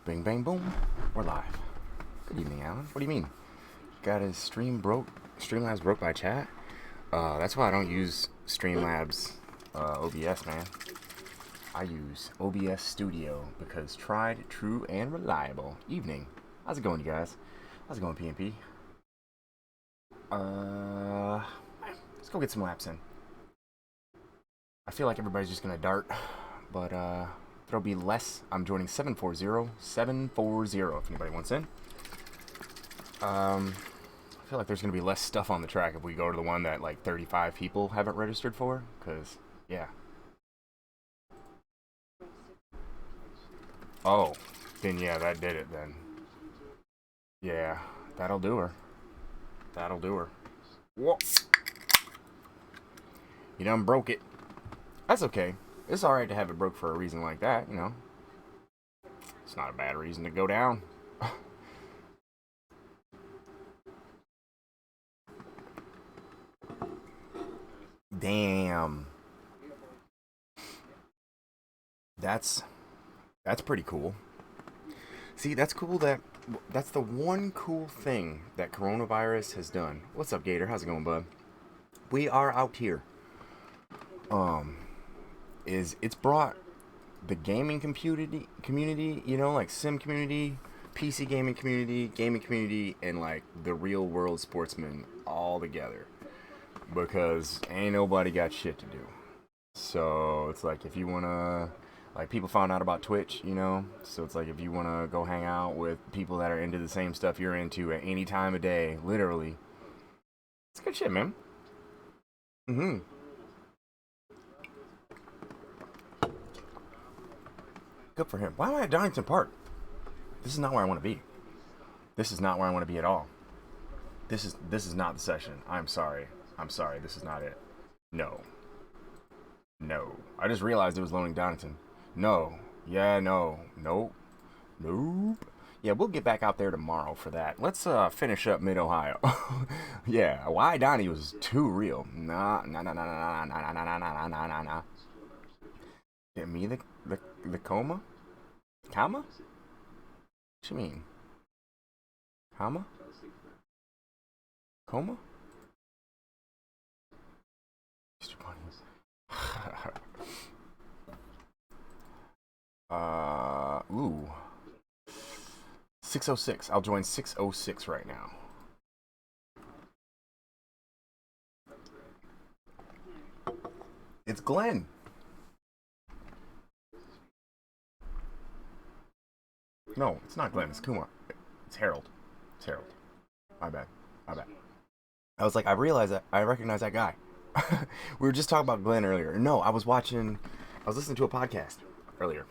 Bing, bang, boom. We're live. Good evening, Alan. What do you mean? Got his stream broke? Streamlabs broke by chat? That's why I don't use Streamlabs OBS, man. I use OBS Studio because tried, true, and reliable. Evening. How's it going, you guys? How's it going, PNP? Let's go get some laps in. I feel like everybody's just gonna dart, but there'll be less. I'm joining 740 if anybody wants in. I feel like there's gonna be less stuff on the track if we go to the one that like 35 people haven't registered for, cause yeah. Oh, then yeah, that did it then. Yeah, that'll do her. That'll do her. Whoa. You done broke it. That's okay. It's alright to have it broke for a reason like that, you know. It's not a bad reason to go down. Damn. That's pretty cool. See, that's cool that's the one cool thing that coronavirus has done. What's up, Gator? How's it going, bud? We are out here. It's brought the gaming community, you know, like sim community, PC gaming community, and like the real world sportsmen all together. Because ain't nobody got shit to do. So it's like if you wanna, like, people found out about Twitch, you know, so it's like if you wanna go hang out with people that are into the same stuff you're into at any time of day, literally, it's good shit, man. Good for him. Why am I at Donington Park? This is not where I want to be. This is not where I want to be at all. This is not the session. I'm sorry. This is not it. No. I just realized it was loading Donington. No. Yeah, no. Nope. Yeah, we'll get back out there tomorrow for that. Let's finish up Mid-Ohio. Yeah, why Donnie was too real. Nah. Get me the coma? Comma? What you mean? Comma? Coma? Mr. Bunnies. Ooh. 606. I'll join 606 right now. It's Glenn. No, it's not Glenn. It's Kumar. It's Harold. My bad. I was like, I realized that I recognize that guy. We were just talking about Glenn earlier. No, I was listening to a podcast earlier.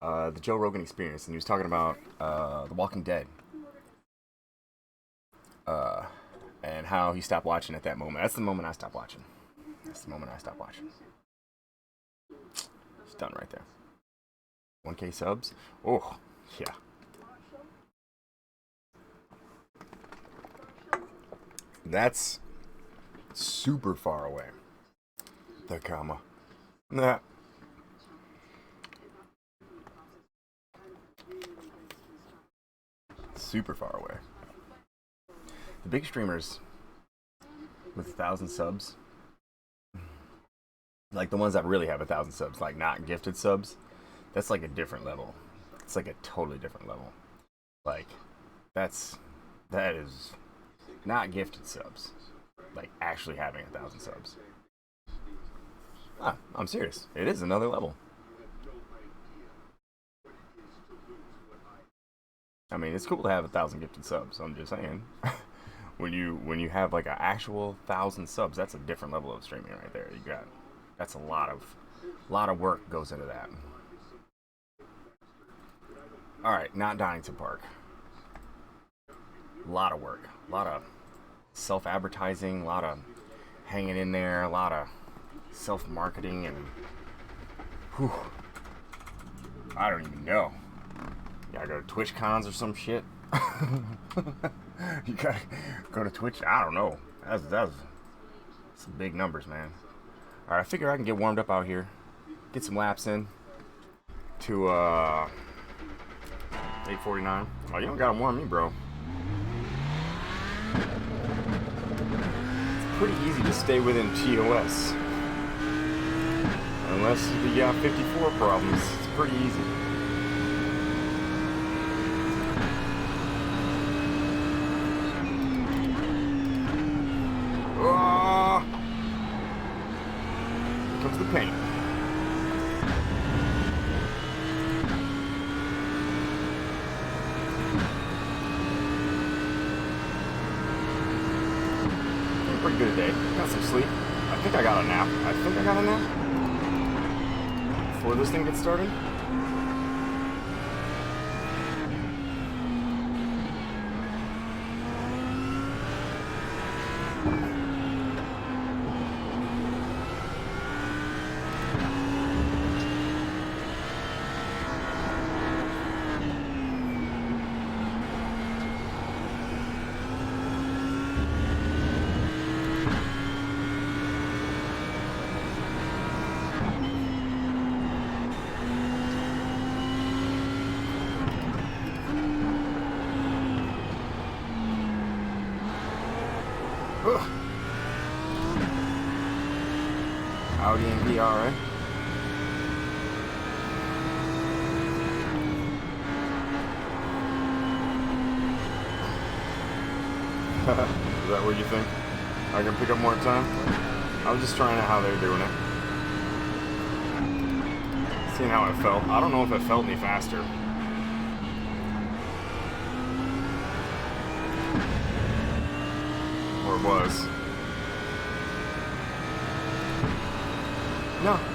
The Joe Rogan Experience, and he was talking about The Walking Dead. And how he stopped watching at that moment. That's the moment I stopped watching. It's done right there. 1K subs? Oh, yeah. That's super far away. The comma. Nah. Super far away. The big streamers with 1,000 subs, like the ones that really have 1,000 subs, like not gifted subs, that's like a different level. It's like a totally different level. Like, that is not gifted subs. Like actually having 1,000 subs. I'm serious. It is another level. I mean, it's cool to have 1,000 gifted subs. I'm just saying, when you have like an actual 1,000 subs, that's a different level of streaming right there. That's a lot of work goes into that. All right, not Donington Park. A lot of work, a lot of self-advertising, a lot of hanging in there, a lot of self-marketing, and whew, I don't even know. You gotta go to Twitch cons or some shit. You gotta go to Twitch. I don't know. That's some big numbers, man. All right, I figure I can get warmed up out here, get some laps in to 8:49. Oh, you don't gotta warn me, bro. It's pretty easy to stay within TOS. Unless you got 54 problems. It's pretty easy. Oh! Here comes the pain. Pretty good today. Got some sleep. I think I got a nap. Before this thing gets started. Ugh. Audi and VR, right? Is that what you think? I can pick up more time? I was just trying out how they're doing it. Seeing how it felt. I don't know if it felt any faster. Or was.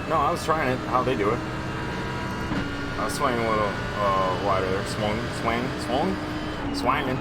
No, I was trying it, how they do it. I was swinging a little wider there. Swinging.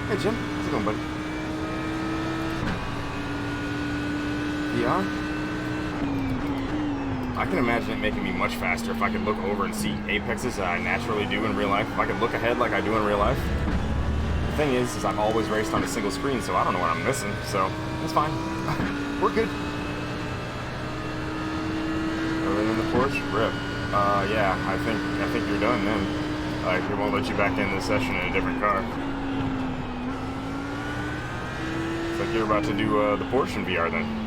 Hey Jim, how's it going, buddy? VR? I can imagine it making me much faster if I could look over and see apexes that I naturally do in real life. If I could look ahead like I do in real life. The thing is I've always raced on a single screen, so I don't know what I'm missing, so it's fine. We're good. Other than the Porsche? Rip. Yeah, I think you're done then. Like, we won't let you back in the session in a different car. It's like you're about to do the Porsche in VR then.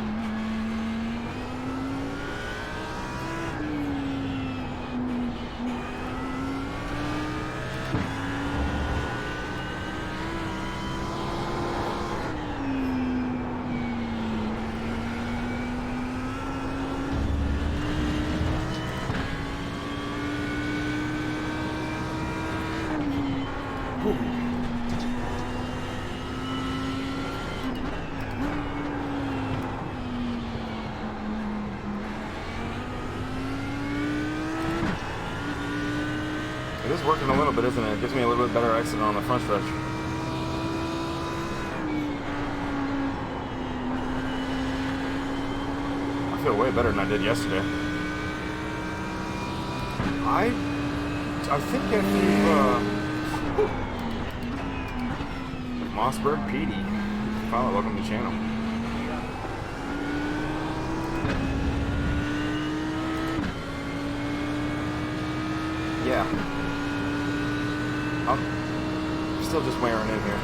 It is working a little bit, isn't it? It gives me a little bit better exit on the front stretch. I feel way better than I did yesterday. I think if you, Mossberg PD, follow, welcome to the channel. Yeah. I'm still just wearing in here.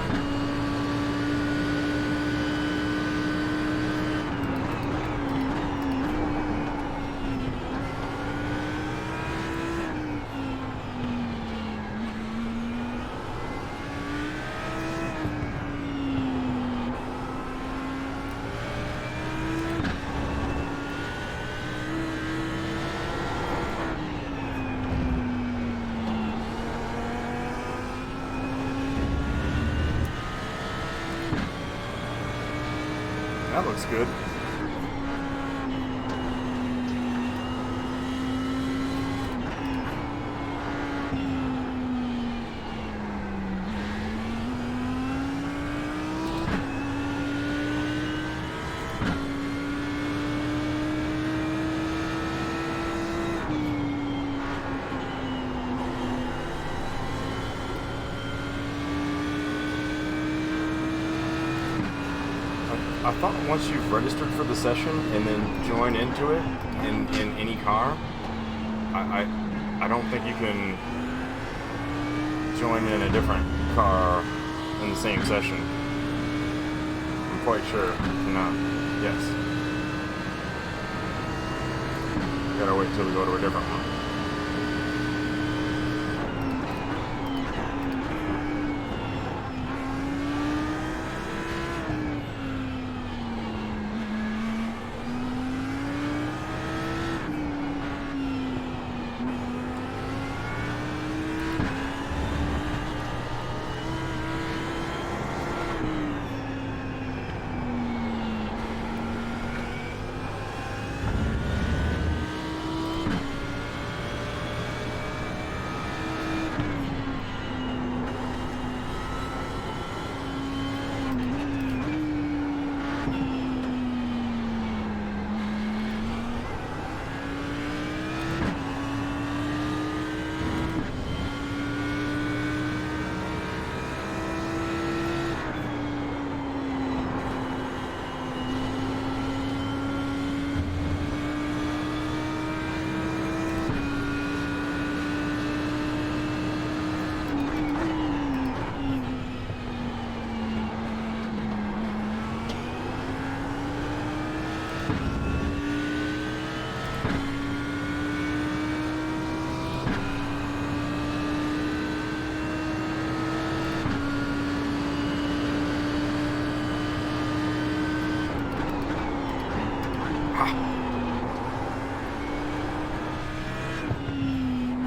that looks good. I thought once you've registered for the session and then join into it in any car, I don't think you can join in a different car in the same session. I'm quite sure you cannot. Yes. You gotta wait till we go to a different one.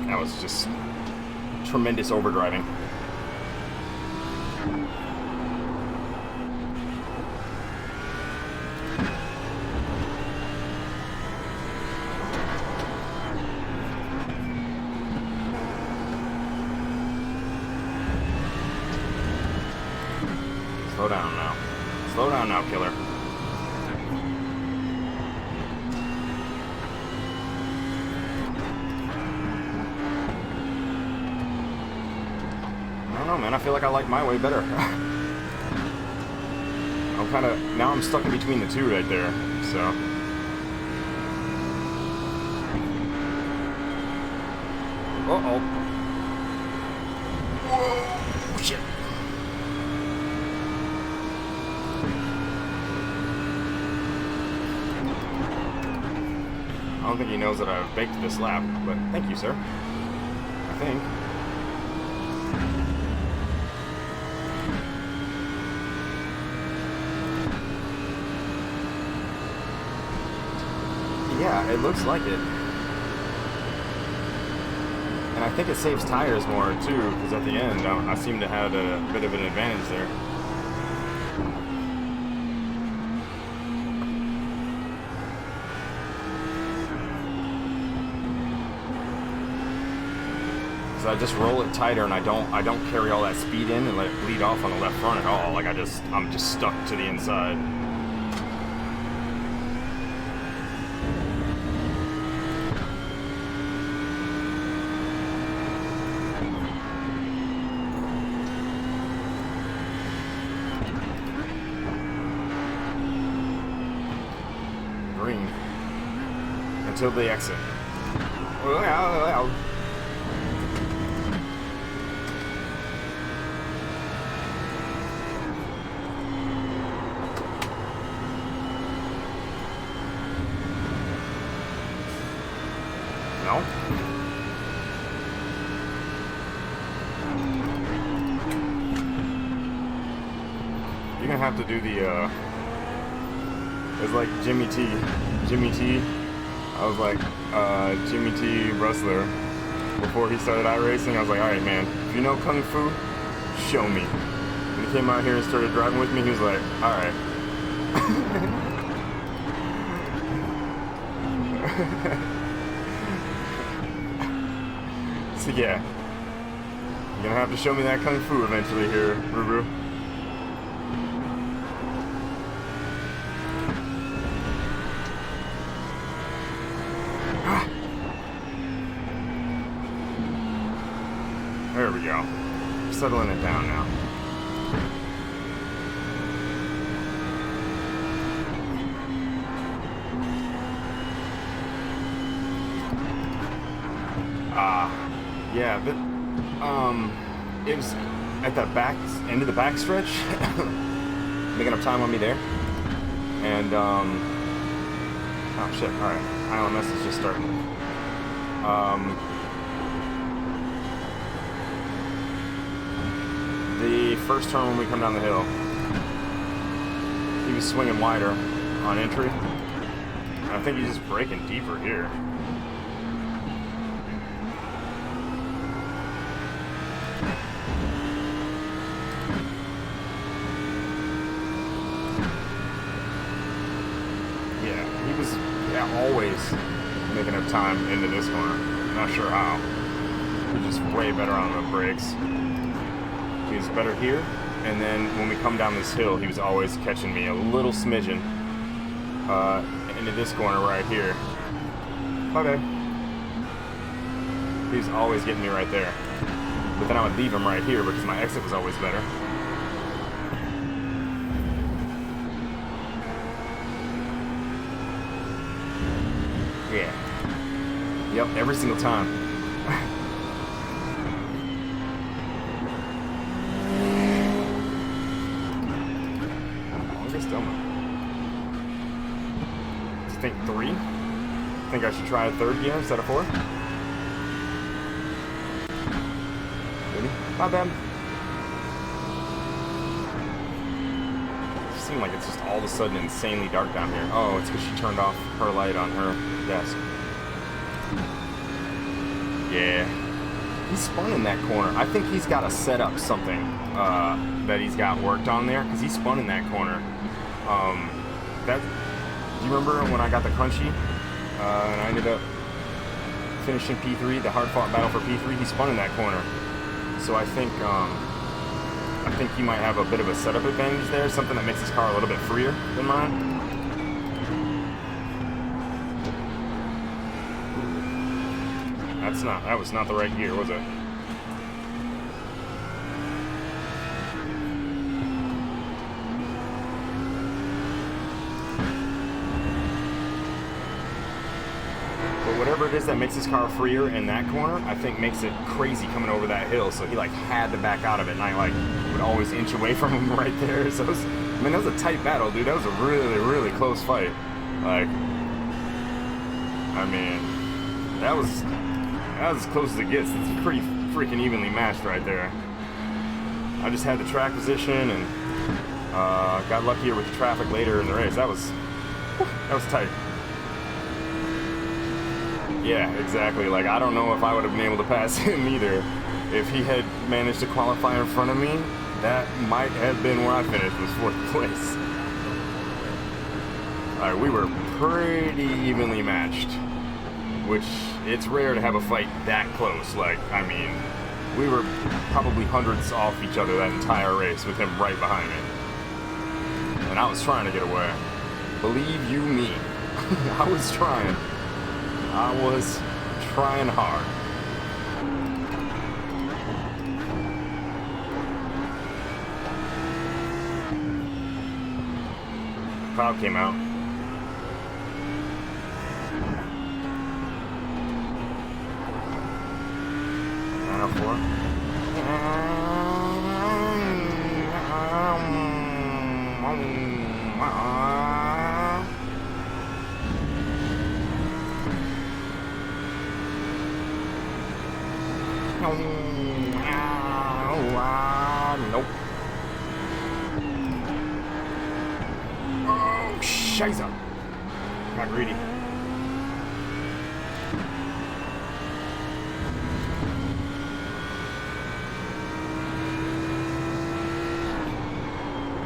That was just tremendous overdriving. Slow down now. Slow down now, killer. I don't know, man. I feel like I like my way better. I'm kind of... Now I'm stuck in between the two right there, so... Uh-oh. Whoa! Shit. I don't think he knows that I've baked this lap, but thank you, sir. I think. Yeah, it looks like it. And I think it saves tires more, too, because at the end, I seem to have a bit of an advantage there. I just roll it tighter, and I don't carry all that speed in and let it bleed off on the left front at all. Like I'm just stuck to the inside. Green until the exit. No. You're gonna have to do the it's like Jimmy T. I was like Jimmy T. Wrestler before he started iRacing. I was like, alright man, if you know Kung Fu, show me. When he came out here and started driving with me, he was like, alright, So yeah, you're gonna have to show me that kung fu eventually here, Ruru. There we go. Settling it down now. Yeah, but it was at the end of the backstretch, making up time on me there, and oh shit! All right, ILMS is just starting. The first turn when we come down the hill, he was swinging wider on entry. I think he's just breaking deeper here. Always making up time into this corner. Not sure how. He's just way better on the brakes. He was better here, and then when we come down this hill, he was always catching me a little smidgen into this corner right here. Okay. He was always getting me right there. But then I would leave him right here because my exit was always better. Yeah. Yep, every single time. Longest donut. I think 3. Think I should try a third gear instead of 4. Ready? Not bad. It seemed like it's just all of a sudden insanely dark down here. Oh, it's because she turned off her light on her desk. Yeah. He spun in that corner. I think he's got to set up something that he's got worked on there, because he spun in that corner. Do you remember when I got the crunchy and I ended up finishing P3, the hard-fought battle for P3? He spun in that corner. So I think he might have a bit of a setup advantage there, something that makes his car a little bit freer than mine. That was not the right gear, was it? But whatever it is that makes his car freer in that corner, I think makes it crazy coming over that hill. So he like had to back out of it, and I like would always inch away from him right there. So it was, I mean, that was a tight battle, dude. That was a really, really close fight. Like, I mean, that was as close as it gets. It's pretty freaking evenly matched right there. I just had the track position and got luckier with the traffic later in the race. That was tight. Yeah, exactly. Like, I don't know if I would have been able to pass him either. If he had managed to qualify in front of me, that might have been where I finished, was 4th place. Alright, we were pretty evenly matched, which it's rare to have a fight that close. Like, I mean, we were probably hundreds off each other that entire race with him right behind me. And I was trying to get away. Believe you me, I was trying. I was trying hard. Cloud came out. Nope. Oh, shiza. Got greedy.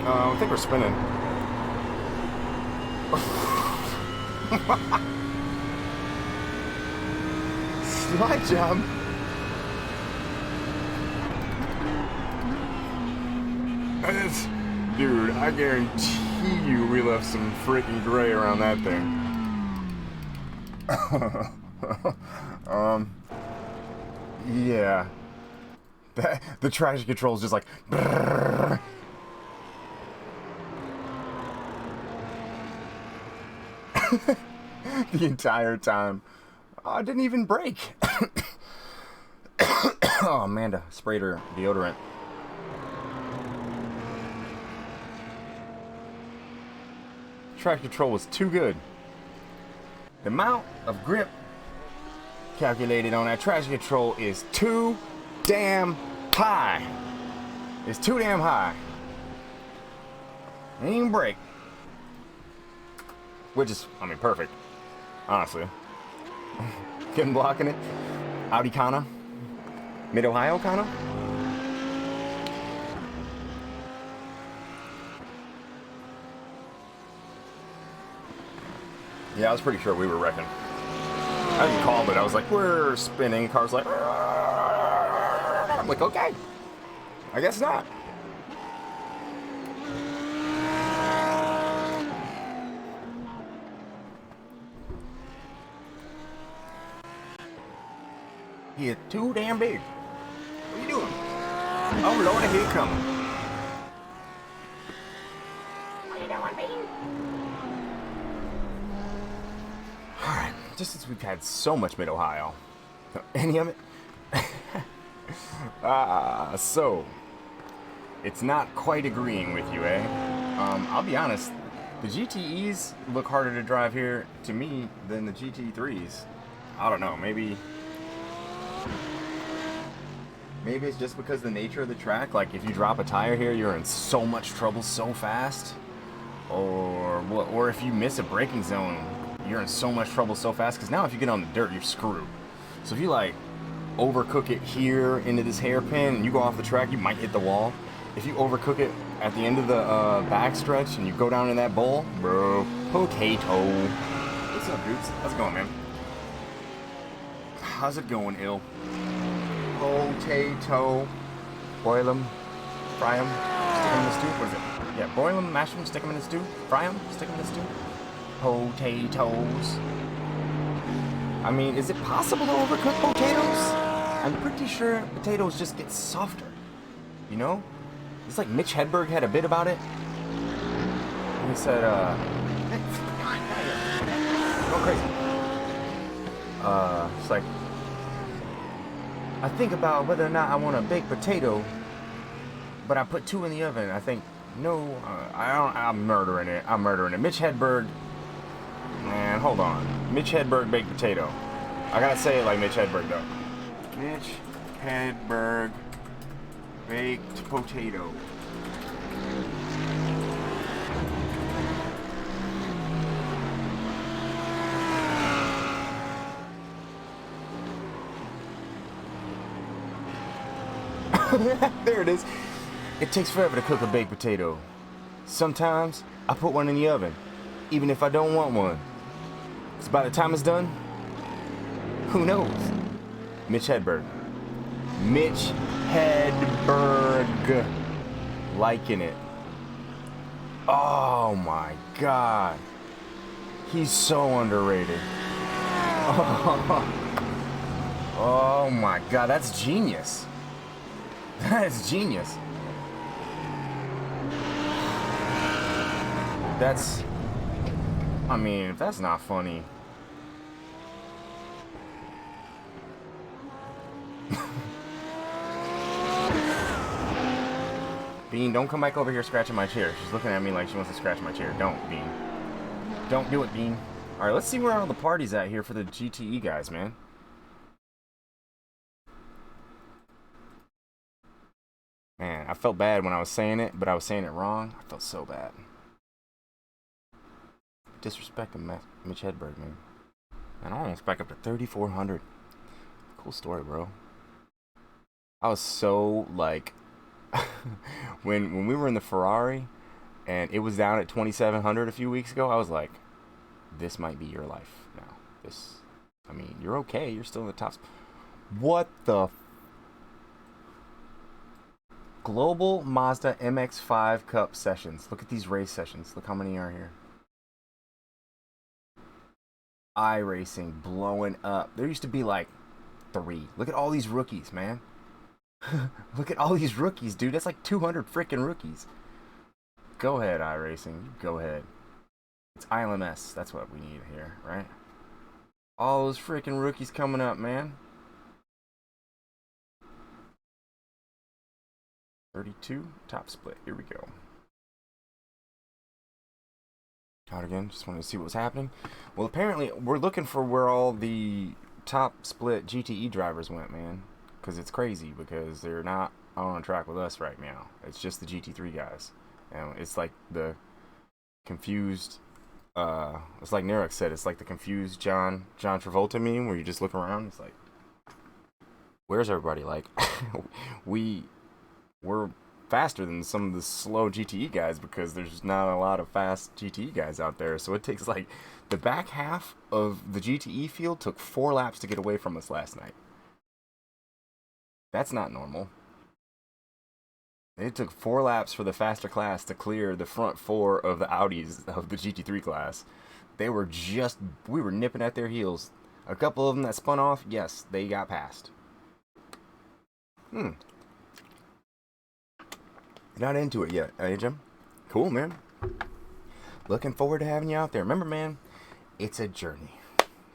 I think we're spinning. Slide jump. Dude, I guarantee you we left some freaking gray around that thing. Yeah. The traction control is just like. Brrr. The entire time. Oh, I didn't even brake. Oh, Amanda sprayed her deodorant. Traction control was too good. The amount of grip calculated on that traction control is too damn high. It's too damn high. Ain't even brake. Which is, I mean, perfect. Honestly. Couldn't blocking it. Audi Kana. Mid-Ohio Kana. Yeah, I was pretty sure we were wrecking. I didn't call, but I was like, we're spinning. Car's like, I'm like, okay. I guess not. He is too damn big. What are you doing? Oh, Lord, here he comes. What are you doing, baby? Alright, just since we've had so much Mid-Ohio. Any of it? So, it's not quite agreeing with you, eh? I'll be honest, the GTEs look harder to drive here, to me, than the GT3s. I don't know, maybe it's just because the nature of the track, like if you drop a tire here, you're in so much trouble so fast. Or if you miss a braking zone, you're in so much trouble so fast, because now if you get on the dirt, you're screwed. So if you like overcook it here into this hairpin and you go off the track, you might hit the wall. If you overcook it at the end of the backstretch and you go down in that bowl, bro, potato. What's up, dudes? How's it going, man? How's it going, ill? Potato. Boil them, fry them, stick them in the stew. What is it? Yeah, boil them, mash them, stick them in the stew. Fry them, stick them in the stew. Potatoes. I mean, is it possible to overcook potatoes? I'm pretty sure potatoes just get softer. You know? It's like Mitch Hedberg had a bit about it. He said, go crazy. It's like, I think about whether or not I want a baked potato, but I put 2 in the oven. I think, no, I'm murdering it. Mitch Hedberg, man, hold on. Mitch Hedberg baked potato. I gotta say it like Mitch Hedberg, though. Mitch Hedberg baked potato. There it is. It takes forever to cook a baked potato. Sometimes I put one in the oven, even if I don't want one. Because by the time it's done, who knows? Mitch Hedberg. Mitch Hedberg. Liking it. Oh my God. He's so underrated. Oh my God, that's genius. That is genius. That's, I mean, if that's not funny. Bean, don't come back over here scratching my chair. She's looking at me like she wants to scratch my chair. Don't, Bean. Don't do it, Bean. Alright, let's see where all the party's at here for the GTE guys, man. Man, I felt bad when I was saying it, but I was saying it wrong. I felt so bad. Disrespecting Mitch Hedberg, man. And I almost back up to 3,400. Cool story, bro. I was so, like... when we were in the Ferrari, and it was down at 2,700 a few weeks ago, I was like, this might be your life now. I mean, you're okay. You're still in the top. What the? Global Mazda MX-5 Cup sessions. Look at these race sessions. Look how many are here. iRacing blowing up. There used to be like 3. Look at all these rookies, man. Look at all these rookies, dude. That's like 200 freaking rookies. Go ahead, iRacing. Go ahead. It's ILMS. That's what we need here, right? All those freaking rookies coming up, man. 32 top split. Here we go. Out again. Just wanted to see what was happening. Well, apparently we're looking for where all the top split GTE drivers went, man. Because it's crazy because they're not on track with us right now. It's just the GT3 guys. And it's like the confused. It's like Narek said. It's like the confused John Travolta meme where you just look around. It's like, where's everybody? Like, we're faster than some of the slow GTE guys because there's not a lot of fast GTE guys out there. So it takes like the back half of the GTE field took 4 laps to get away from us last night. That's not normal. It took 4 laps for the faster class to clear the front 4 of the Audis of the GT3 class. We were nipping at their heels. A couple of them that spun off, yes, they got past. Not into it yet, Jim? Cool, man. Looking forward to having you out there. Remember, man, it's a journey.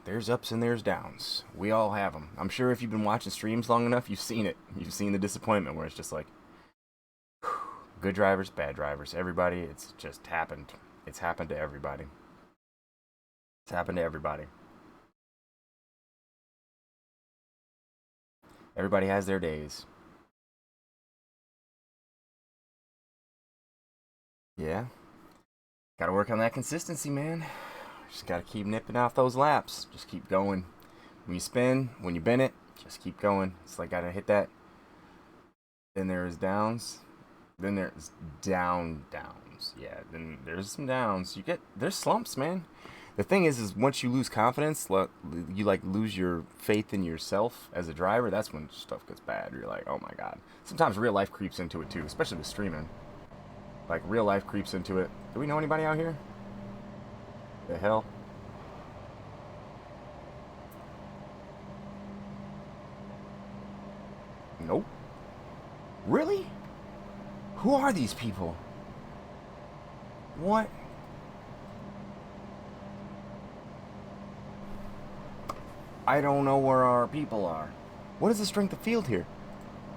There's ups and there's downs. We all have them. I'm sure if you've been watching streams long enough, you've seen it. You've seen the disappointment where it's just like, good drivers, bad drivers. Everybody, it's just happened. It's happened to everybody. It's happened to everybody. Everybody has their days. Yeah. Gotta work on that consistency, man. Just gotta keep nipping off those laps. Just keep going. When you spin, when you bend it, just keep going. It's like gotta hit that. Then there's downs. Then there's downs. Yeah, then there's some downs. There's slumps, man. The thing is once you lose confidence, you like lose your faith in yourself as a driver, that's when stuff gets bad. You're like, oh my god. Sometimes real life creeps into it too, especially with streaming. Like real life creeps into it. Do we know anybody out here? The hell? Nope. Really? Who are these people? What? I don't know where our people are. What is the strength of field here?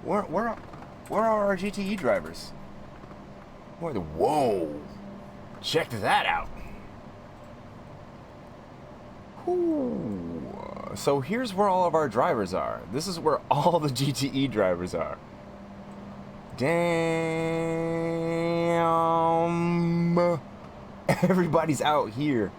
Where are our GTE drivers? Whoa! Check that out. Ooh. So here's where all of our drivers are. This is where all the GTE drivers are. Damn. Everybody's out here.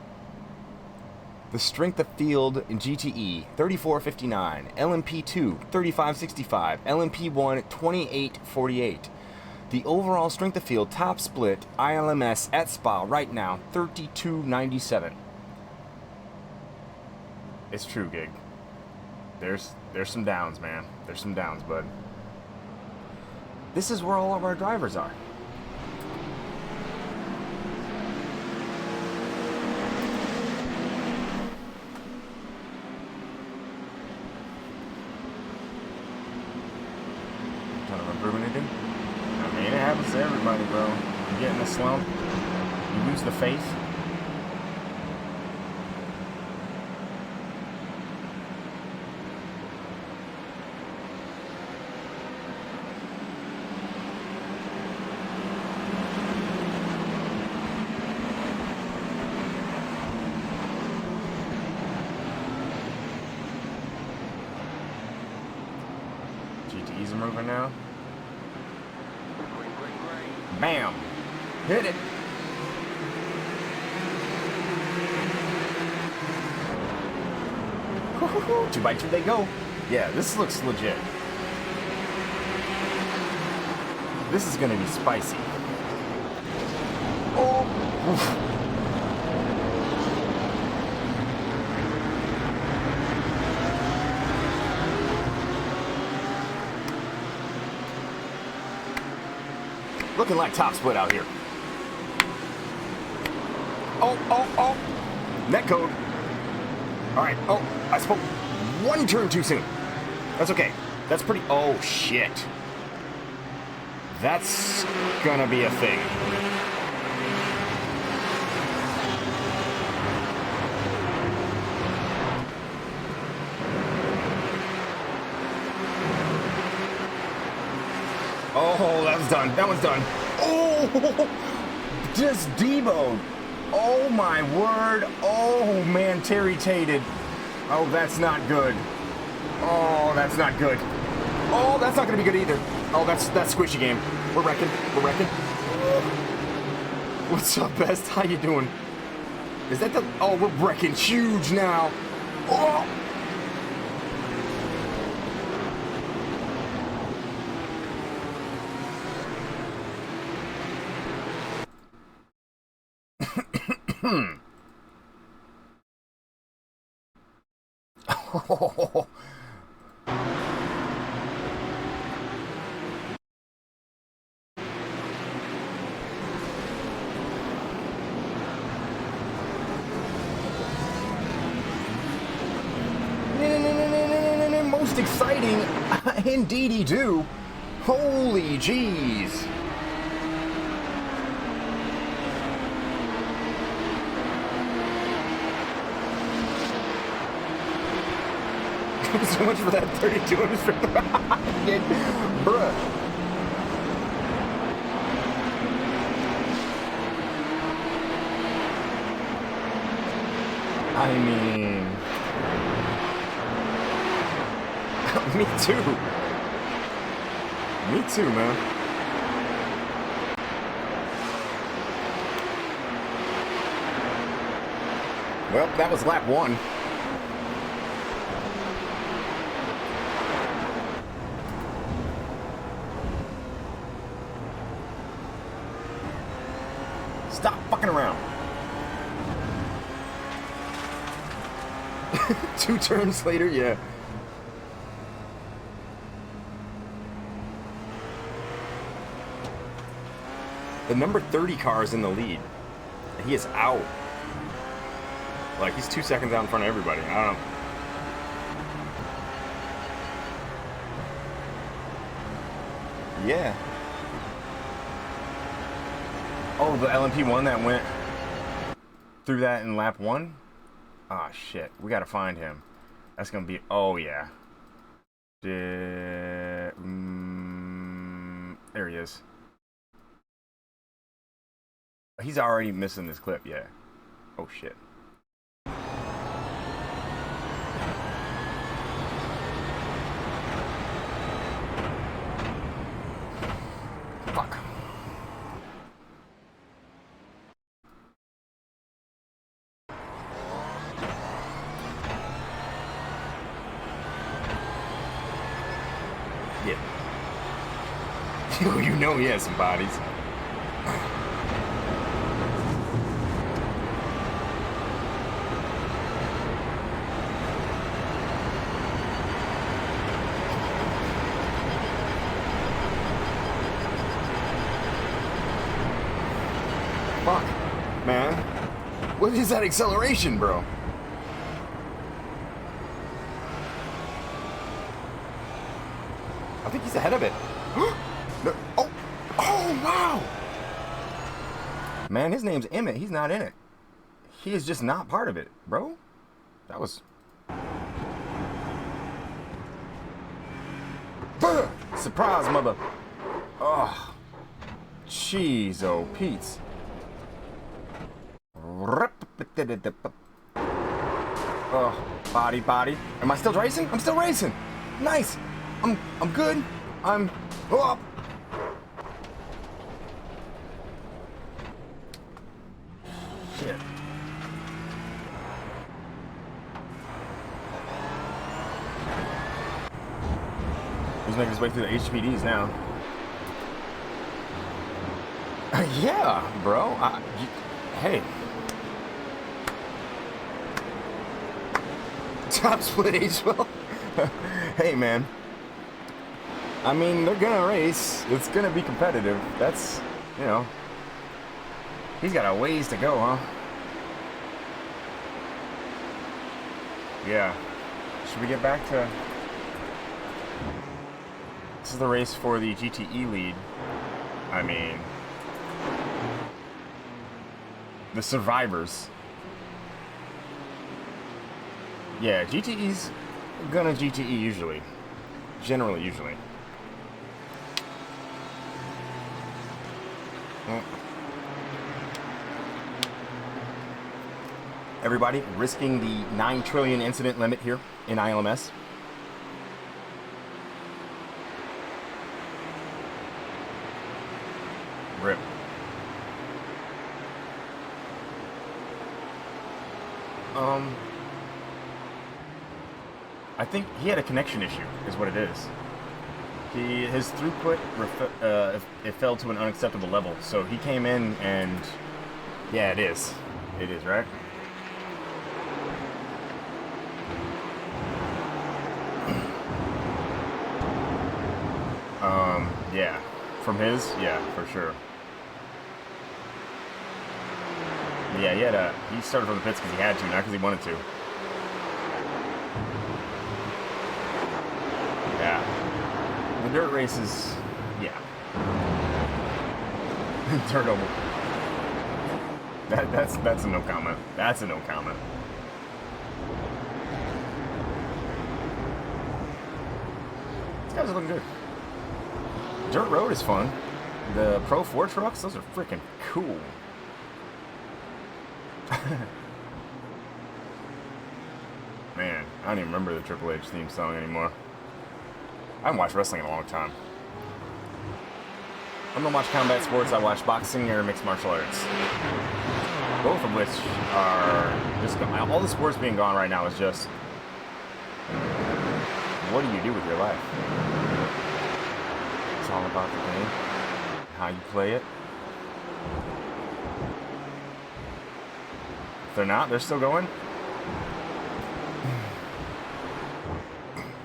The strength of field in GTE, 3459. LMP2, 3565. LMP1, 2848. The overall strength of field top split ILMS at Spa right now, 3297. It's true, Gig. There's some downs, man. There's some downs, bud. This is where all of our drivers are. Ton of improvement to do. I mean, it happens to everybody, bro. You get in a slump, you lose the faith. GTEs are moving now. Bam! Hit it! Woo-hoo-hoo. 2 by 2 they go. Yeah, this looks legit. This is gonna be spicy. Looking like top split out here. Oh. Net code. All right. Oh, I spoke one turn too soon. That's okay. That's pretty... Oh, shit. That's gonna be a thing. Oh, that was done. That was done. Oh, just Debo'd. Oh, my word. Oh, man, Terry-tated. Oh, that's not good. Oh, that's not good. Oh, that's not going to be good either. Oh, that's squishy game. We're wrecking. We're wrecking. What's up, Best? How you doing? Is that the... Oh, we're wrecking huge now. Oh! Oh. Most exciting, indeedy do. Holy jeez. So much for that 3200 strip. Bruh. I mean... Me too. Me too, man. Well, that was lap 1. Stop fucking around. 2 turns later, yeah. The number 30 car is in the lead. And he is out. Like, he's 2 seconds out in front of everybody. I don't know. Yeah. Oh, the LMP1 that went through that in lap 1? Ah, shit. We gotta find him. That's gonna be... Oh, yeah. There he is. He's already missing this clip, yeah. Oh, shit. Fuck. Yeah. You know he has some bodies. Fuck, man. What is that acceleration, bro? I think he's ahead of it. No. Oh, wow. Man, his name's Emmett. He's not in it. He is just not part of it, bro. That was... Surprise, mother. Oh. Jeez, oh, Pete's. Oh, body. Am I still racing? I'm still racing. Nice. I'm good. Oh. Shit. He's making his way through the HPDs now. Yeah, bro. Hey. Top split age well. Hey, man. I mean, they're gonna race. It's gonna be competitive. That's, you know. He's got a ways to go, huh? Yeah. Should we get back to... This is the race for the GTE lead. I mean... The survivors. Yeah, GTE's gonna GTE usually. Generally, usually. Well, everybody risking the 9 trillion incident limit here in ILMS. Rip. I think he had a connection issue, is what it is. His throughput, it fell to an unacceptable level. So he came in and, yeah, it is. It is, right? Yeah. From his, yeah, for sure. Yeah, he started from the pits because he had to, not because he wanted to. Yeah. The dirt races, yeah. Dirt over. That's a no comment. That's a no comment. These guys are looking good. Dirt road is fun. The Pro 4 trucks, those are freaking cool. Man, I don't even remember the Triple H theme song anymore. I haven't watched wrestling in a long time. I don't watch combat sports, I watch boxing or mixed martial arts. Both of which are just, all the sports being gone right now is just, what do you do with your life? It's all about the game, how you play it. If they're not, they're still going.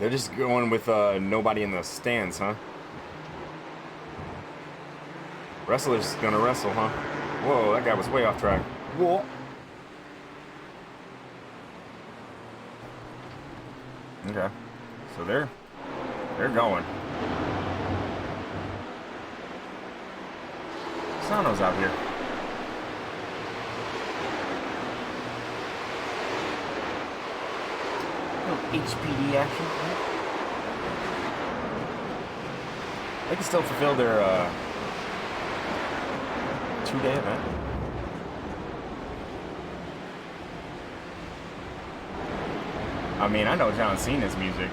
They're just going with nobody in the stands, huh? Wrestlers gonna wrestle, huh? Whoa, that guy was way off track. Whoa. Okay, so they're going. Sano's out here. HPD action. They can still fulfill their 2-day event. I mean, I know John Cena's music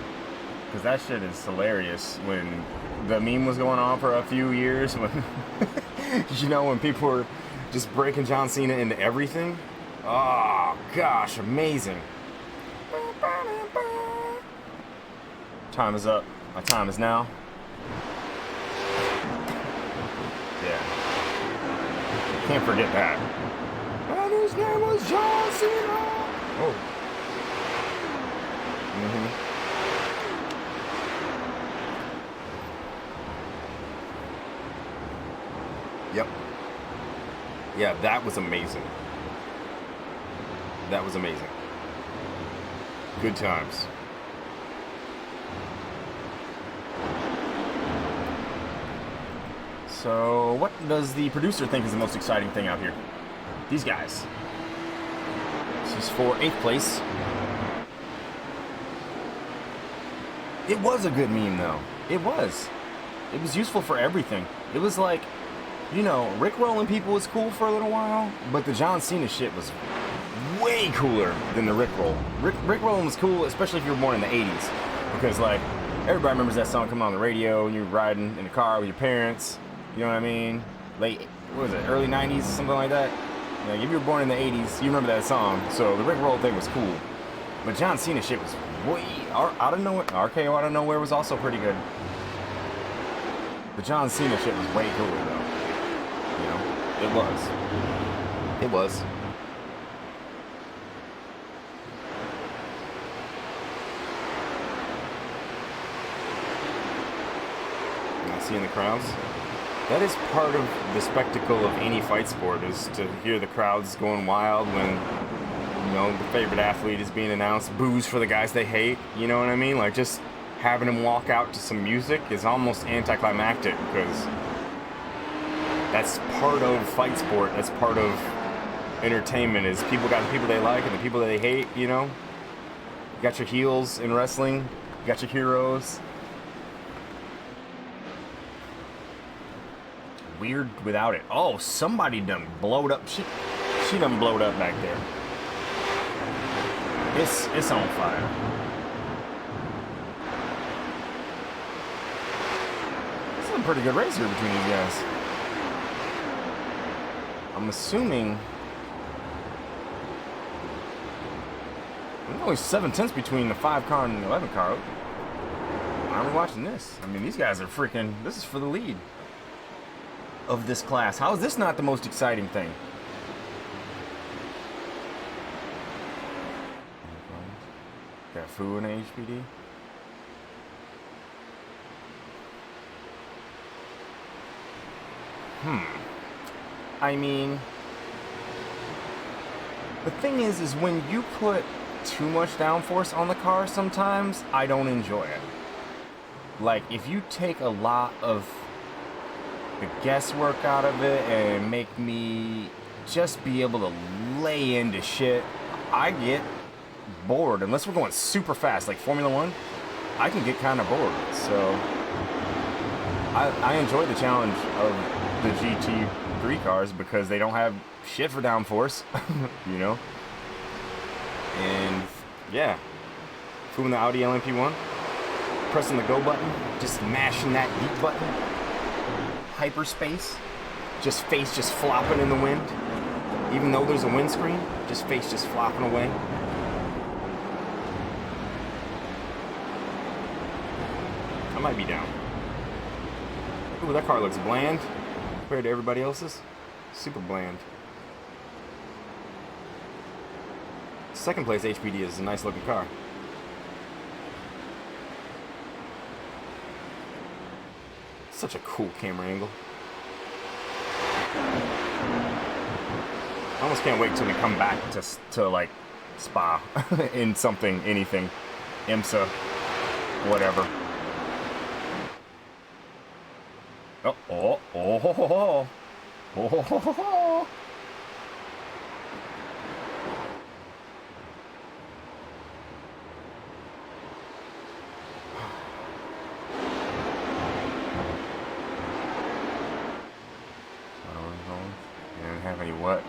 because that shit is hilarious. When the meme was going on for a few years, when you know, when people were just breaking John Cena into everything. Oh gosh, amazing. Time is up. My time is now. Yeah. Can't forget that. And his name was John Cena. Oh. Yep. Yeah, that was amazing. That was amazing. Good times. So, what does the producer think is the most exciting thing out here? These guys. This is for 8th place. It was a good meme, though. It was. It was useful for everything. It was like, you know, Rickrolling people was cool for a little while, but the John Cena shit was way cooler than the Rickroll. Rickrolling was cool, especially if you were born in the 80s. Because, like, everybody remembers that song coming on the radio when you're riding in the car with your parents. You know what I mean? Late, what was it, early 90s, something like that? Like, if you were born in the 80s, you remember that song. So the Rickroll thing was cool. But John Cena shit was way out of nowhere. RKO out of nowhere was also pretty good. The John Cena shit was way cooler, though. You know? It was. It was. Seeing the crowds. That is part of the spectacle of any fight sport, is to hear the crowds going wild when, you know, the favorite athlete is being announced, boos for the guys they hate, you know what I mean? Like, just having them walk out to some music is almost anticlimactic, because that's part of fight sport, that's part of entertainment, is people got the people they like and the people that they hate, you know? You got your heels in wrestling, you got your heroes. Weird without it. Oh, somebody done blowed up. She done blowed up back there. It's on fire. This is a pretty good race here between these guys. I'm assuming there's only 7/10 between the 5 car and the 11 car. Why are we watching this? I mean, these guys are freaking. This is for the lead of this class. How is this not the most exciting thing? Got Fu in HPD. I mean, the thing is when you put too much downforce on the car, sometimes I don't enjoy it. Like, if you take a lot of the guesswork out of it and make me just be able to lay into shit, I get bored. Unless we're going super fast, like Formula One, I can get kind of bored. So I enjoy the challenge of the GT3 cars because they don't have shit for downforce, you know? And yeah, fooling the Audi LMP1, pressing the go button, just mashing that deep button. Hyperspace, just face just flopping in the wind, even though there's a windscreen, just face just flopping away. I might be down. Ooh, that car looks bland compared to everybody else's. Super bland. Second place HPD is a nice looking car. Such a cool camera angle. I almost can't wait till we come back to like Spa in something, anything, IMSA, whatever. Oh, oh, oh, ho, ho, ho. Oh, ho, ho, ho, ho.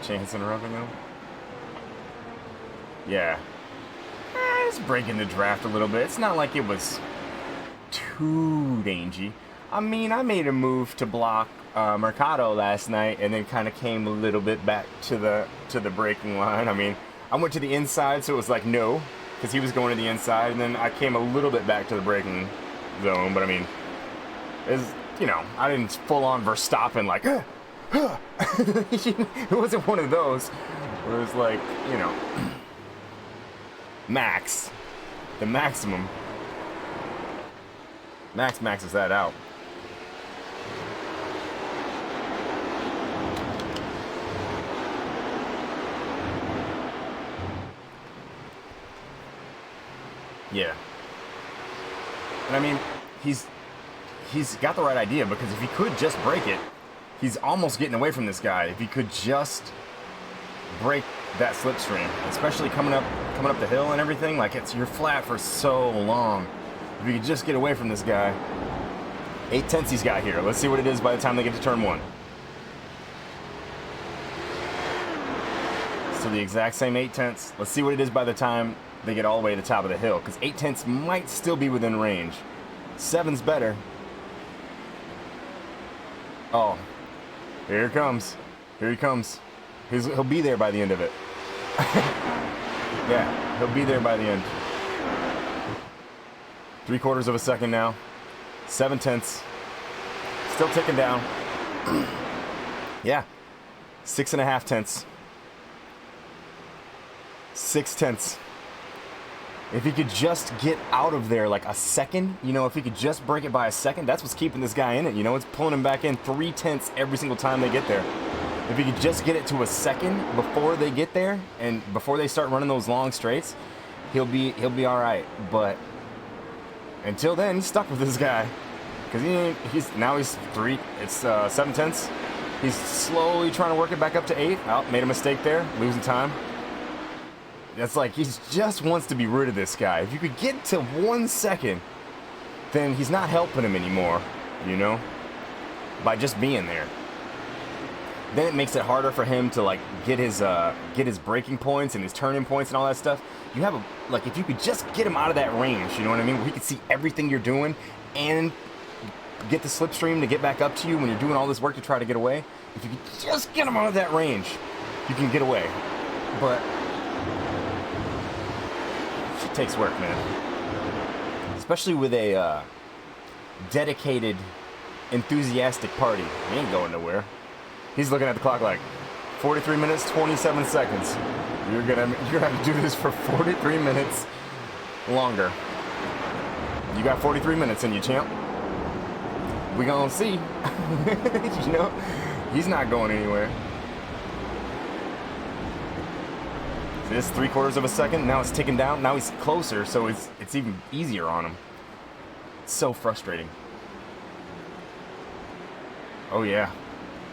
Chance in roughing them? Yeah. It's breaking the draft a little bit. It's not like it was too dangy. I mean, I made a move to block Mercado last night and then kind of came a little bit back to the braking line. I mean, I went to the inside, so it was like no, because he was going to the inside, and then I came a little bit back to the braking zone, but I mean, it's, you know, I didn't full on Verstappen like, it wasn't one of those where it was like, you know, max, the maximum. Max maxes that out. Yeah. And I mean, he's got the right idea, because if he could just break it, he's almost getting away from this guy. If he could just break that slipstream, especially coming up the hill and everything, like you're flat for so long. If you could just get away from this guy. 8/10 he's got here. Let's see what it is by the time they get to turn 1. So the exact same 8/10. Let's see what it is by the time they get all the way to the top of the hill, because 8/10 might still be within range. 7's better. Oh, here it comes. Here he comes. He'll be there by the end of it. Yeah, he'll be there by the end. 3/4 of a second now. 7/10. Still ticking down. Yeah, 6.5 tenths. 6/10. If he could just get out of there like a second, you know, if he could just break it by a second, that's what's keeping this guy in it, you know, it's pulling him back in 3/10 every single time they get there. If he could just get it to a second before they get there and before they start running those long straights, he'll be all right. But until then, he's stuck with this guy because he's 7/10. He's slowly trying to work it back up to 8. Oh, made a mistake there, losing time. That's like he just wants to be rid of this guy. If you could get to 1 second, then he's not helping him anymore, you know, by just being there. Then it makes it harder for him to like get his braking points and his turning points and all that stuff. You have like if you could just get him out of that range, you know what I mean, where he could see everything you're doing and get the slipstream to get back up to you when you're doing all this work to try to get away. If you could just get him out of that range, you can get away. But it takes work, man. Especially with a dedicated, enthusiastic party. He ain't going nowhere. He's looking at the clock like 43 minutes, 27 seconds. You're gonna have to do this for 43 minutes longer. You got 43 minutes in you, champ. We gonna see. You know, he's not going anywhere. See, this 3/4 of a second. Now it's ticking down. Now he's closer, so it's even easier on him. It's so frustrating. Oh yeah.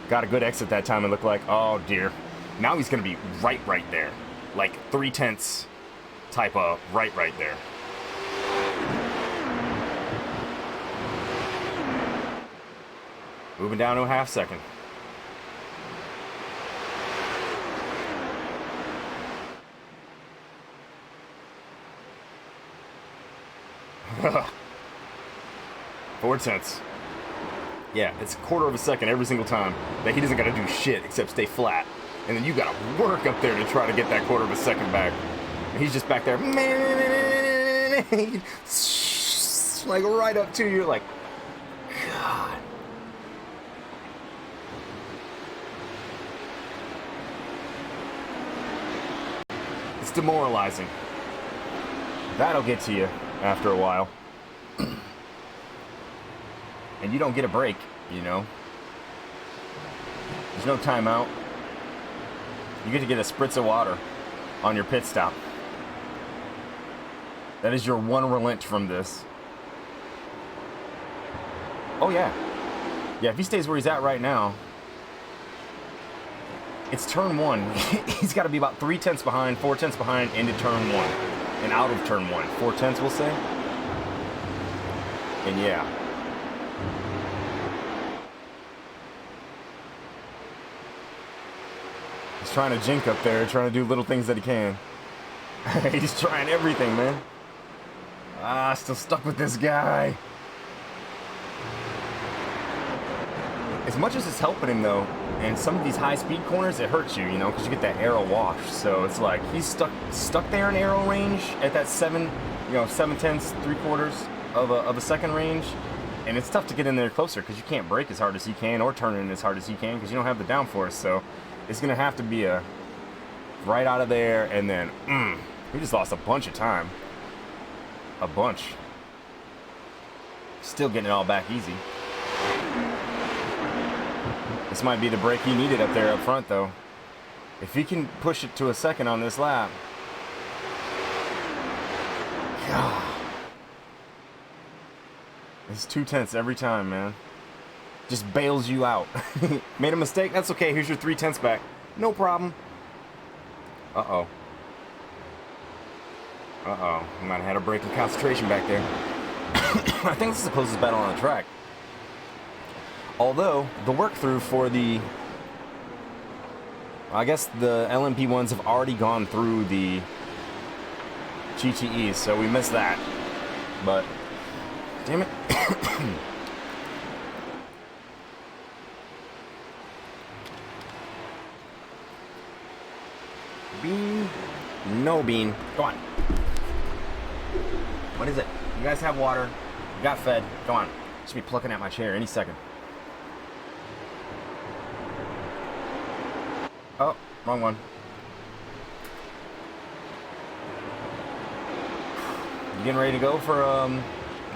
Got a good exit that time, it looked like. Oh dear. Now he's going to be right there. Like 3/10 type of right there. Moving down to a 1/2 second. $0.04. Yeah, it's 1/4 of a second every single time that he doesn't got to do shit except stay flat. And then you got to work up there to try to get that 1/4 of a second back. And he's just back there, like right up to you, like, God. It's demoralizing. That'll get to you after a while. And you don't get a break, you know. There's no timeout. You get to get a spritz of water on your pit stop. That is your one relent from this. Oh yeah. Yeah, if he stays where he's at right now, it's turn 1. He's got to be about 3/10 behind, 4/10 behind into turn 1. And out of turn 1. 4/10 we'll say. And yeah. He's trying to jink up there, trying to do little things that he can. He's trying everything, man. Still stuck with this guy. As much as it's helping him, though, and some of these high-speed corners, it hurts you, you know, because you get that arrow wash. So it's like he's stuck there in arrow range at that 7/10, 3/4 of a second range. And it's tough to get in there closer because you can't brake as hard as he can or turn in as hard as he can because you don't have the downforce. So it's going to have to be a right out of there, and then, we just lost a bunch of time. A bunch. Still getting it all back easy. This might be the break he needed up there up front, though. If he can push it to a second on this lap. God. It's 2/10 every time, man. Just bails you out. Made a mistake? That's okay. Here's your 3/10 back. No problem. Uh-oh. Uh-oh. I might have had a break in concentration back there. I think this is the closest battle on the track. Although, the work-through for the... I guess the LMP ones have already gone through the GTEs, so we missed that. But, damn it. Bean? No bean. Go on. What is it? You guys have water. You got fed. Go on. Should be plucking at my chair any second. Oh, wrong one. You getting ready to go for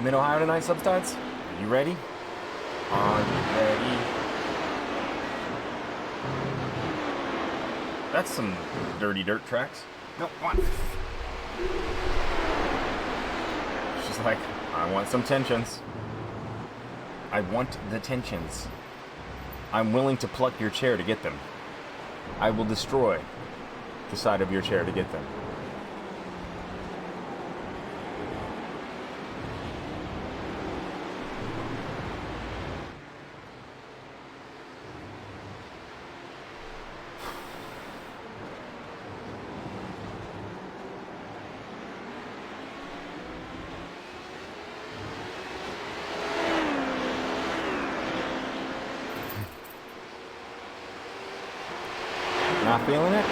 Mid-Ohio tonight, Substuds? You ready? Are you ready? That's some dirty dirt tracks. No, come on. She's like, I want some tensions. I want the tensions. I'm willing to pluck your chair to get them. I will destroy the side of your chair to get them. Not feeling it?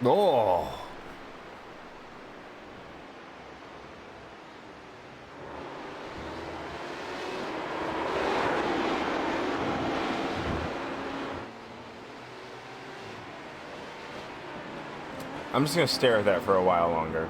Oh. I'm just gonna stare at that for a while longer.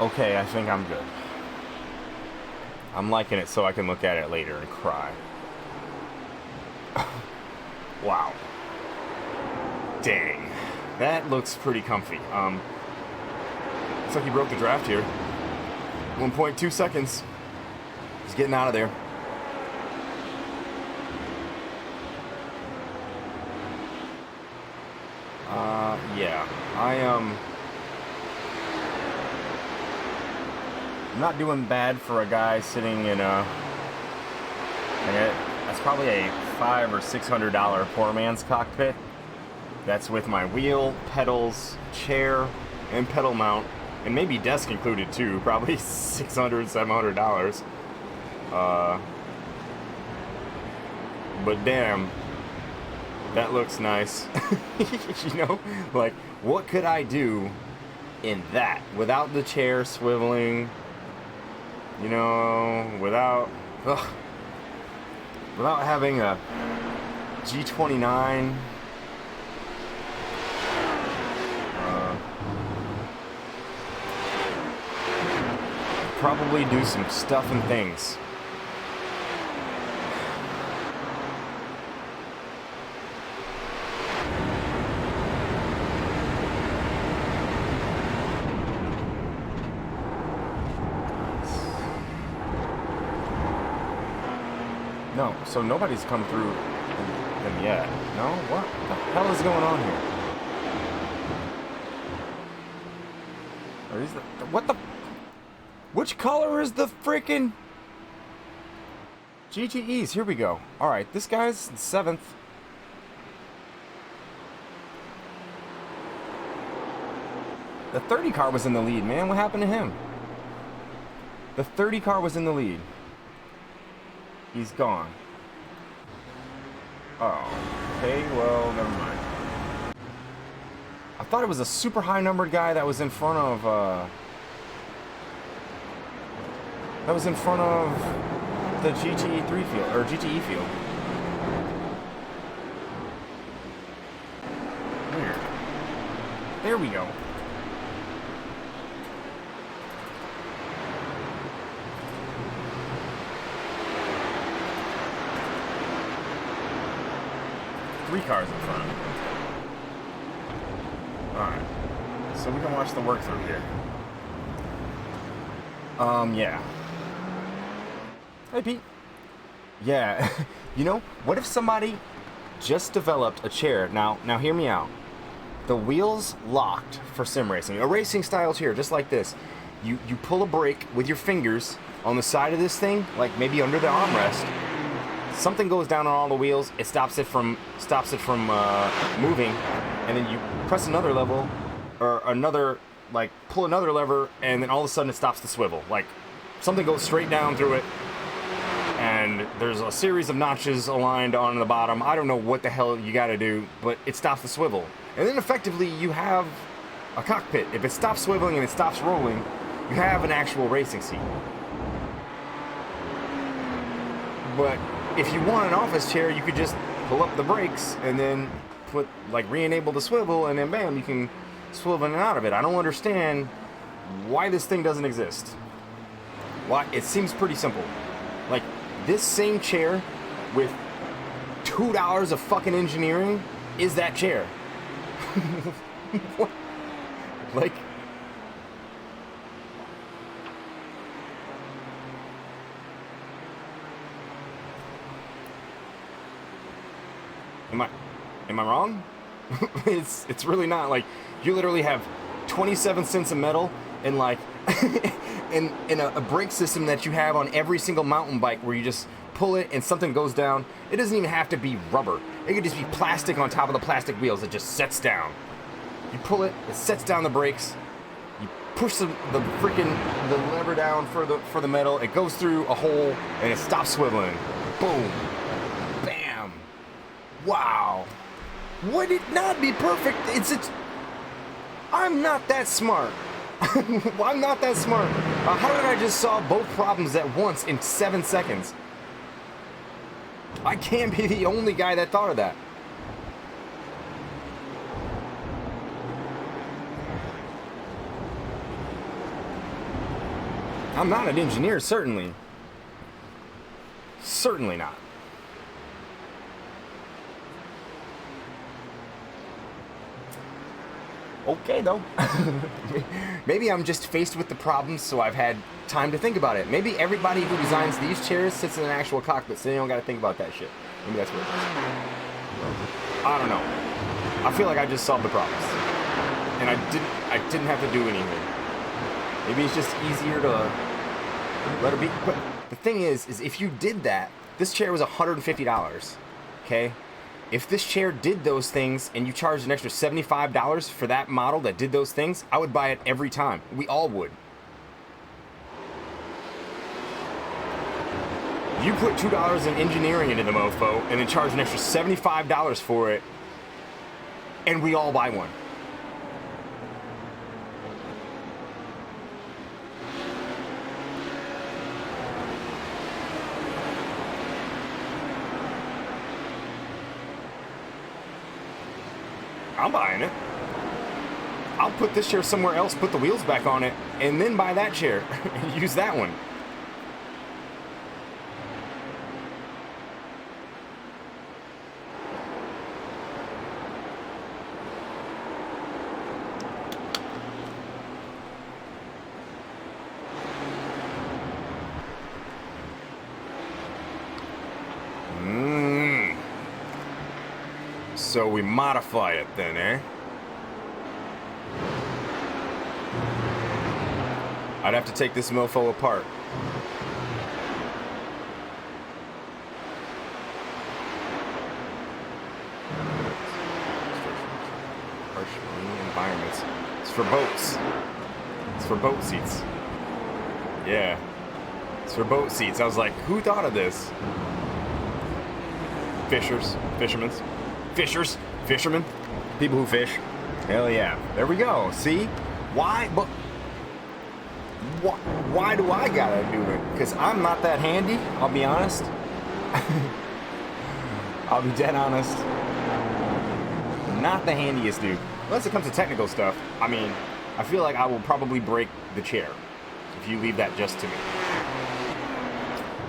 Okay, I think I'm good. I'm liking it so I can look at it later and cry. Wow. Dang. That looks pretty comfy. Looks like he broke the draft here. 1.2 seconds. He's getting out of there. Yeah. I'm not doing bad for a guy sitting in a... That's probably a $500 or $600 poor man's cockpit. That's with my wheel, pedals, chair, and pedal mount, and maybe desk included too. Probably $600, $700. But damn, that looks nice. You know, like, what could I do in that without the chair swiveling? You know, without having a G29. Probably do some stuff and things. No, so nobody's come through them yet. No? What the hell is going on here? Or is the, what the... Which color is the freaking GTEs? Here we go. Alright, this guy's 7th. The 30 car was in the lead, man. What happened to him? The 30 car was in the lead. He's gone. Oh. Okay, well, never mind. I thought it was a super high numbered guy that was in front of, that was in front of the GTE3 field, or GTE field. Weird. There we go. Three cars in front. Alright. So we can watch the work through here. Yeah. Hey, Pete. Yeah, you know, what if somebody just developed a chair? Now hear me out. The wheels locked for sim racing. A racing style chair, just like this. You pull a brake with your fingers on the side of this thing, like maybe under the armrest. Something goes down on all the wheels. It stops it from moving, and then you press another level, or another, like pull another lever, and then all of a sudden it stops the swivel. Like something goes straight down through it, and there's a series of notches aligned on the bottom. I don't know what the hell you got to do, but it stops the swivel. And then effectively you have a cockpit. If it stops swiveling and it stops rolling, you have an actual racing seat. But if you want an office chair, you could just pull up the brakes and then put, like, re-enable the swivel, and then bam, you can swivel in and out of it. I don't understand why this thing doesn't exist. Why? It seems pretty simple. Like, this same chair with $2 of fucking engineering is that chair. What? Like, am I wrong? It's really not. Like, you literally have 27 cents of metal and like in a brake system that you have on every single mountain bike, where you just pull it and something goes down. It doesn't even have to be rubber. It could just be plastic on top of the plastic wheels that just sets down. You pull it, it sets down the brakes. You push the lever down for the metal. It goes through a hole and it stops swiveling. Boom. Bam. Wow. Would it not be perfect? I'm not that smart. I'm not that smart. How did I just solve both problems at once in 7 seconds? I can't be the only guy that thought of that. I'm not an engineer, certainly. Certainly not. Okay, though. Maybe I'm just faced with the problems, so I've had time to think about it. Maybe everybody who designs these chairs sits in an actual cockpit, so they don't got to think about that shit. Maybe that's what it is. I don't know. I feel like I just solved the problems, and I didn't have to do anything. Maybe it's just easier to let it be. But the thing is if you did that, this chair was $150. Okay. If this chair did those things and you charged an extra $75 for that model that did those things, I would buy it every time. We all would. You put $2 in engineering into the mofo and then charge an extra $75 for it, and we all buy one. I'm buying it. I'll put this chair somewhere else, put the wheels back on it, and then buy that chair and use that one. So we modify it then, eh? I'd have to take this mofo apart. Harsh marine environments. It's for boats. It's for boat seats. Yeah. It's for boat seats. I was like, who thought of this? Fishermen, people who fish. Hell yeah. There we go. See? Why? But why do I gotta do it? Because I'm not that handy, I'll be honest. I'll be dead honest. Not the handiest dude. Unless it comes to technical stuff, I mean, I feel like I will probably break the chair if you leave that just to me.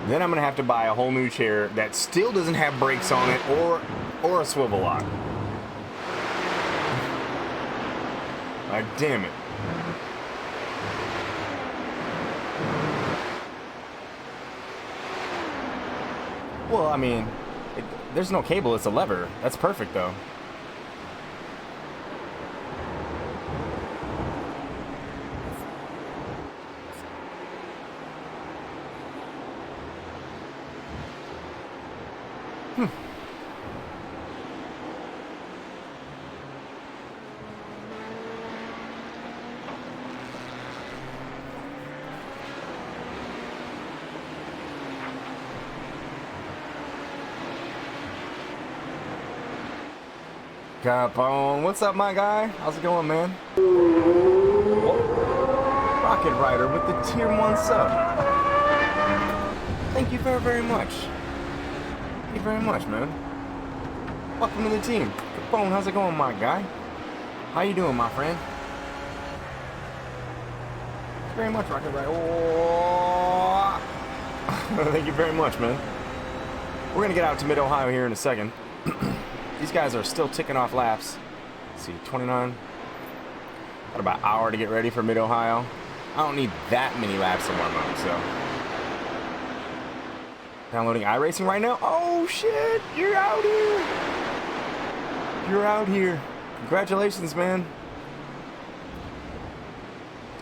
Then I'm gonna have to buy a whole new chair that still doesn't have brakes on it or a swivel lock. Like, damn it. Well, I mean, there's no cable, it's a lever. That's perfect, though. Capone, what's up, my guy? How's it going, man? Whoa. Rocket Rider with the tier 1 sub. Thank you very, very much. Thank you very much, man. Welcome to the team. Capone, how's it going, my guy? How you doing, my friend? Thank you very much, Rocket Rider. Oh. Thank you very much, man. We're going to get out to Mid-Ohio here in a second. These guys are still ticking off laps. Let's see, 29. Got about an hour to get ready for Mid-Ohio. I don't need that many laps to warm up, so. Downloading iRacing right now? Oh, shit! You're out here! You're out here. Congratulations, man.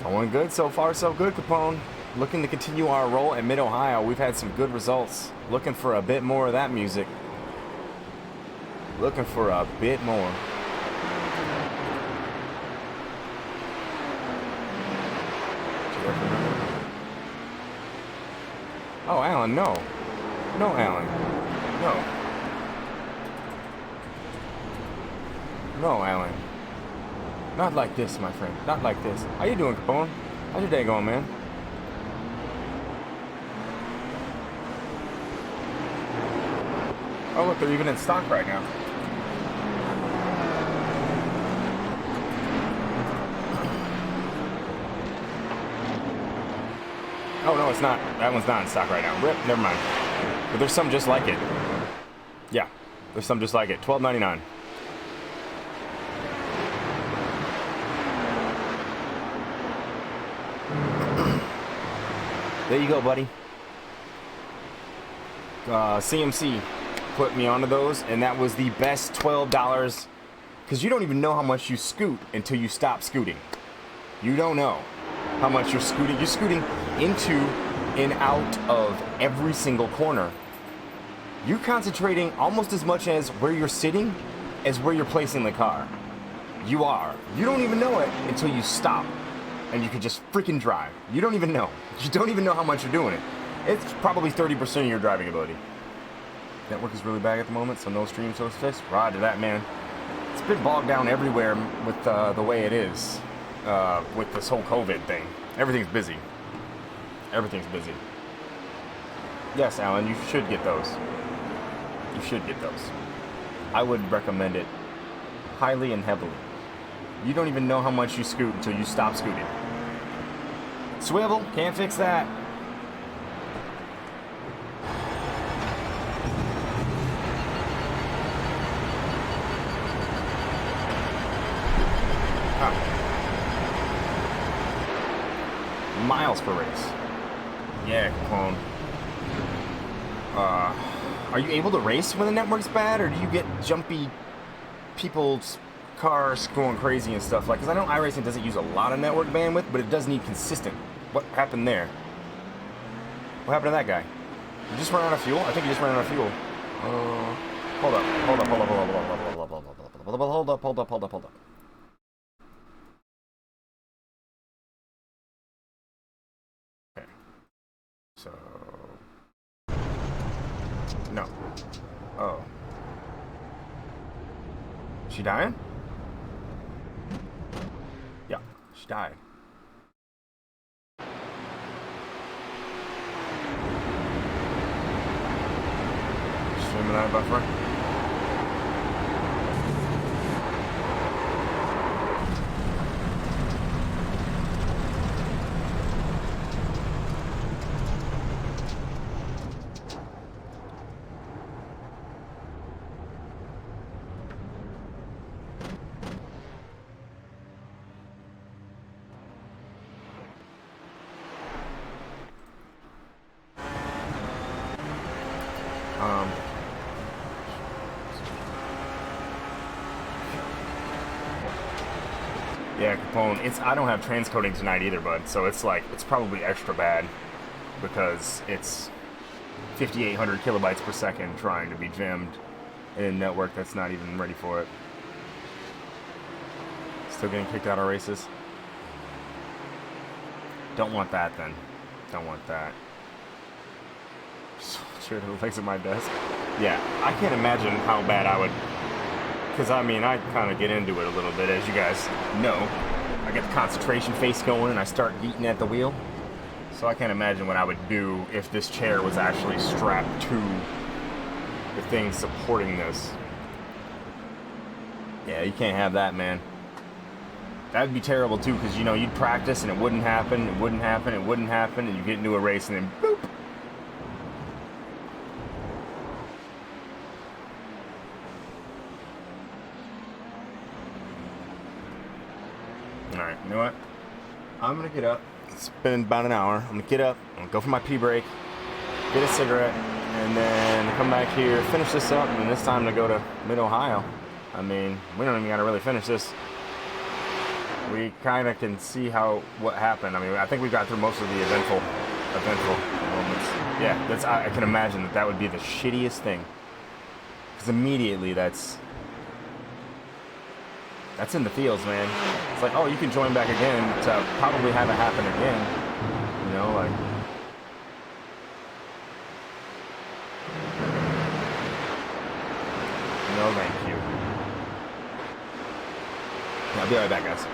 Going good. So far, so good, Capone. Looking to continue our role at Mid-Ohio. We've had some good results. Looking for a bit more of that music. Looking for a bit more. Oh, Alan, no. No, Alan. No. No, Alan. Not like this, my friend. Not like this. How you doing, Capone? How's your day going, man? Oh, look, they're even in stock right now. Oh, no, it's not. That one's not in stock right now. Rip, never mind. But there's some just like it. Yeah, there's some just like it. $12.99. There you go, buddy. CMC put me onto those, and that was the best $12. Because you don't even know how much you scoot until you stop scooting. You don't know how much you're scooting. You're scooting into and out of every single corner. You're concentrating almost as much as where you're sitting as where you're placing the car. You are. You don't even know it until you stop. And you can just freaking drive. You don't even know. You don't even know how much you're doing it. It's probably 30% of your driving ability. Network is really bad at the moment, so no stream, so it's fixed. Roger that, man. It's been bogged down everywhere with the way it is. With this whole COVID thing. Everything's busy. Everything's busy. Yes, Alan, you should get those. You should get those. I would recommend it highly and heavily. You don't even know how much you scoot until you stop scooting. Swivel, can't fix that. Miles per race. Yeah, clone. Are you able to race when the network's bad, or do you get jumpy people's cars going crazy and stuff? Like, because I know iRacing doesn't use a lot of network bandwidth, but it does need consistent. What happened there? What happened to that guy? You just ran out of fuel? I think you just ran out of fuel. Hold up. Okay. So... No. Oh. She dying? Yeah, she died. Streaming that buffer. Yeah, Capone. I don't have transcoding tonight either, bud. So it's like, it's probably extra bad because it's 5,800 kilobytes per second trying to be jammed in a network that's not even ready for it. Still getting kicked out of races. Don't want that then. Don't want that. Sure, the legs at my desk. Yeah, I can't imagine how bad I would because I mean, I kind of get into it a little bit, as you guys know. I get the concentration face going and I start eating at the wheel. So I can't imagine what I would do if this chair was actually strapped to the thing supporting this. Yeah, you can't have that, man. That'd be terrible too, because you know, you'd practice and it wouldn't happen, it wouldn't happen, it wouldn't happen, and you get into a race and then boop. Alright, you know what? I'm gonna get up. It's been about an hour. I'm gonna get up, I'm gonna go for my pee break, get a cigarette, and then come back here, finish this up, and it's time to go to Mid-Ohio. I mean, we don't even gotta really finish this. We kind of can see what happened. I mean, I think we got through most of the eventful moments. Yeah, I can imagine that would be the shittiest thing. Because immediately that's in the fields, man. It's like, oh, you can join back again to probably have it happen again. You know, like. No, thank you. I'll be right back, guys.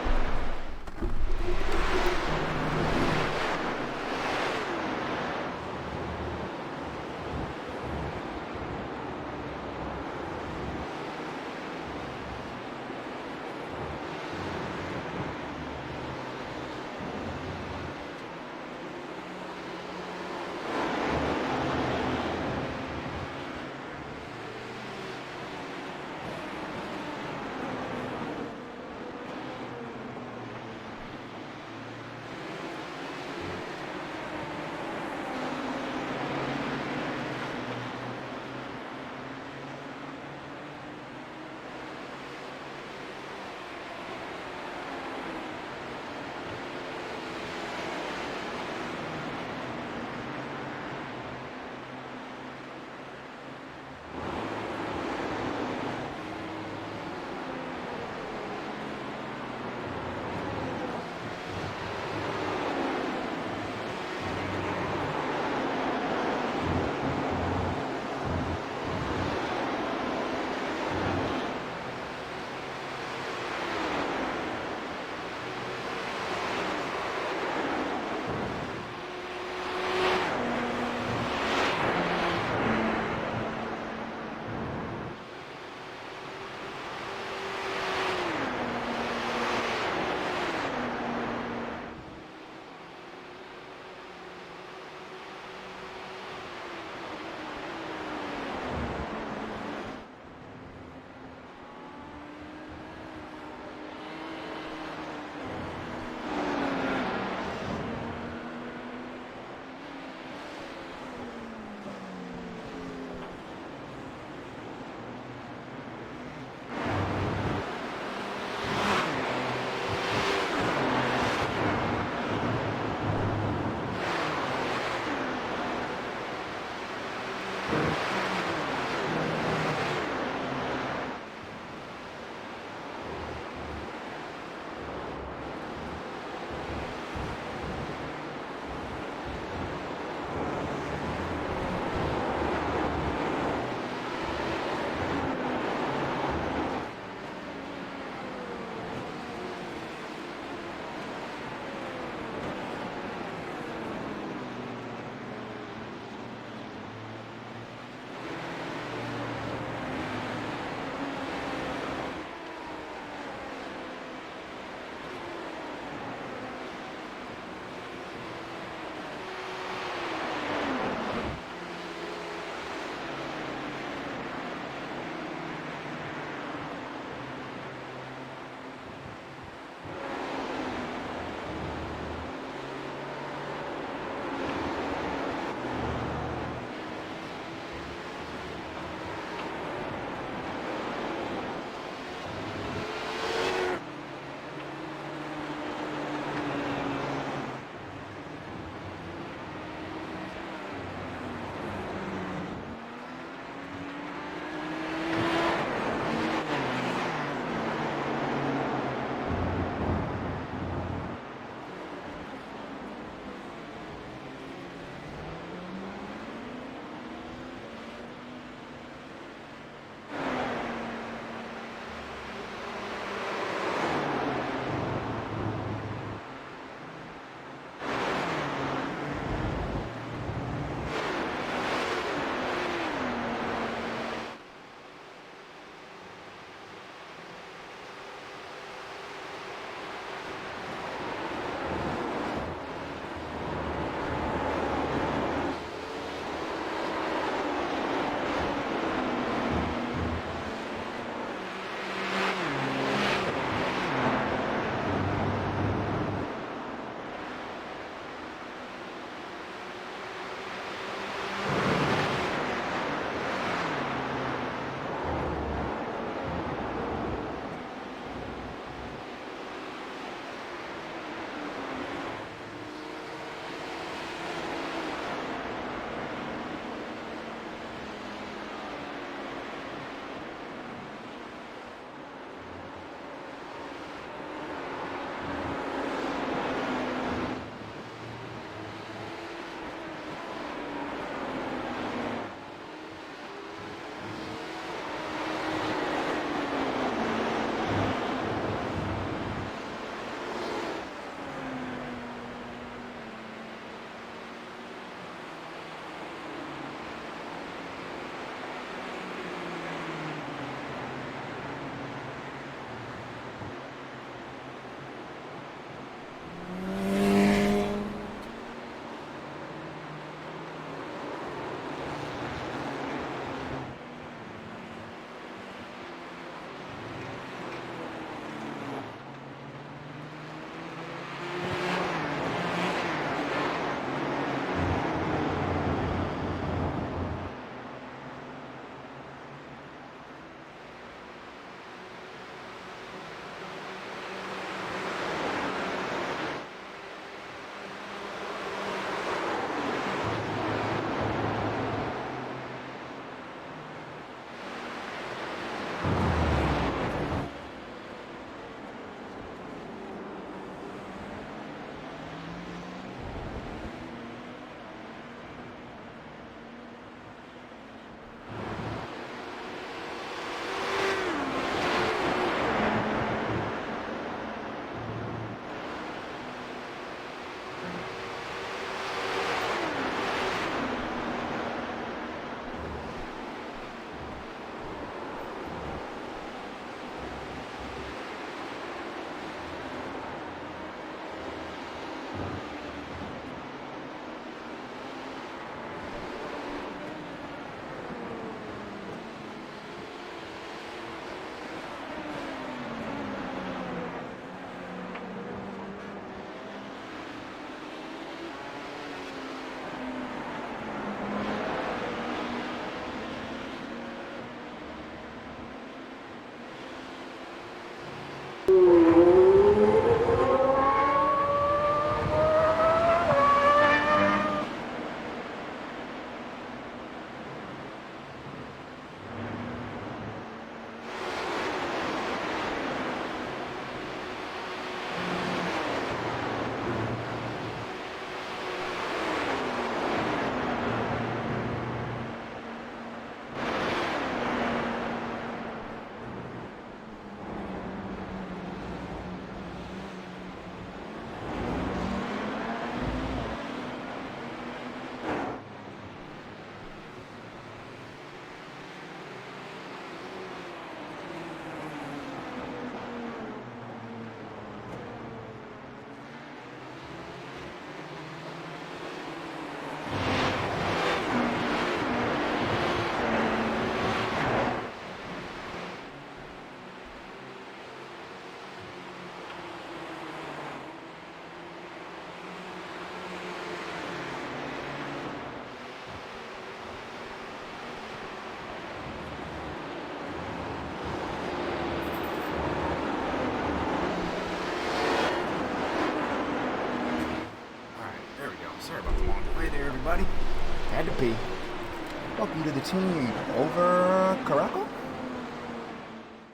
to the team. Over Caraco?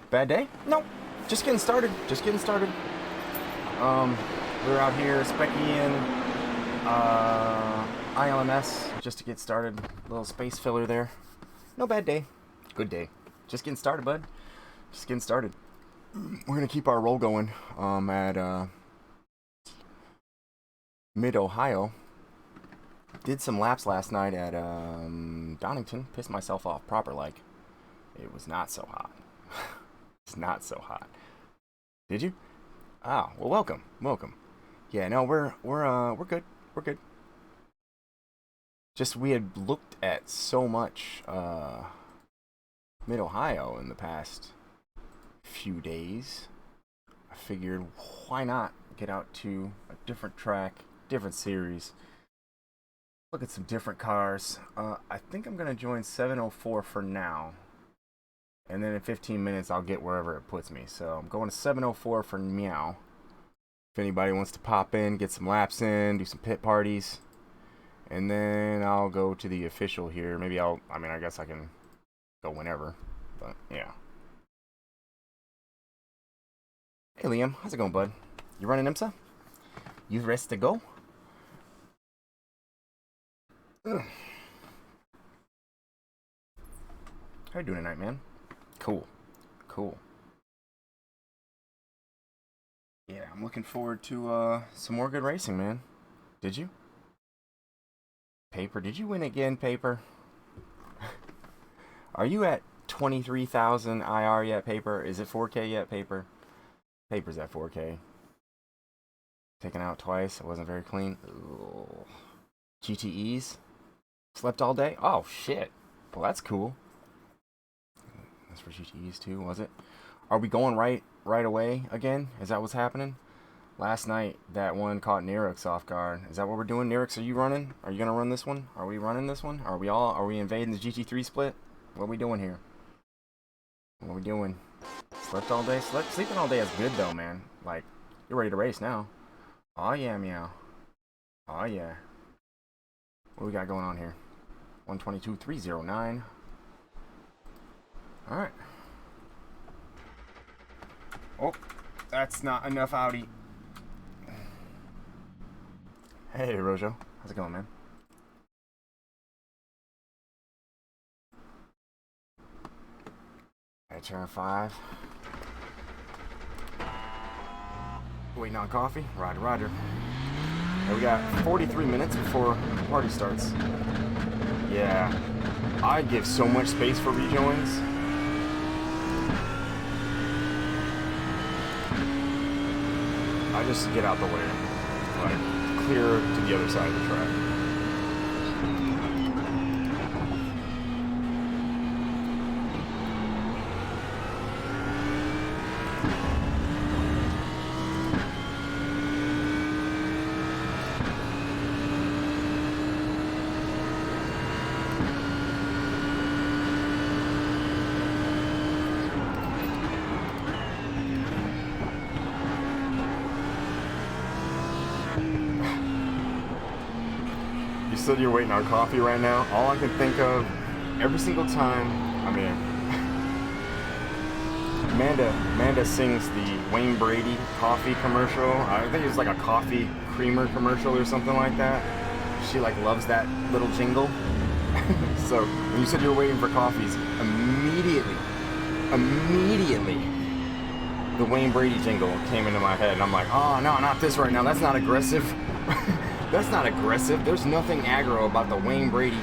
Bad day? No. Just getting started. Just getting started. We're out here specking ILMS just to get started. Little space filler there. No bad day. Good day. Just getting started, bud. Just getting started. We're gonna keep our roll going at Mid-Ohio. Did some laps last night at Donington. Pissed myself off proper like. It was not so hot. It's not so hot. Did you? Oh, well, welcome. Welcome. Yeah, no, we're good. We're good. Just we had looked at so much Mid-Ohio in the past few days. I figured why not get out to a different track, different series. Look at some different cars. I think I'm gonna join 704 for now. And then in 15 minutes I'll get wherever it puts me. So I'm going to 704 for meow. If anybody wants to pop in, get some laps in, do some pit parties. And then I'll go to the official here. Maybe I guess I can go whenever. But yeah. Hey Liam, how's it going, bud? You running IMSA? You ready to go? Ugh. How you doing tonight, man? Cool. Cool. Yeah, I'm looking forward to some more good racing, man. Did you? Paper, did you win again, Paper? Are you at 23,000 IR yet, Paper? Is it 4K yet, Paper? Paper's at 4K. Taken out twice. It wasn't very clean. Ugh. GTEs? Slept all day? Oh, shit. Well, that's cool. That's for GTEs too, was it? Are we going right away again? Is that what's happening? Last night, that one caught Nirix off guard. Is that what we're doing? Nirix, are you running? Are you going to run this one? Are we running this one? Are we invading the GT3 split? What are we doing here? What are we doing? Slept all day? Sleeping all day is good though, man. Like, you're ready to race now. Oh yeah, meow. Oh yeah. What we got going on here? 122.309. Alright. Oh, that's not enough Audi. Hey, Rojo. How's it going, man? Hey, turn 5. Waiting on coffee? Roger, roger. Hey, we got 43 minutes before the party starts. Yeah. I give so much space for rejoins. I just get out the way. Like, clear to the other side of the track. You said you're waiting on coffee right now. All I can think of, every single time, Amanda sings the Wayne Brady coffee commercial. I think it's like a coffee creamer commercial or something like that. She like loves that little jingle. So when you said you were waiting for coffees, immediately, the Wayne Brady jingle came into my head, and I'm like, oh no, not this right now. That's not aggressive. That's not aggressive. There's nothing aggro about the Wayne Brady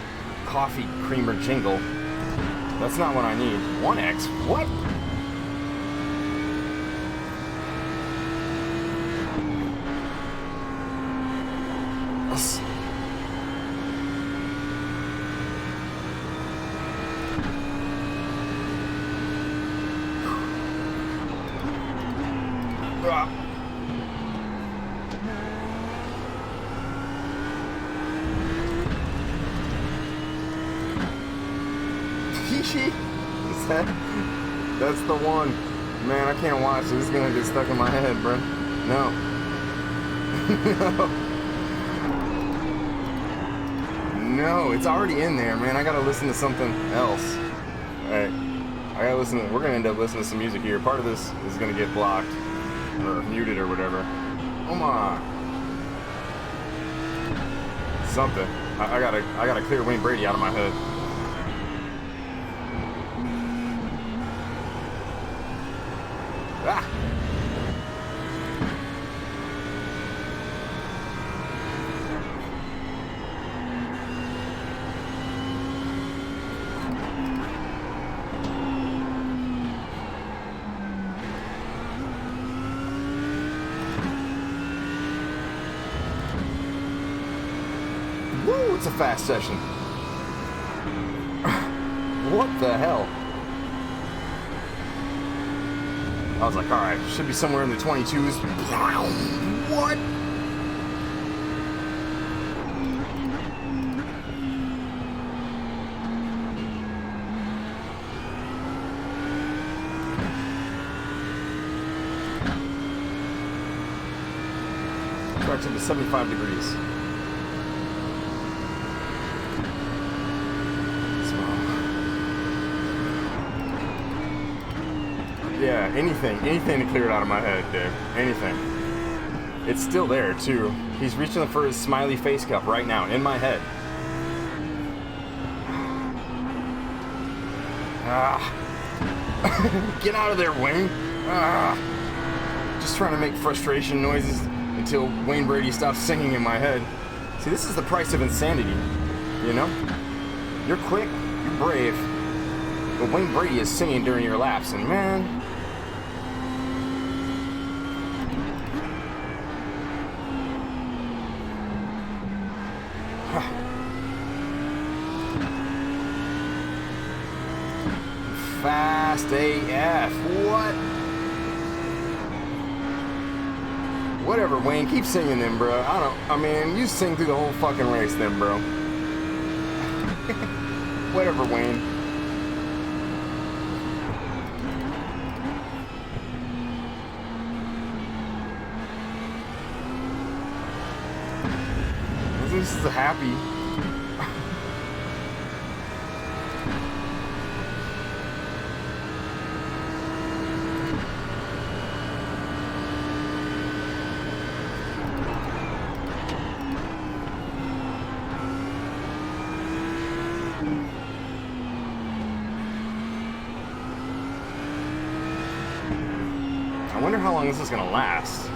coffee creamer jingle. That's not what I need. 1X? What? That's the one. Man, I can't watch it. This is gonna get stuck in my head, bro. No. no, it's already in there, man. I gotta listen to something else. Alright. I gotta listen to, we're gonna end up listening to some music here. Part of this is gonna get blocked or muted or whatever. Come on. Something. I gotta clear Wayne Brady out of my head. Ah! Woo, it's a fast session. What the hell? I was like, alright, should be somewhere in the 22s. What? Starts into 75 degrees. Yeah, anything to clear it out of my head, Dave. Anything. It's still there, too. He's reaching for his smiley face cup right now, in my head. Ah. Get out of there, Wayne. Ah. Just trying to make frustration noises until Wayne Brady stops singing in my head. See, this is the price of insanity, you know? You're quick, you're brave, but Wayne Brady is singing during your laps, and man... Fast AF. What? Whatever, Wayne. Keep singing then, bro. I mean, you sing through the whole fucking race then, bro. Whatever, Wayne. This is a happy. I wonder how long this is gonna last.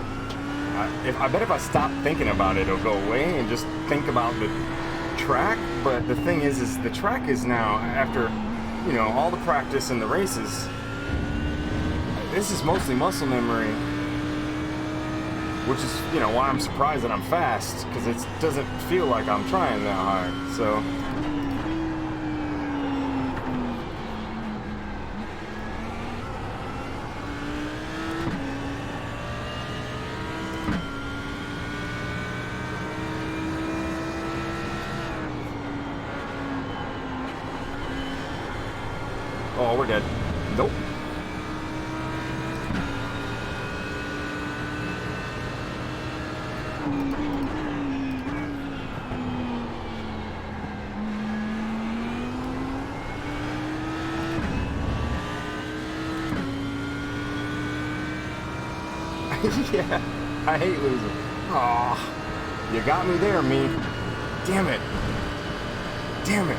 I bet if I stop thinking about it, it'll go away and just think about the track. But the thing is the track is now, after, you know, all the practice and the races, this is mostly muscle memory, which is, you know, why I'm surprised that I'm fast, because it doesn't feel like I'm trying that hard. So. Oh, we're dead. Nope. Yeah, I hate losing. Aw, you got me there, me. Damn it. Damn it.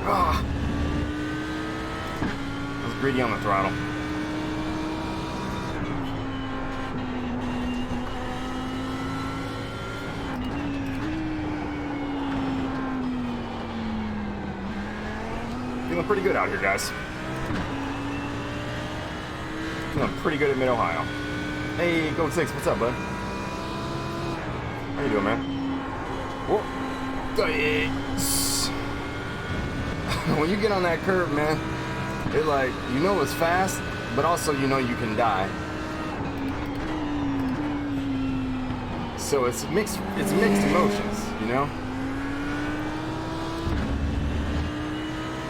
I was greedy on the throttle. Feeling pretty good out here, guys. Feeling pretty good at Mid-Ohio. Hey, Goat 6, what's up, bud? How you doing, man? Whoa. When you get on that curve, man, It like, you know it's fast, but also you know you can die. So it's mixed emotions, you know?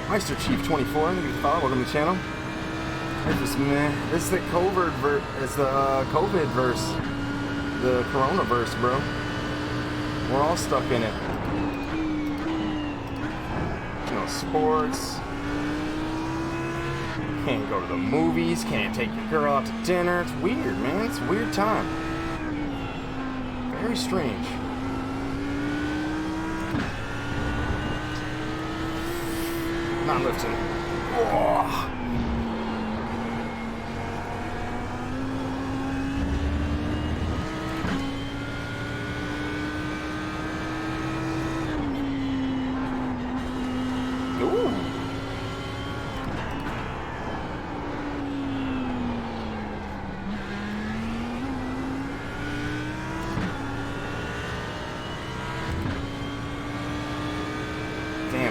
Meister Chief 24, thank you for the follow, welcome to the channel. This is the it's the COVID verse, the Corona verse, bro. We're all stuck in it. You know, sports. Can't go to the movies. Can't take your girl out to dinner. It's weird, man. It's a weird time. Very strange. Not lifting. Oh.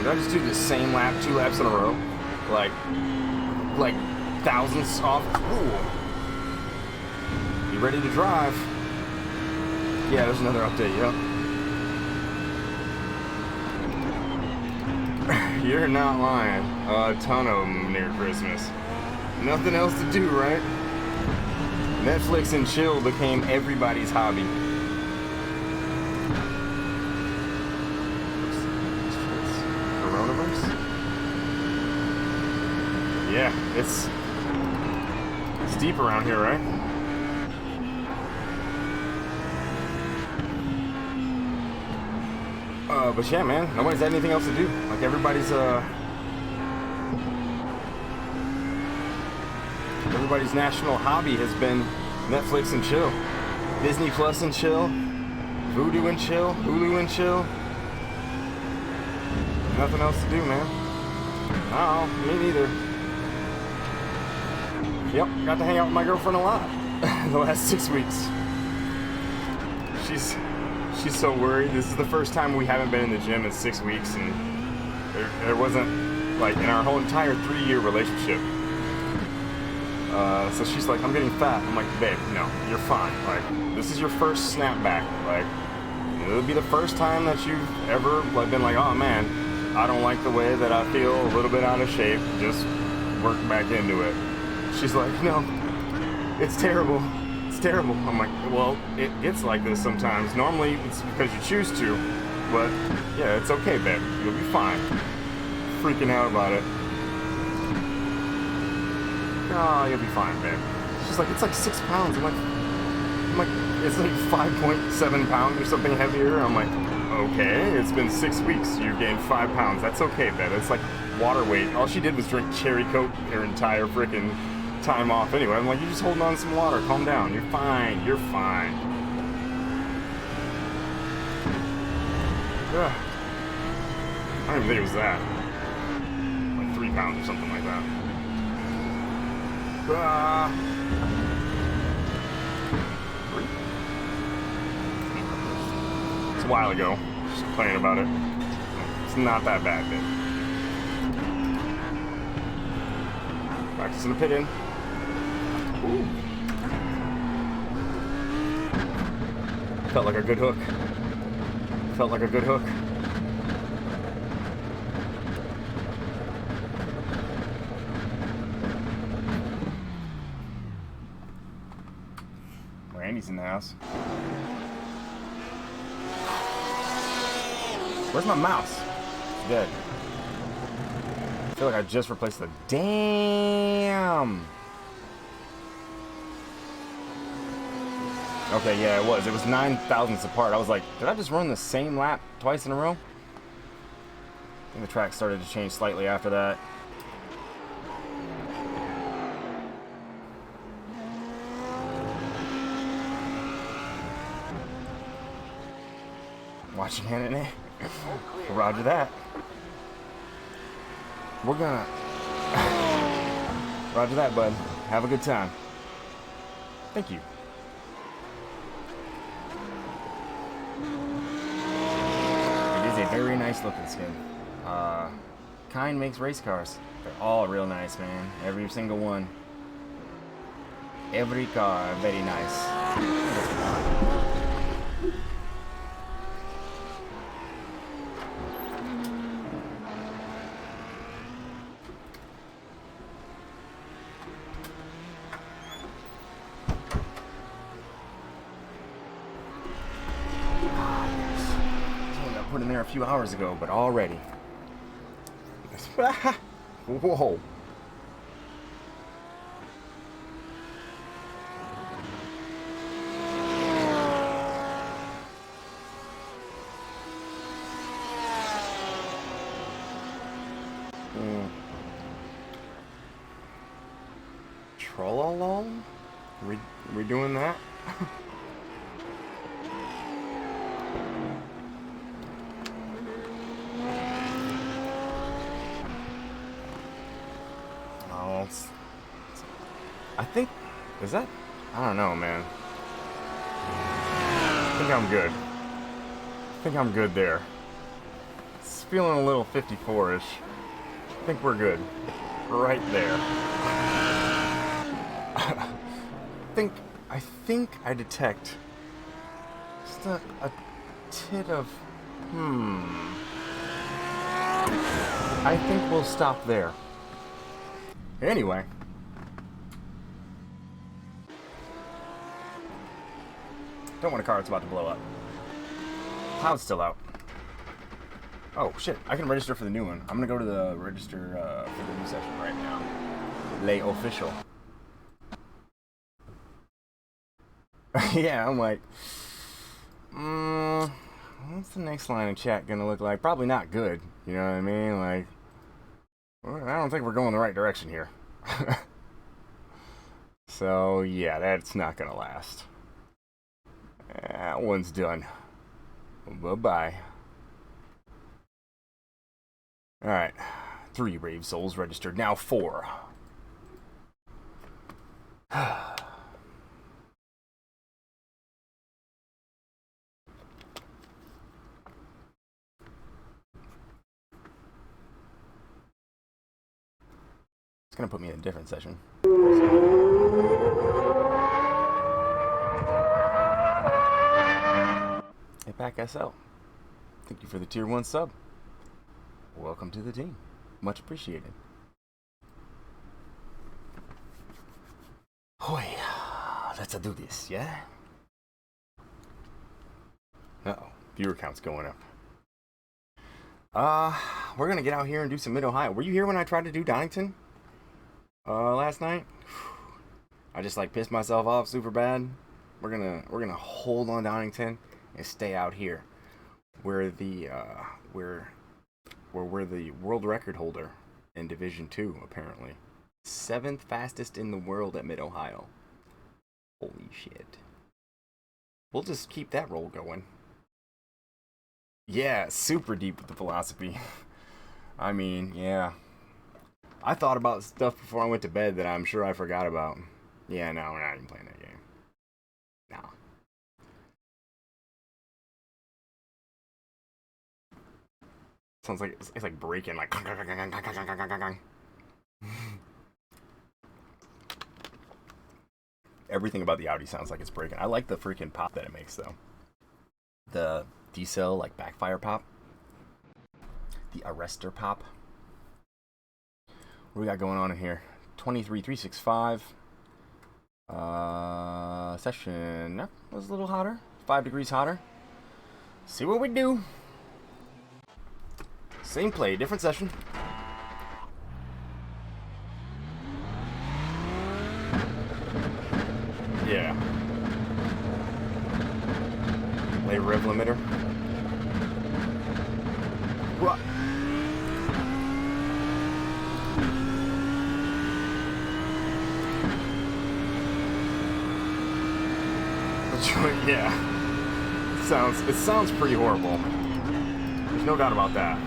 Did I just do the same lap 2 laps in a row? Like thousands off. Ooh. You ready to drive? Yeah, there's another update, yep. You're not lying. A ton of them near Christmas. Nothing else to do, right? Netflix and chill became everybody's hobby. Yeah, it's deep around here, right? But yeah, man, nobody's had anything else to do. Like everybody's national hobby has been Netflix and chill, Disney Plus and chill, Voodoo and chill, Hulu and chill. Nothing else to do, man. No, me neither. Yep, got to hang out with my girlfriend a lot the last 6 weeks. She's so worried. This is the first time we haven't been in the gym in 6 weeks, and there wasn't, like, in our whole entire 3-year relationship. So she's like, I'm getting fat. I'm like, babe, no, you're fine. Like, this is your first snapback. Like, it'll be the first time that you've ever like been like, oh man, I don't like the way that I feel a little bit out of shape. Just work back into it. She's like, no, it's terrible. It's terrible. I'm like, well, it gets like this sometimes. Normally, it's because you choose to, but yeah, it's okay, babe. You'll be fine. Freaking out about it. Oh, you'll be fine, babe. She's like, it's like 6 pounds. I'm like, it's like 5.7 pounds or something heavier. I'm like, okay, it's been 6 weeks. You've gained 5 pounds. That's okay, babe. It's like water weight. All she did was drink cherry Coke her entire freaking time off anyway. I'm like, you're just holding on to some water. Calm down. You're fine. You're fine. Ugh. I don't even think it was that. Like 3 pounds or something like that. It's a while ago. Just complaining about it. It's not that bad, dude. Practicing the pit in. Ooh. Felt like a good hook. Felt like a good hook. Randy's in the house. Where's my mouse? It's dead. I feel like I just replaced the damn. Okay, yeah, it was. It was 9 thousandths apart. I was like, did I just run the same lap twice in a row? I think the track started to change slightly after that. Watching anime. Roger that. We're gonna Roger that, bud. Have a good time. Thank you. It is a very nice looking skin. kind makes race cars. They're all real nice, man. Every single one. Every car, very nice. Put in there a few hours ago, but already. Whoa. Trollolol? We doing that? I think, is that, I don't know, man. I think I'm good. I think I'm good there. It's feeling a little 54-ish. I think we're good. Right there. I think I detect just a tit of, I think we'll stop there. Anyway. Don't want a car that's about to blow up. Cloud's still out. Oh, shit. I can register for the new one. I'm going to go to the register for the new session right now. Les official. Yeah, I'm like, what's the next line of chat going to look like? Probably not good. You know what I mean? Like, I don't think we're going the right direction here. So, yeah, that's not going to last. That one's done. Bye-bye. Alright. 3 Rave Souls registered. Now 4. It's gonna put me in a different session. Hey, Pack SL. Thank you for the tier 1 sub. Welcome to the team. Much appreciated. Hoy, let's do this, yeah? Uh-oh, viewer count's going up. We're gonna get out here and do some Mid-Ohio. Were you here when I tried to do Donington? Last night? I just like pissed myself off super bad. We're gonna hold on Donington and stay out here. We're the world record holder in Division 2, apparently. 7th fastest in the world at Mid-Ohio. Holy shit. We'll just keep that roll going. Yeah, super deep with the philosophy. I mean, yeah. I thought about stuff before I went to bed that I'm sure I forgot about. Yeah, no, we're not even playing that game. No. Sounds like it's like breaking, like. Everything about the Audi sounds like it's breaking. I like the freaking pop that it makes, though. The D-cell, like backfire pop. The arrestor pop. What we got going on in here? 23,365. Session. No, was a little hotter. 5 degrees hotter. See what we do. Same play, different session. Yeah. Lay rev limiter. What? Yeah. It sounds pretty horrible. There's no doubt about that.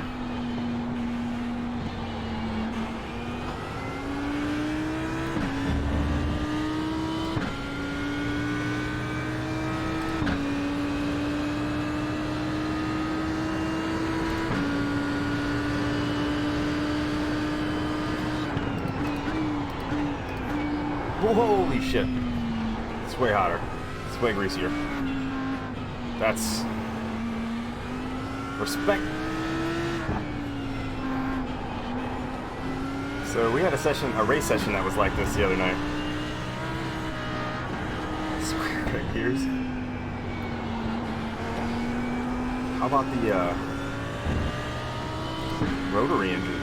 Holy shit. It's way hotter. It's way greasier. That's... respect. So we had a race session that was like this the other night. Square gears. How about the rotary engine?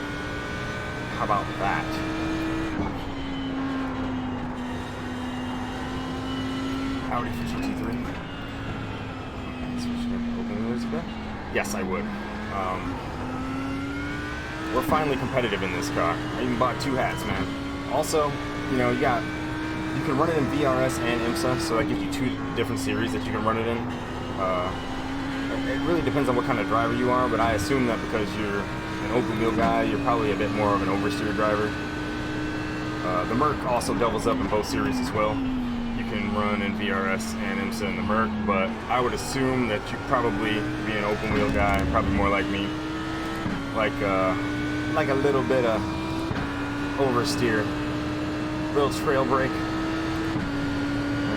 How about that? Howdy for GT3. Switch to open wheels a bit. Yes, I would. We're finally competitive in this car. I even bought 2 hats, man. Also, you know, you can run it in VRS and IMSA, so that gives you 2 different series that you can run it in. It really depends on what kind of driver you are, but I assume that because you're an open wheel guy, you're probably a bit more of an oversteer driver. The Merc also doubles up in both series as well. You can run in VRS and IMSA in the Merc, but I would assume that you'd probably be an open wheel guy, probably more like me. Like a little bit of oversteer, real trail brake,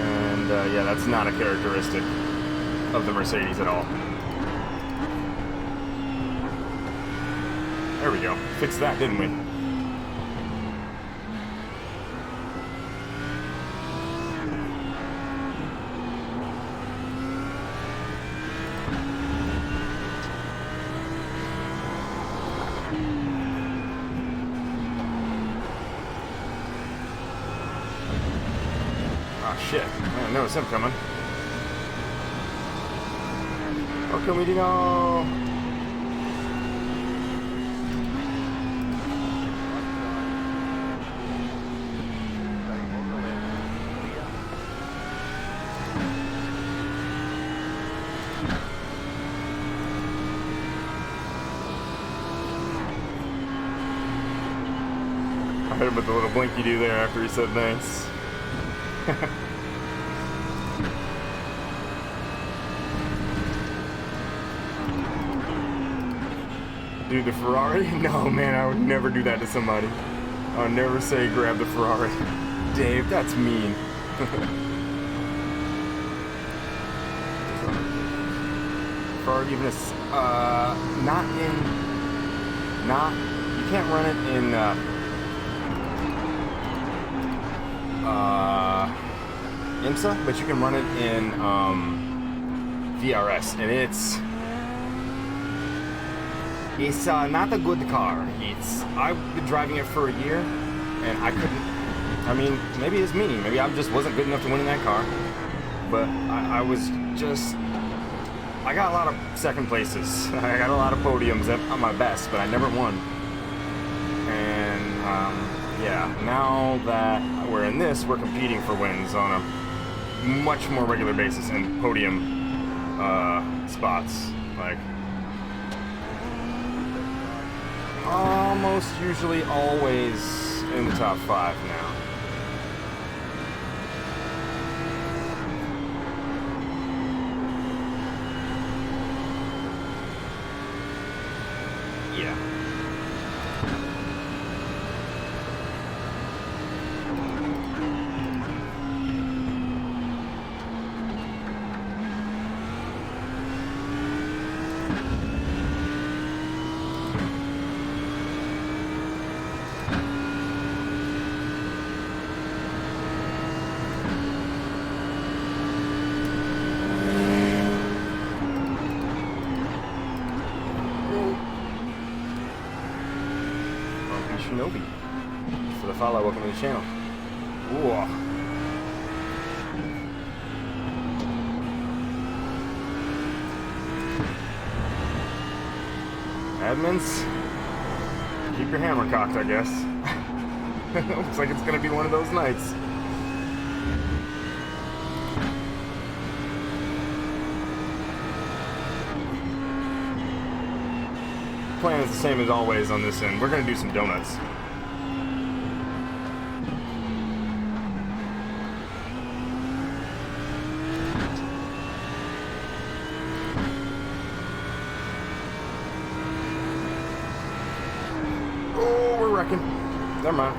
and yeah, that's not a characteristic of the Mercedes at all. There we go. Fixed that, didn't we? Oh shit, I noticed him coming. How come we didn't go? I hit him with the little blink you do there after he said thanks. Dude, the Ferrari? No, man, I would never do that to somebody. I would never say grab the Ferrari. Dave, that's mean. Ferrari even is, you can't run it in, IMSA, but you can run it in, VRS, and it's not a good car. I've been driving it for a year, and I couldn't, I mean, maybe it's me, maybe I just wasn't good enough to win in that car, but I got a lot of second places. I got a lot of podiums at my best, but I never won. And, yeah, now that we're in this, we're competing for wins on a much more regular basis in podium spots. Like, almost usually always in the top 5 now. Yeah. Shinobi for the follow. Welcome to the channel. Ooh. Admins, keep your hammer cocked, I guess. Looks like it's gonna be one of those nights. Plan is the same as always on this end. We're gonna do some donuts. Oh, we're wrecking. Never mind.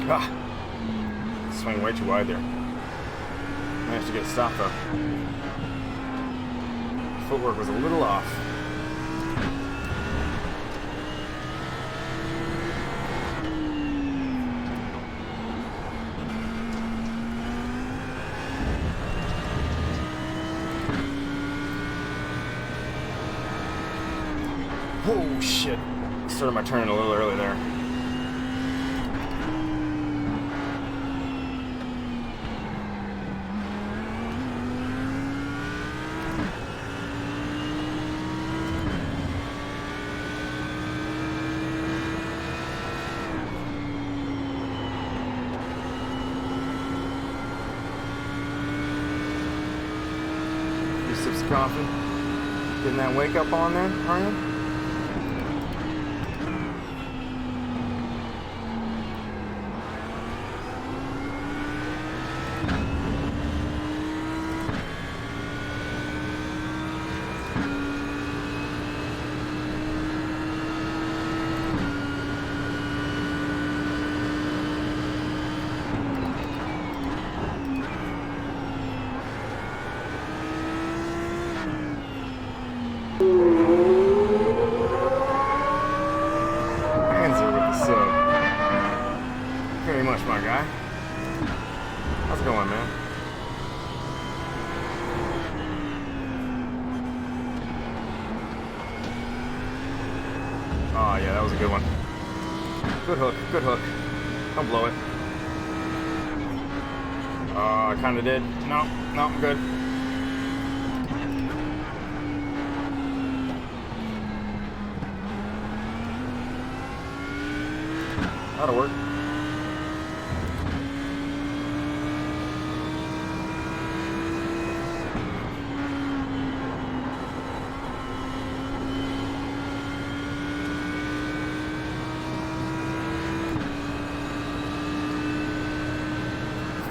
Ah, swing way too wide there. Managed to get stopped though. Footwork was a little off. Oh shit. Started my turn a little early there. You sips of coffee. Getting that wake up on there, are you? Very much, my guy. How's it going, man? Oh, yeah, that was a good one. Good hook, good hook. Don't blow it. I kind of did. No, I'm good. That'll work.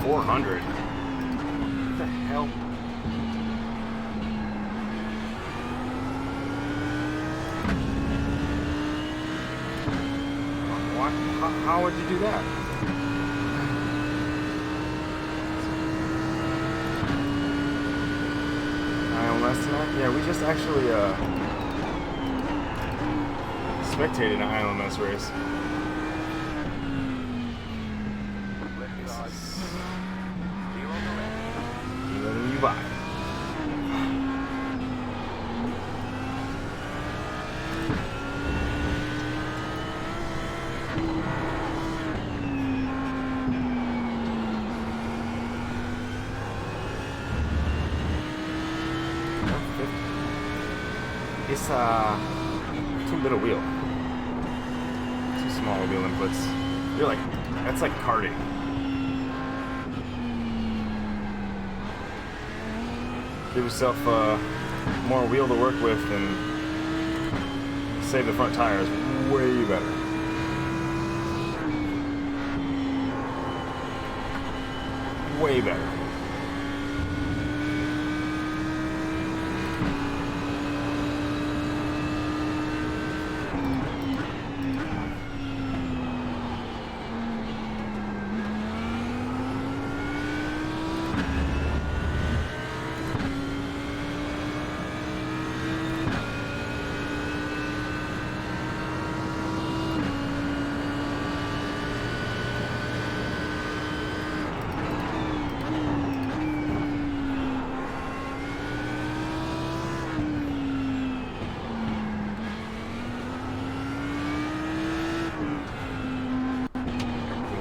$400. What the hell? What? How would you do that? less than that? Yeah, we just actually spectated an ILMS race. Letting you by. It's too little wheel. Too small wheel inputs. You're like, that's like karting. Give yourself more wheel to work with and save the front tires. Way better. Way better.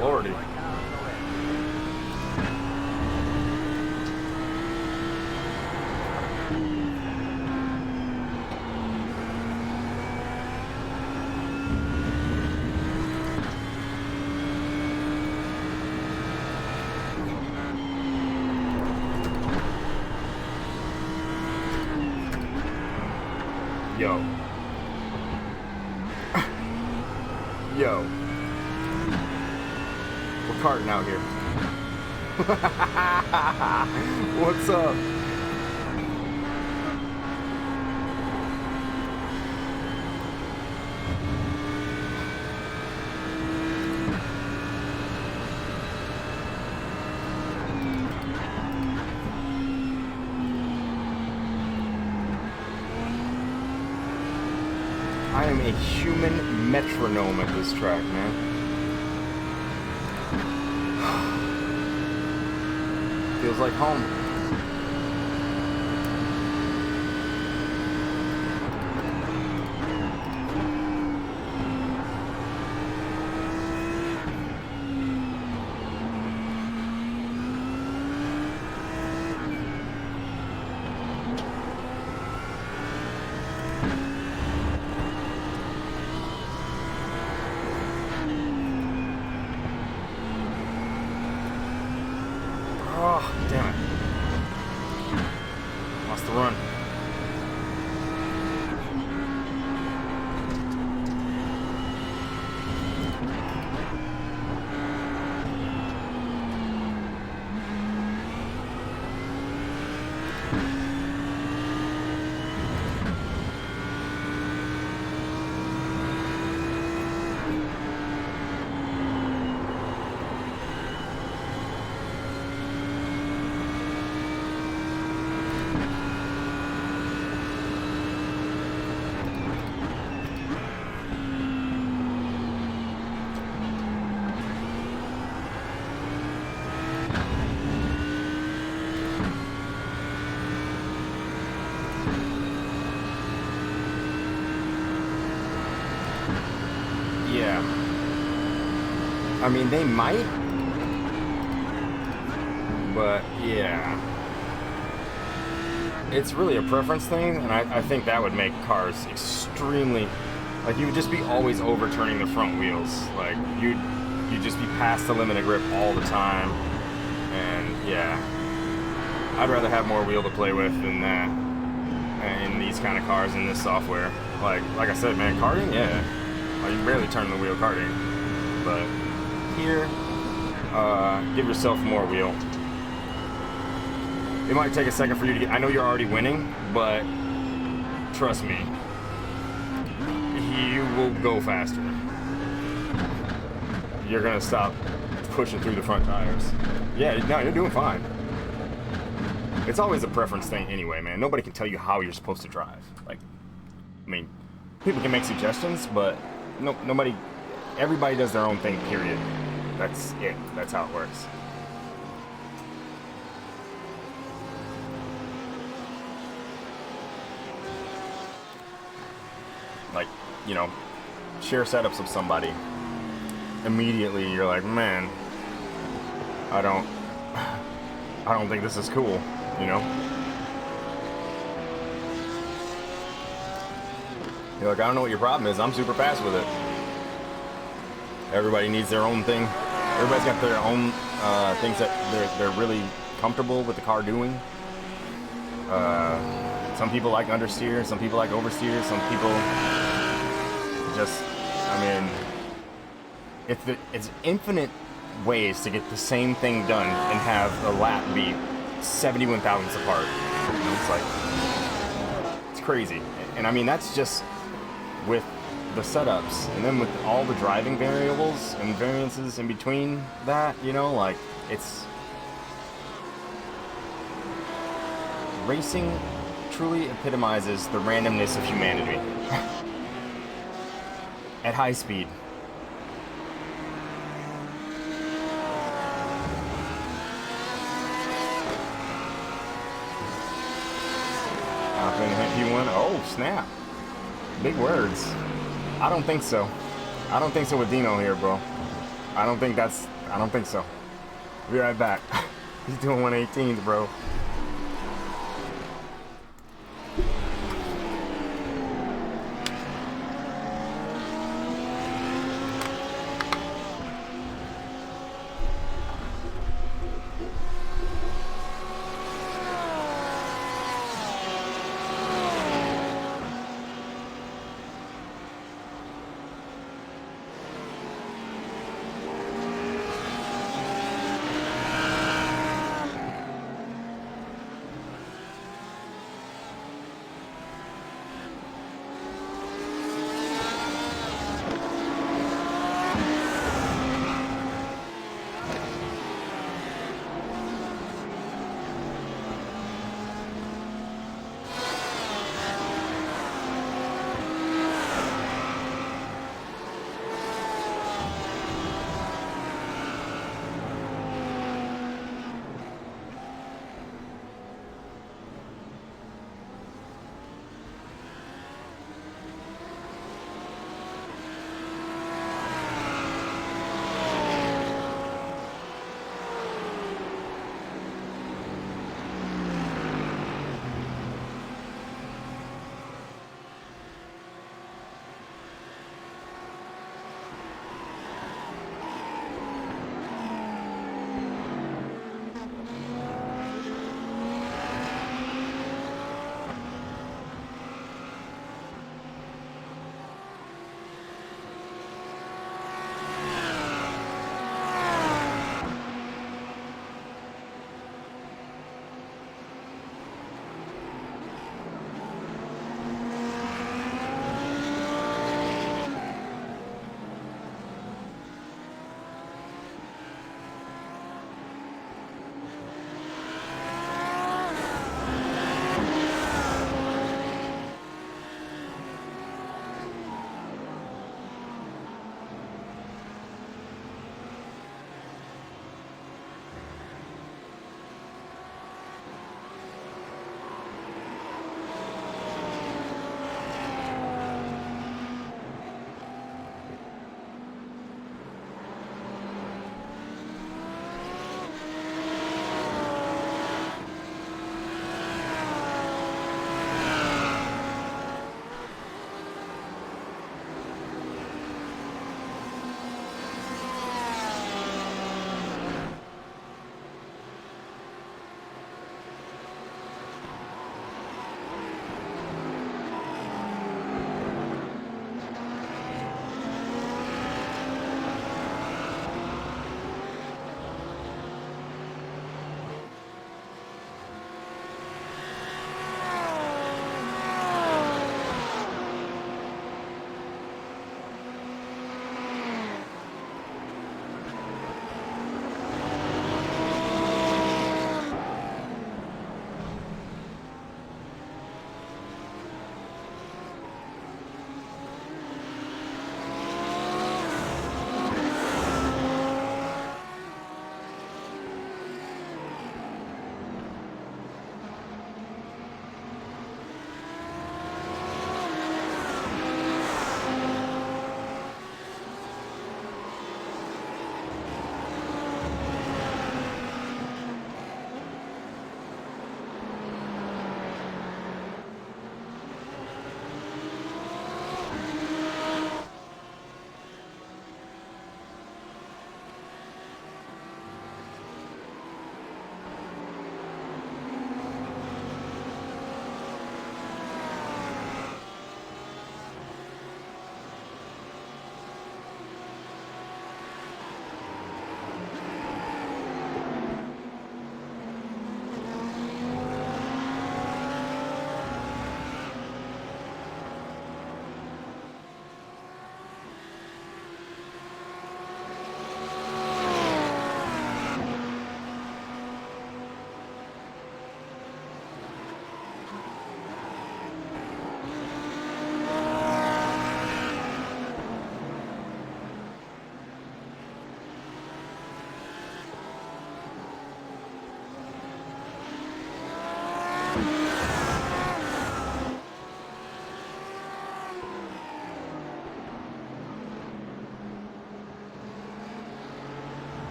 Lordy. Yo. Yo. We're karting out here. What's up? I am a human metronome at this track, man. Feels like home. Oh, damn it. Lost the run. Yeah. I mean, they might, but yeah. It's really a preference thing, and I think that would make cars extremely, like, you would just be always overturning the front wheels. Like, you'd just be past the limit of grip all the time, and yeah. I'd rather have more wheel to play with than that in these kind of cars in this software. Like I said, man, karting, yeah. You barely turn the wheel karting, but here, give yourself more wheel. It might take a second for you to get. I know you're already winning, but trust me, you will go faster. You're gonna stop pushing through the front tires. Yeah, no, you're doing fine. It's always a preference thing anyway, man. Nobody can tell you how you're supposed to drive. Like, I mean, people can make suggestions, but nobody, everybody does their own thing, period. That's it. That's how it works. Like, you know, share setups with somebody. Immediately you're like, man, I don't think this is cool, you know? You're like, I don't know what your problem is. I'm super fast with it. Everybody needs their own thing. Everybody's got their own things that they're really comfortable with the car doing. Some people like understeer. Some people like oversteer. Some people just, I mean, it's infinite ways to get the same thing done and have a lap be 71 thousandths apart. You know, it's like, it's crazy. And I mean, that's just with the setups, and then with all the driving variables and variances in between that, you know, like, it's racing truly epitomizes the randomness of humanity at high speed. He won. Oh, snap. Big words. I don't think so. I don't think so with Dino here, bro. I don't think so. Be right back. He's doing 118s, bro.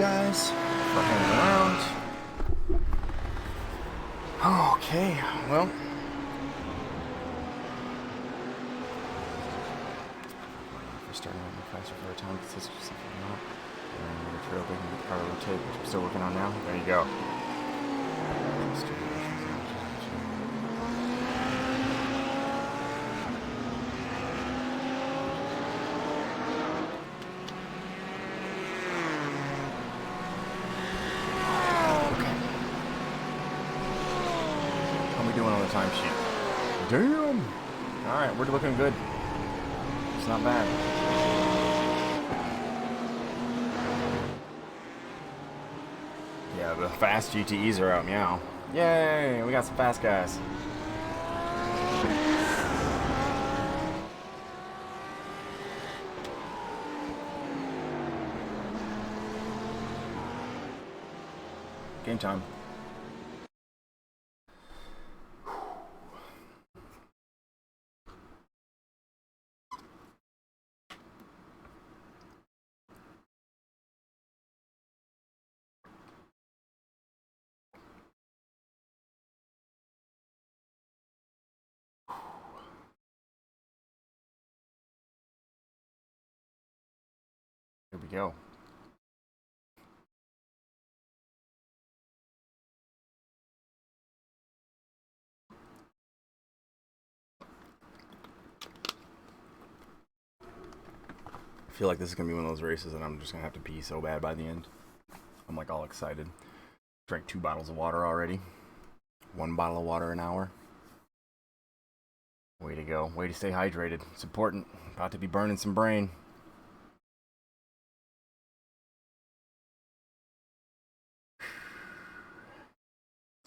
guys for hanging around. Okay, well. We're starting to move faster for a time consistent with something not. And the trail breaking with the car rotate, which I'm still working on now. There you go. Timesheet. Damn! Alright, we're looking good. It's not bad. Yeah, the fast GTEs are out meow. Yay! We got some fast guys. Game time. Here we go. I feel like this is going to be one of those races that I'm just going to have to pee so bad by the end. I'm like all excited. Drank 2 bottles of water already. 1 bottle of water an hour. Way to go. Way to stay hydrated. It's important. About to be burning some brain.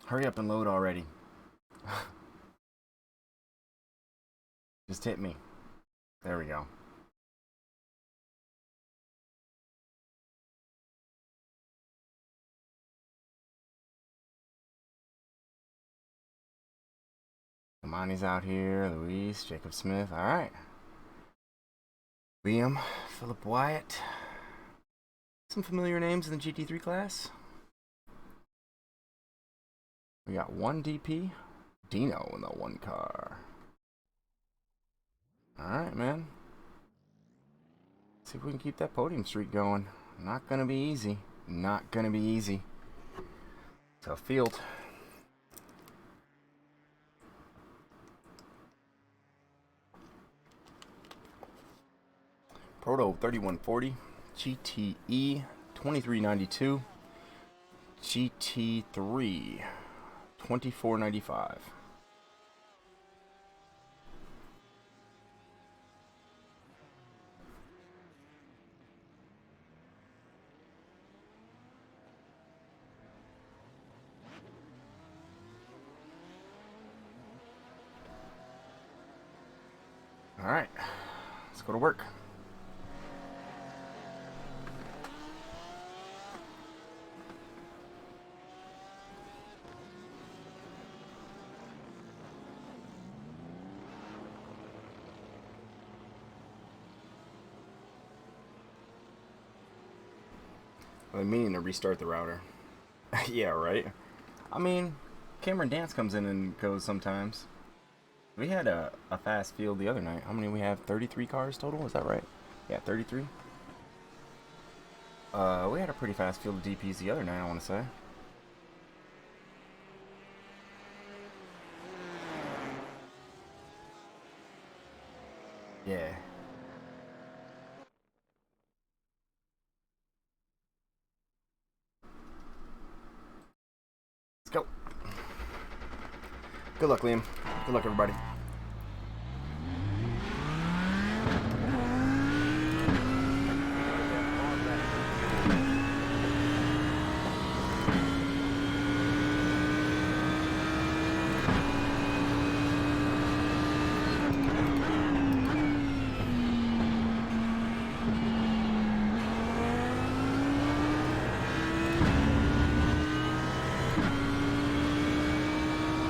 Hurry up and load already. Just hit me. There we go. Amani's out here. Luis, Jacob Smith. All right. Liam, Philip Wyatt. Some familiar names in the GT3 class. We got 1 DP. Dino in the 1 car. Alright, man. Let's see if we can keep that podium streak going. Not gonna be easy. Not gonna be easy. Tough field. Proto 3140. GTE 2392. GT3 2495. All right, let's go to work. I'm meaning to restart the router. Yeah, right? I mean, Cameron Dance comes in and goes sometimes. We had a fast field the other night. How many we have? 33 cars total? Is that right? Yeah, 33. We had a pretty fast field of DPs the other night, I want to say. Yeah. Let's go. Good luck, Liam. Good luck, everybody.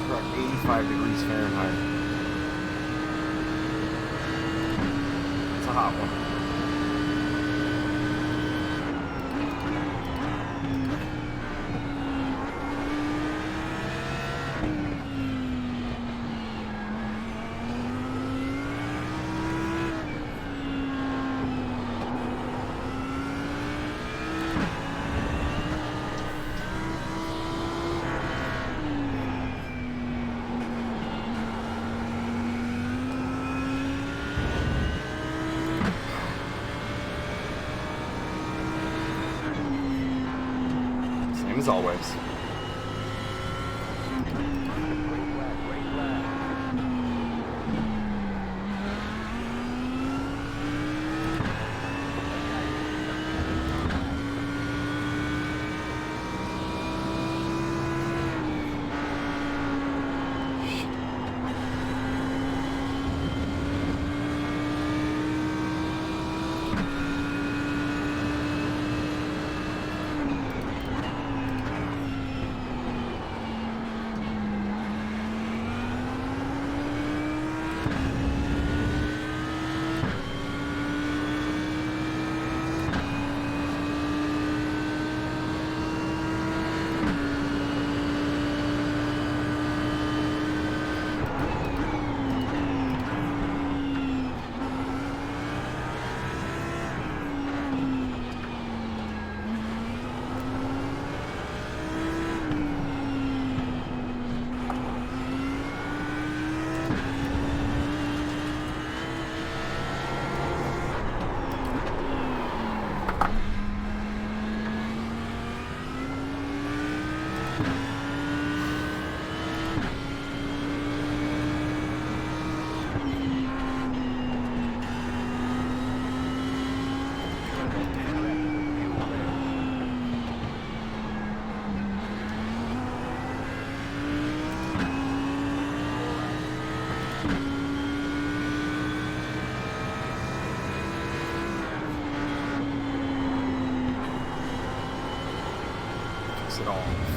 Truck 85 degrees Fahrenheit. It's a hot one. as always.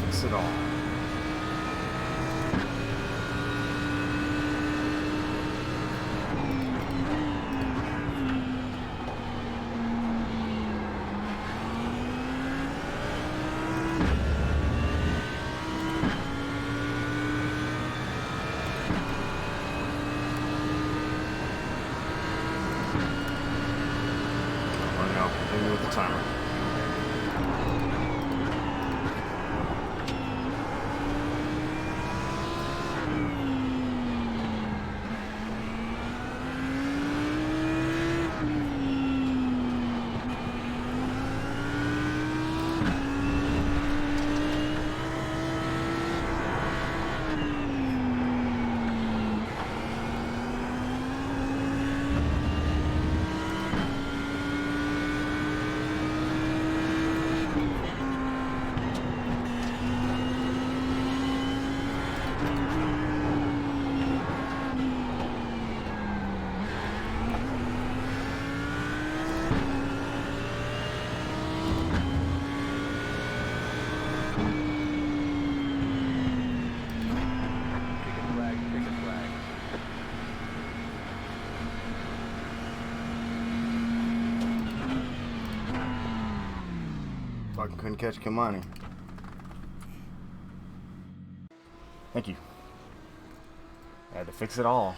Fix it all. Oh no, hit me with the timer. Fucking couldn't catch Kimani. Thank you. I had to fix it all.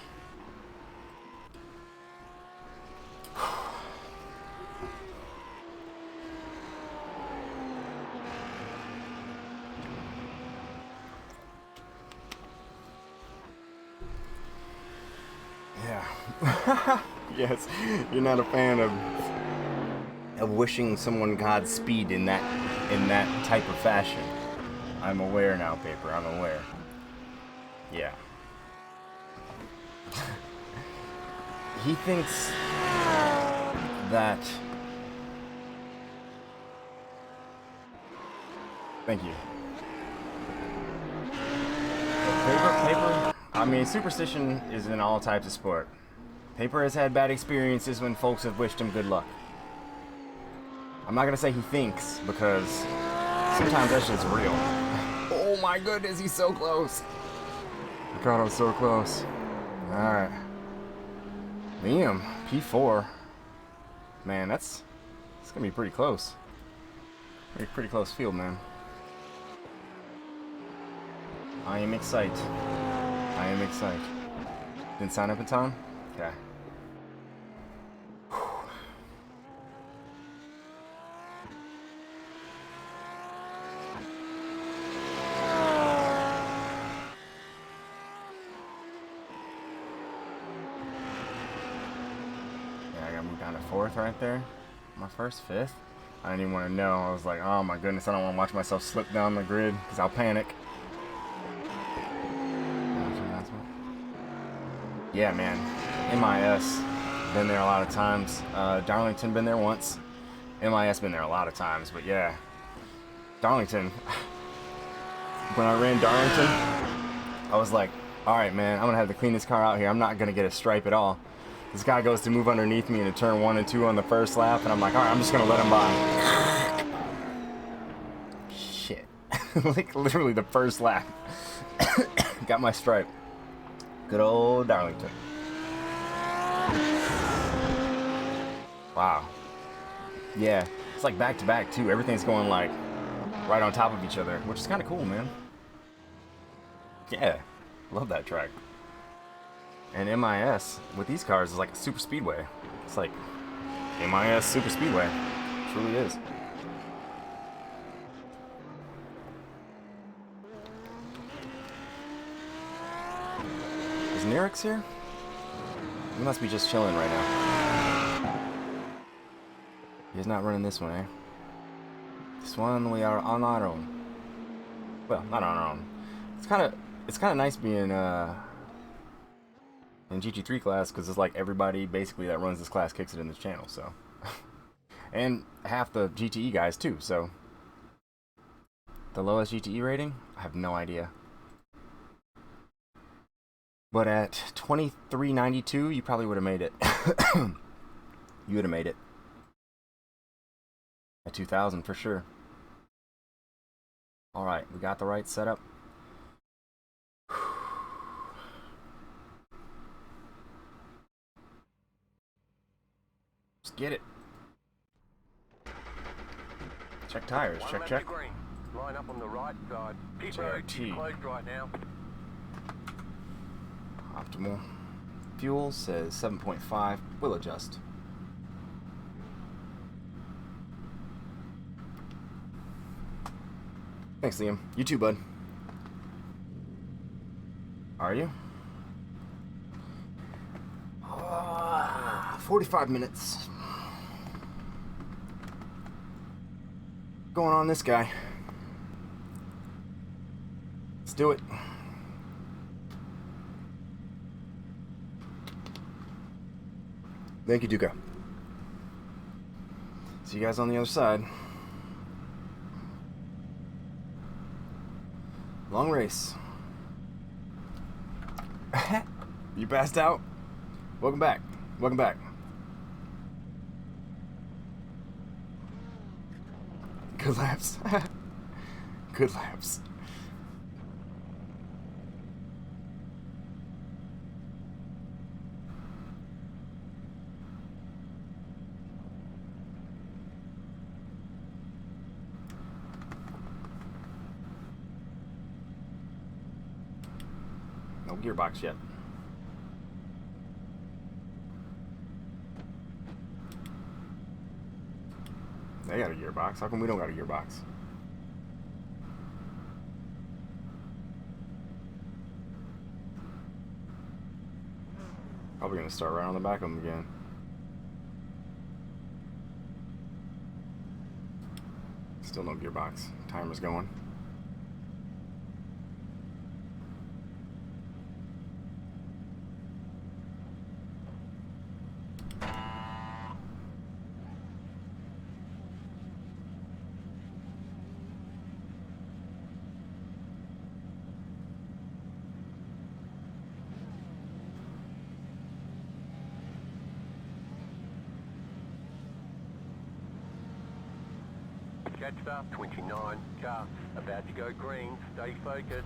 Yeah. Yes, you're not a fan of wishing someone Godspeed in that type of fashion. I'm aware now, Paper. I'm aware. Yeah. He thinks that. Thank you. Paper. I mean, superstition is in all types of sport. Paper has had bad experiences when folks have wished him good luck. I'm not gonna say he thinks, because sometimes that shit's real. Oh my goodness, he's so close. God, I'm so close. Alright. Liam, P4. Man, that's gonna be pretty close. Pretty close field, man. I am excited. Didn't sign up in time? Okay. Yeah, I gotta move down to 4th right there. My first 5th. I didn't even want to know. I was like, oh my goodness, I don't want to watch myself slip down the grid because I'll panic. Yeah, man. MIS, been there a lot of times. Darlington, been there once. MIS, been there a lot of times, but yeah. Darlington. When I ran Darlington, I was like, alright, man, I'm going to have the cleanest car out here. I'm not going to get a stripe at all. This guy goes to move underneath me into turn 1 and 2 on the first lap, and I'm like, alright, I'm just going to let him by. Shit. Like, literally the first lap. Got my stripe. Good old Darlington. Wow. Yeah, it's like back to back too. Everything's going like right on top of each other, which is kind of cool, man. Yeah, love that track. And MIS with these cars is like a super speedway. It's like MIS super speedway. It truly is. Is Nirix here? He must be just chilling right now. He's not running this one, eh? This one we are on our own. Well, not on our own. It's kind of nice being in GT3 class because it's like everybody basically that runs this class kicks it in this channel. So, and half the GTE guys too. So, the lowest GTE rating, I have no idea. But at 2392, you probably would have made it. You would have made it. At 2000 for sure. Alright, we got the right setup. Let's get it. Check tires, check, check. Line up on the right side. TRT. Closed right now. Optimal. Fuel says 7.5. Will adjust. Thanks, Liam. You too, bud. Are you? 45 minutes. Going on this guy. Let's do it. Thank you, Duca. See you guys on the other side. Long race. You passed out? Welcome back. Welcome back. Good laps. Good laps. No gearbox yet. They got a gearbox. How come we don't got a gearbox? Probably gonna start right on the back of them again. Still no gearbox. Timer's going. Catch up, 29, car, about to go green, stay focused.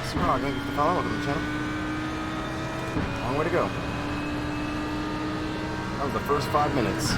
Smog, thank you for the follow. Welcome to the channel. Long way to go. That was the first 5 minutes.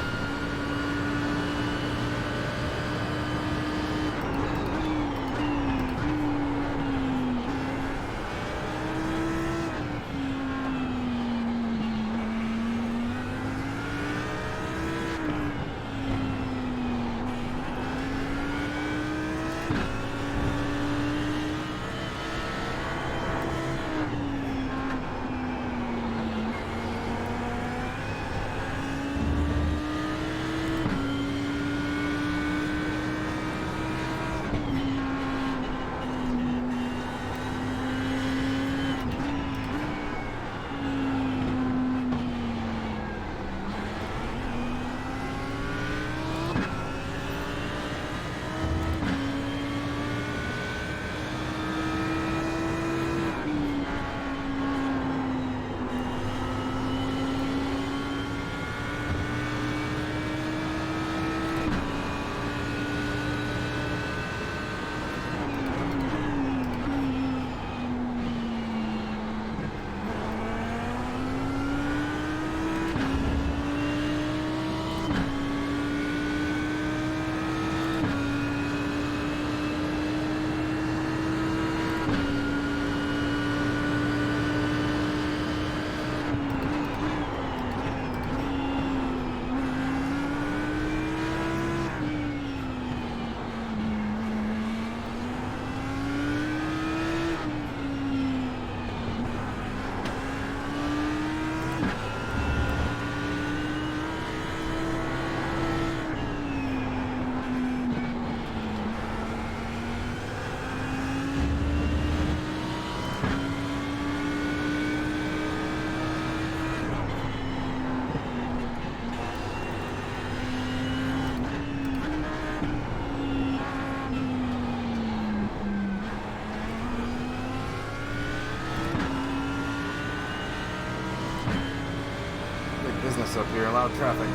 Business up here, a lot of traffic.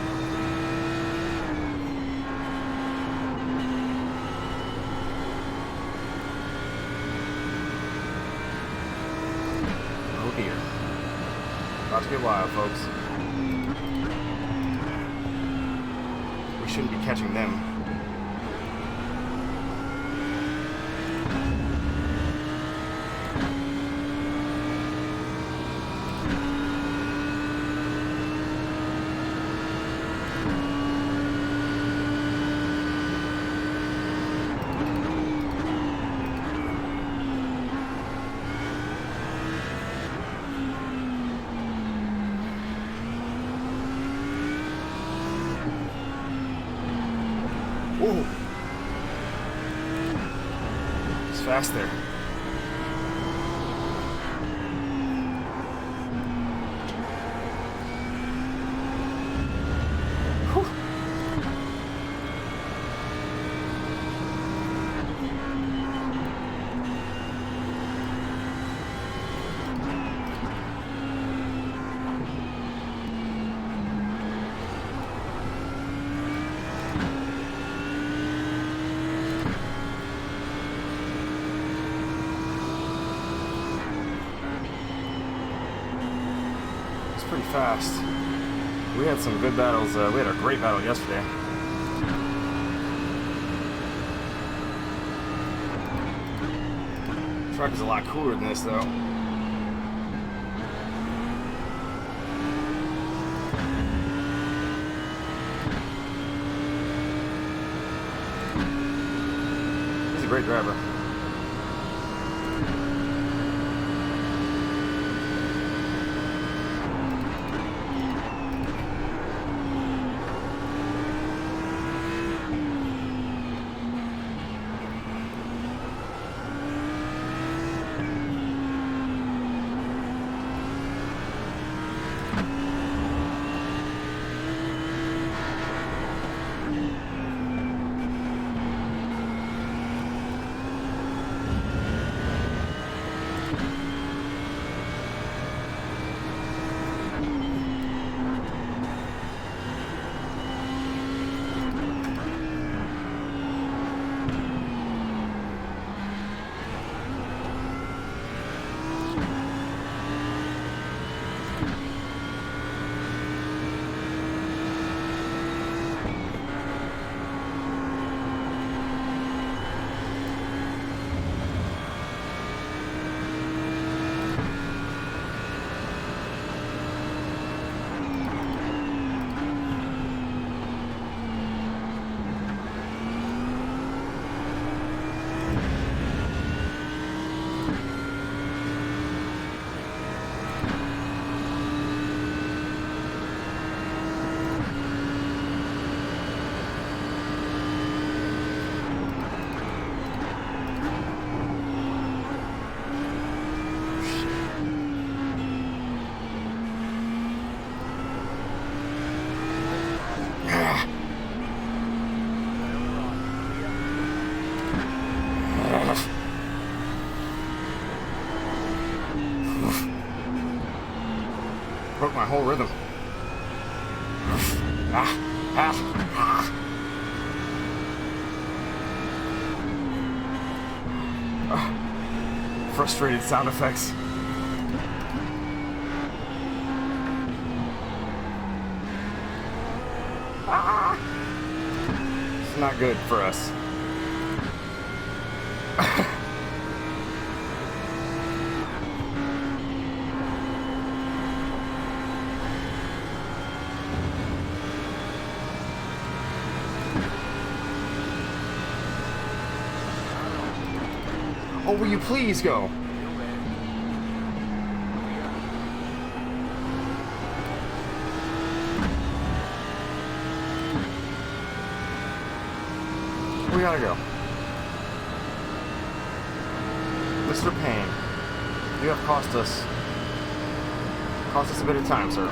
Oh dear. About to get wild, folks. We shouldn't be catching them. Whoa! It's fast there. Whew. Pretty fast. We had some good battles. We had a great battle yesterday. The truck is a lot cooler than this, though. He's a great driver. Broke my whole rhythm. Frustrated sound effects. It's not good for us. Oh, will you please go? We gotta go. Mr. Payne, you have cost us a bit of time, sir.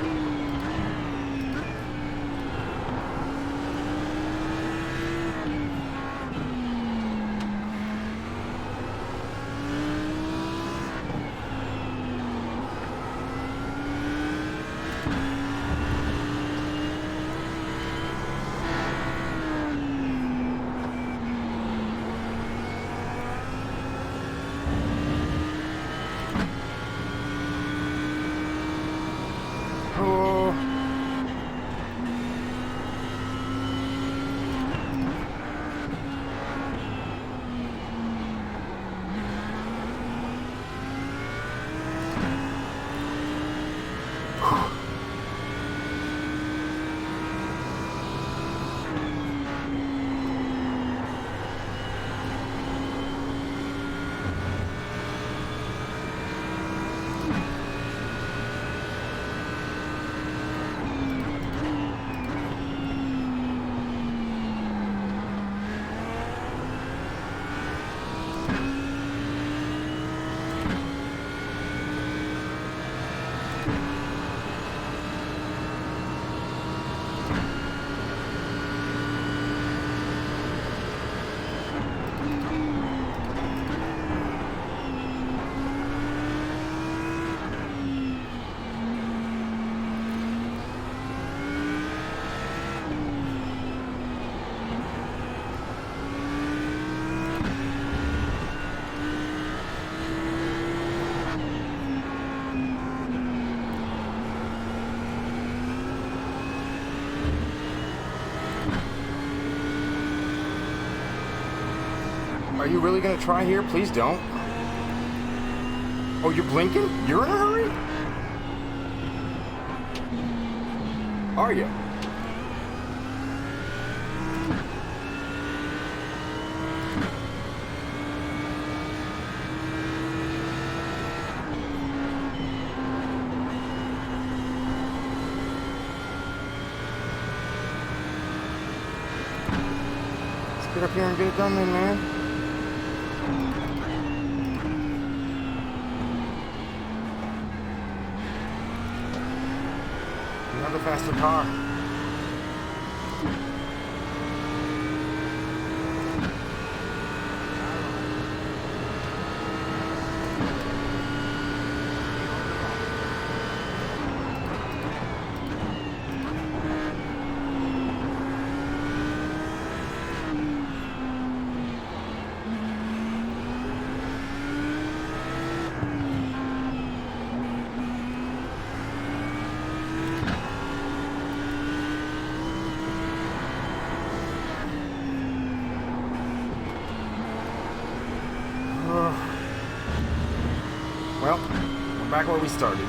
Are you really gonna try here? Please don't. Oh, you're blinking? You're in a hurry? Are you? Let's get up here and get it done then, man. Another faster car. Well, we're back where we started.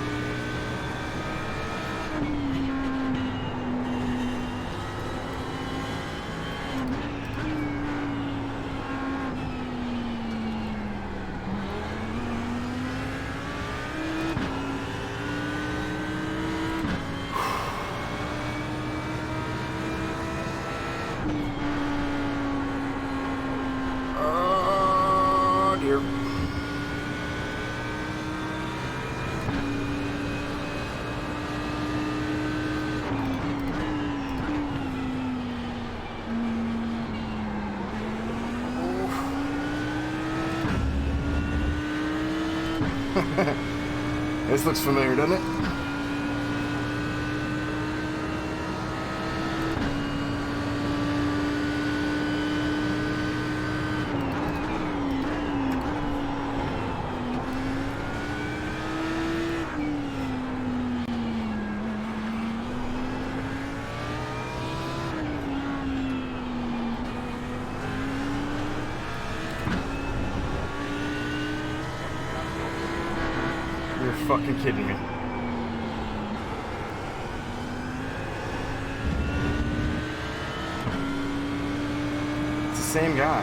Oh dear. This looks familiar, doesn't it? You're fucking kidding me. It's the same guy.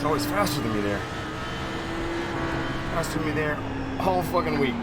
It's always faster than me there. Faster than me there all fucking week.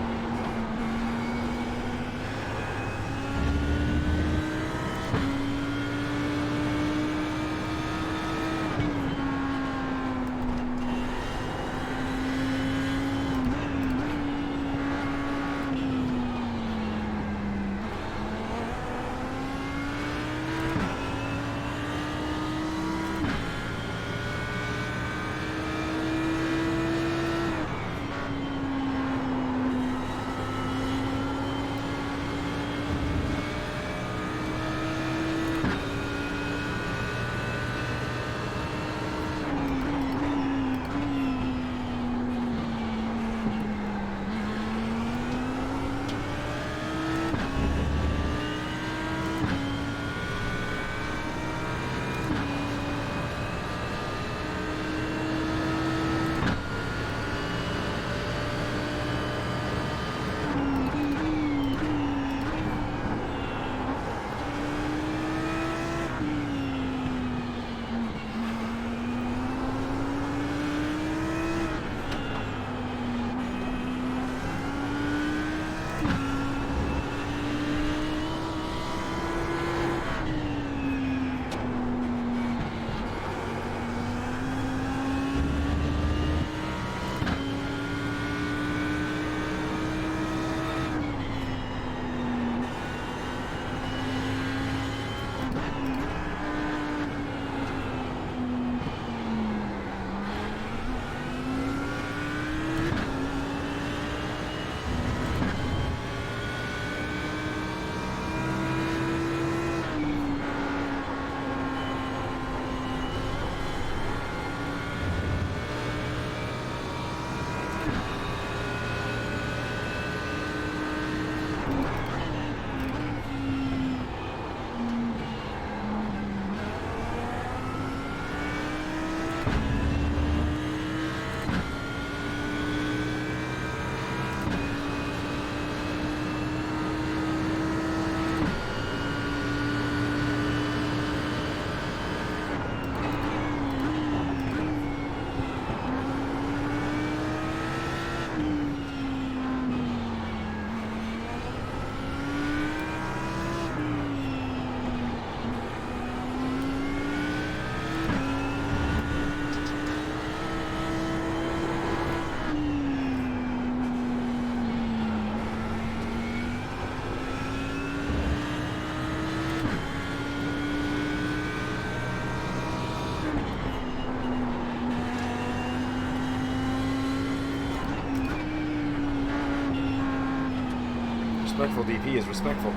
Respectful DP is respectful.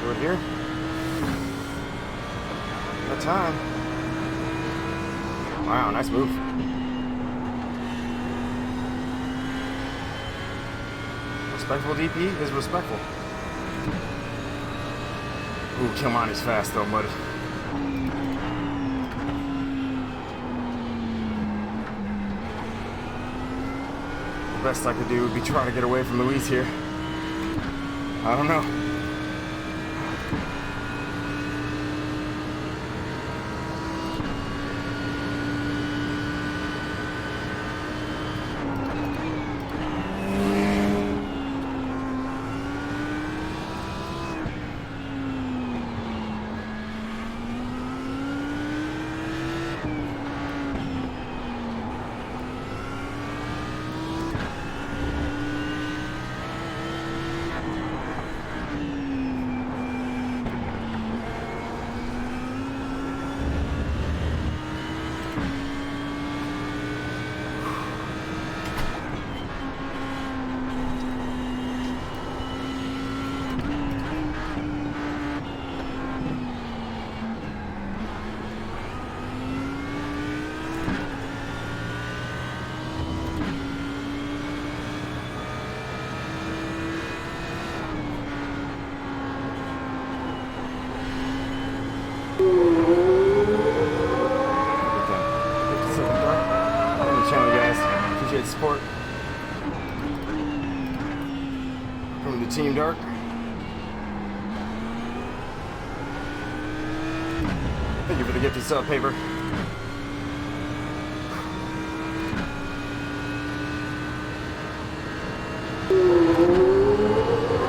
Do it here. Got time. Wow, nice move. Respectful DP is respectful. Ooh, Kilmani's fast though, buddy. The best I could do would be try to get away from Luis here. I don't know. Support from the Team Dark. Thank you for the gifted sub, Paper.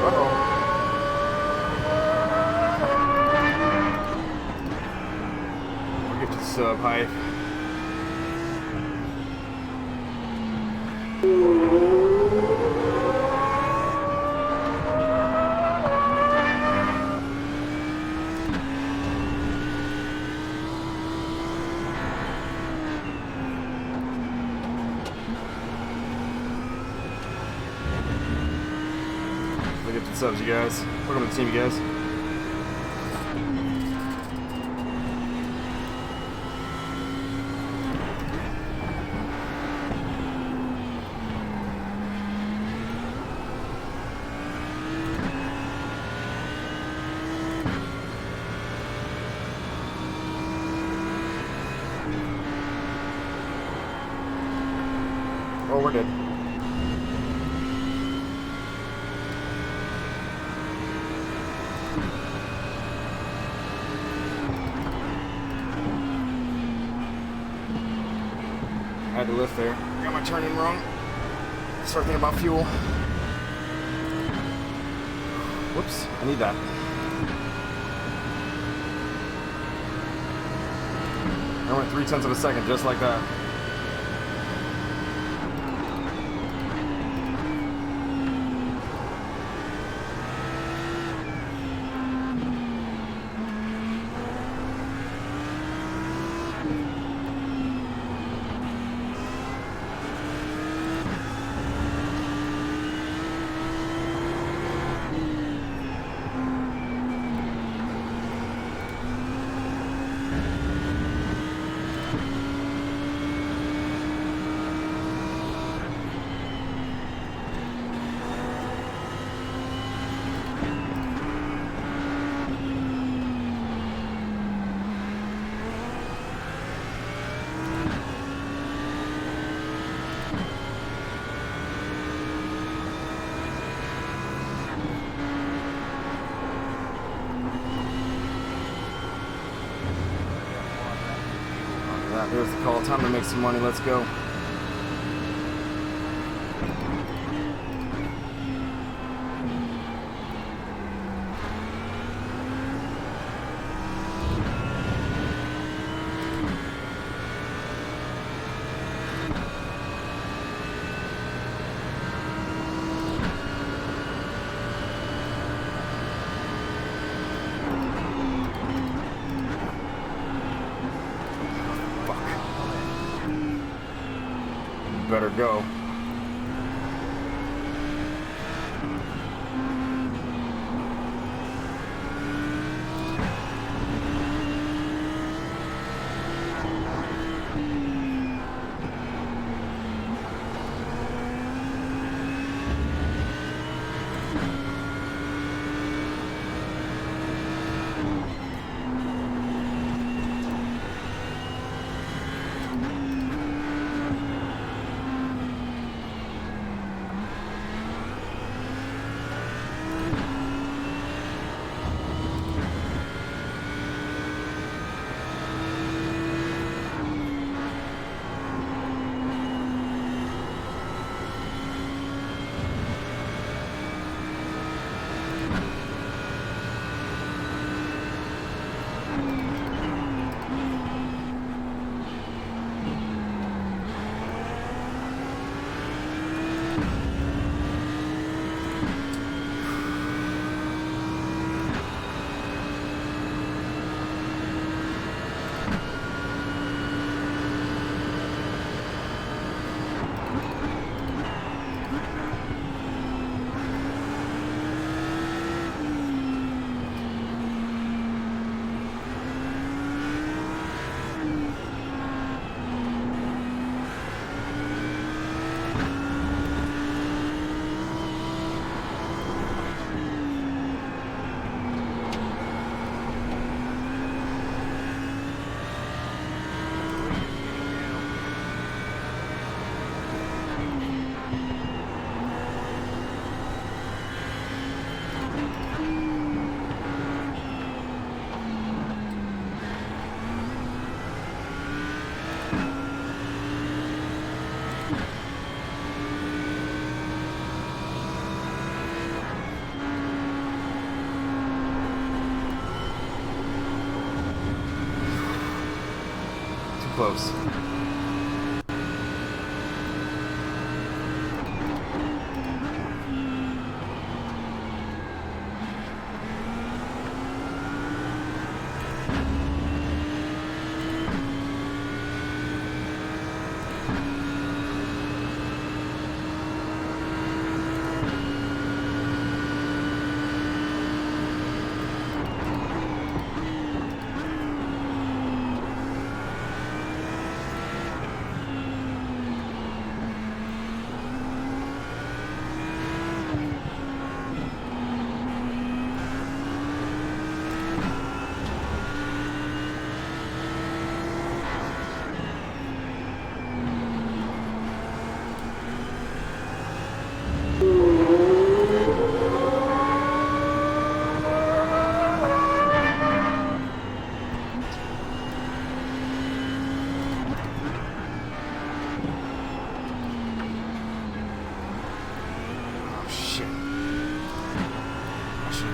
Uh-oh. More gifted sub, Hive. Gifted subs, you guys. Welcome to the team, you guys. Oh, we're dead. I had to lift there. Got my turn-in wrong. Start thinking about fuel. Whoops, I need that. I went 0.3 of a second just like that. There's the call. Time to make some money. Let's go. Better go. close.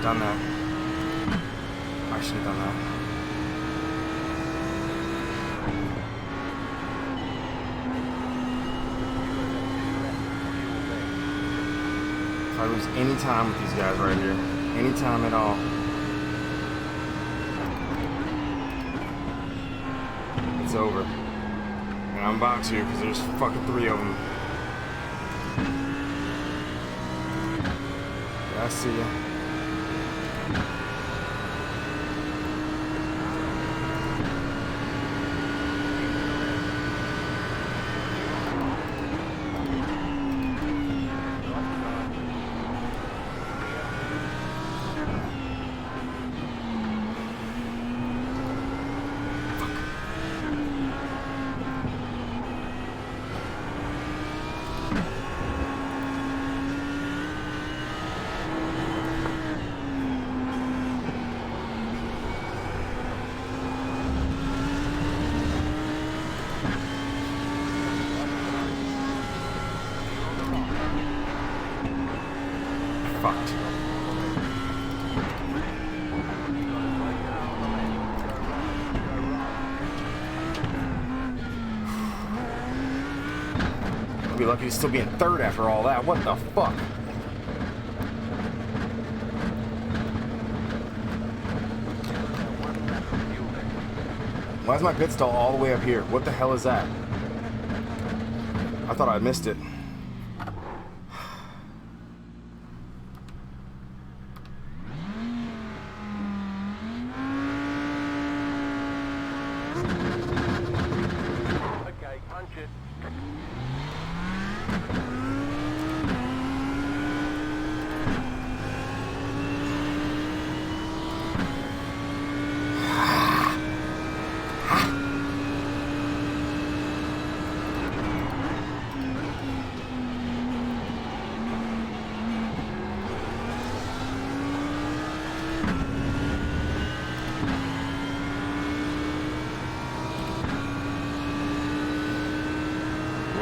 Done that. I should have done that. If I lose any time with these guys right here, any time at all, it's over. And I'm about to, because there's fucking 3 of them. Yeah, I see ya. Fucked. I'll be lucky to still be in 3rd after all that. What the fuck? Why is my pit stall all the way up here? What the hell is that? I thought I missed it. Okay, punch it.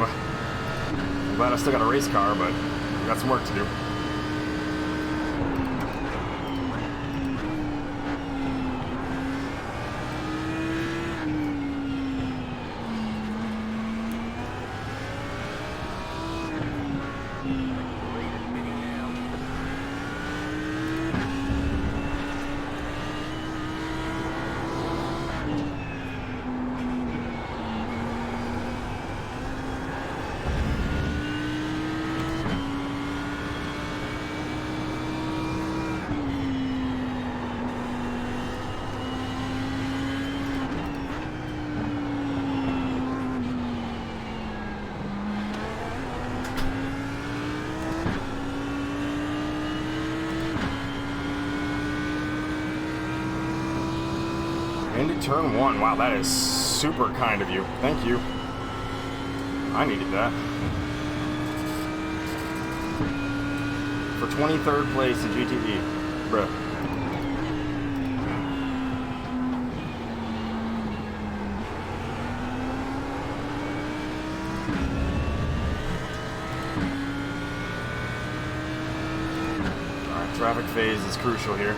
I'm glad I still got a race car, but I got some work to do. Into turn 1. Wow, that is super kind of you. Thank you. I needed that. For 23rd place in GTE. Bruh. Alright, traffic phase is crucial here.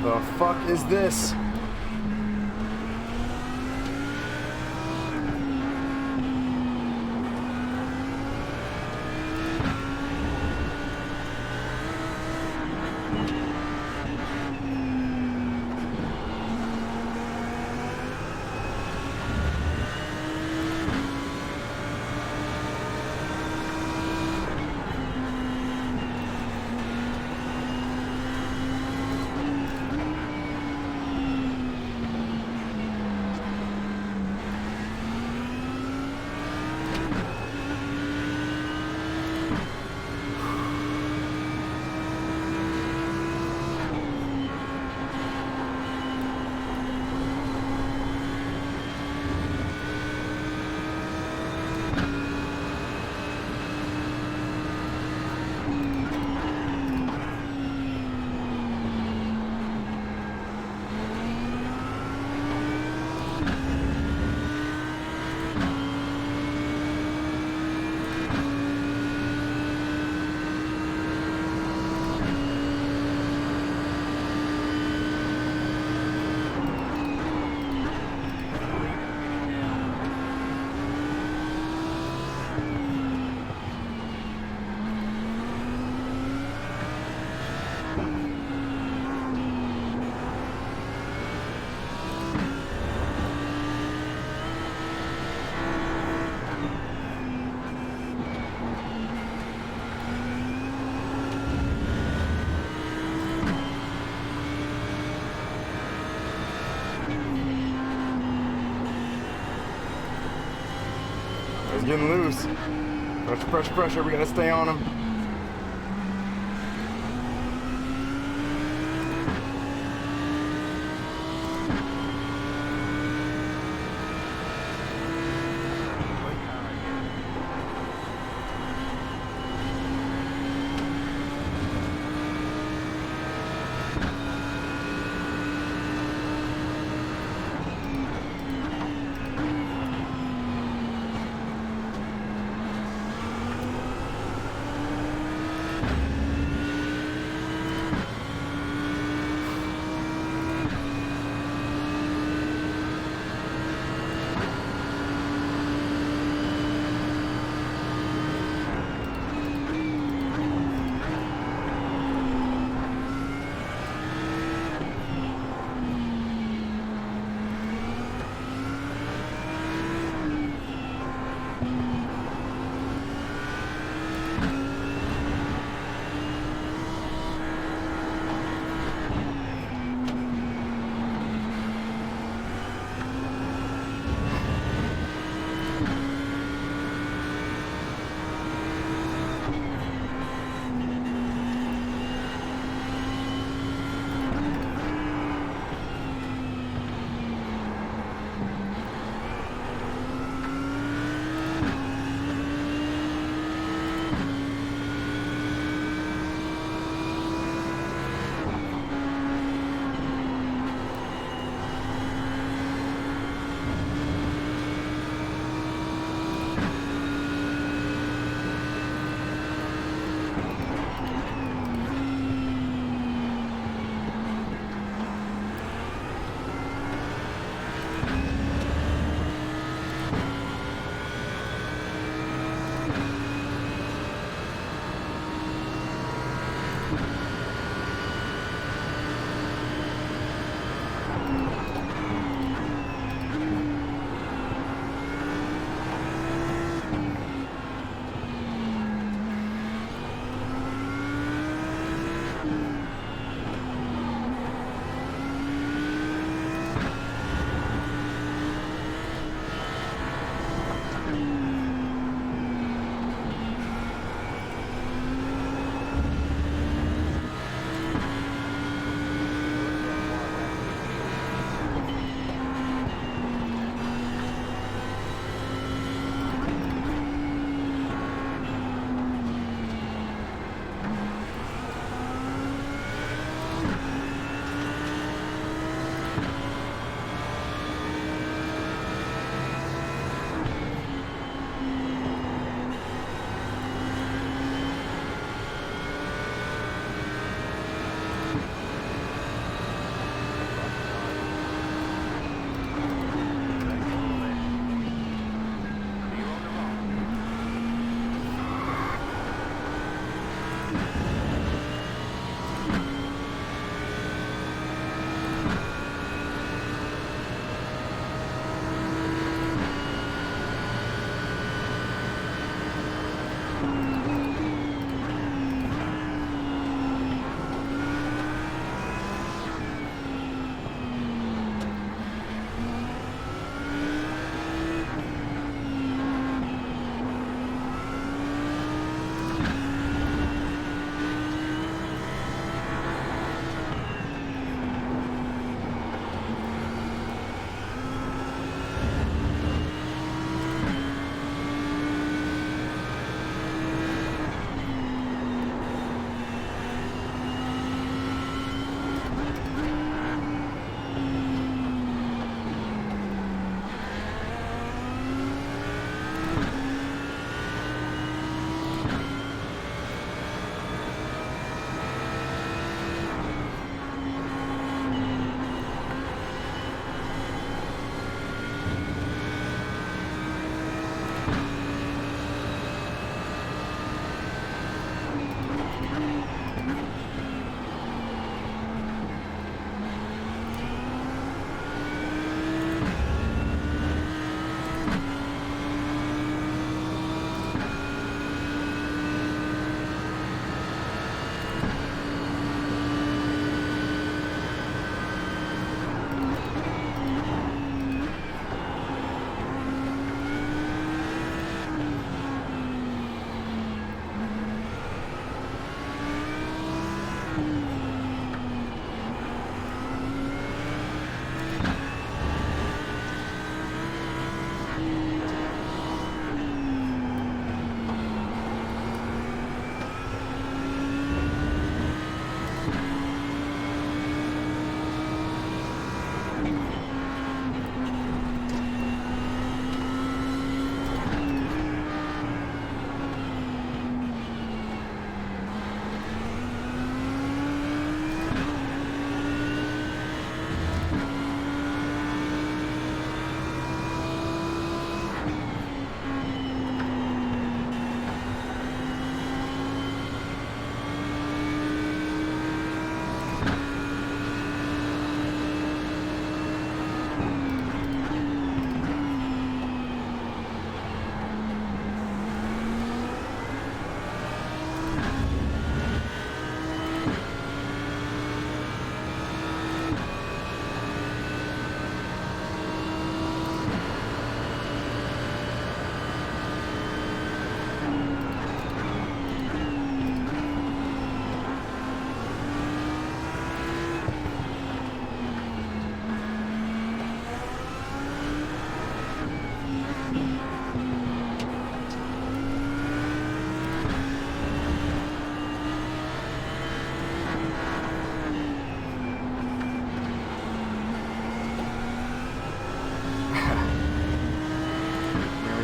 The fuck is this? It's getting loose. Pressure, pressure, pressure. We gotta stay on him.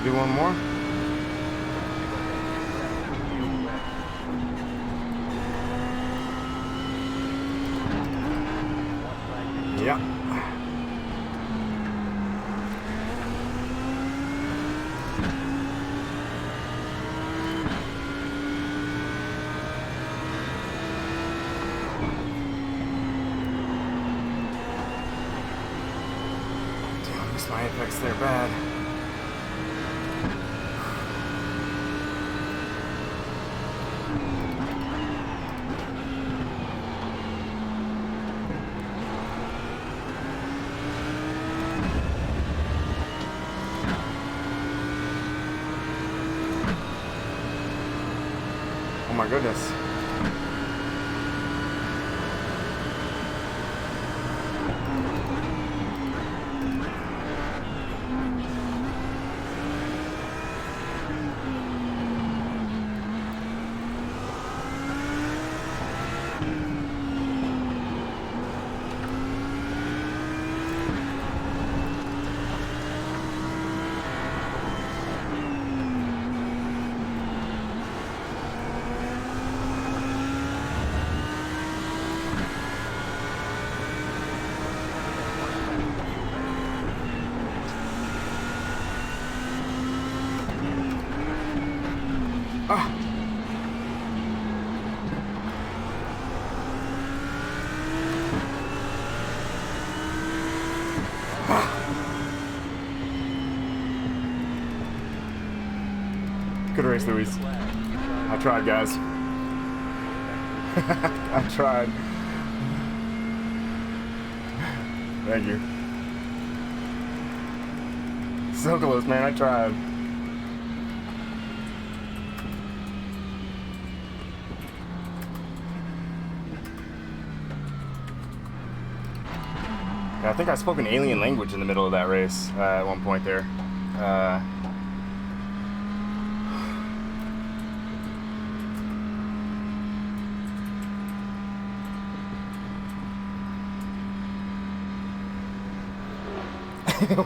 we do one more? Yeah. Damn, I missed my apex there bad. Oh my goodness. Ah. Good race, Luis. I tried, guys. I tried. Thank you. So close, man. I tried. I think I spoke an alien language in the middle of that race at one point there.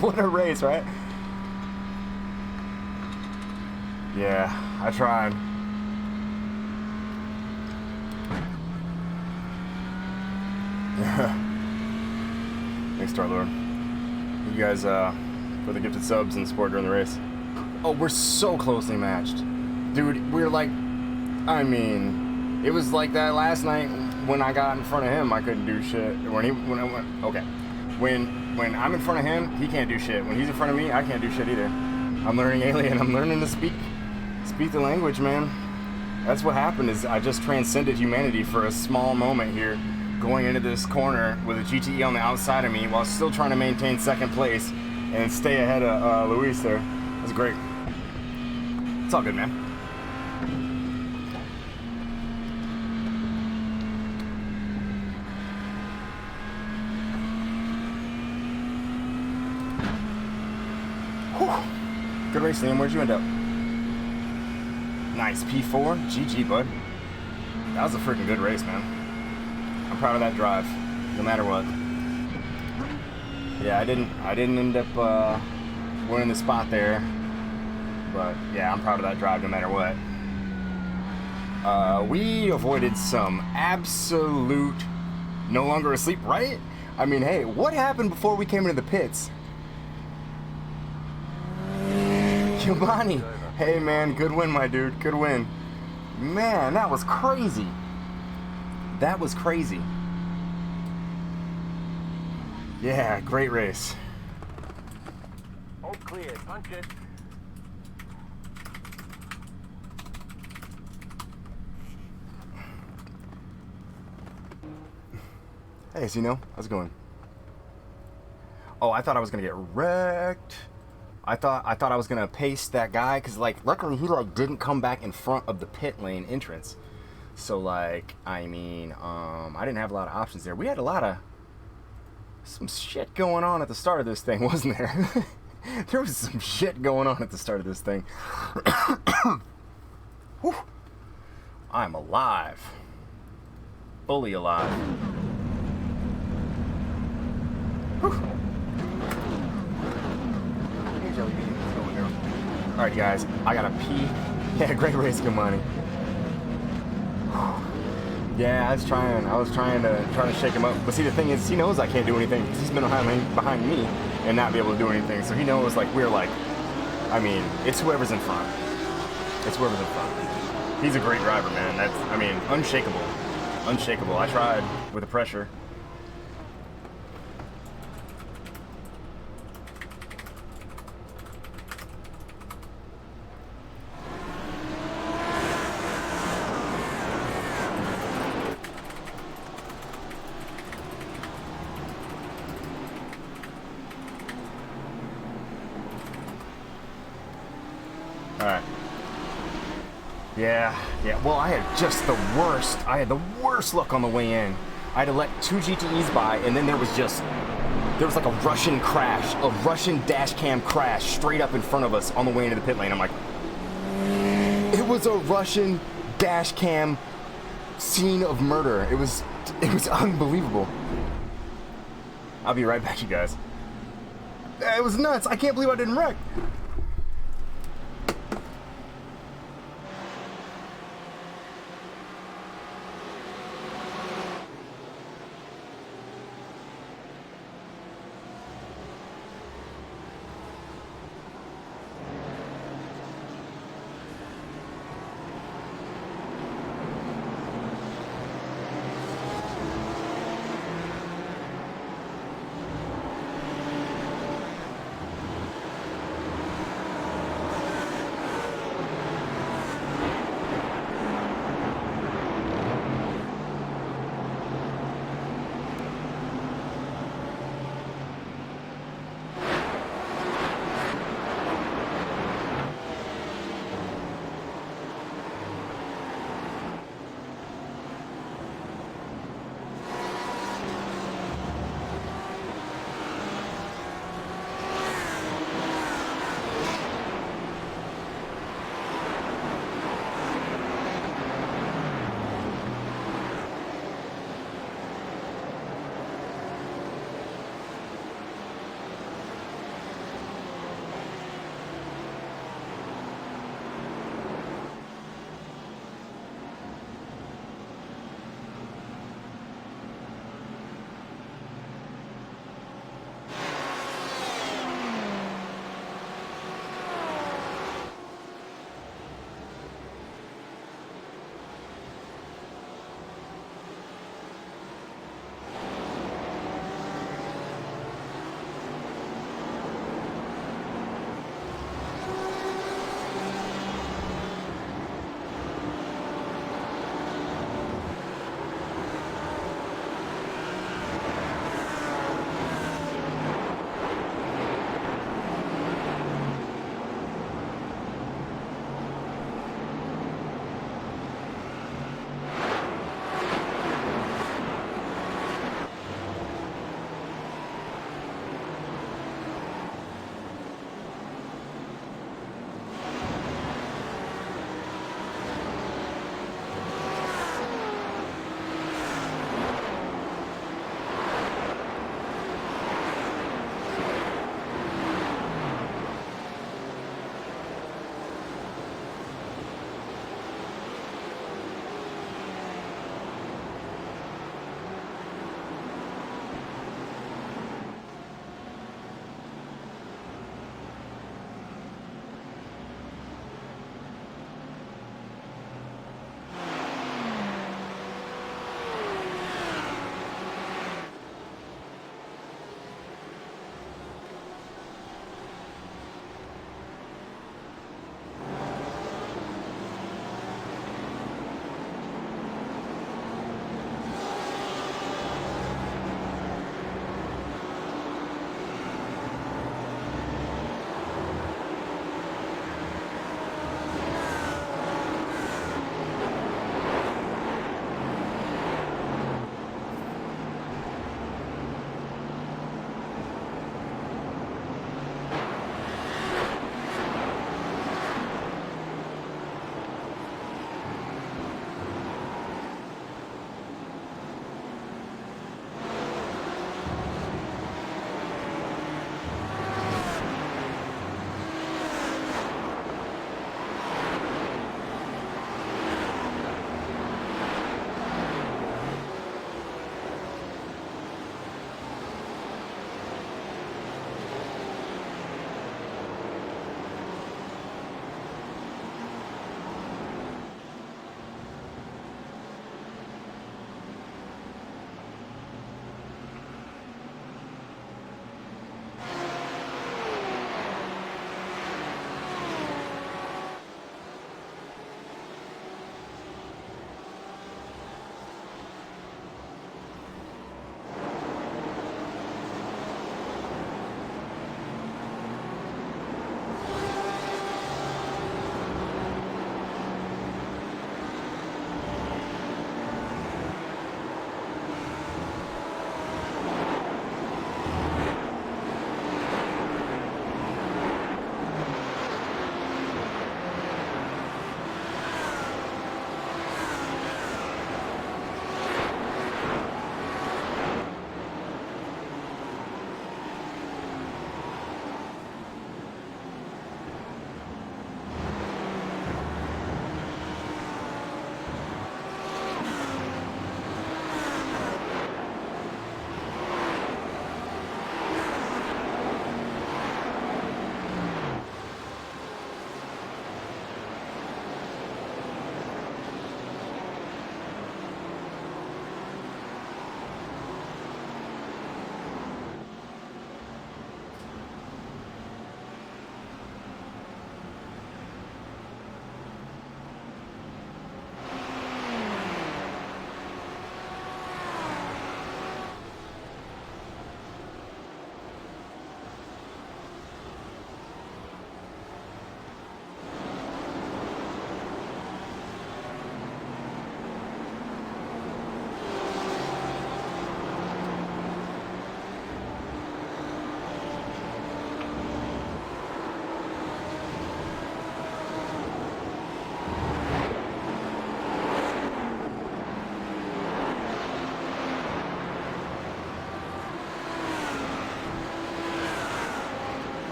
What a race, right? Yeah, I tried. Thanks, Star-Lord. You guys, for the gifted subs and support during the race. Oh, we're so closely matched. Dude, we're like, I mean, it was like that last night when I got in front of him, I couldn't do shit. When I'm in front of him, he can't do shit. When he's in front of me, I can't do shit either. I'm learning alien. I'm learning to speak the language, man. That's what happened, is I just transcended humanity for a small moment here, going into this corner with a GTE on the outside of me while still trying to maintain second place and stay ahead of Luis there. That's great. It's all good, man. Whew. Good race, Liam. Where'd you end up? Nice, P4. GG, bud. That was a freaking good race, man. I'm proud of that drive, no matter what. Yeah, I didn't end up winning the spot there, but yeah, I'm proud of that drive no matter what. We avoided some absolute no longer asleep, right? I mean, hey, what happened before we came into the pits? Giovanni, hey man, good win, my dude, good win. Man, that was crazy. That was crazy. Yeah, great race. All clear. Punch it. Hey, Zeno, how's it going? Oh, I thought I was gonna get wrecked. I thought I was gonna pace that guy, cause like luckily he like didn't come back in front of the pit lane entrance. So like, I mean, I didn't have a lot of options there. We had some shit going on at the start of this thing, wasn't there? There was some shit going on at the start of this thing. Whew. I'm alive. Fully alive. Whew. Hey, Jelly Bean, what's going on? All right, guys, I gotta pee. Yeah, great race, good money. Yeah, I was trying to shake him up. But see, the thing is, he knows I can't do anything because he's been behind me and not be able to do anything. So he knows, like, I mean, it's whoever's in front. It's whoever's in front. He's a great driver, man. Unshakable. Unshakable. I tried with the pressure. Alright. Yeah. Well, I had the worst luck on the way in. I had to let 2 GTEs by, and then there was like a Russian dash cam crash straight up in front of us on the way into the pit lane. I'm like, it was a Russian dash cam scene of murder. It was unbelievable. I'll be right back, you guys. It was nuts. I can't believe I didn't wreck.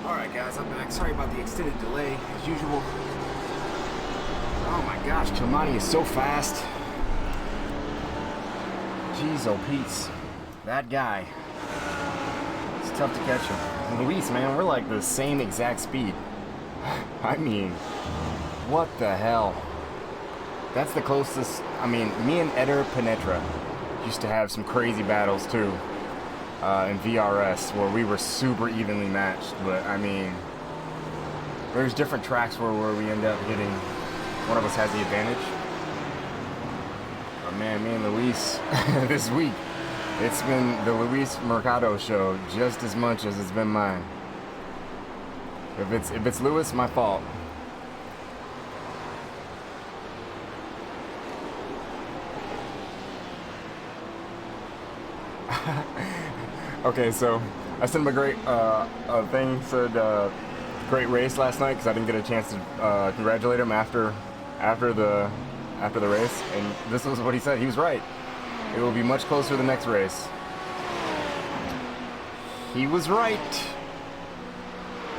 Alright guys, I'm back. Sorry about the extended delay, as usual. Oh my gosh, Chilmani is so fast. Jeez, oh Pete's. That guy. It's tough to catch him. And Luis, man, we're like the same exact speed. I mean, what the hell? That's the closest. I mean, me and Eder Penetra used to have some crazy battles too. In VRS where we were super evenly matched, but I mean there's different tracks where we end up hitting, one of us has the advantage. But man, me and Luis this week, it's been the Luis Mercado show just as much as it's been mine. If it's Luis, my fault. Okay, so I sent him a great thing, said great race last night because I didn't get a chance to congratulate him after the race, and this was what he said. He was right. It will be much closer the next race. He was right.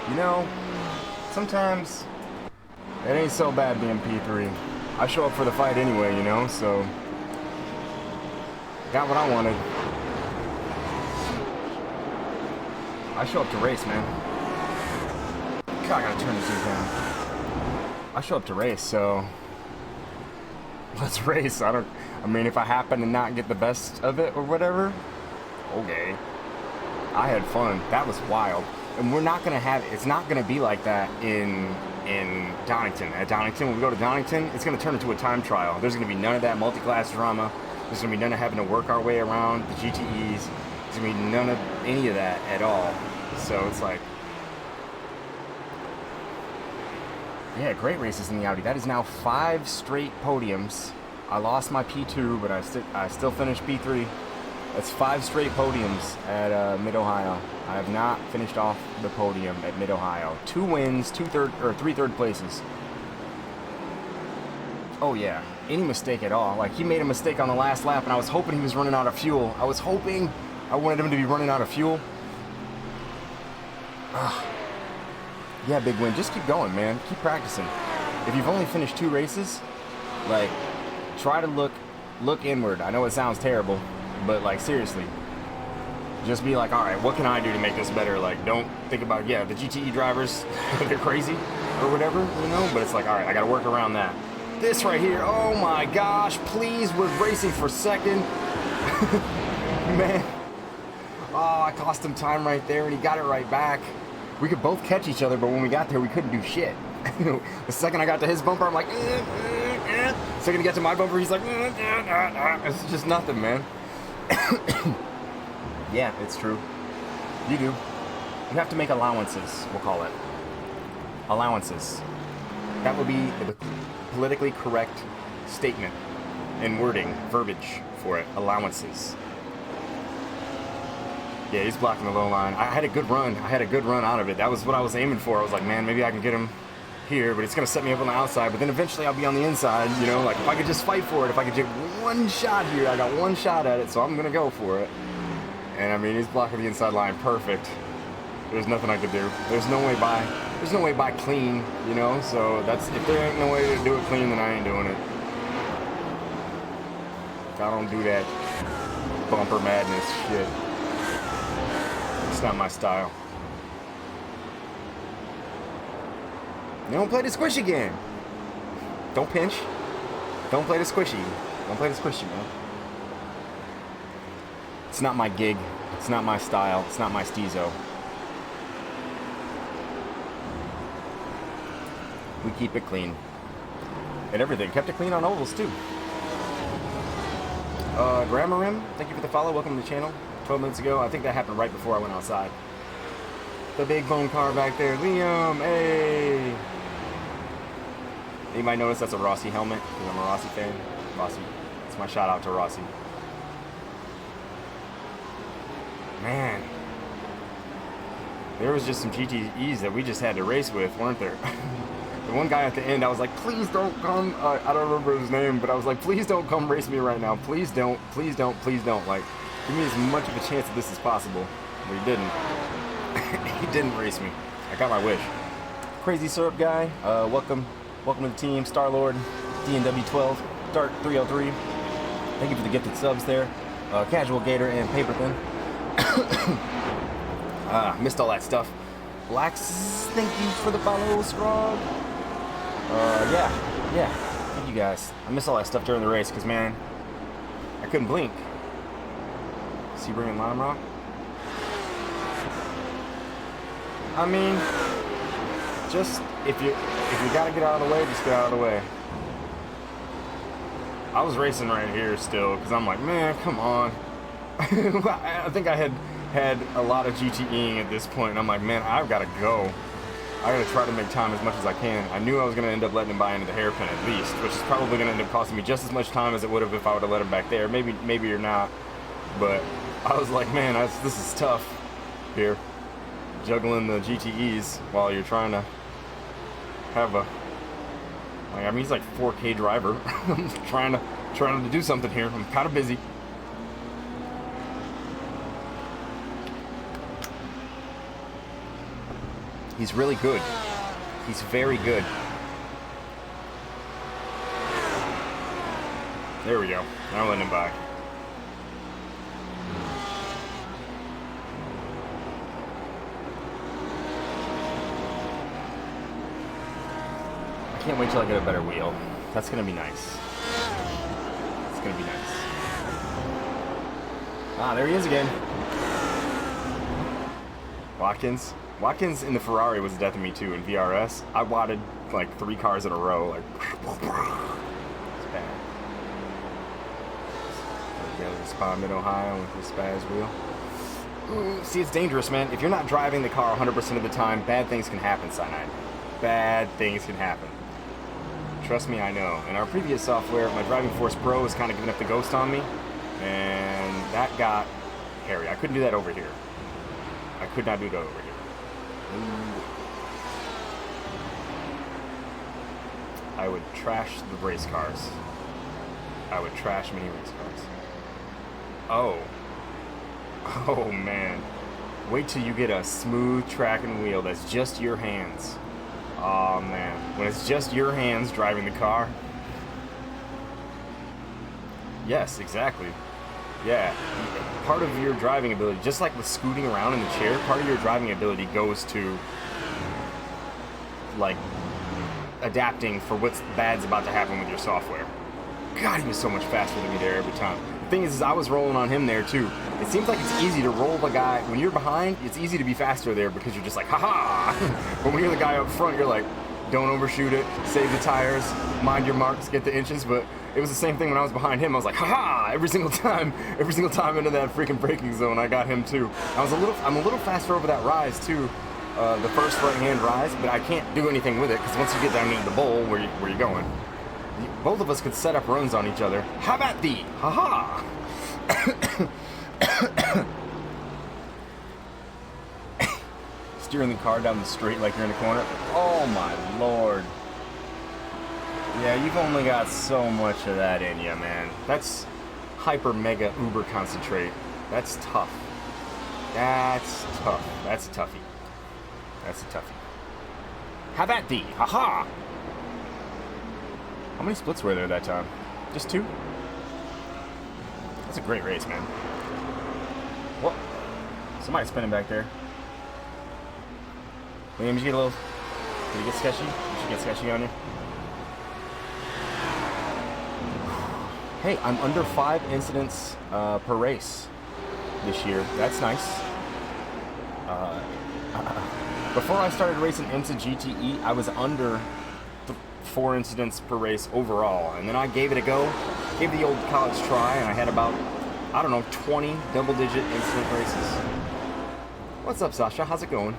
You know, sometimes it ain't so bad being P3. I show up for the fight anyway, you know, so got what I wanted. I show up to race, man. God, I gotta turn this thing down. I show up to race, so let's race. I mean, if I happen to not get the best of it or whatever, okay. I had fun. That was wild. And we're not gonna have, it's not gonna be like that in Donington. At Donington, when we go to Donington, it's gonna turn into a time trial. There's gonna be none of that multi-class drama. There's gonna be none of having to work our way around the GTEs. There's gonna be none of any of that at all. So it's like, yeah, great races in the Audi. That is now 5 straight podiums. I lost my P2, but I still finished P3. That's 5 straight podiums at Mid-Ohio. I have not finished off the podium at Mid-Ohio. 2 wins, 3 third places. Oh yeah, any mistake at all. Like, he made a mistake on the last lap, and I was hoping he was running out of fuel. I wanted him to be running out of fuel. Yeah, big win. Just keep going, man. Keep practicing. If you've only finished 2 races, like, try to look inward. I know it sounds terrible, but like, seriously, just be like, all right, what can I do to make this better? Like, don't think about, yeah, the GTE drivers, they're crazy or whatever, you know, but it's like, all right, I got to work around that. This right here, oh my gosh, please, we're racing for second. Man. Oh, I cost him time right there, and he got it right back. We could both catch each other, but when we got there, we couldn't do shit. The second I got to his bumper, I'm like, The second he got to my bumper, he's like, It's just nothing, man. Yeah, it's true. You do. You have to make allowances, we'll call it. Allowances. That would be the politically correct statement and wording, verbiage for it. Allowances. Yeah, he's blocking the low line. I had a good run. Out of it. That was what I was aiming for. I was like, man, maybe I can get him here, but it's going to set me up on the outside. But then eventually I'll be on the inside, you know? Like, if I could just fight for it, if I could get one shot here, I got one shot at it, so I'm going to go for it. And, I mean, he's blocking the inside line perfect. There's nothing I could do. There's no way by clean, you know? So that's, if there ain't no way to do it clean, then I ain't doing it. I don't do that bumper madness shit. It's not my style. You don't play the squishy game. Don't pinch. Don't play the squishy. Don't play the squishy, man. It's not my gig. It's not my style. It's not my steezo. We keep it clean. And everything. Kept it clean on ovals, too. Gramarim, thank you for the follow. Welcome to the channel. 12 minutes ago. I think that happened right before I went outside. The big bone car back there. Liam, hey! Anybody notice that's a Rossi helmet? Because I'm a Rossi fan. Rossi. It's my shout out to Rossi. Man. There was just some GTEs that we just had to race with, weren't there? The one guy at the end, I was like, please don't come. I don't remember his name, but I was like, please don't come race me right now. Please don't. Please don't. Please don't. Like, give me as much of a chance at this as possible. But he didn't. He didn't race me. I got my wish. Crazy Syrup Guy, welcome to the team. Star-Lord, DNW12, Dart 303. Thank you for the gifted subs there. Casual Gator and Paper Thin. Missed all that stuff. Lax, thank you for the follow, Scrog. Yeah. Thank you guys. I missed all that stuff during the race because, man, I couldn't blink. Sebring and Lime Rock. I mean, just if you gotta get out of the way, just get out of the way. I was racing right here still because I'm like, man, come on. I think I had a lot of GTEing at this point, and I'm like, man, I've got to go. I got to try to make time as much as I can. I knew I was going to end up letting him by into the hairpin at least, which is probably going to end up costing me just as much time as it would have if I would have let him back there. Maybe you're not, but I was like, man, this is tough here, juggling the GTEs while you're trying to have a. I mean, he's like 4K driver. I'm trying to do something here. I'm kind of busy. He's really good. He's very good. There we go. Now I'm letting him by. I can't wait till I get a better wheel. That's gonna be nice. It's gonna be nice. Ah, there he is again. Watkins in the Ferrari was the death of me too. In VRS, I wadded like 3 cars in a row. Like, it's bad. Spawn Mid Ohio with the Spaz wheel. Ooh, see, it's dangerous, man. If you're not driving the car 100% of the time, bad things can happen, Cyanide. Bad things can happen. Trust me, I know. In our previous software, my Driving Force Pro was kind of giving up the ghost on me, and that got hairy. I couldn't do that over here. I could not do that over here. Ooh. I would trash the race cars. I would trash many race cars. Oh man. Wait till you get a smooth track and wheel that's just your hands. Oh man. When it's just your hands driving the car. Yes, exactly. Yeah. Part of your driving ability, just like with scooting around in the chair, part of your driving ability goes to like adapting for what's bad's about to happen with your software. God, he was so much faster than me there every time. The thing is I was rolling on him there too. It seems like it's easy to roll the guy when you're behind. It's easy to be faster there because you're just like, haha. But when you're the guy up front, you're like, don't overshoot it, save the tires, mind your marks, get the inches. But it was the same thing when I was behind him. I was like, haha, every single time into that freaking braking zone, I got him too. I'm a little faster over that rise too, the first right-hand rise, but I can't do anything with it because once you get down into the bowl, where you going? Both of us could set up runs on each other. How about thee? Haha. Steering the car down the street like you're in a corner. Oh my lord. Yeah, you've only got so much of that in you, man. That's hyper mega uber concentrate. That's tough. That's tough. That's a toughie. That's a toughie. How about thee? Haha. How many splits were there that time? Just 2? That's a great race, man. Whoa. Somebody's spinning back there. William, did you get sketchy? Did you get sketchy on you? Hey, I'm under 5 incidents per race this year. That's nice. Before I started racing into GTE, I was under 4 incidents per race overall, and then I gave it a go, gave the old college try, and I had about, I don't know, 20 double-digit incident races. What's up, Sasha? How's it going?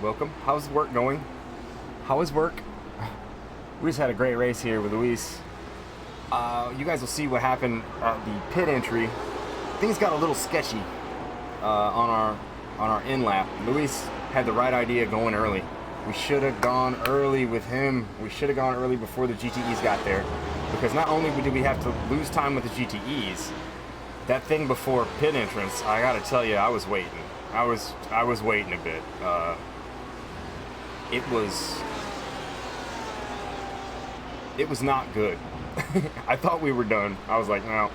Welcome. How's work going? How is work? We just had a great race here with Luis. You guys will see what happened at the pit entry. Things got a little sketchy on our in lap. Luis had the right idea going early. We should have gone early with him. We should have gone early before the GTEs got there, because not only did we have to lose time with the GTEs, that thing before pit entrance, I gotta tell you, I was waiting. I was waiting a bit. it was not good. I thought we were done. I was like, no,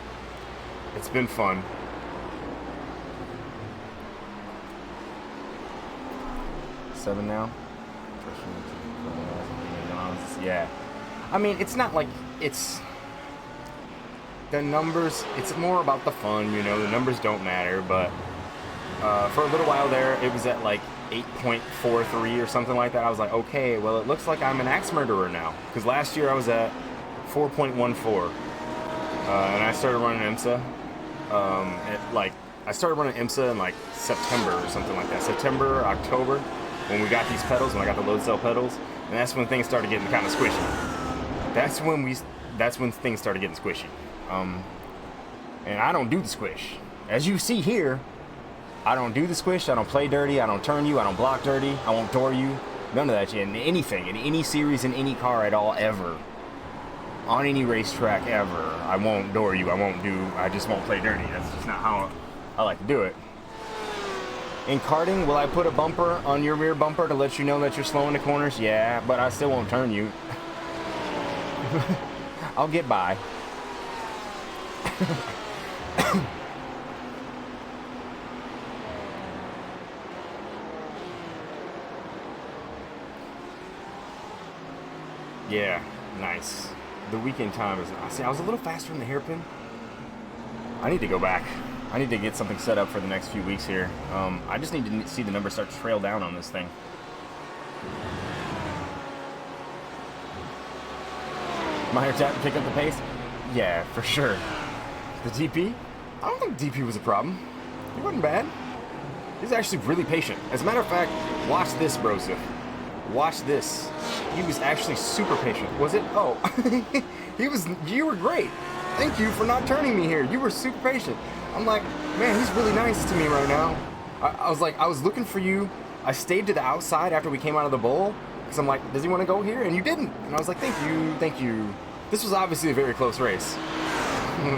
it's been fun. Seven now. Yeah. I mean, it's not like it's the numbers. It's more about the fun, you know. The numbers don't matter, but for a little while there, it was at like 8.43 or something like that. I was like, okay, well, it looks like I'm an axe murderer now. Because last year I was at 4.14, and I started running IMSA. I started running IMSA in like September or something like that. September, October, when we got these pedals, when I got the load cell pedals, and that's when things started getting kind of squishy. That's when things started getting squishy. And I don't do the squish. As you see here, I don't do the squish, I don't play dirty, I don't turn you, I don't block dirty, I won't door you. None of that shit. In anything, in any series, in any car at all, ever. On any racetrack, ever. I won't door you, I just won't play dirty. That's just not how I like to do it. In karting, will I put a bumper on your rear bumper to let you know that you're slow in the corners? Yeah, but I still won't turn you. I'll get by. Yeah, nice. The weekend time is... See, I was a little faster in the hairpin. I need to go back. I need to get something set up for the next few weeks here. I just need to see the numbers start to trail down on this thing. Minor tap to pick up the pace? Yeah, for sure. The DP? I don't think DP was a problem. He wasn't bad. He's actually really patient. As a matter of fact, watch this, Broseph. Watch this. He was actually super patient. Was it? Oh. You were great. Thank you for not turning me here. You were super patient. I'm like, man, he's really nice to me right now. I was looking for you. I stayed to the outside after we came out of the bowl. Because I'm like, does he want to go here? And you didn't. And I was like, thank you. This was obviously a very close race.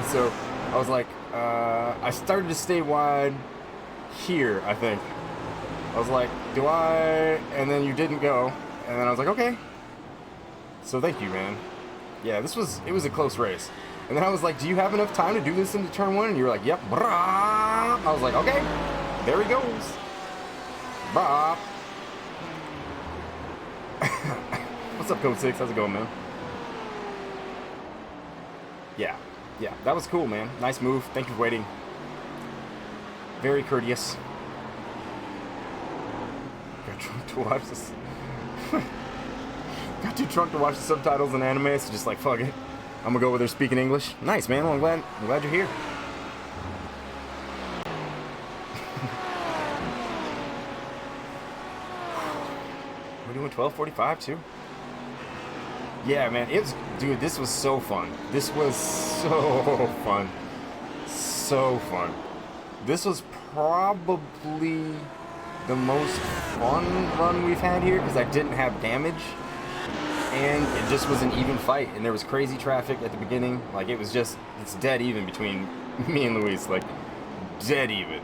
So I was like, I started to stay wide here, I think. I was like, do I? And then you didn't go. And then I was like, okay. So thank you, man. Yeah, it was a close race. And then I was like, do you have enough time to do this into turn one? And you were like, yep. I was like, okay, there he goes. Brah. What's up, Code 6? How's it going, man? Yeah, that was cool, man. Nice move. Thank you for waiting. Very courteous. Got drunk to watch this. Got too drunk to watch the subtitles in anime, so just like, fuck it. I'm gonna go over there speaking English. Nice, man. Well, I'm glad you're here. We're doing 12:45 too. Yeah, man. Dude, this was so fun. This was so fun. So fun. This was probably the most fun run we've had here because I didn't have damage. And it just was an even fight, and there was crazy traffic at the beginning. Like, it's dead even between me and Luis, like, dead even.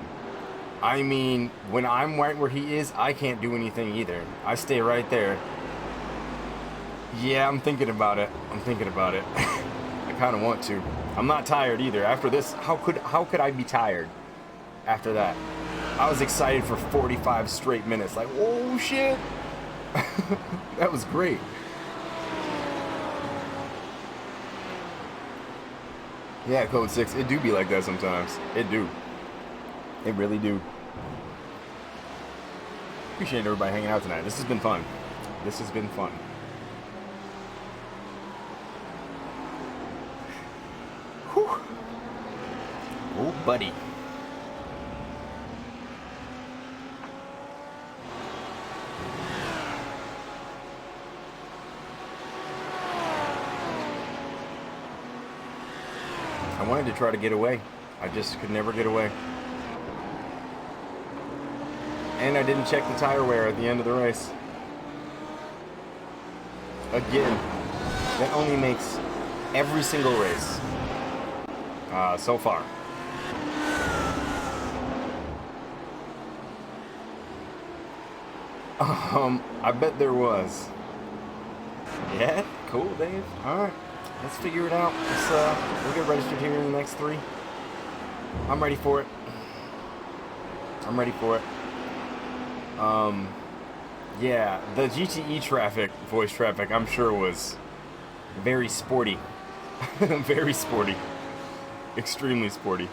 I mean, when I'm right where he is, I can't do anything either. I stay right there. Yeah, I'm thinking about it. I kind of want to. I'm not tired either. After this, how could I be tired after that? I was excited for 45 straight minutes. Like, oh, shit. That was great. Yeah, Code 6, it do be like that sometimes. It do. It really do. Appreciate everybody hanging out tonight. This has been fun. Whew. Oh, buddy. I wanted to try to get away. I just could never get away. And I didn't check the tire wear at the end of the race. Again, that only makes every single race so far. I bet there was. Yeah, cool, Dave. All right, let's figure it out. We'll get registered here in the next 3. I'm ready for it. I'm ready for it. Yeah, the GTE traffic, voice traffic, I'm sure was very sporty. Very sporty. Extremely sporty.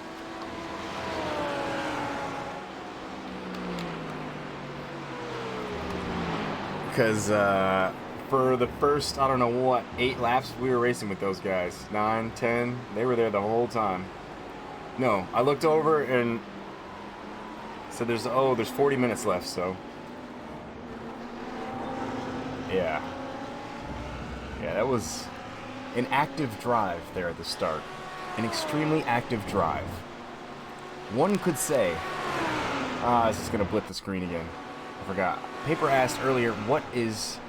Because for the first, I don't know what, 8 laps, we were racing with those guys. 9, 10, they were there the whole time. No, I looked over and said there's 40 minutes left, so. Yeah. Yeah, that was an active drive there at the start. An extremely active drive. One could say, this is going to blip the screen again. I forgot. Paper asked earlier, what is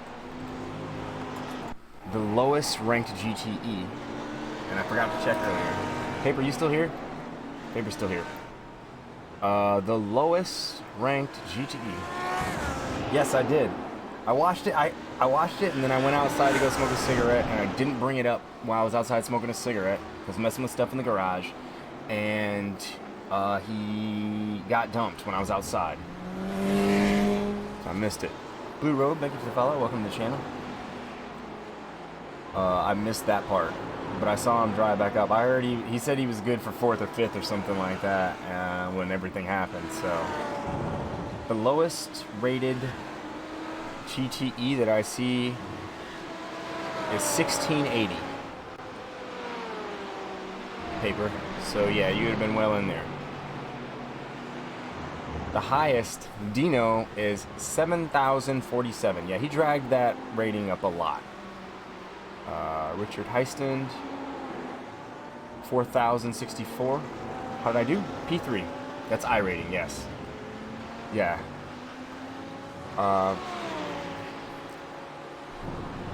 the lowest ranked GTE? And I forgot to check earlier. Paper, you still here? Paper's still here. The lowest ranked GTE. Yes, I did. I watched it. I watched it, and then I went outside to go smoke a cigarette, and I didn't bring it up while I was outside smoking a cigarette. I was messing with stuff in the garage, and he got dumped when I was outside. So I missed it. Blue Road, thank you for the follow. Welcome to the channel. I missed that part, but I saw him drive back up. I heard he said he was good for 4th or 5th or something like that when everything happened. So the lowest rated GTE that I see is 1680 paper. So yeah, you would have been well in there. The highest, Dino, is 7,047. Yeah, he dragged that rating up a lot. Richard Heiston, 4,064. How did I do? P3. That's I rating, yes. Yeah.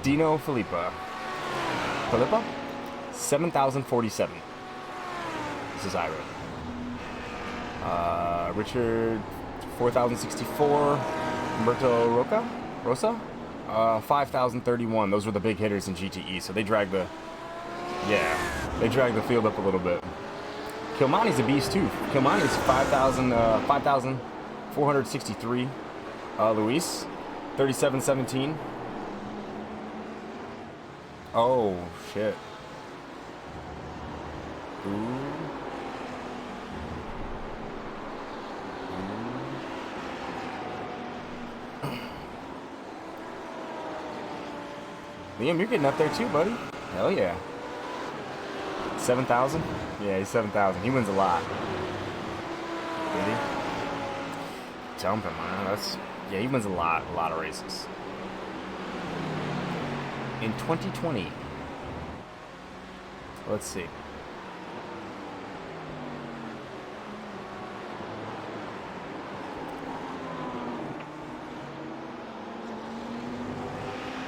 Dino Filippa, 7,047. This is I rating. Richard, 4,064. Humberto Rosa, 5,031. Those were the big hitters in GTE, so they dragged the field up a little bit. Kilmani's a beast too. Kilmani's 5,463. Luis, 3,717. Oh shit. Ooh. Liam, you're getting up there too, buddy. Hell yeah. 7,000? Yeah, he's 7,000. He wins a lot. Did he? Jumping, man. Yeah, he wins a lot of races. In 2020, let's see.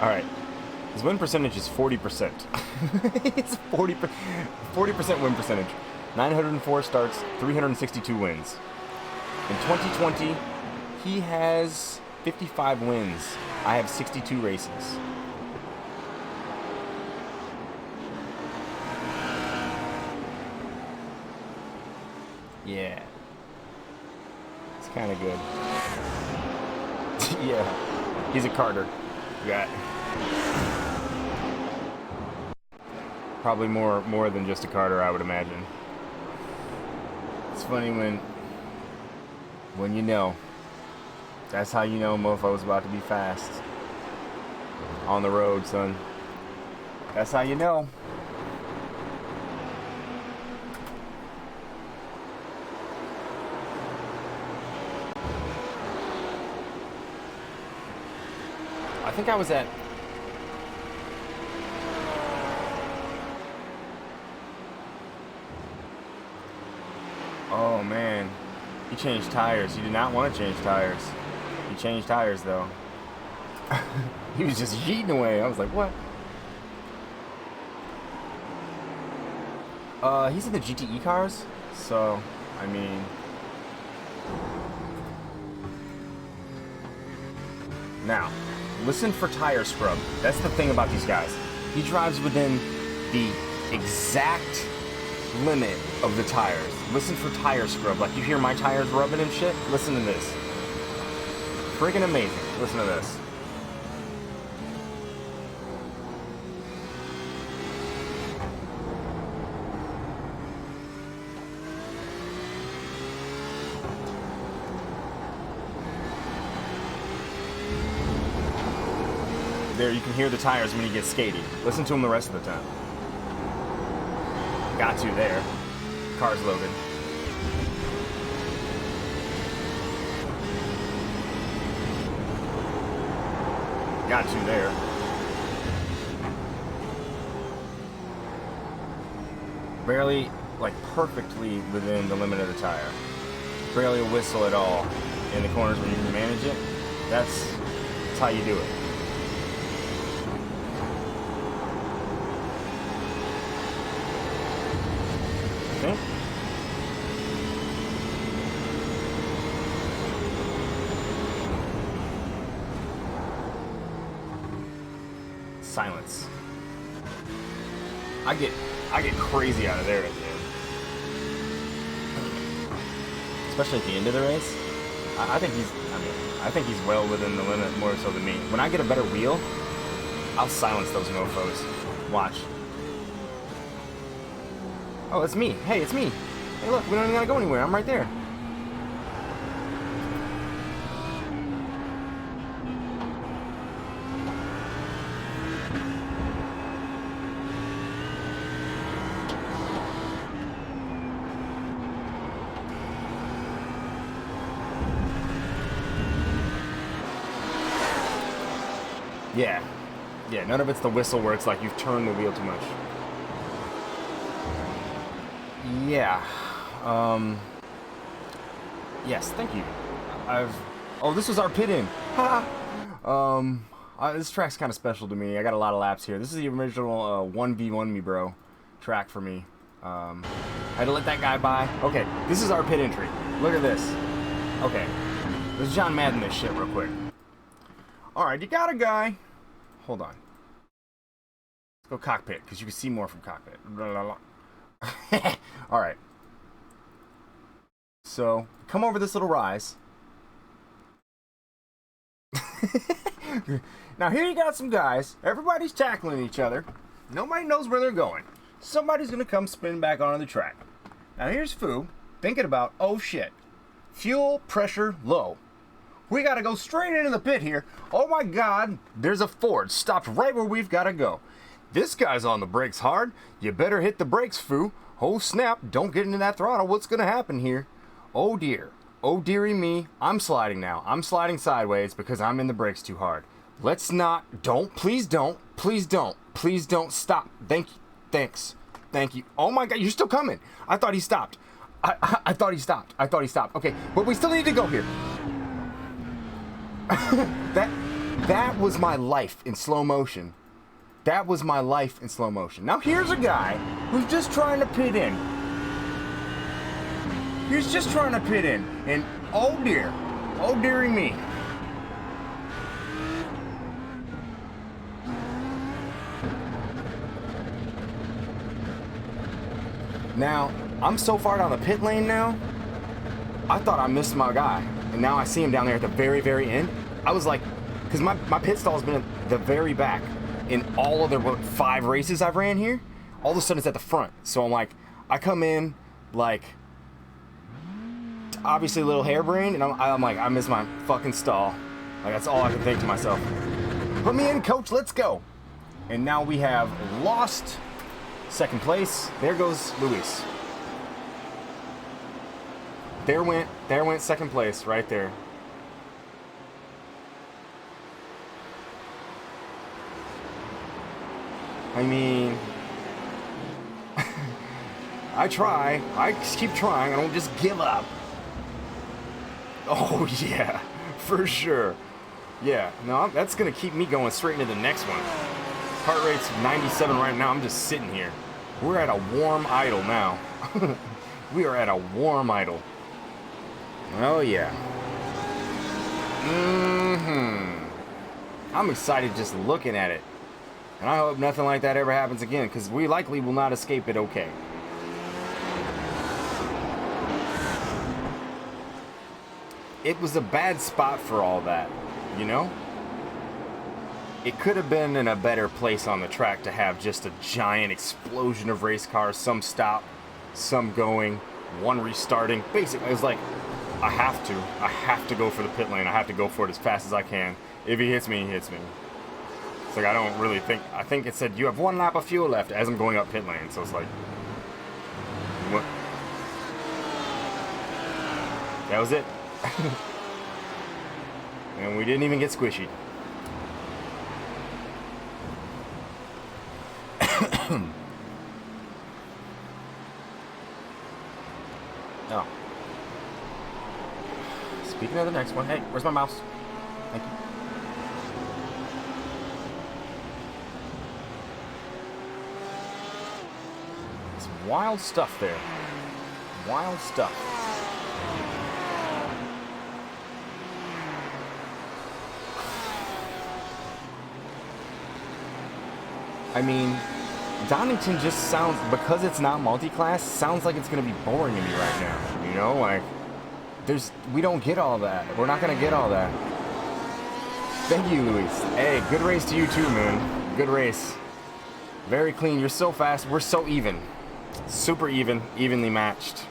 All right. His win percentage is 40%. It's 40% win percentage. 904 starts, 362 wins. In 2020, he has 55 wins. I have 62 races. Yeah. It's kind of good. Yeah. He's a Carter. Yeah. Probably more than just a Carter, I would imagine. It's funny when you know. That's how you know mofo's about to be fast. On the road, son. That's how you know. I think I was at... Oh, man. He changed tires. He did not want to change tires. He changed tires, though. He was just yeeting away. I was like, what? He's in the GTE cars, so, I mean... Now, listen for tire scrub. That's the thing about these guys. He drives within the exact limit of the tires. Listen for tire scrub. Like you hear my tires rubbing and shit. Listen to this. Friggin' amazing. Listen to this. There, you can hear the tires when he gets skaty. Listen to him the rest of the time. Got to there. Car's loaded. Got to there. Barely, like perfectly within the limit of the tire. Barely a whistle at all in the corners when you can manage it. That's how you do it. Okay. Silence. I get crazy out of there at the end. Especially at the end of the race. I think he's well within the limit more so than me. When I get a better wheel, I'll silence those mofos. Watch. Oh, it's me. Hey, it's me. Hey, look, we don't even gotta go anywhere. I'm right there. Yeah, none of it's the whistle where it's like you've turned the wheel too much. Yeah. Yes, thank you. Oh, this was our pit in. This track's kind of special to me. I got a lot of laps here. This is the original 1v1 me bro track for me. I had to let that guy by. Okay, this is our pit entry. Look at this. Okay, let's John Madden this shit real quick. Alright, you got a guy. Hold on. Let's go cockpit, because you can see more from cockpit. Alright. So, come over this little rise. Now here you got some guys. Everybody's tackling each other. Nobody knows where they're going. Somebody's going to come spin back onto the track. Now here's Fu thinking about, oh shit. Fuel pressure low. We got to go straight into the pit here. Oh my god, there's a Ford stopped right where we've got to go. This guy's on the brakes hard. You better hit the brakes, Fu. Oh snap, don't get into that throttle. What's going to happen here? Oh dear. Oh dearie me. I'm sliding now. I'm sliding sideways because I'm in the brakes too hard. Let's not. Don't. Please don't. Please don't. Please don't stop. Thanks. Thank you. Oh my god, you're still coming. I thought he stopped. I thought he stopped. I thought he stopped. Okay, but we still need to go here. That was my life in slow motion. That was my life in slow motion. Now here's a guy who's just trying to pit in. He's just trying to pit in. And oh dear. Oh dearie me. Now, I'm so far down the pit lane now, I thought I missed my guy. And now I see him down there at the very, very end. I was like, because my pit stall has been at the very back in all of the 5 races I've ran here. All of a sudden it's at the front. So I'm like, I come in like, obviously a little harebrained, and I'm like, I missed my fucking stall. Like, that's all I can think to myself. Put me in, coach, let's go. And now we have lost second place. There goes Luis. There went second place right there. I mean, I try. I keep trying. I don't just give up. Oh, yeah, for sure. Yeah, no, that's going to keep me going straight into the next one. Heart rate's 97 right now. I'm just sitting here. We're at a warm idle now. We are at a warm idle. Oh, yeah. I'm excited just looking at it. And I hope nothing like that ever happens again, because we likely will not escape it okay. It was a bad spot for all that, you know? It could have been in a better place on the track to have just a giant explosion of race cars, some stop, some going, one restarting. Basically, it was like, I have to go for the pit lane. I have to go for it as fast as I can. If he hits me, he hits me. It's like, I don't really think, I think it said you have 1 lap of fuel left as I'm going up pit lane. So it's like, what? That was it. And we didn't even get squishy. Oh. Speaking of the next one, hey, where's my mouse? Thank you. Some wild stuff there. Wild stuff. I mean, Donington just sounds, because it's not multi-class, sounds like it's going to be boring to me right now. You know, like, we don't get all that. We're not going to get all that. Thank you, Luis. Hey, good race to you too, man. Good race. Very clean. You're so fast. We're so even. Super even. Evenly matched.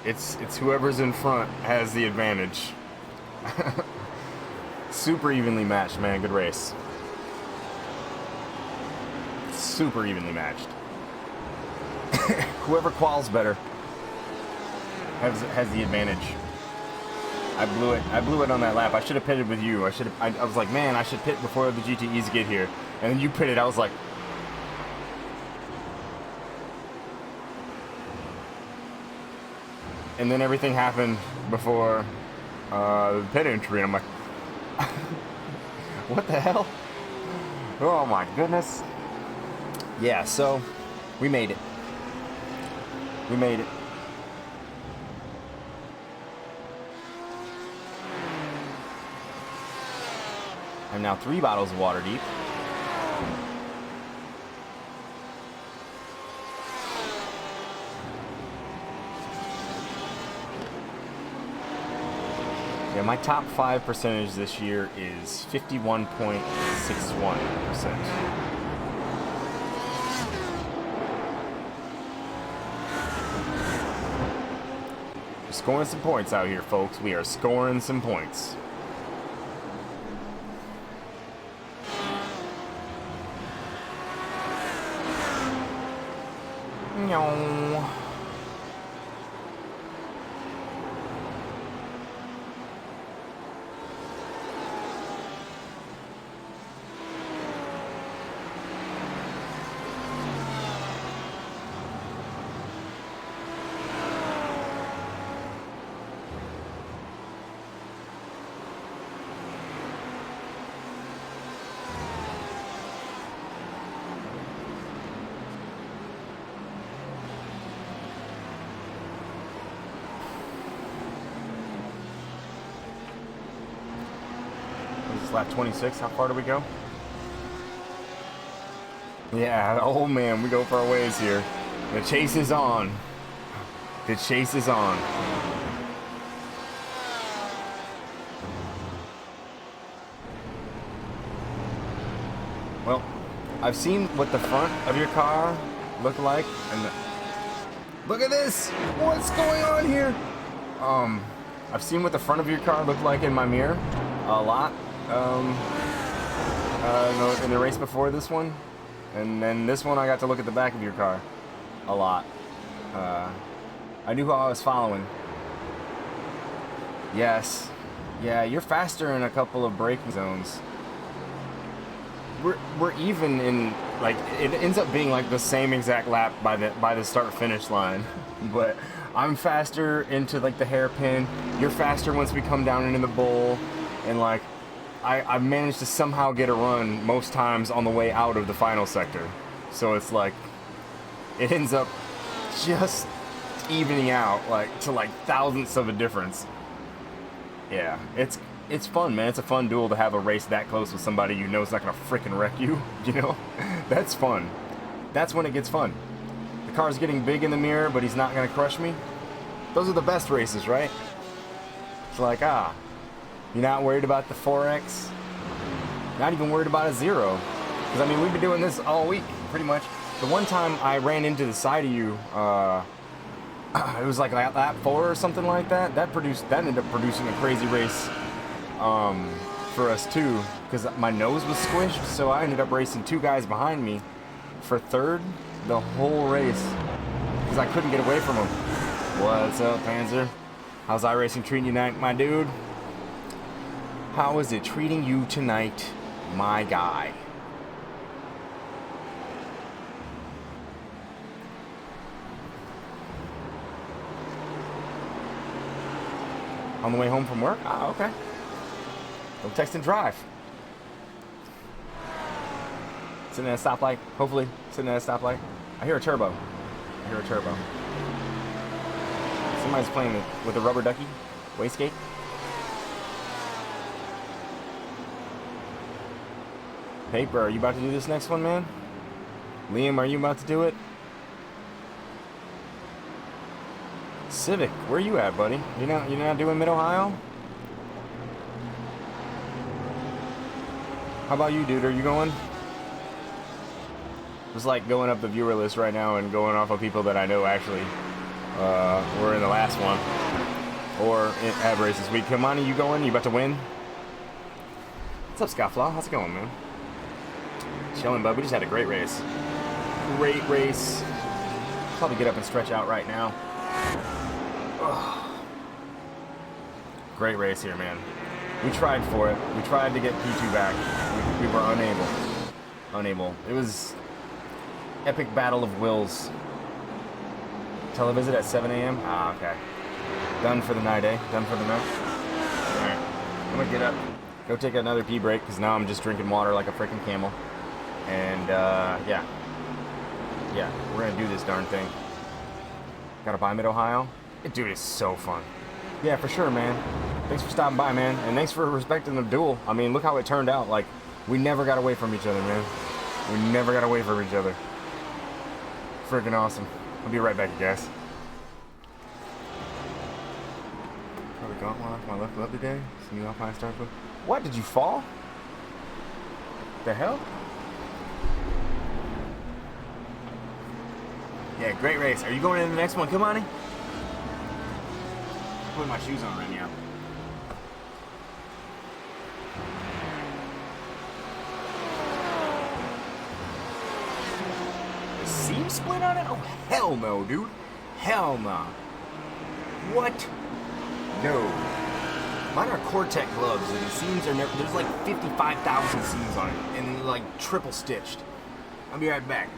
It's whoever's in front has the advantage. Super evenly matched, man. Good race. Super evenly matched. Whoever quals better has the advantage. I blew it on that lap. I should have pitted with you. I was like, man, I should pit before the GTEs get here. And then you pitted. I was like, and then everything happened before the pit entry. And I'm like, what the hell? Oh my goodness. Yeah, so we made it. We made it. I'm now 3 bottles of water deep. Yeah, my top 5 percentage this year is 51.61%. We're scoring some points out here, folks. We are scoring some points. No. Lap 26, how far do we go? Yeah, oh man, we go for our ways here. The chase is on. The chase is on. Well, I've seen what the front of your car looked like, and look at this! What's going on here? I've seen what the front of your car looked like in my mirror a lot. In the race before this one, and then this one I got to look at the back of your car a lot. I knew who I was following. Yes, yeah, you're faster in a couple of braking zones. We're even in, like, it ends up being like the same exact lap by the start finish line, but I'm faster into like the hairpin. You're faster once we come down into the bowl, and like. I managed to somehow get a run most times on the way out of the final sector. So it's like, it ends up just evening out like to like thousandths of a difference. Yeah, it's fun, man. It's a fun duel to have a race that close with somebody you know is not gonna freaking wreck you. You know, that's fun. That's when it gets fun. The car's getting big in the mirror, but he's not gonna crush me. Those are the best races, right? It's like, you're not worried about the 4X. Not even worried about a 0. Because, I mean, we've been doing this all week, pretty much. The one time I ran into the side of you, it was like lap 4 or something like that. That ended up producing a crazy race for us, too. Because my nose was squished, so I ended up racing 2 guys behind me for 3rd the whole race. Because I couldn't get away from them. What's up, Panzer? How's iRacing treating you tonight, my dude? How is it treating you tonight, my guy? On the way home from work? Okay. Don't text and drive. Sitting at a stoplight. Hopefully, sitting at a stoplight. I hear a turbo. Somebody's playing with a rubber ducky. Wastegate. Paper, are you about to do this next one, man? Liam, are you about to do it? Civic, where you at, buddy? You're not doing Mid-Ohio? How about you, dude? Are you going? It's like going up the viewer list right now and going off of people that I know actually were in the last one or have races this week. Kamani, you going? You about to win? What's up, Scottflaw? How's it going, man? Chilling, bud. We just had a great race. Great race. Probably get up and stretch out right now. Ugh. Great race here, man. We tried for it. We tried to get P2 back. We were unable. It was epic battle of wills. Televisit at 7 a.m. Okay. Done for the night, eh? Done for the night. All right. I'm gonna get up, go take another pee break because now I'm just drinking water like a freaking camel. And yeah, we're gonna do this darn thing. Gotta buy Mid-Ohio. Dude, it's so fun. Yeah, for sure, man. Thanks for stopping by, man, and thanks for respecting the duel. I mean, look how it turned out. Like, we never got away from each other, man. We never got away from each other. Freaking awesome. I'll be right back, you guys. Probably got one off my left glove today. Some new Alpine start with. What? Did you fall? The hell? Yeah, great race. Are you going in the next one? Come on in. Put my shoes on right now. The seam split on it? Oh, hell no, dude. Hell no. What? No. Mine are Cortec gloves, and the seams are never. There's like 55,000 seams on it, and like triple stitched. I'll be right back.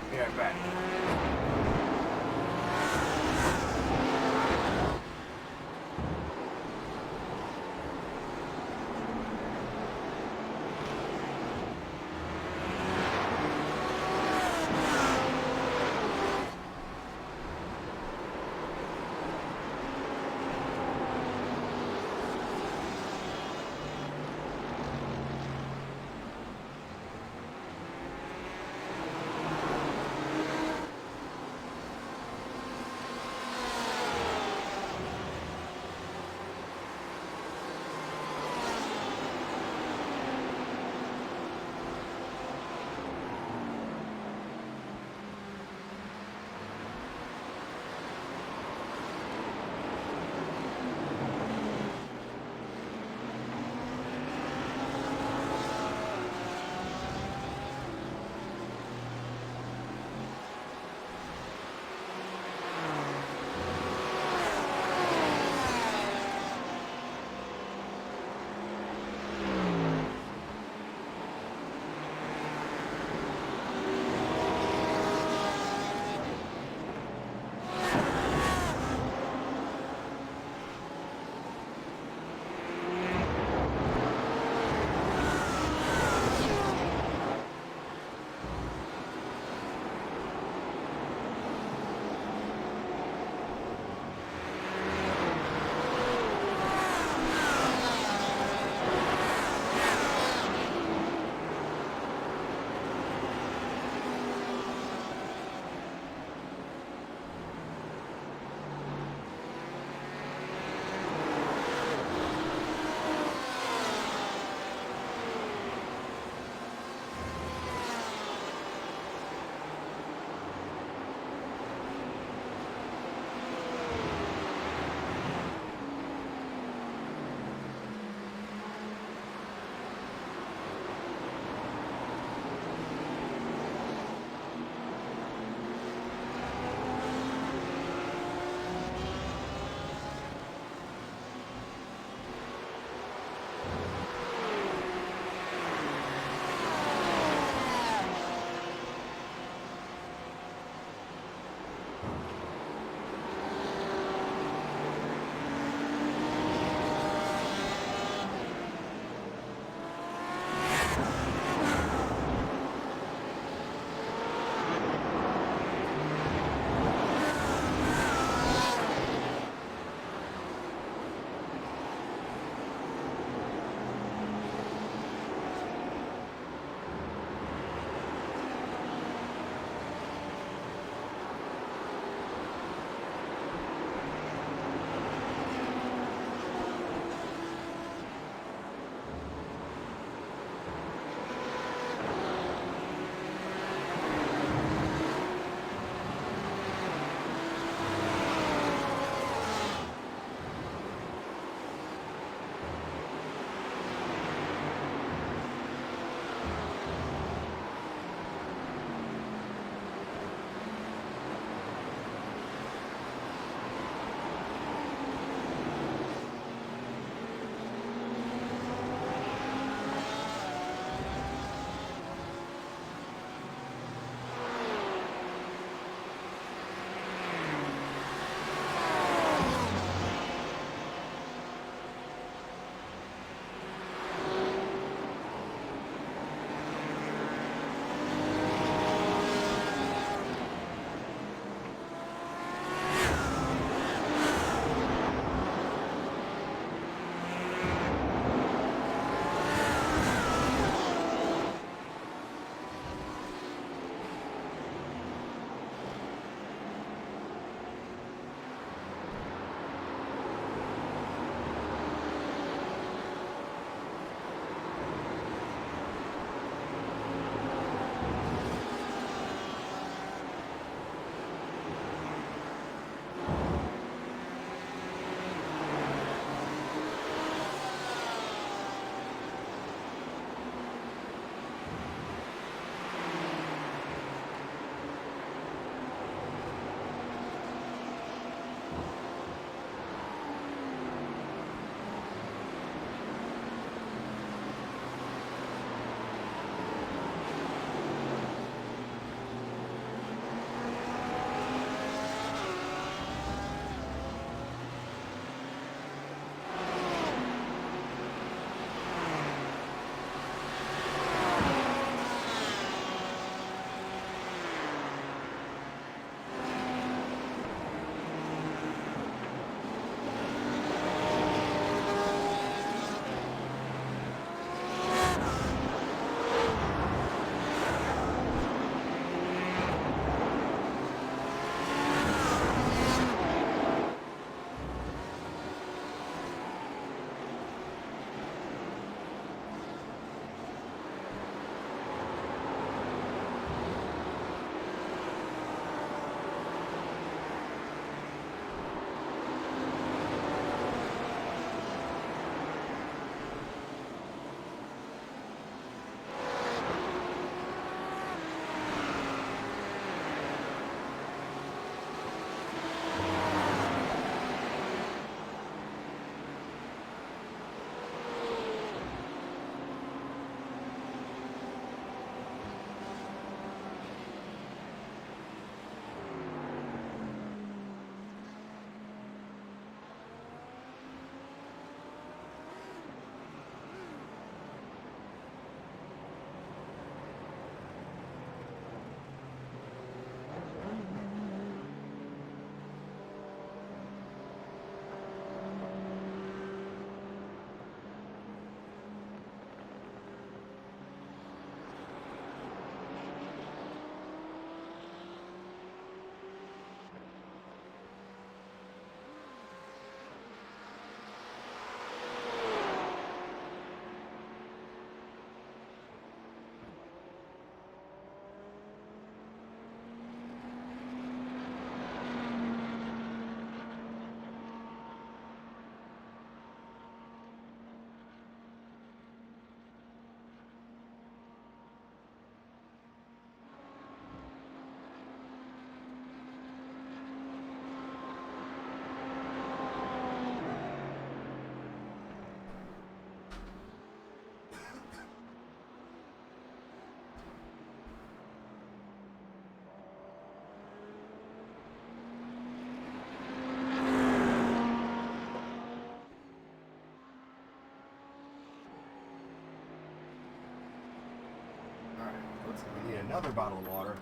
Looks like we need another bottle of water.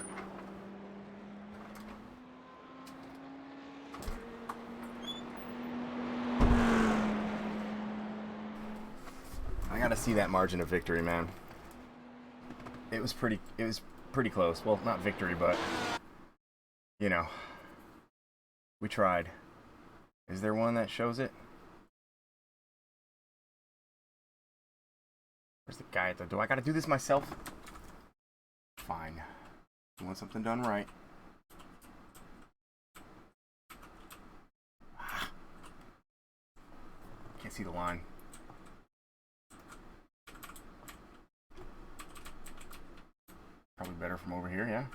I gotta see that margin of victory, man. It was pretty close. Well, not victory, but you know, we tried. Is there one that shows it? Where's the guy at the door? I gotta do this myself? Fine. You want something done right. Can't see the line. Probably better from over here, yeah?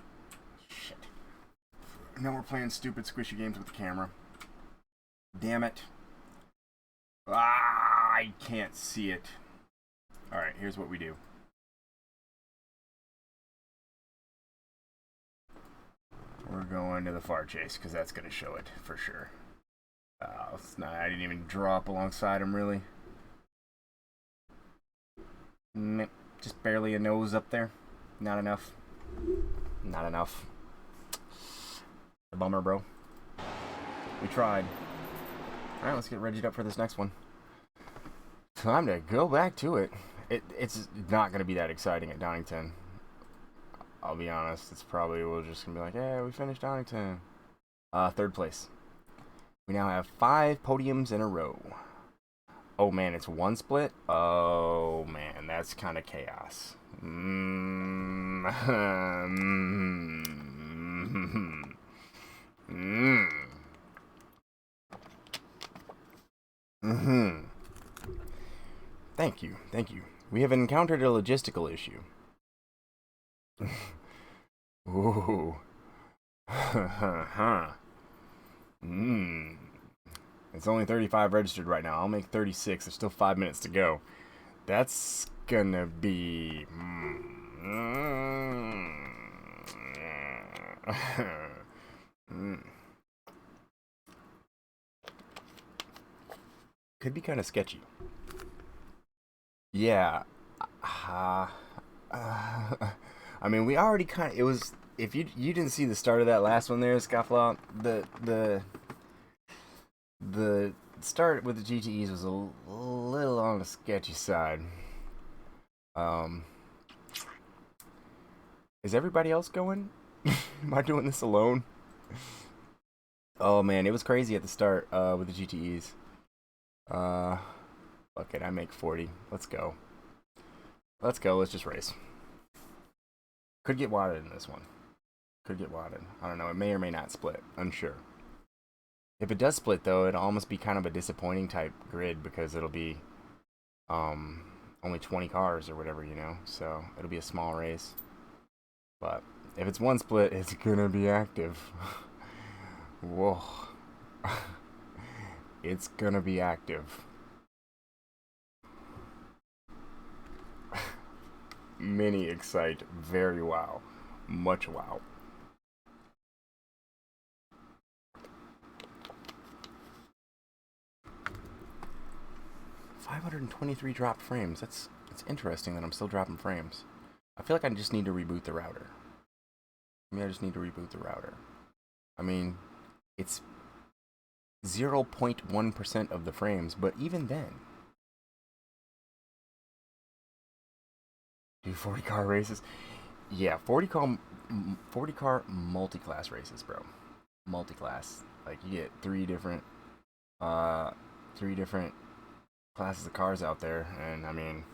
Shit. Now we're playing stupid squishy games with the camera. Damn it. I can't see it. Alright, here's what we do. We're going to the far chase, because that's going to show it, for sure. It's not, I didn't even draw up alongside him, really. Just barely a nose up there. Not enough. Not enough. A bummer, bro. We tried. Alright, let's get regied up for this next one. Time to go back to it. It's not going to be that exciting at Donington. I'll be honest. It's probably, we're just going to be like, yeah, we finished Donington. Third place. We now have 5 podiums in a row. Oh, man, it's one split? Oh, man, that's kind of chaos. Thank you, thank you. We have encountered a logistical issue. Ooh. It's only 35 registered right now. I'll make 36. There's still 5 minutes to go. That's gonna be... Could be kind of sketchy. Yeah. I mean, we already kind of... It was... If you didn't see the start of that last one there, Scofflaw, the start with the GTEs was a little on the sketchy side. Is everybody else going? Am I doing this alone? Oh man, it was crazy at the start with the GTEs. Fuck it, I make 40. Let's go. Let's go, let's just race. Could get wadded in this one. Could get wadded. I don't know, it may or may not split. Unsure. If it does split, though, it'll almost be kind of a disappointing type grid because it'll be only 20 cars or whatever, you know? So it'll be a small race. But if it's one split, it's gonna be active. Whoa. It's gonna be active. Many excite, very wow. Much wow. $523 dropped frames. It's interesting that I'm still dropping frames. I feel like I just need to reboot the router. Maybe I just need to reboot the router. I mean, it's 0.1% of the frames, but even then. Do 40 car races? Yeah, 40 car multi-class races, bro. Multi-class. Like you get three different classes of cars out there, and I mean,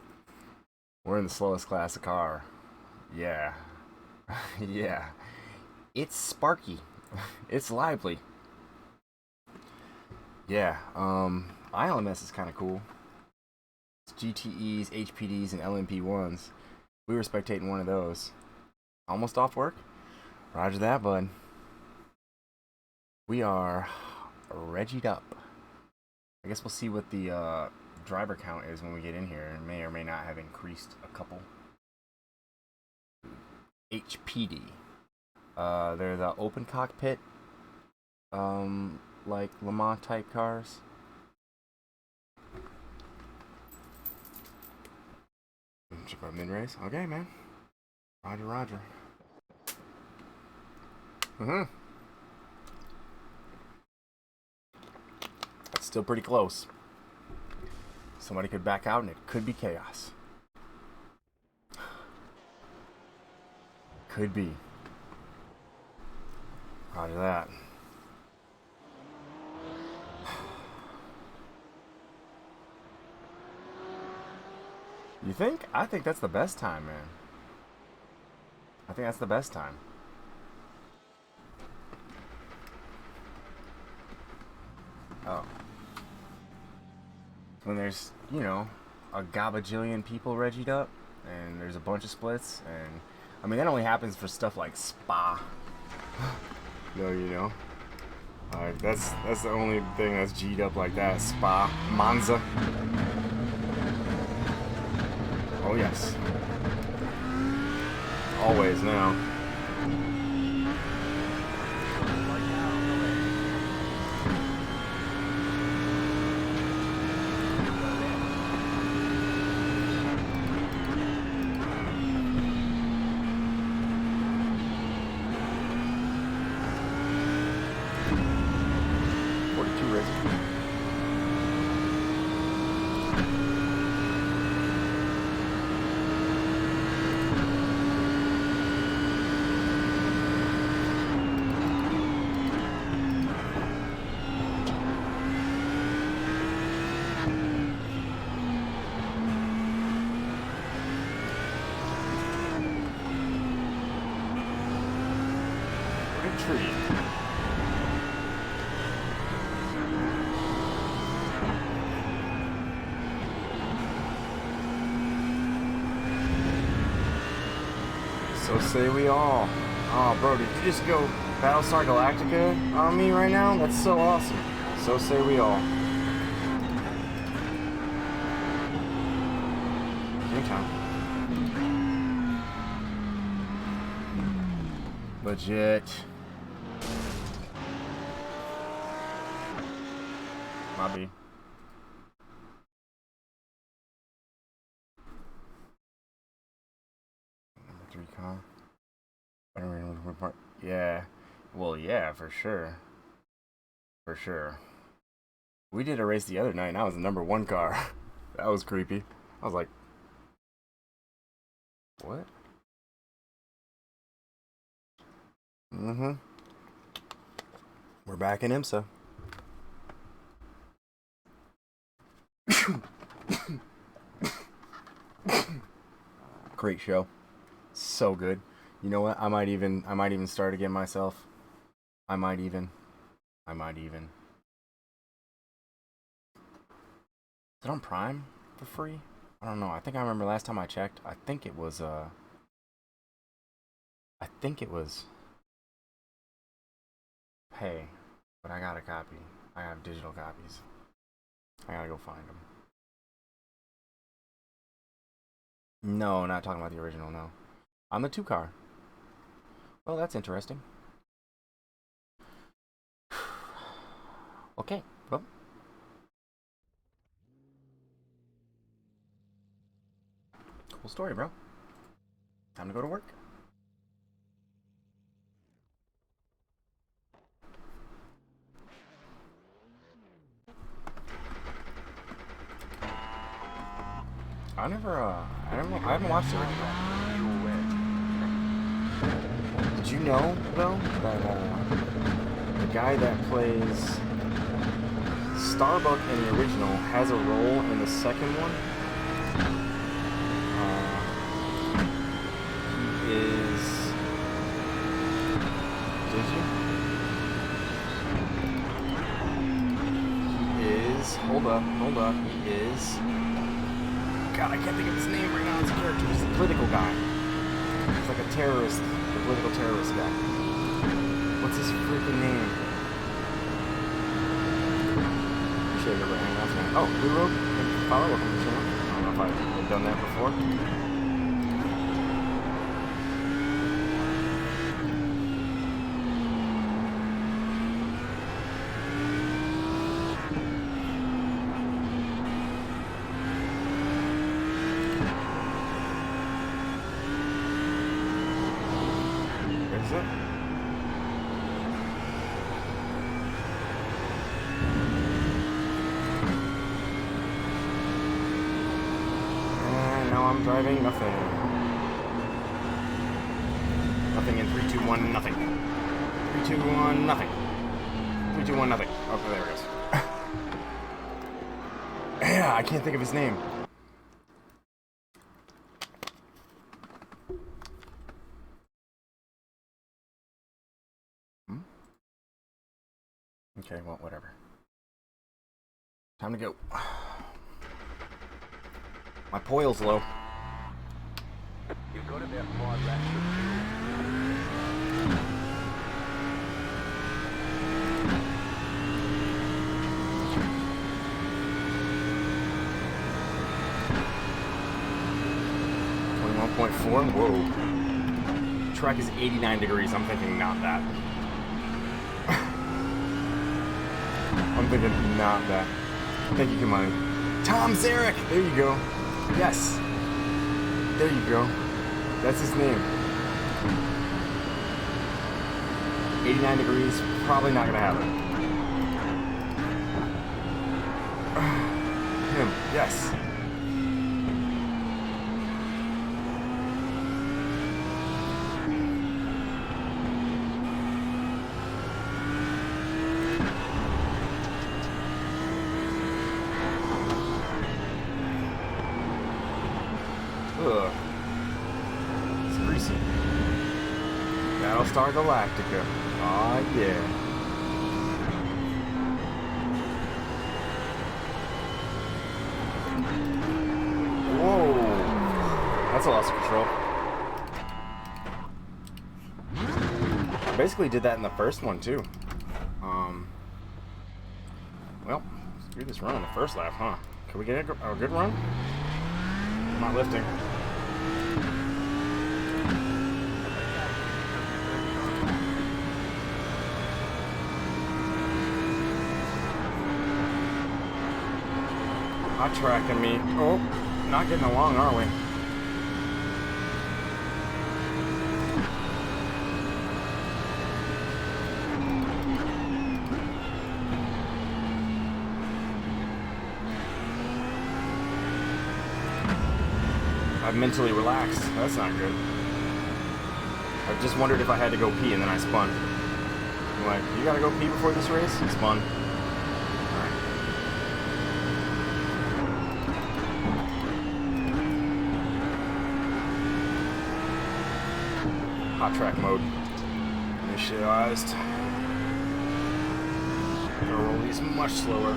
we're in the slowest class of car. Yeah. Yeah. It's sparky. It's lively. Yeah, ILMS is kind of cool. It's GTEs, HPDs, and LMP1s. We were spectating one of those. Almost off work? Roger that, bud. We are regied up. I guess we'll see what the driver count is when we get in here. It may or may not have increased a couple. HPD. They're the open cockpit, like Le Mans type cars. Check my mid race. Okay, man. Roger, roger. Mm-hmm. That's still pretty close. Somebody could back out and it could be chaos. Could be. Roger that. You think? I think that's the best time, man. I think that's the best time. Oh. When there's, you know, a gabajillion people regied up, and there's a bunch of splits, and I mean that only happens for stuff like Spa. No, you know. That's the only thing that's G'd up like that. Spa, Monza. Oh yes. Always now. So say we all. Oh, bro, did you just go Battlestar Galactica on me right now? That's so awesome. So say we all. Anytime. Legit. Might be. Number 3 car. I don't really know what part. Yeah. Well, yeah, for sure. For sure. We did a race the other night and I was the number 1 car. That was creepy. I was like, what? Mm-hmm. We're back in IMSA. Great show. So good. You know what? I might even start again myself. I might even. Is it on Prime for free? I don't know. I think I remember last time I checked. I think it was pay, but I got a copy. I have digital copies. I gotta go find them. No, not talking about the original, no. On the 2 car. Well, that's interesting. Okay, well. Cool story, bro. Time to go to work. I haven't watched it original. Did you know, though, that the guy that plays Starbuck in the original has a role in the second one? He is... Did you? He is... Hold up. He is... God, I can't think of his name right now. His character. He's a political guy. He's like a terrorist. A political terrorist guy. What's his freaking name? Should have right now. Oh, Blue Road. Follow. Welcome to the channel. I don't know if I've done that before. Is it? And now I'm driving nothing. Nothing in 3, 2, 1, nothing. 3, 2, 1, nothing. 3, 2, 1, nothing. Okay, there it goes. Yeah, I can't think of his name. Okay, well, whatever. Time to go. My poil's low. You've got about 5 laps of fuel. .4. Whoa. Track is 89 degrees. I'm thinking not that. I'm thinking not that. Thank you, Kimani. Tom Zarek! There you go. Yes. There you go. That's his name. 89 degrees. Probably not gonna happen. Him. Yes. Ugh. It's greasy. Battlestar Galactica. Aw, yeah. Whoa. That's a loss of control. I basically did that in the first one, too. Well, screw this run in the first lap, huh? Can we get a good run? I'm not lifting. Hot tracking me. Oh, not getting along, are we? I've mentally relaxed. That's not good. I just wondered if I had to go pee and then I spun. I'm like, you gotta go pee before this race? Spun. Alright. Hot track mode. Initialized. Gonna roll these much slower.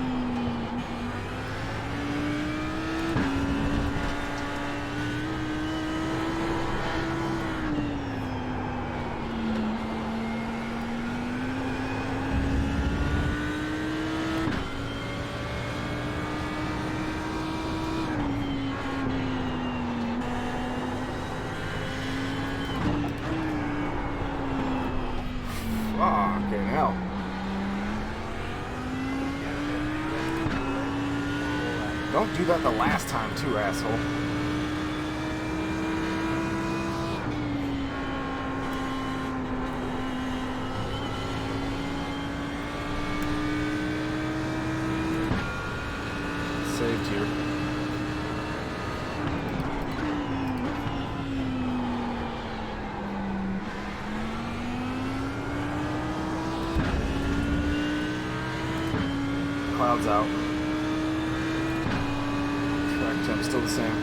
Fucking hell. Don't do that the last time too, asshole. Saved here. Clouds out. Track temp still the same.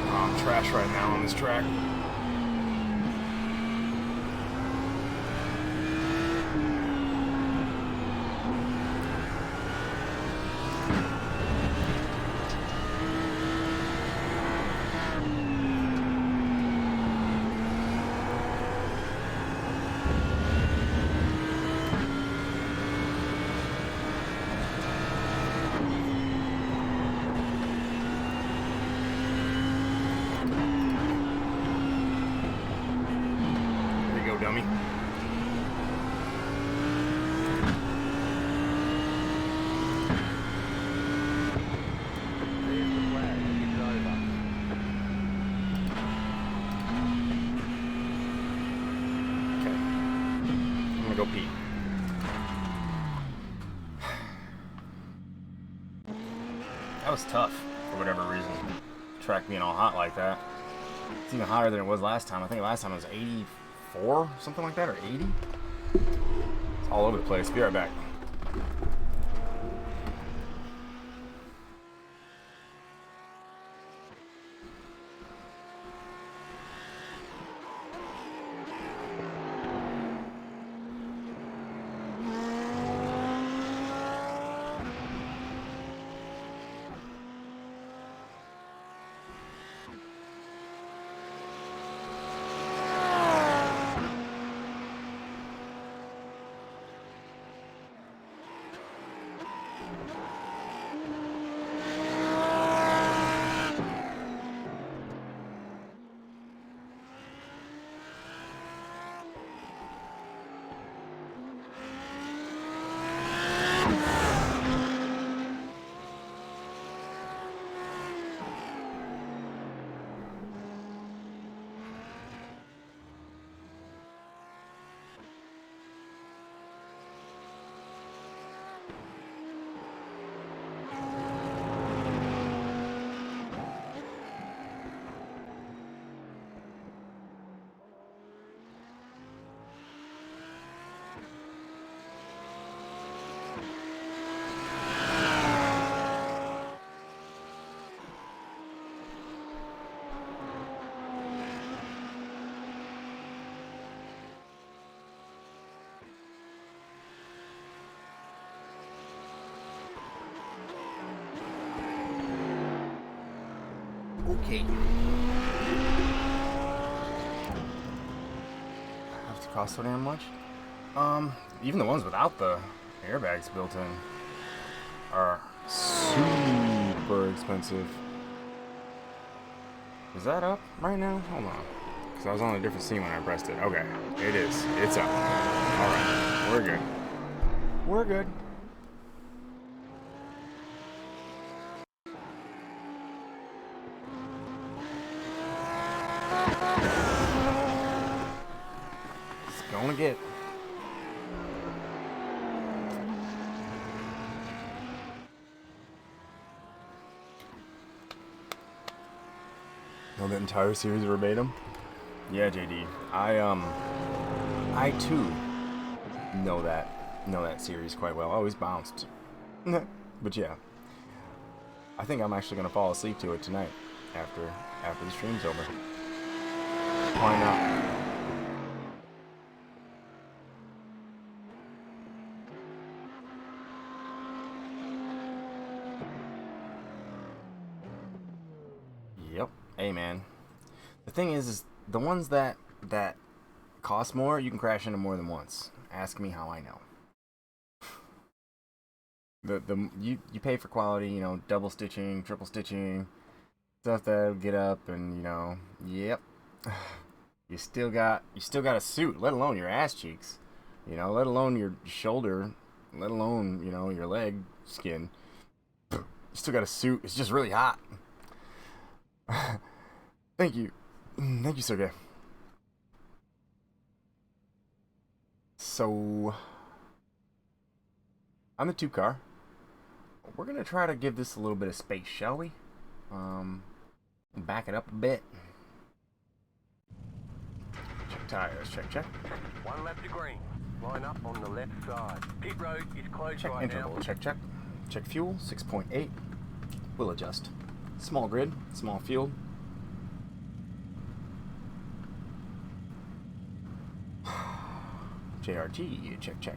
Oh, I'm trash right now on this track. gonna go pee. That was tough for whatever reason. Track being all hot like that. It's even hotter than it was last time. I think last time it was 84, something like that, or 80. It's all over the place. Be right back. Okay. Have to cost so damn much? Even the ones without the airbags built in are super expensive. Is that up right now? Hold on. Because I was on a different scene when I pressed it. Okay. It is. It's up. Alright. We're good. We're good. Gonna get. Know that entire series verbatim? Yeah, JD. I too know that series quite well. I always bounced. But yeah. I think I'm actually gonna fall asleep to it tonight after the stream's over. Why not? Yep. Hey, man. The thing is the ones that cost more, you can crash into more than once. Ask me how I know. You pay for quality, you know, double stitching, triple stitching, stuff that'll get up, and yep. You still got a suit, let alone your ass cheeks, let alone your shoulder, let alone your leg skin. You still got a suit. It's just really hot. Thank you, Sergey. So, on the 2 car, we're gonna try to give this a little bit of space, shall we? Back it up a bit. Check tires, check. One lap to green. Line up on the left side. Pit road is closed Check right interval, now. check. Check fuel, 6.8. We'll adjust. Small grid, small field. JRT, check.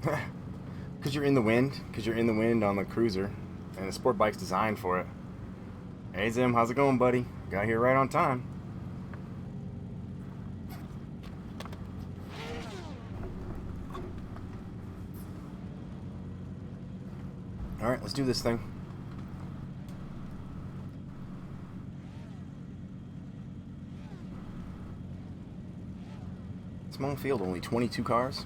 Because you're in the wind on the cruiser, and the sport bike's designed for it. Hey Zim, how's it going, buddy? Got here right on time. Alright, let's do this thing. Small field, only 22 cars.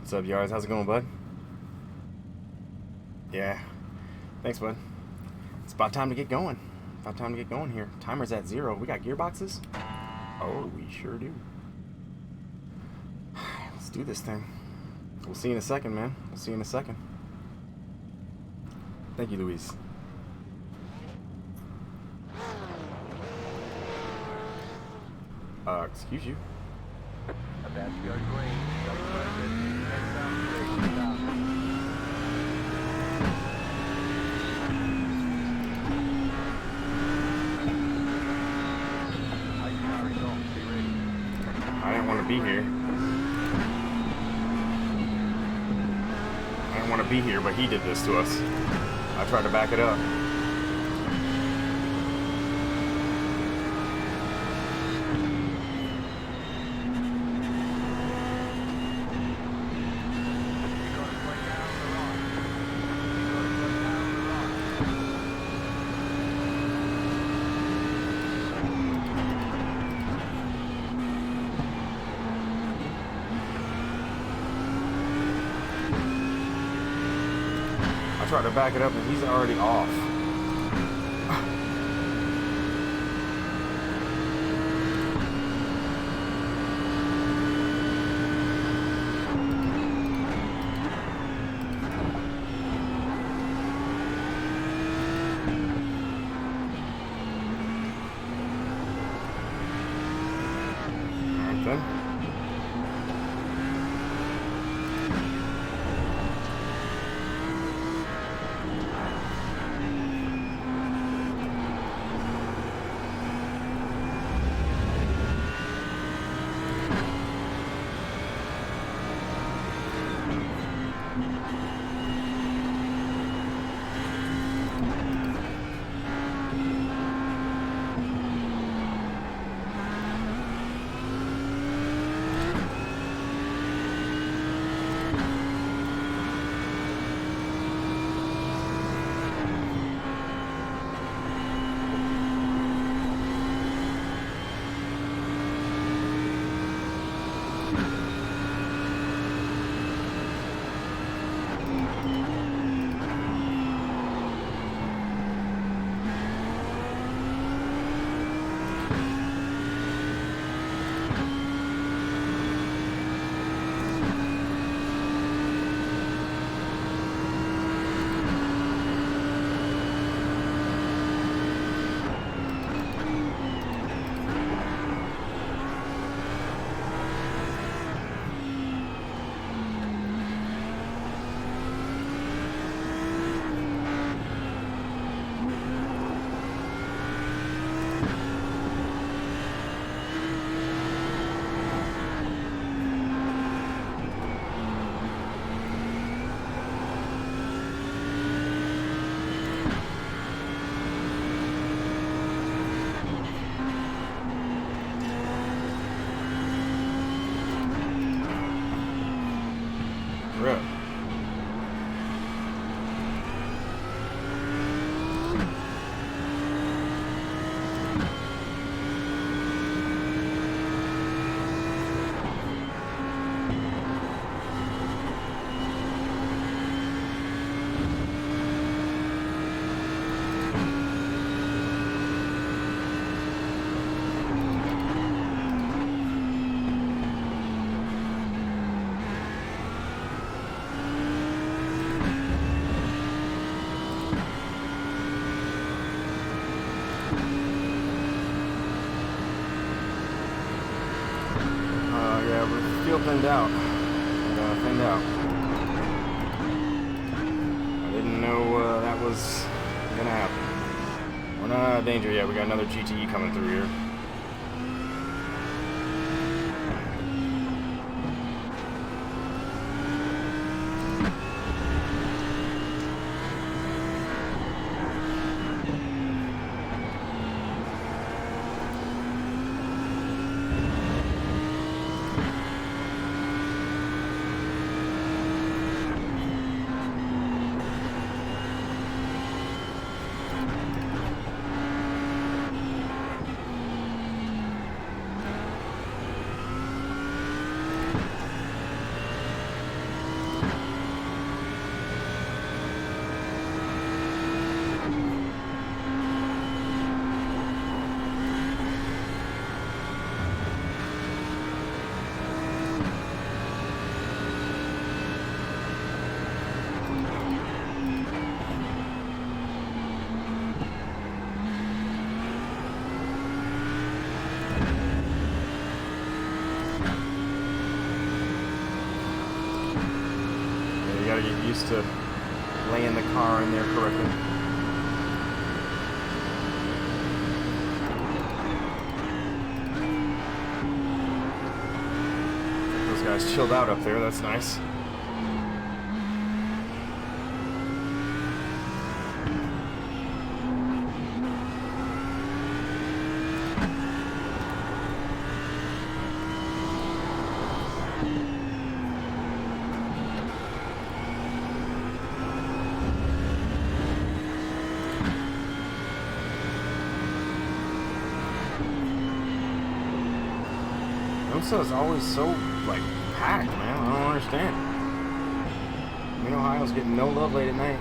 What's up, Yars? How's it going, bud? Yeah. Thanks, bud. It's about time to get going. About time to get going here. Timer's at 0. We got gearboxes? Oh, we sure do. Let's do this thing. We'll see you in a second, man. We'll see you in a second. Thank you, Luis. Excuse you. About to go green. Stay focused. Heads up. Ready to start. I didn't want to be here. I didn't want to be here, but he did this to us. I tried to back it up. I tried to back it up and he's already off. Alright then. Rip. Yeah, we're still thinned out. Thinned out. I didn't know that was gonna happen. We're not out of danger yet. We got another GTE coming through here. get used to laying the car in there correctly. Those guys chilled out up there, that's nice. It's always so like packed, man. I don't understand. I mean, Ohio's getting no love late at night.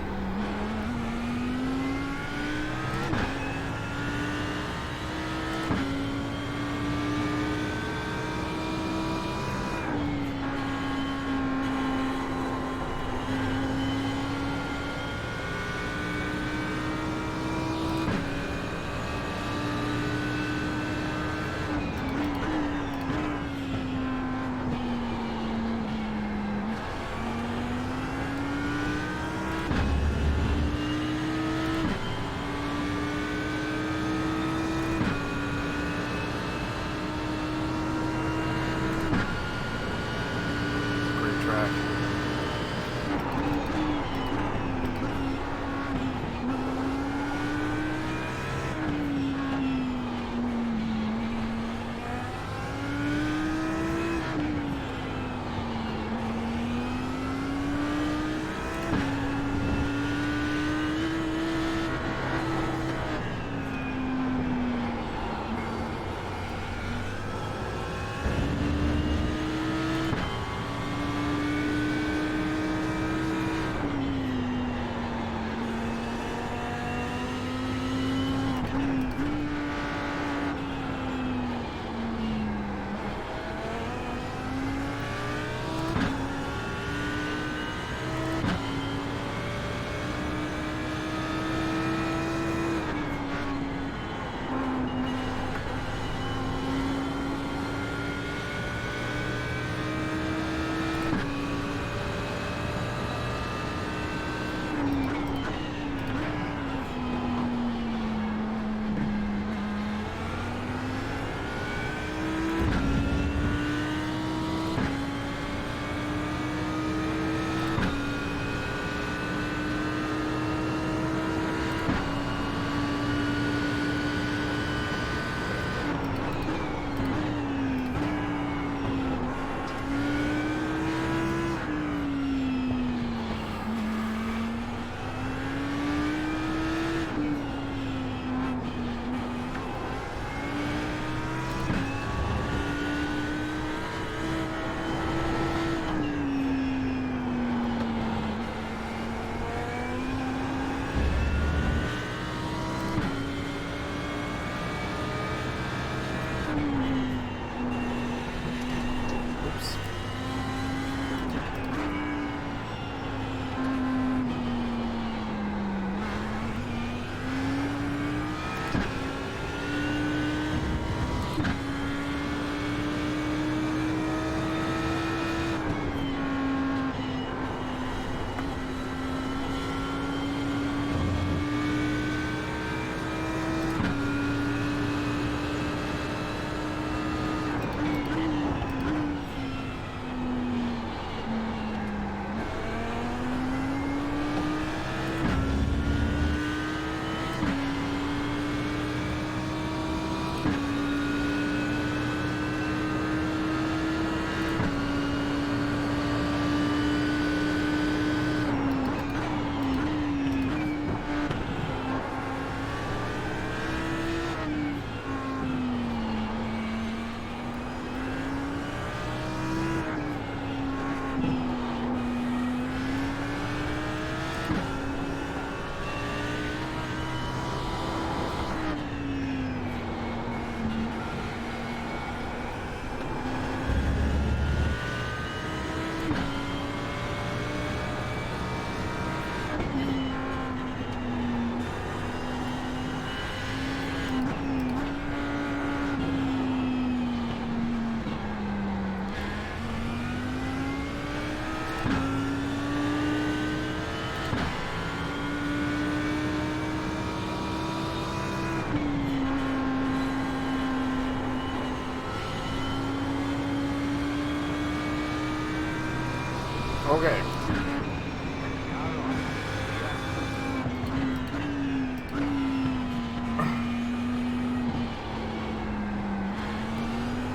Okay.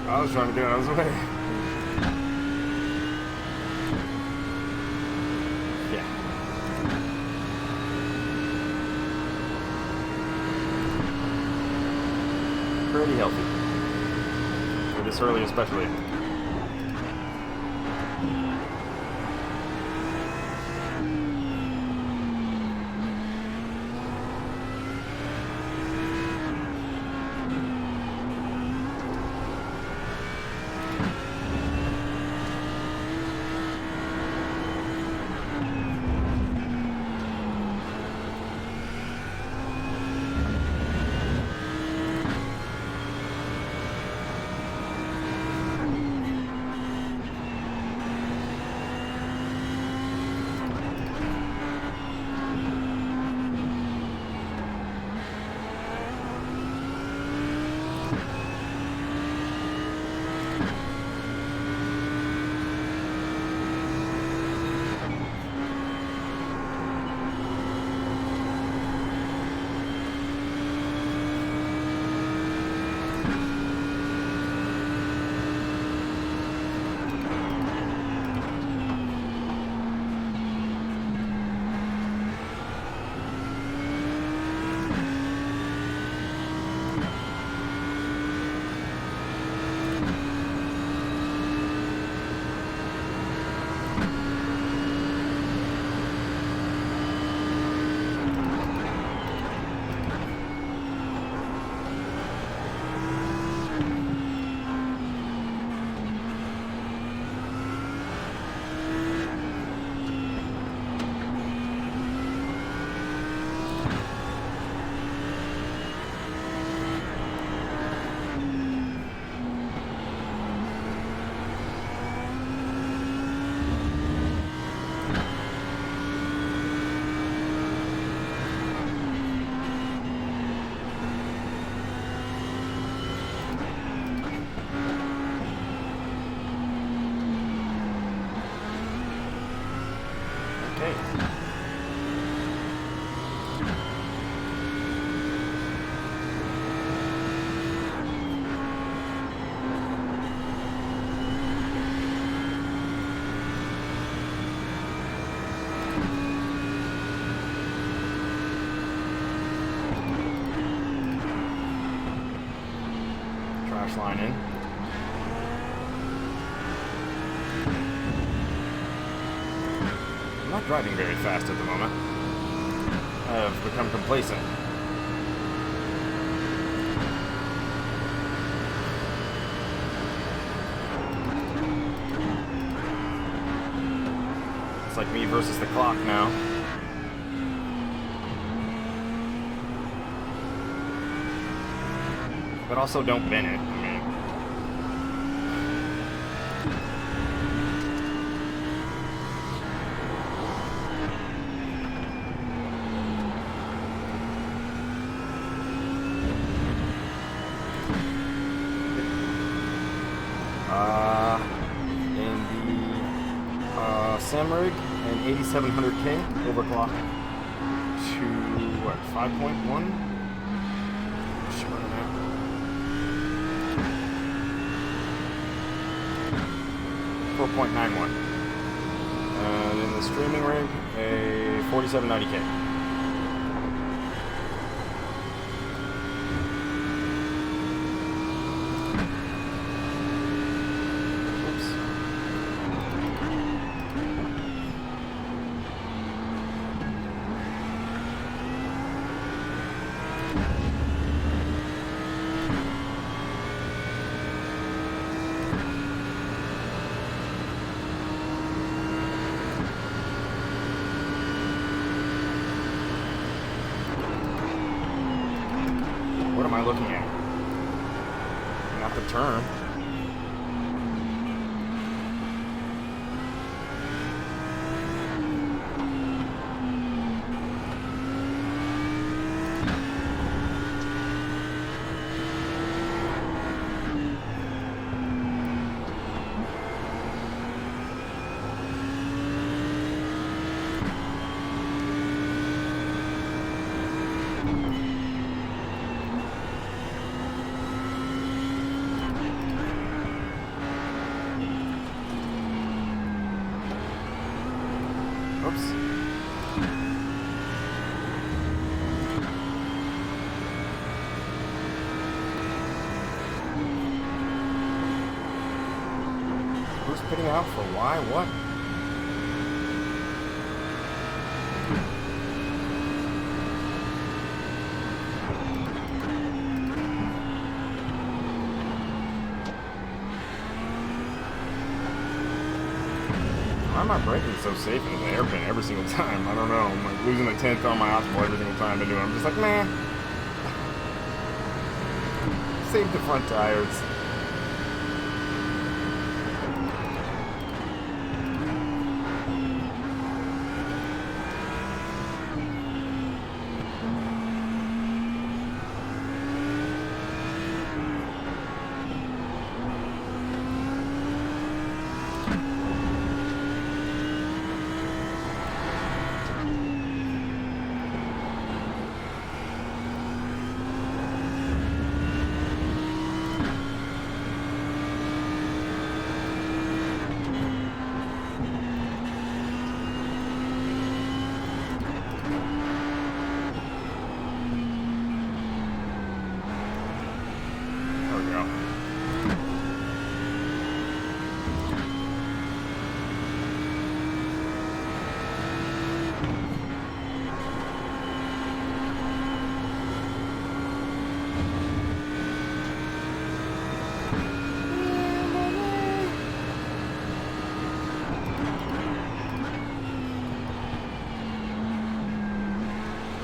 I was trying to get out of his way. Yeah. Pretty healthy. For this early especially. Line in. I'm not driving very fast at the moment. I have become complacent. It's like me versus the clock now. But also don't bin it. Samrig and 8700K overclock to what, 5.1? Sure, 4.91. And in the streaming rig, a 4790K. What am I looking at? Not the turn. Whoops. Who's pitting out for why? What? Why am I braking so safe into the hairpin every single time? I don't know. I'm like losing a tenth on my optimal every single time I do it. I'm just like, man. Save the front tires.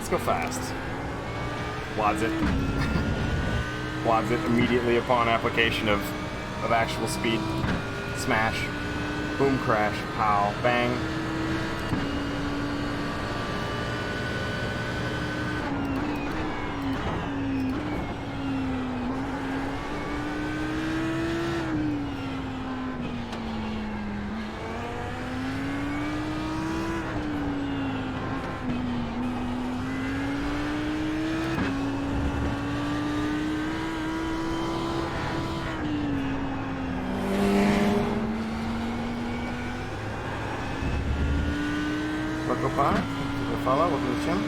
Let's go fast. Wads it. Wads it immediately upon application of actual speed. Smash. Boom, crash. Pow. Bang. Marco Pai, fala, welcome to the channel.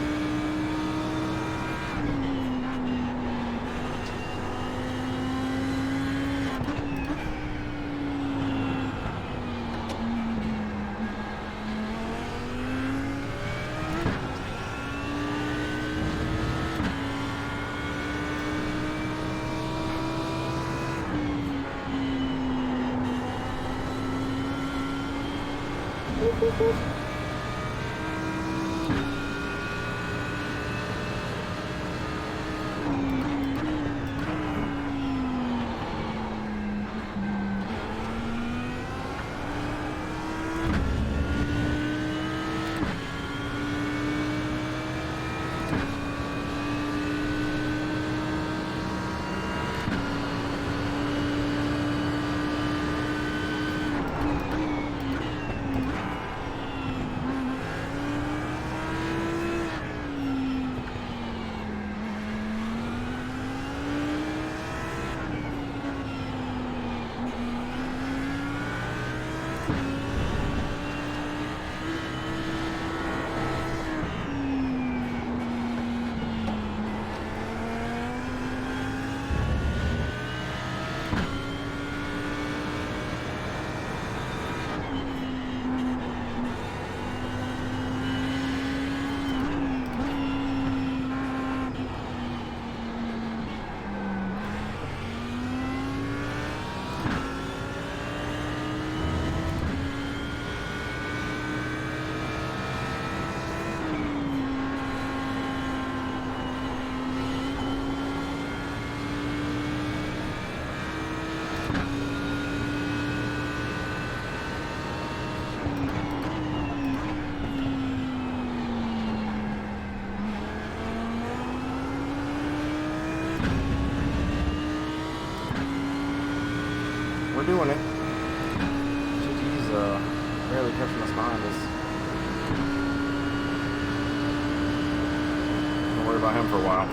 We're doing it. GG's barely catching us behind us. Don't worry about him for a while.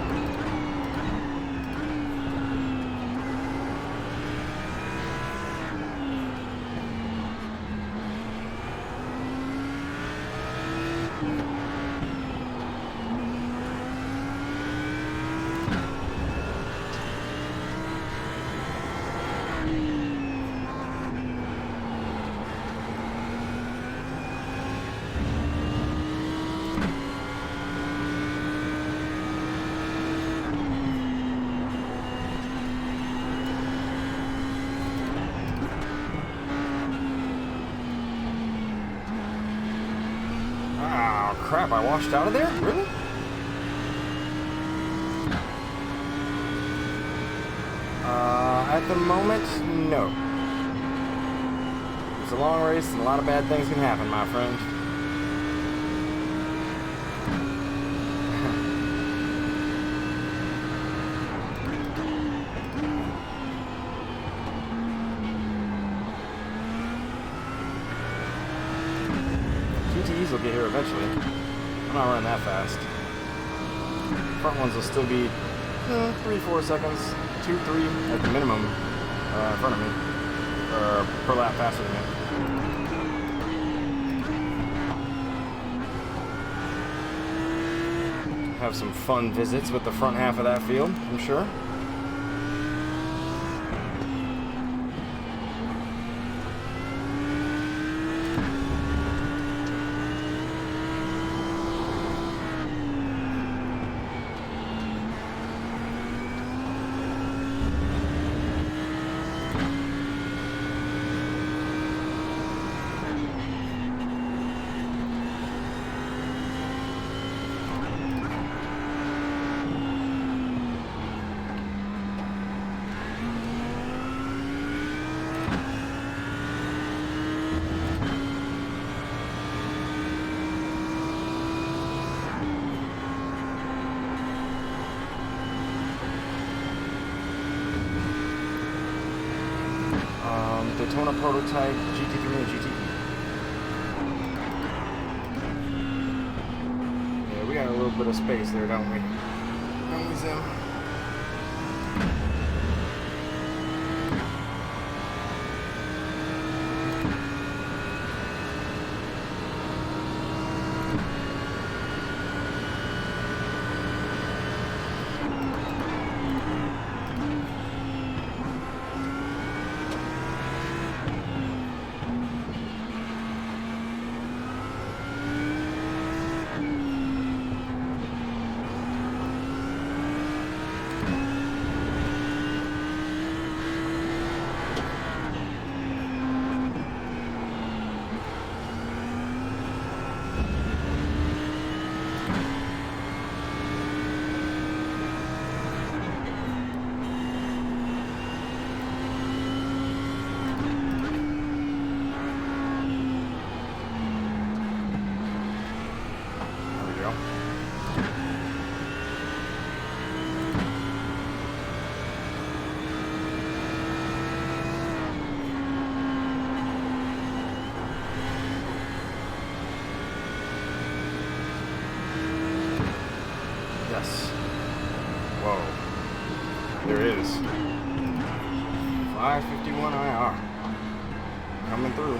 Oh crap, I washed out of there? Really? At the moment, no. It's a long race and a lot of bad things can happen, my friend. GTEs will get here eventually. I'm not running that fast. Front ones will still be 3-4 seconds, 2-3 at the minimum in front of me, per lap faster than me. Have some fun visits with the front half of that field, I'm sure. Daytona prototype, GT3 and GTE. Yeah, we got a little bit of space there, don't we? Don't we, Zim? Whoa. There it is. 551 IR. Coming through.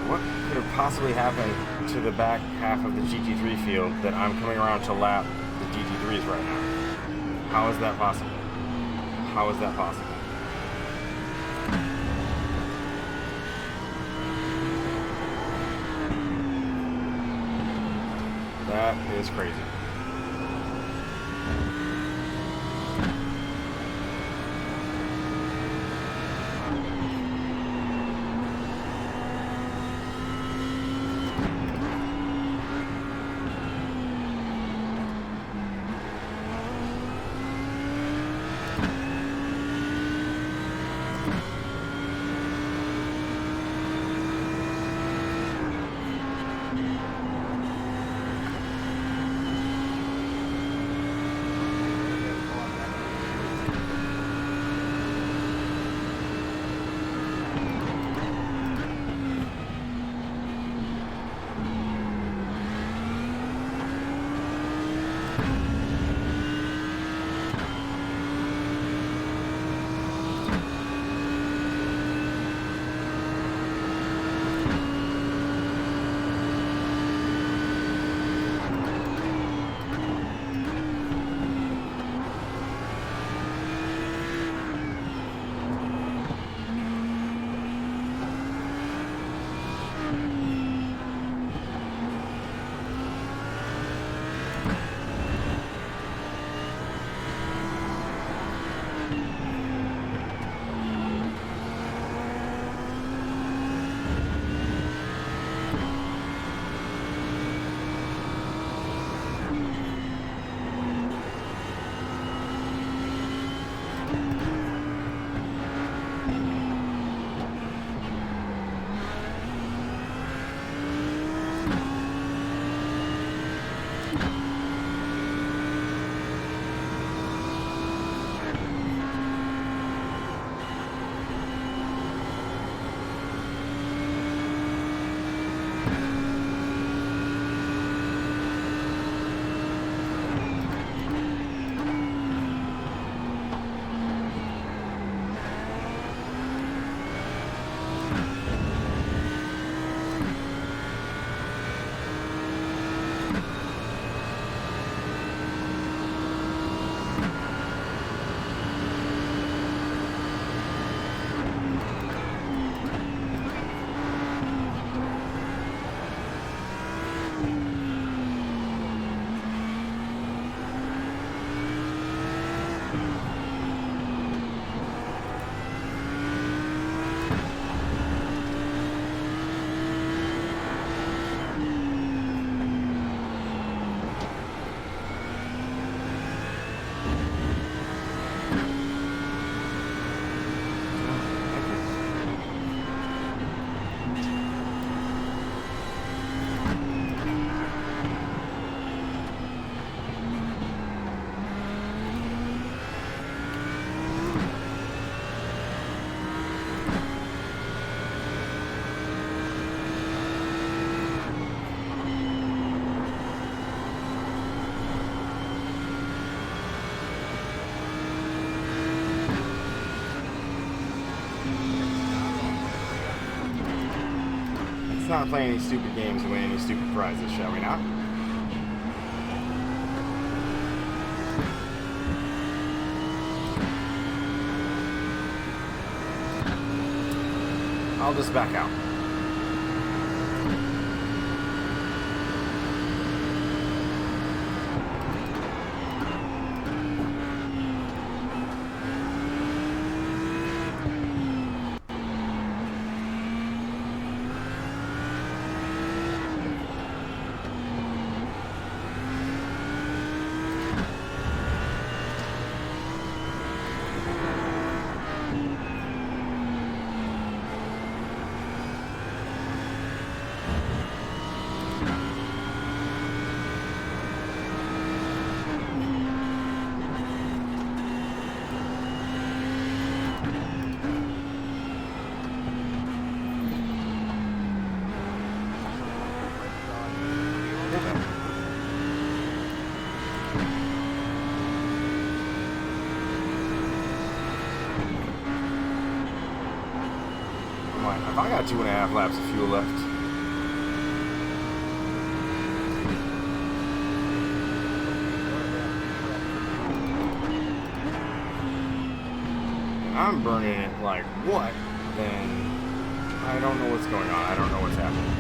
What could have possibly happened to the back half of the GT3 field that I'm coming around to lap the GT3s right now? How is that possible? How is that possible? That is crazy. not play any stupid games and win any stupid prizes, shall we not? I'll just back out. I got 2.5 laps of fuel left. I'm burning it like what? Then I don't know what's going on. I don't know what's happening.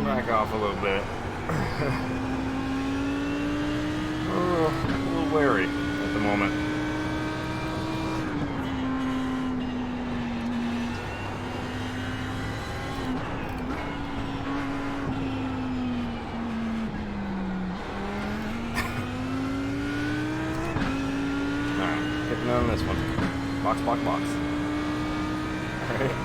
Back off a little bit. A little wary at the moment. Alright, hitting on this one. Box, box, box. Alright.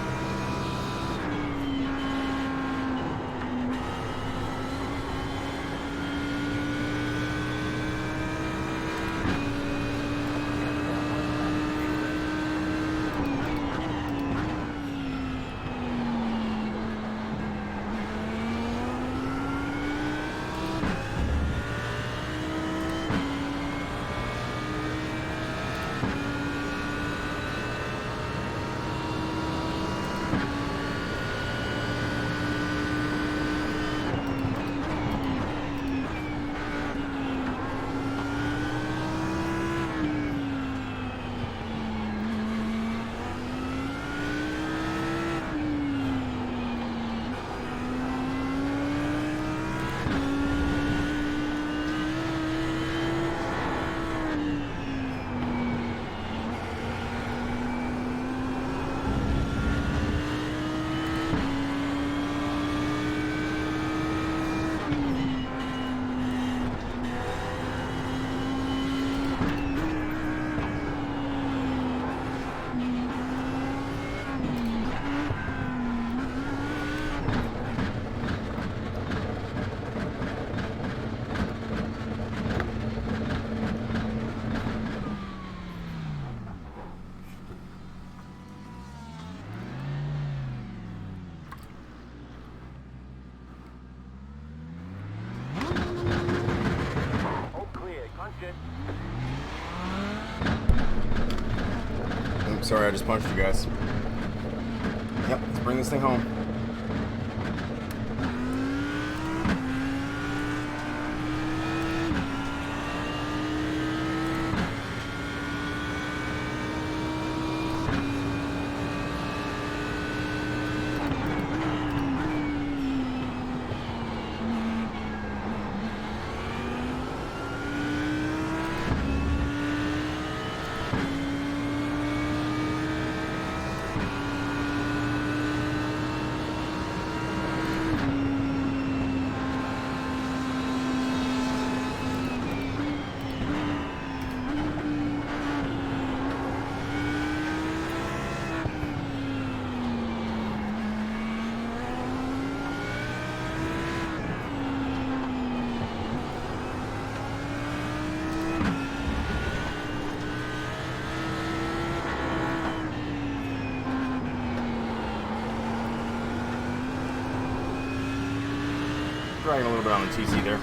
Sorry, I just punched you guys. Yep, let's bring this thing home. dragging a little bit on the TC there.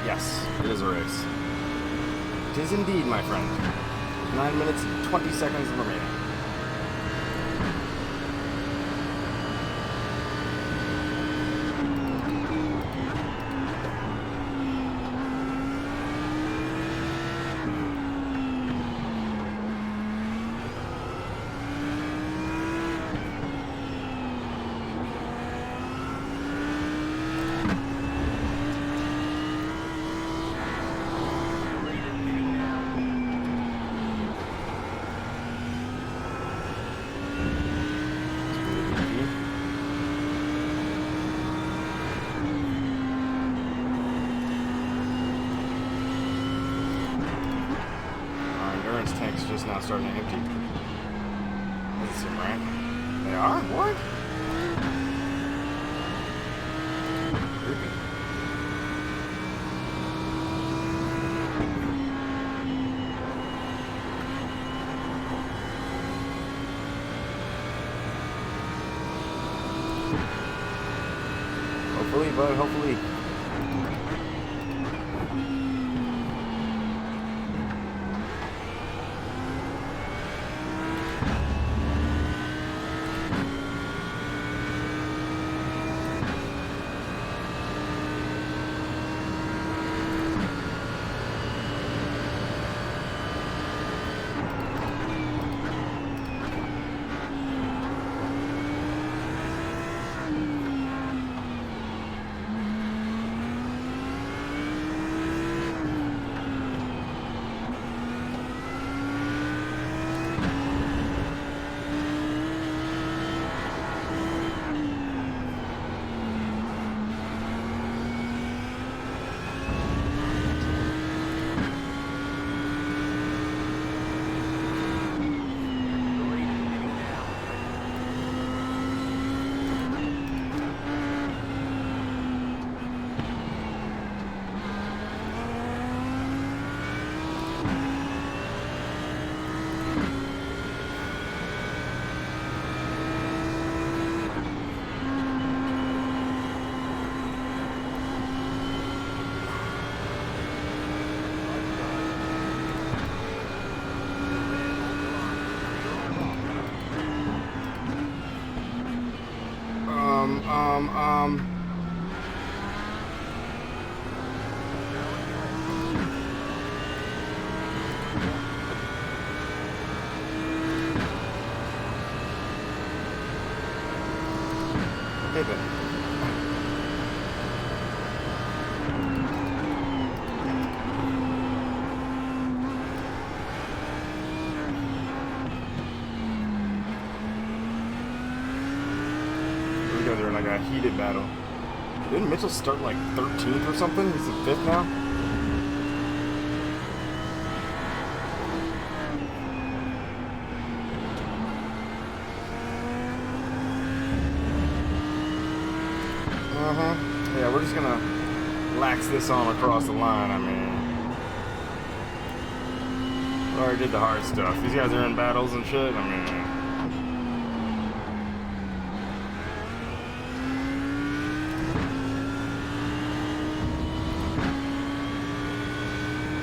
Yes, it is a race. It is indeed, my friend. 9 minutes and 20 seconds remaining. Tanks just now starting to empty. That's it, right? They are? What? Creepy. Hopefully, bud, hopefully. like a heated battle. Didn't Mitchell start like 13th or something? He's in 5th now? Yeah, we're just gonna lax this on across the line. I mean, we already did the hard stuff. These guys are in battles and shit. I mean,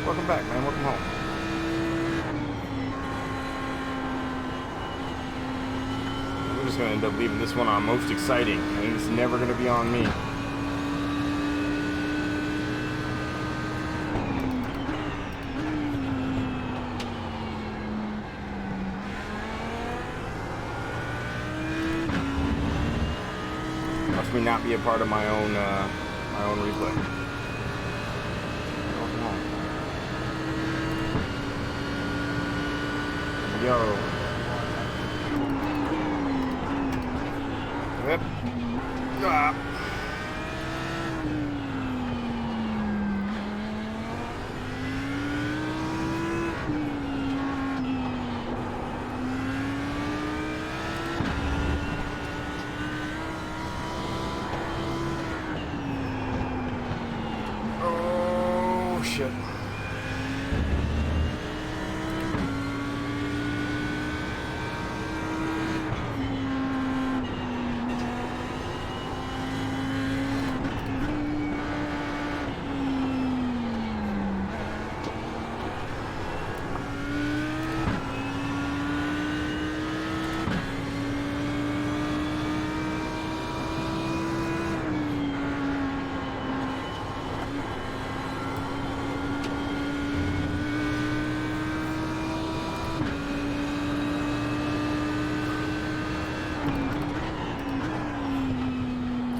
welcome back, man. Welcome home. We're just gonna end up leaving this one on most exciting, and it's never gonna be on me. Must me not be a part of my own replay. Welcome home. Yo. Yep. Ah. Oh shit.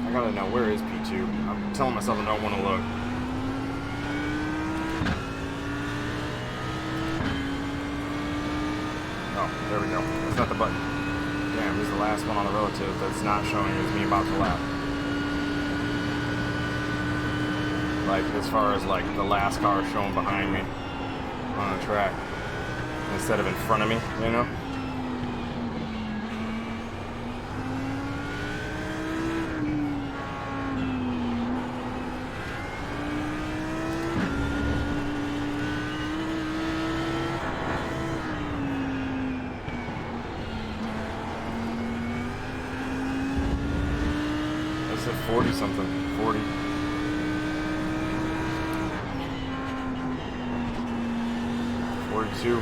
I gotta know, where is P2? I'm telling myself I don't want to look. Oh, there we go. That's not the button. Damn, he's the last one on the relative that's not showing as me about to lap. Like, as far as, like, the last car showing behind me on the track instead of in front of me, you know? I said 40 something. 40. Two.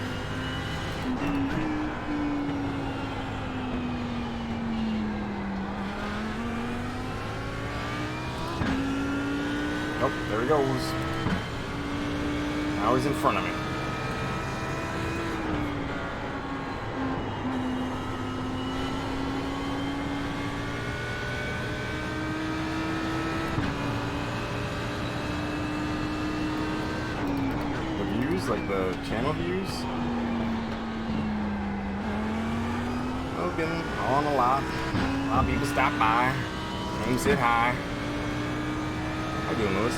Nope, there he goes. Now he's in front of me. Like the channel views. Been on a lot. A lot of people stop by. Came said hi. How you doing, Lewis?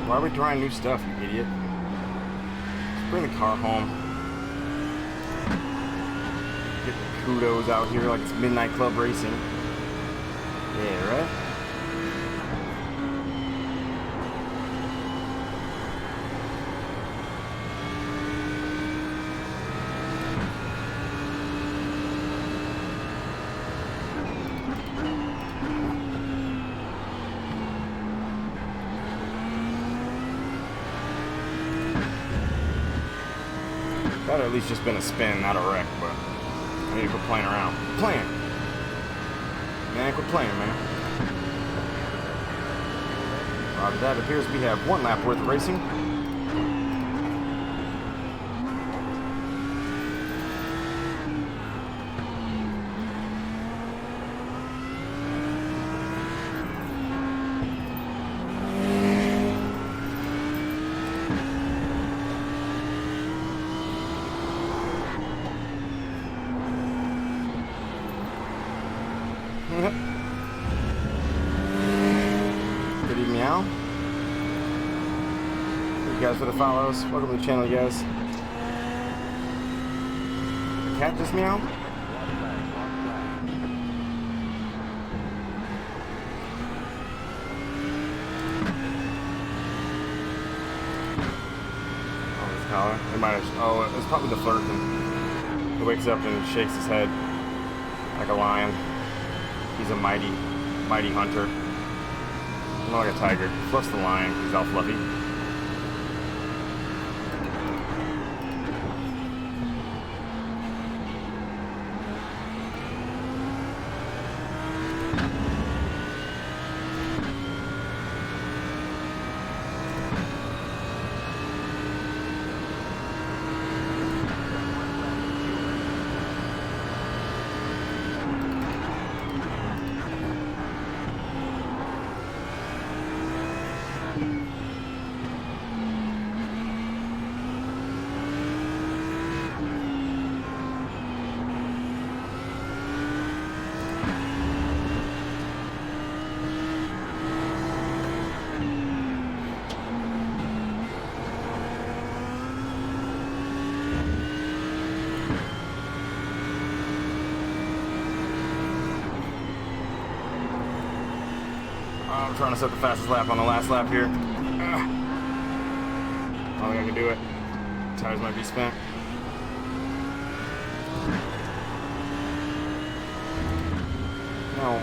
Why are we trying new stuff, you idiot? Let's bring the car home. Get the kudos out here like it's Midnight Club Racing. Yeah, right? That'd at least just been a spin, not a wreck, but I need to quit playing around. Playing! Man, quit playing, man. That appears we have 1 lap worth of racing. Good evening, meow. Thank you guys for the follows. Welcome to the channel, you guys. The cat just meow. Oh, his collar. It might have. Oh, it's probably the flirting. He wakes up and shakes his head like a lion. He's a mighty hunter. More like a tiger. Fluffs the lion. He's all fluffy. I'm trying to set the fastest lap on the last lap here. I don't think I can do it. Tires might be spent. No.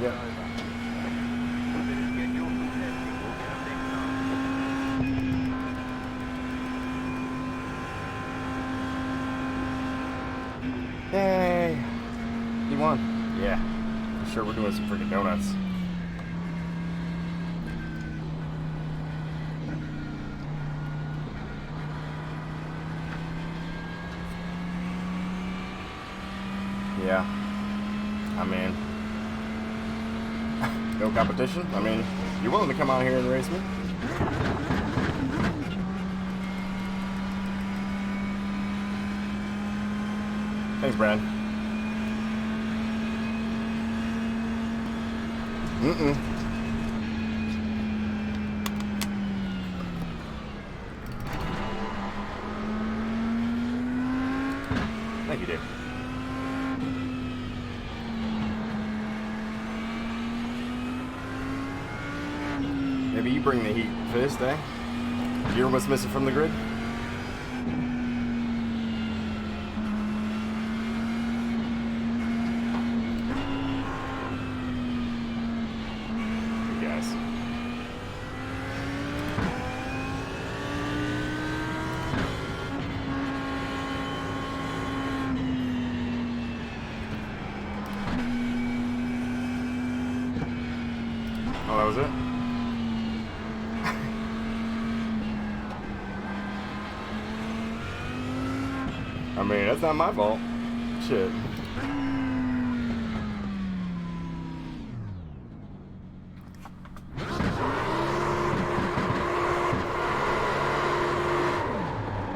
Yep. Yay! He won. Yeah. For sure we're doing some freaking donuts. Yeah. I mean, no competition. I mean, you're willing to come out here and race me? Thanks, Brad. Thank you, Dave. Maybe you bring the heat for this day. You're what's missing from the grid? Oh, that was it? I mean, that's not my fault. Shit.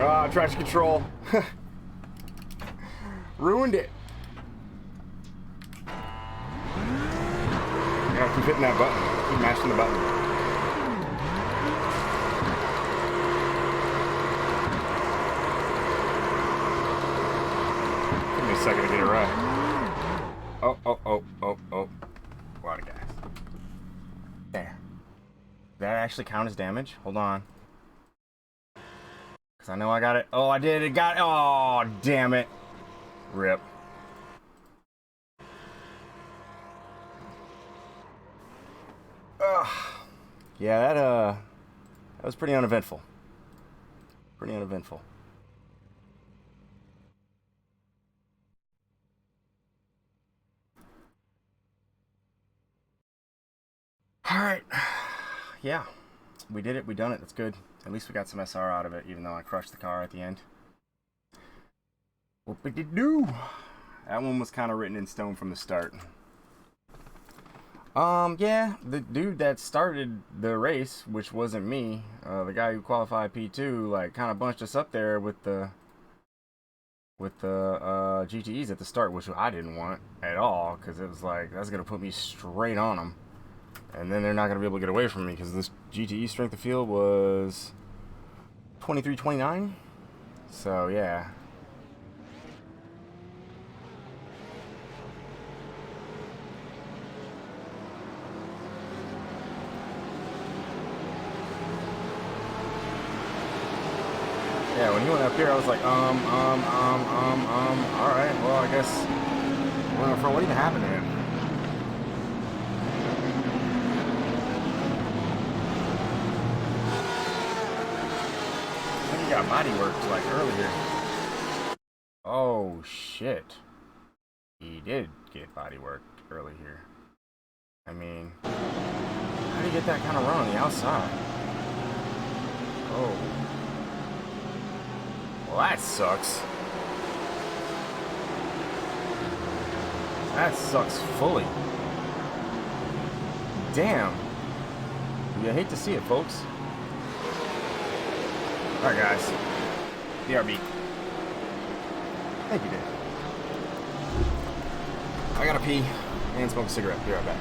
Ah, traction control. Ruined it. I gotta keep hitting that button. Keep mashing the button. Give me a second to get it right. Oh. A lot of gas. There. Did that actually count as damage? Hold on. Because I know I got it. Oh, I did. It got it. Oh, damn it. Rip. Ugh. Yeah, that was pretty uneventful. Pretty uneventful. All right. Yeah, we did it. We done it. That's good. At least we got some SR out of it, even though I crushed the car at the end. What we did do? That one was kind of written in stone from the start. Yeah, the dude that started the race, which wasn't me, the guy who qualified P2, like, kind of bunched us up there with the GTEs at the start, which I didn't want at all, because it was like, that's going to put me straight on them. And then they're not going to be able to get away from me, because this GTE strength of field was 23-29. So, yeah. Yeah, when he went up here, I was like, all right, well, I guess, well, for what even happened to him? I think he got body worked, like, earlier. Oh, shit. He did get body worked earlier. I mean, how do you get that kind of run on the outside? Oh. Well, that sucks. That sucks fully. Damn. You hate to see it, folks. Alright, guys. BRB. Thank you, Dave. I gotta pee and smoke a cigarette. Be right back.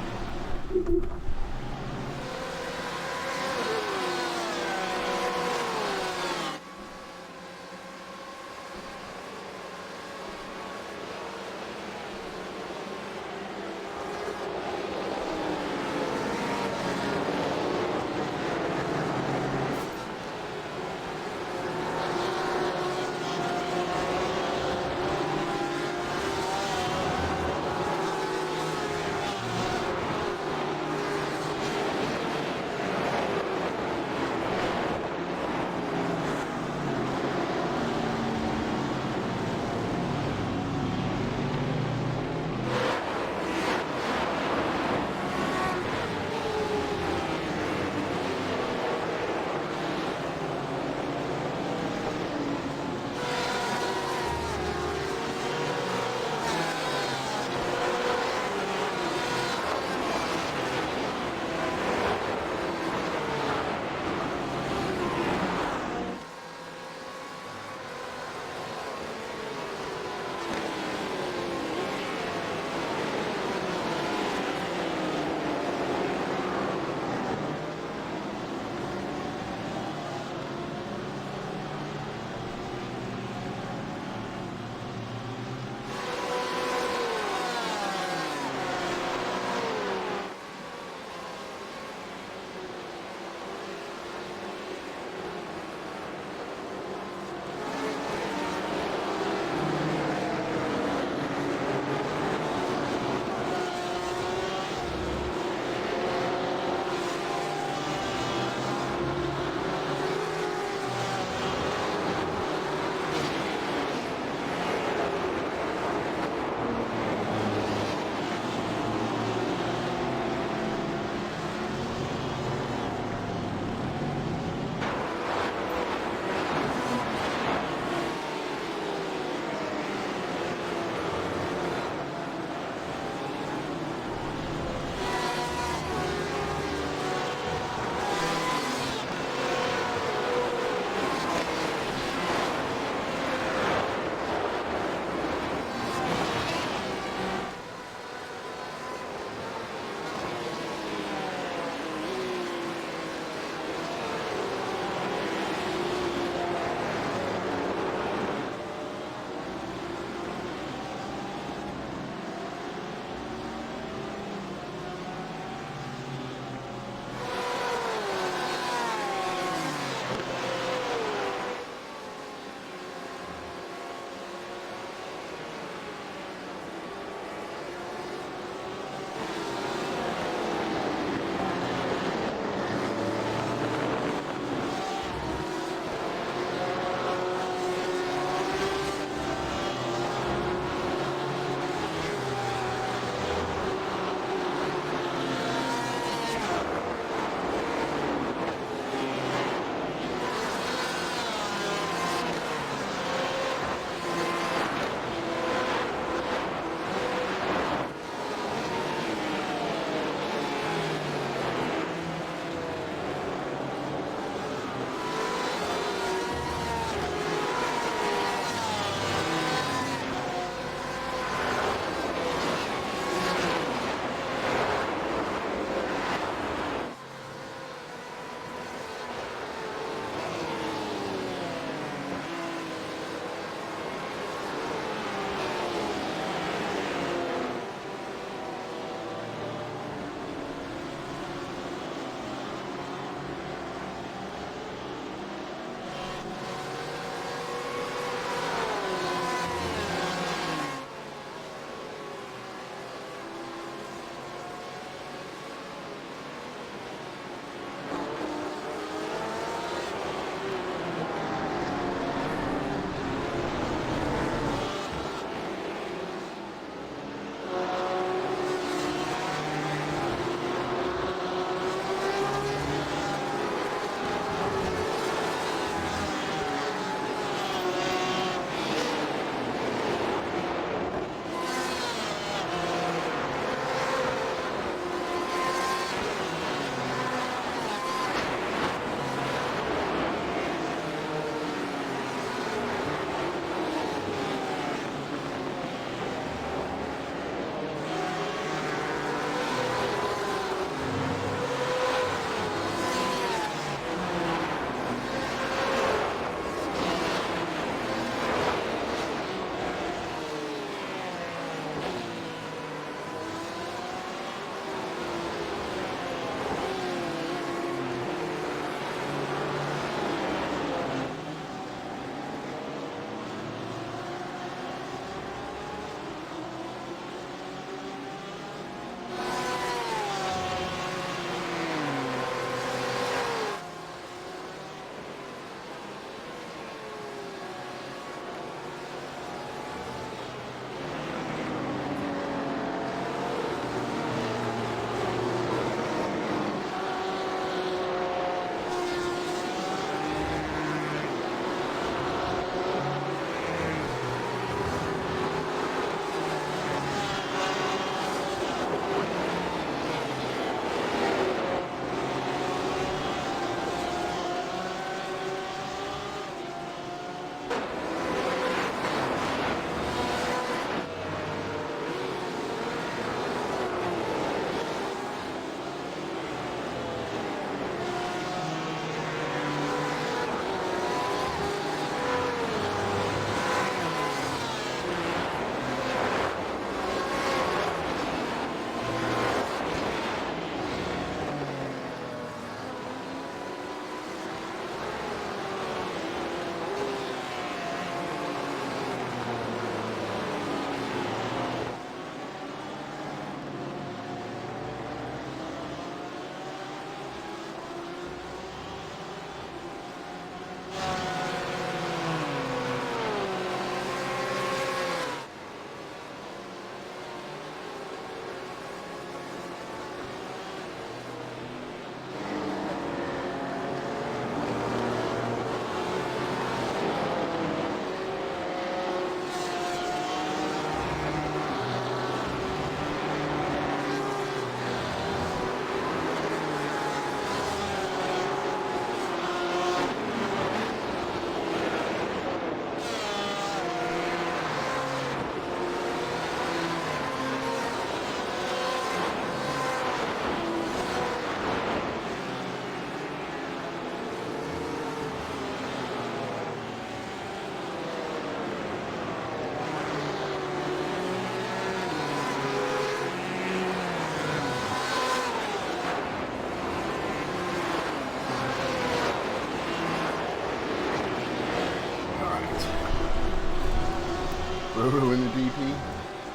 Ooh, in the DP.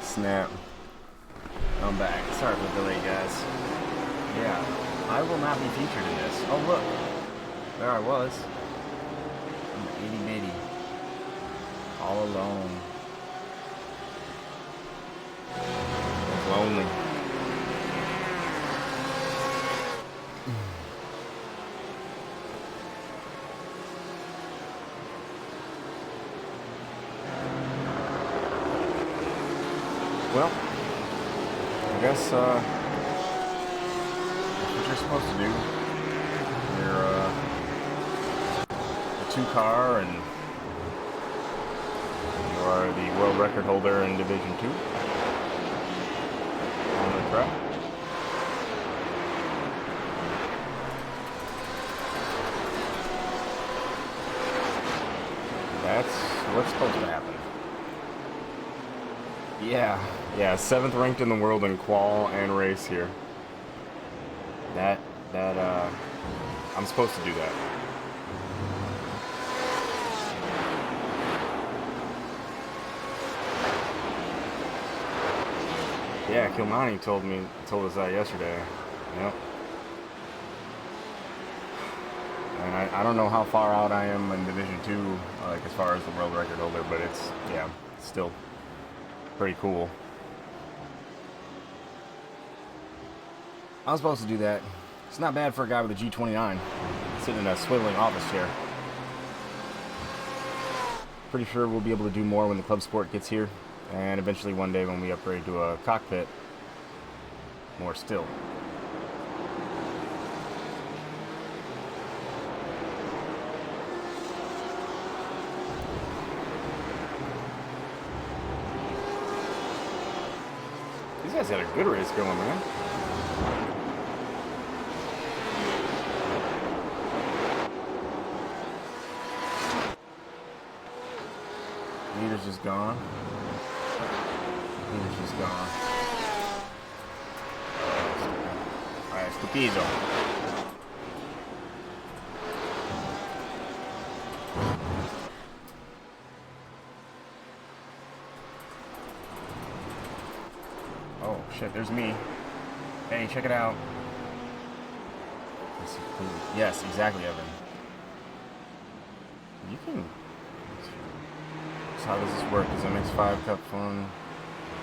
Snap. I'm back. Sorry for the delay, guys. Yeah, I will not be featured in this. Oh, look. There I was. I'm itty bitty. All alone. It's lonely. Well, I guess that's what you're supposed to do. You're a 2-car, and you are the world record holder in Division 2 on the track. That's what's supposed to happen. Yeah, 7th ranked in the world in qual and race here. I'm supposed to do that. Yeah, Kilmani told us that yesterday. Yep. And I don't know how far out I am in Division 2, like as far as the world record holder, but it's still pretty cool. I was supposed to do that. It's not bad for a guy with a G29 sitting in a swiveling office chair. Pretty sure we'll be able to do more when the Club Sport gets here, and eventually one day when we upgrade to a cockpit, more still. These guys had a good race going, man. Leader's just gone. Leader's just gone. Alright, stupido. Oh shit, there's me. Hey, check it out. Yes, exactly, Evan. You can... So how does this work? Is MX5 Cup fun?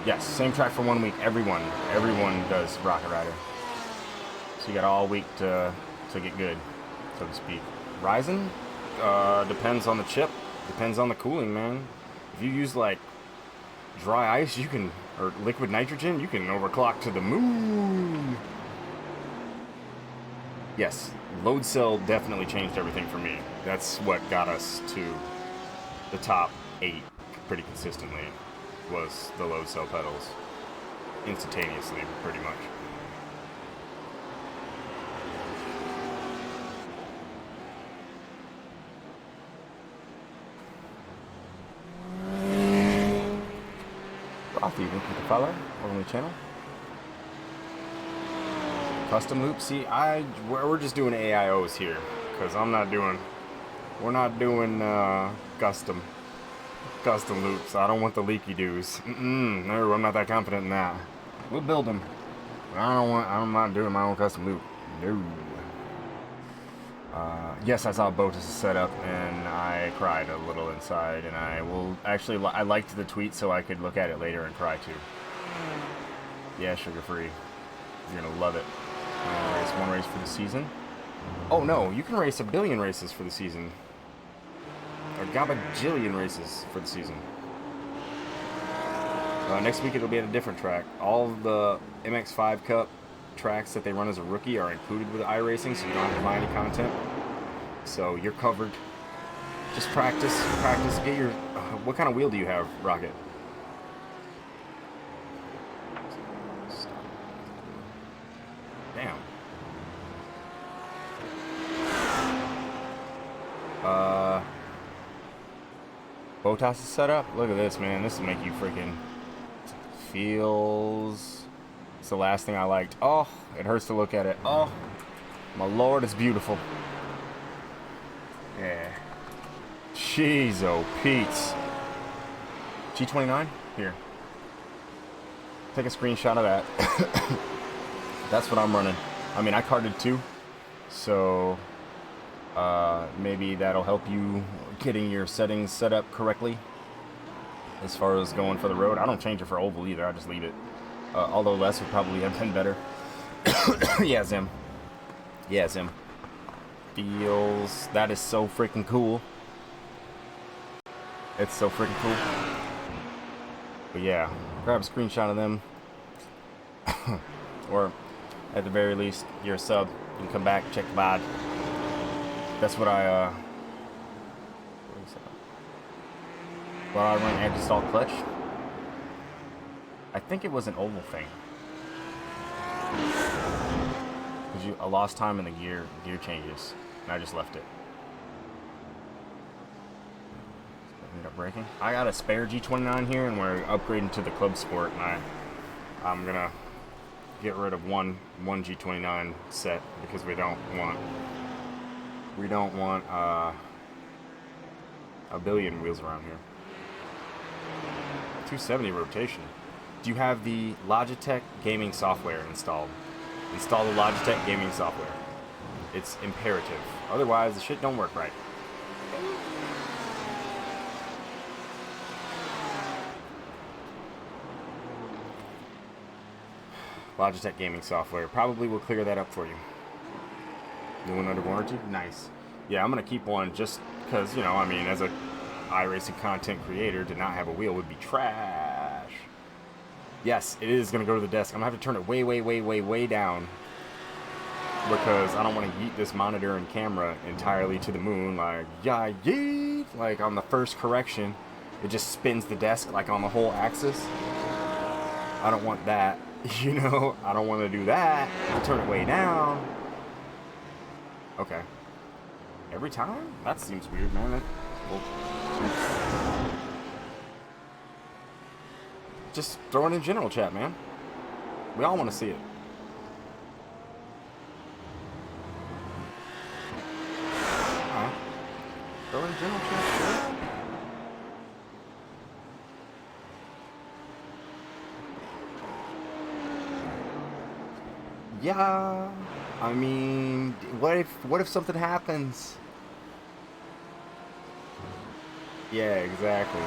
Yes, same track for 1 week. Everyone does Rocket Rider. So you got all week to get good, so to speak. Ryzen? Depends on the chip. Depends on the cooling, man. If you use like dry ice, you can, or liquid nitrogen, you can overclock to the moon. Yes, load cell definitely changed everything for me. That's what got us to the top 8 pretty consistently, was the load cell pedals. Instantaneously, pretty much. Frothy, thank you for the follow on the channel. Custom loop. See, we're just doing AIOs here, because we're not doing custom loops. I don't want the leaky doos. No, I'm not that confident in that. We'll build them. I'm not doing my own custom loop. No. Yes, I saw Botus' setup and I cried a little inside, and I liked the tweet so I could look at it later and cry too. Yeah, sugar free. You're gonna love it. Race 1 race for the season. Oh no, you can race a billion races for the season. Or gabajillion races for the season. Next week it'll be at a different track. All of the MX5 Cup tracks that they run as a rookie are included with iRacing, so you don't have to buy any content. So you're covered. Just practice. Get your... what kind of wheel do you have, Rocket? Damn. Botas is set up. Look at this, man. This will make you freaking... feels... It's the last thing I liked. Oh, it hurts to look at it. Oh, my lord, it's beautiful. Yeah. Jeez, oh, Pete. G29? Here. Take a screenshot of that. That's what I'm running. I mean, I carded too, so maybe that'll help you getting your settings set up correctly as far as going for the road. I don't change it for oval either. I just leave it. Although less would probably have been better. Yeah, Zim. Yeah, Zim. Feels... That is so freaking cool. It's so freaking cool. But yeah, grab a screenshot of them. Or, at the very least, you're a sub. You can come back, check the VOD. That's what I, Well, I run anti-stall clutch. I think it was an oval thing. Because I lost time in the gear changes, and I just left it. Ended up breaking. I got a spare G29 here, and we're upgrading to the Club Sport, and I'm gonna get rid of one G29 set because we don't want a billion wheels around here. 270 rotation. Do you have the Logitech gaming software installed? Install the Logitech gaming software. It's imperative. Otherwise, the shit don't work right. Logitech gaming software probably will clear that up for you. New one under warranty? Nice. Yeah, I'm gonna keep one just because, you know, I mean, as a iRacing content creator, to not have a wheel would be trash. Yes, it is gonna go to the desk. I'm gonna have to turn it way down because I don't want to yeet this monitor and camera entirely to the moon. Like, yeah, yeet. Like on the first correction, it just spins the desk like on the whole axis. I don't want that. You know, I don't want to do that. Turn it way down. Okay. Every time? That seems weird, man. Just throw it in general chat, man. We all want to see it. Alright. Throw it in general chat, sure. Yeah, I mean, what if something happens? Yeah, exactly.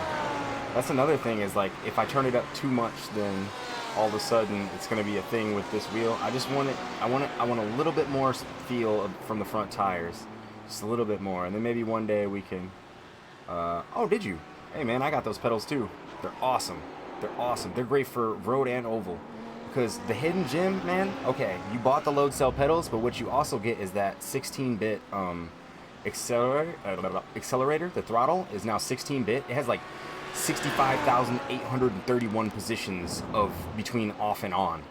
That's another thing is like if I turn it up too much, then all of a sudden it's gonna be a thing with this wheel. I just want it. I want a little bit more feel from the front tires, just a little bit more, and then maybe one day we can. Oh, did you? Hey man, I got those pedals too. They're awesome. They're awesome. They're great for road and oval. Because the hidden gem, man, okay, you bought the load cell pedals, but what you also get is that 16-bit accelerator. The throttle is now 16-bit. It has like 65,831 positions of between off and on.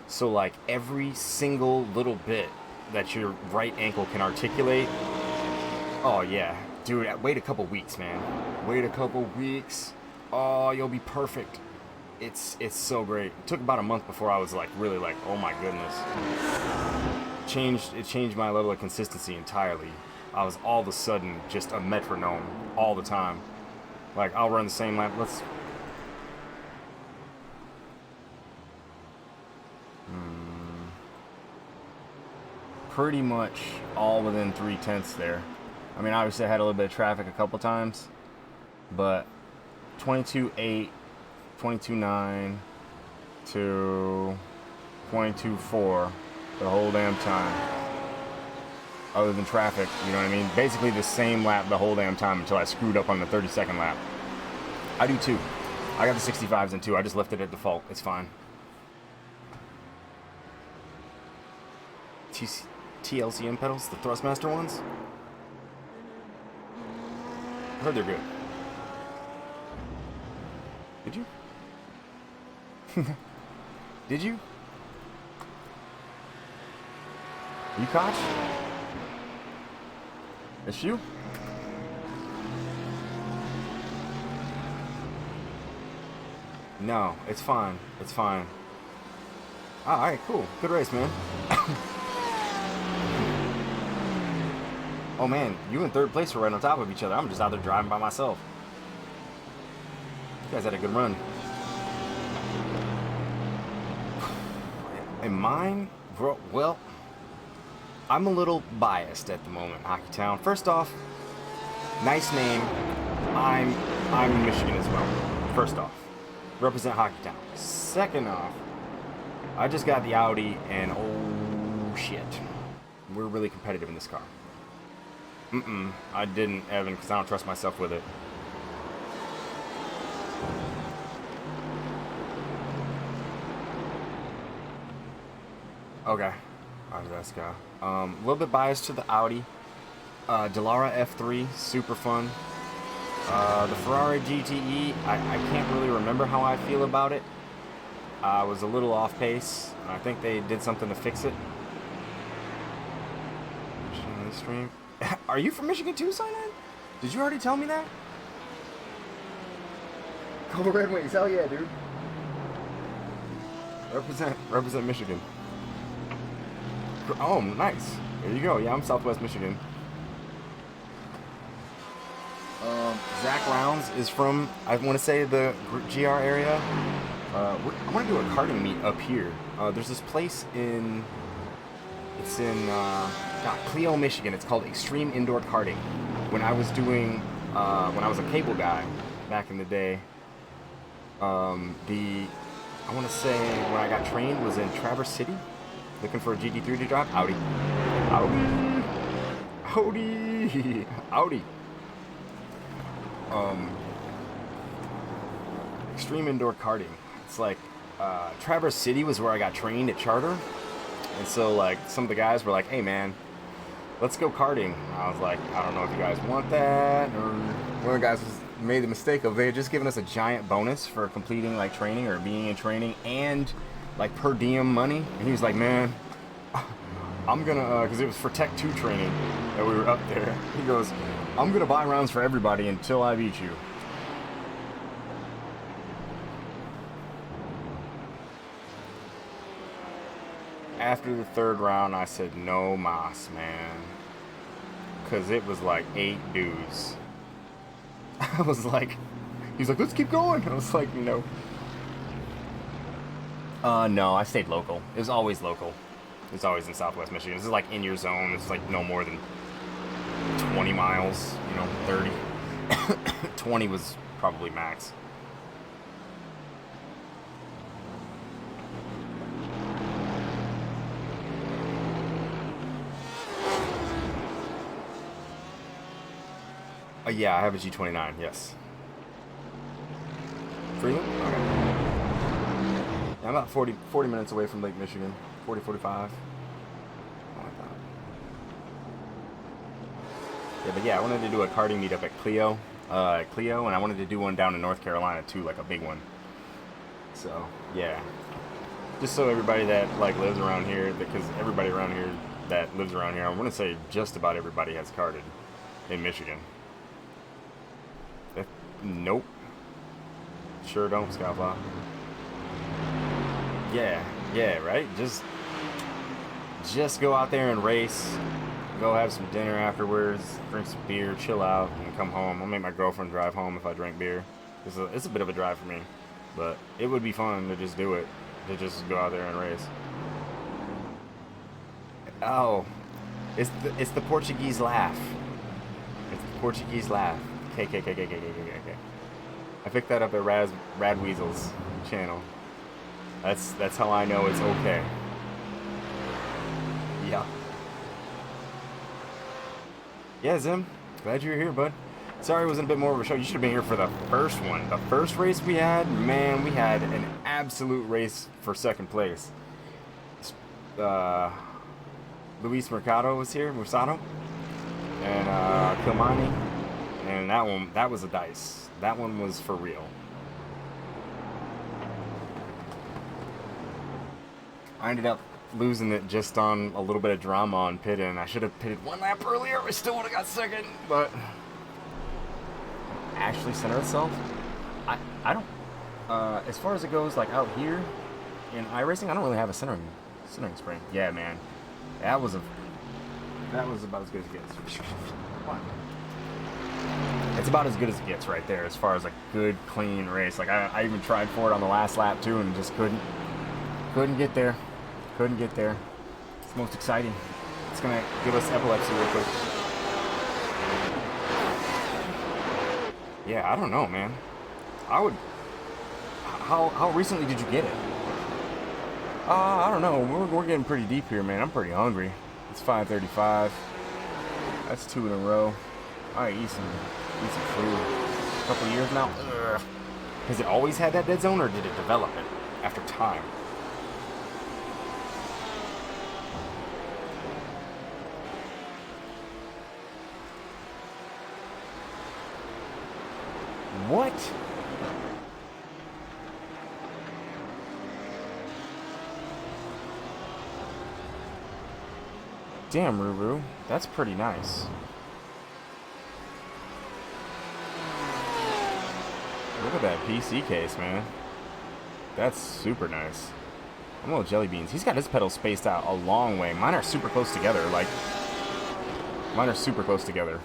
So like every single little bit that your right ankle can articulate. Oh yeah, dude, wait a couple weeks, man. Wait a couple weeks. Oh, you'll be perfect. It's so great. It took about a month before I was like really like, oh my goodness. It changed my level of consistency entirely. I was all of a sudden just a metronome all the time. Like I'll run the same lap. Pretty much all within 3/10 there. I mean, obviously I had a little bit of traffic a couple times, but 22.8. 22.9 to 22.4 the whole damn time. Other than traffic, you know what I mean? Basically the same lap the whole damn time until I screwed up on the 32nd lap. I do too. I got the 65s in too. I just left it at default. It's fine. TLCM pedals, the Thrustmaster ones? I heard they're good. Did you? Did you? You Koch? It's you? No, it's fine. It's fine. Alright, cool. Good race, man. Oh man, you in third place were right on top of each other. I'm just out there driving by myself. You guys had a good run. And mine, well, I'm a little biased at the moment, Hockey Town. First off, nice name. I'm in Michigan as well. First off, represent Hockey Town. Second off, I just got the Audi, and oh shit, we're really competitive in this car. I didn't, Evan, because I don't trust myself with it. Okay, let's go. A little bit biased to the Audi. Dallara F3, super fun. The Ferrari GTE, I can't really remember how I feel about it. I was a little off pace, and I think they did something to fix it. Stream. Are you from Michigan too, Simon? Did you already tell me that? Cold Red Wings, hell yeah, dude. Represent Michigan. Oh, nice. There you go. Yeah, I'm Southwest Michigan. Zach Rounds is from, I want to say, the GR area. I want to do a karting meet up here. There's this place it's in Clio, Michigan. It's called Extreme Indoor Karting. When I was a cable guy back in the day, I want to say when I got trained was in Traverse City, looking for a GT3 to drive. Audi. Extreme Indoor Karting. It's like Traverse City was where I got trained at Charter, and so like some of the guys were like, "Hey man, let's go karting." And I was like, "I don't know if you guys want that." Or one of the guys made the mistake of they had just given us a giant bonus for completing like training or being in training and like per diem money, and he was like, "Man, I'm gonna," because it was for Tech 2 training that we were up there. He goes, "I'm gonna buy rounds for everybody until I beat you." After the third round, I said, "No mas, man," because it was like 8 dudes. I was like, he's like, "Let's keep going." I was like, "No." No, I stayed local. It was always local. It was always in Southwest Michigan. This is like in your zone. It's like no more than 20 miles, 30. 20 was probably max. Yeah, I have a G29, yes. Freeland? Okay. Yeah, I'm about 40 minutes away from Lake Michigan. 40, 45. Like that. Yeah, but yeah, I wanted to do a karting meetup at Clio, and I wanted to do one down in North Carolina too, like a big one. So, yeah. Just so everybody that like lives around here, because everybody around here that lives around here, I want to say just about everybody has karted in Michigan. Nope. Sure don't, Skyfly. Yeah, right? Just go out there and race. Go have some dinner afterwards, drink some beer, chill out, and come home. I'll make my girlfriend drive home if I drink beer. It's a bit of a drive for me, but it would be fun to just do it. To just go out there and race. Oh, it's the Portuguese laugh. It's the Portuguese laugh. K. I picked that up at Rad Weasel's channel. That's how I know it's okay. Yeah. Yeah, Zim. Glad you're here, bud. Sorry it wasn't a bit more of a show. You should have been here for the first one. The first race we had, man, we had an absolute race for second place. Luis Mercado was here, Musano, and Kilmani, and that was a dice. That one was for real. I ended up losing it just on a little bit of drama on pitting. I should have pitted one lap earlier. I still would have got second, but actually center itself. I don't. As far as it goes, like out here in iRacing, I don't really have a centering spring. Yeah, man, that was about as good as it gets. What? It's about as good as it gets right there, as far as a good, clean race. Like I even tried for it on the last lap too, and just couldn't get there. Couldn't get there. It's most exciting. It's gonna give us epilepsy real quick. Yeah, I don't know, man. I would. How recently did you get it? I don't know. We're getting pretty deep here, man. I'm pretty hungry. It's 5:35. That's 2 in a row. I eat some food. A couple years now. Ugh. Has it always had that dead zone, or did it develop it after time? What? Damn, Ruru. That's pretty nice. Look at that PC case, man. That's super nice. I'm a little jelly beans. He's got his pedals spaced out a long way. Mine are super close together. Like, mine are super close together.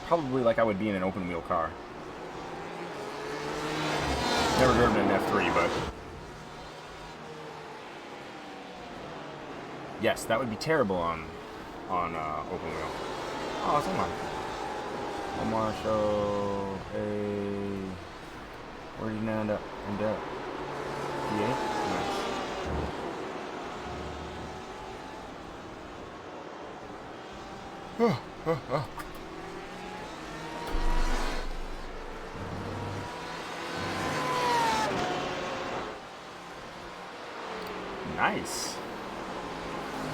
Probably like I would be in an open wheel car. Never driven an F3, but yes, that would be terrible on open wheel. Oh, it's on mine. Omar show a. Where did you end up? D8? Nice. Nice.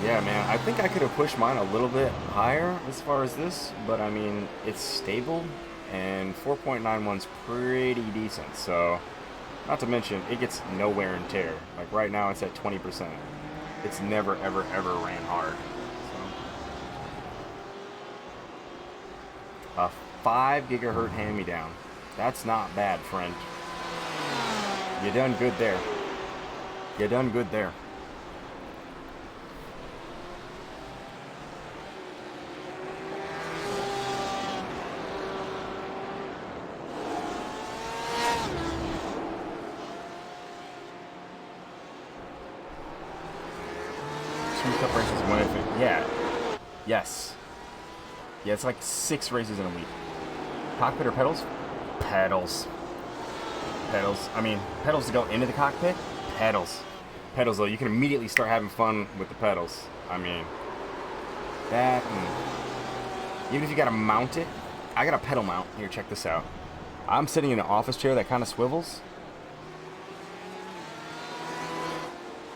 Yeah, man, I think I could have pushed mine a little bit higher as far as this, but I mean, it's stable, and 4.91's pretty decent, so, not to mention, it gets no wear and tear. Like, right now, it's at 20%. It's never, ever, ever ran hard. So. A 5 gigahertz hand-me-down. That's not bad, friend. You done good there. You done good there. Cup races, one event. Yeah. Yes. Yeah, it's like 6 races in a week. Cockpit or pedals? Pedals. Pedals. I mean, pedals to go into the cockpit? Pedals. Pedals, though. You can immediately start having fun with the pedals. I mean, that. Even if you got to mount it. I got a pedal mount. Here, check this out. I'm sitting in an office chair that kind of swivels.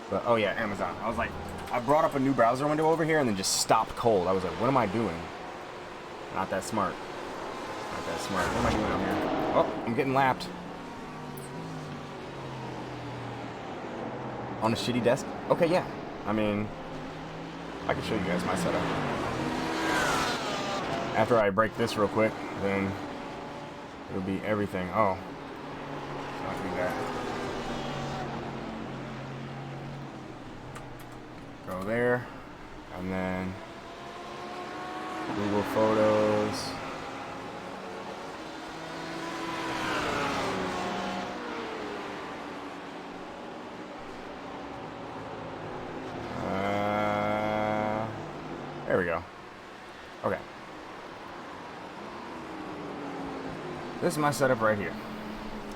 But, oh yeah, Amazon. I was like, I brought up a new browser window over here and then just stopped cold. I was like, what am I doing? Not that smart. Not that smart. What am I doing out here? Oh, I'm getting lapped. On a shitty desk? Okay, yeah. I mean, I can show you guys my setup. After I break this real quick, then it'll be everything. Oh. Not do that. Go there, and then Google Photos. There we go. Okay. This is my setup right here.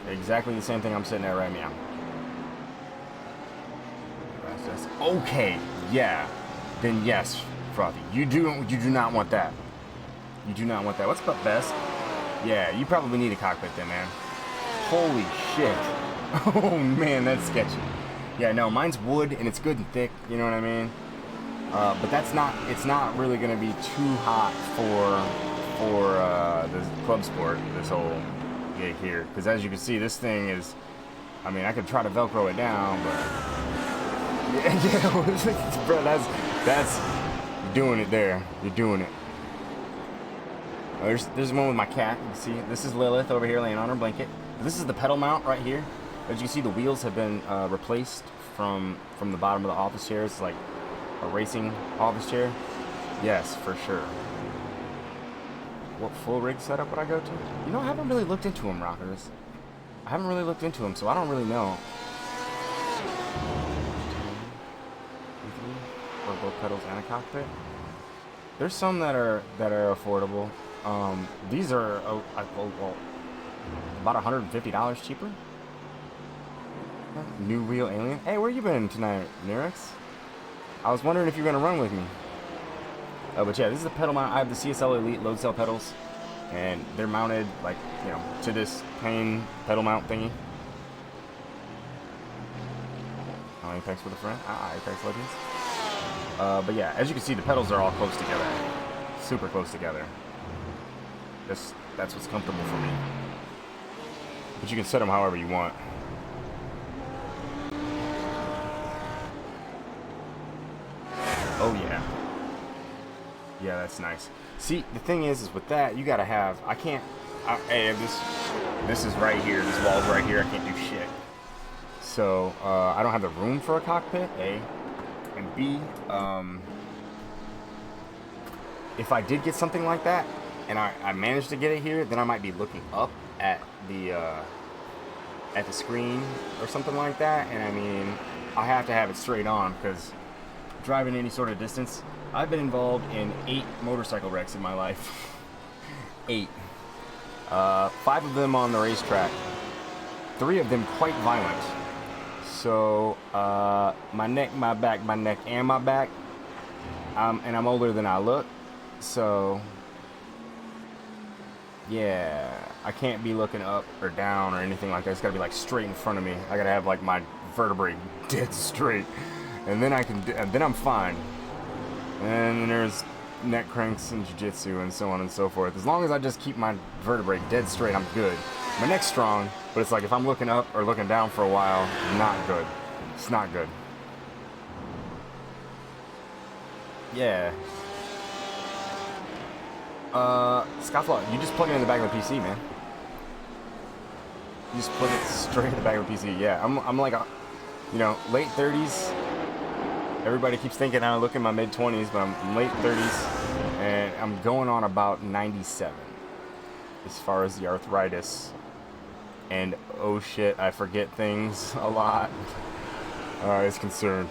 Exactly the same thing I'm sitting at right now. Okay, yeah. Then yes, Frothy. You do not want that. You do not want that. What's up, Best? Yeah, you probably need a cockpit then, man. Holy shit. Oh man, that's sketchy. Yeah, no, mine's wood and it's good and thick, you know what I mean? But it's not really gonna be too hot for the club sport, this whole gig here. Because as you can see, this thing is, I mean, I could try to Velcro it down, but yeah, bro, that's you're doing it there. You're doing it. Oh, there's one with my cat. You can see this is Lilith over here laying on her blanket. This is the pedal mount right here. As you can see, the wheels have been replaced from the bottom of the office chair. It's like a racing office chair. Yes, for sure. What full rig setup would I go to? You know, I haven't really looked into them, Rockers. I haven't really looked into them, so I don't really know. both pedals and a cockpit. There's some that are affordable. These are about $150 cheaper. New Real Alien. Hey, where you been tonight, Nerex? I was wondering if you're gonna run with me. But yeah, this is the pedal mount. I have the CSL Elite load cell pedals, and they're mounted like, you know, to this plain pedal mount thingy. Oh, Apex with a friend. Apex Legends. But yeah, as you can see, the pedals are all close together, super close together. That's what's comfortable for me. But you can set them however you want. Oh yeah. Yeah, that's nice. See, the thing is with that, you gotta have, hey, this is right here, this wall's right here, I can't do shit. So, I don't have the room for a cockpit, A. And B, if I did get something like that, and I managed to get it here, then I might be looking up at the screen or something like that, and I mean, I have to have it straight on, because driving any sort of distance, I've been involved in 8 motorcycle wrecks in my life. 8. 5 of them on the racetrack. 3 of them quite violent. So, my neck, and my back, and I'm older than I look. So, yeah, I can't be looking up or down or anything like that. It's gotta be like straight in front of me. I gotta have like my vertebrae dead straight. And then then I'm fine. And then there's neck cranks and jiu-jitsu and so on and so forth. As long as I just keep my vertebrae dead straight, I'm good. My neck's strong, but it's like if I'm looking up or looking down for a while, not good. It's not good. Yeah. Scofflaw, you just plug it in the back of the PC, man. You just plug it straight in the back of the PC. Yeah, I'm like, you know, late 30s. Everybody keeps thinking I look in my mid-20s, but I'm late 30s, and I'm going on about 97 as far as the arthritis. And oh shit, I forget things a lot is concerned.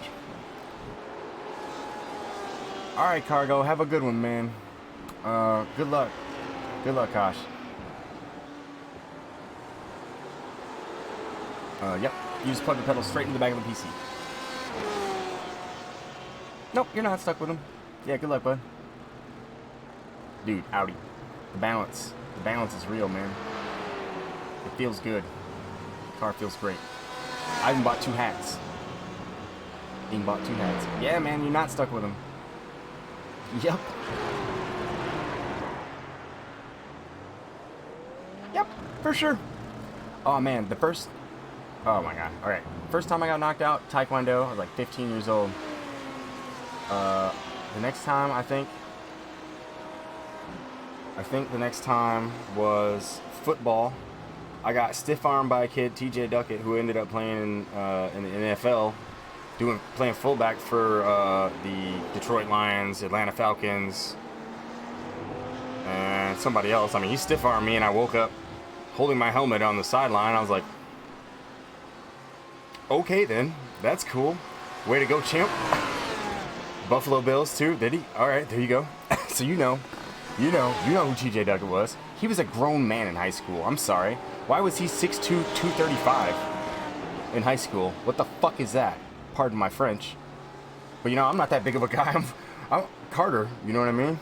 Alright, Cargo, have a good one, man. Good luck. Good luck, Kosh. Yep, you just plug the pedal straight into the back of the PC. Nope, you're not stuck with them. Yeah, good luck, bud. Dude, Audi. The balance is real, man. It feels good. The car feels great. I even bought 2 hats. Yeah, man, you're not stuck with them. Yep. Yep, for sure. Oh, man, oh, my God. All right. First time I got knocked out, Taekwondo. I was like 15 years old. The next time, I think the next time was football. I got stiff-armed by a kid, TJ Duckett, who ended up playing in the NFL, playing fullback for the Detroit Lions, Atlanta Falcons, and somebody else. I mean, he stiff-armed me, and I woke up holding my helmet on the sideline. I was like, okay, then. That's cool. Way to go, champ. Buffalo Bills too, did he? All right, there you go. So you know who TJ Duckett was. He was a grown man in high school. I'm sorry. Why was he 6'2", 235 in high school? What the fuck is that? Pardon my French. But you know, I'm not that big of a guy. I'm Carter. You know what I mean?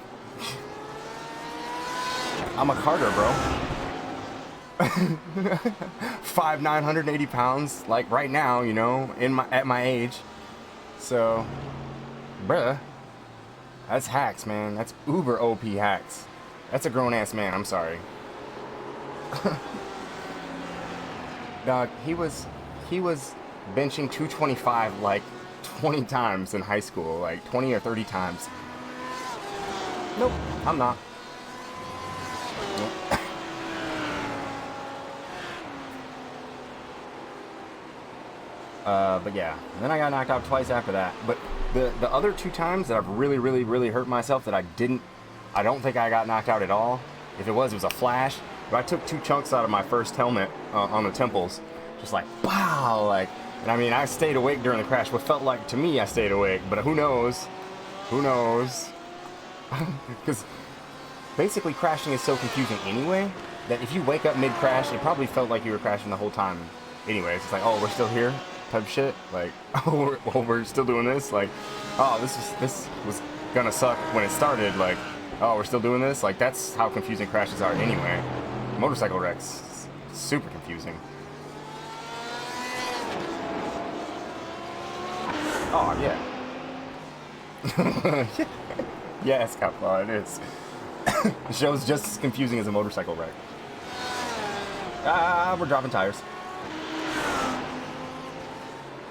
I'm a Carter, bro. 5'9", 180 pounds. Like right now, you know, at my age. So. Bruh, that's hacks, man. That's uber OP hacks. That's a grown-ass man, I'm sorry. Dog, he was benching 225 like 20 times in high school, like 20 or 30 times. Nope, I'm not. Nope. But yeah, and then I got knocked out twice after that. But the other 2 times that I've really hurt myself that I don't think I got knocked out at all. If it was a flash. But I took 2 chunks out of my first helmet on the temples. Just like, wow, like, and I mean, I stayed awake during the crash. What felt like to me I stayed awake, but who knows? Who knows? Because basically crashing is so confusing anyway that if you wake up mid-crash, it probably felt like you were crashing the whole time. Anyways, it's like, oh, we're still here type shit. Like, oh, we're still doing this. Like, oh, this was gonna suck when it started. Like, oh, we're still doing this. Like, that's how confusing crashes are anyway. Motorcycle wrecks, super confusing. Oh yeah. Yes, Kappa, it is. The show's just as confusing as a motorcycle wreck. We're dropping tires.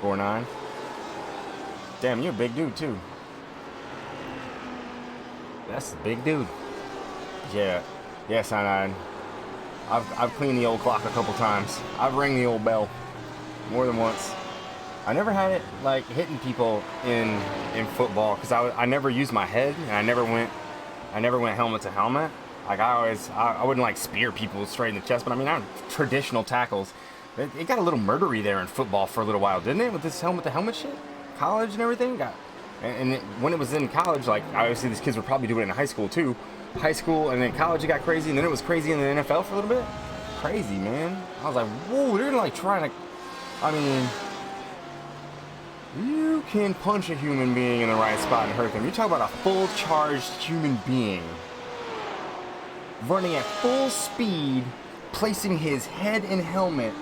4.9. Damn, you're a big dude too. That's a big dude. Yeah, Cyanide. I've cleaned the old clock a couple times. I've rang the old bell more than once. I never had it like hitting people in football because I never used my head and I never went helmet to helmet. Like I wouldn't like spear people straight in the chest, but I mean I'm traditional tackles. It got a little murdery there in football for a little while, didn't it? With this helmet to helmet shit, college and everything. When it was in college, like obviously these kids were probably doing it in high school too. High school and then college it got crazy, and then it was crazy in the NFL for a little bit. Crazy, man. I was like, whoa, they're like trying to. I mean. You can punch a human being in the right spot and hurt them. You're talking about a full-charged human being running at full speed, placing his head and helmet,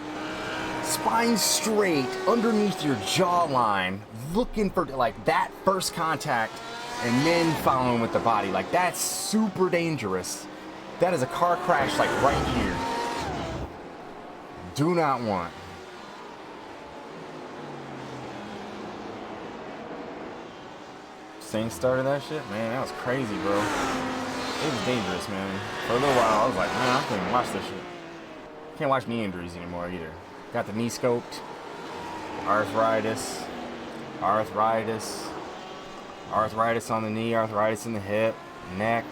spine straight, underneath your jawline, looking for like that first contact, and then following with the body. Like that's super dangerous. That is a car crash like right here. Do not want. Saints started that shit, man. That was crazy, bro. It was dangerous, man. For a little while, I was like, man, I can't even watch this shit. Can't watch knee injuries anymore either. Got the knee scoped. Arthritis on the knee, arthritis in the hip, neck.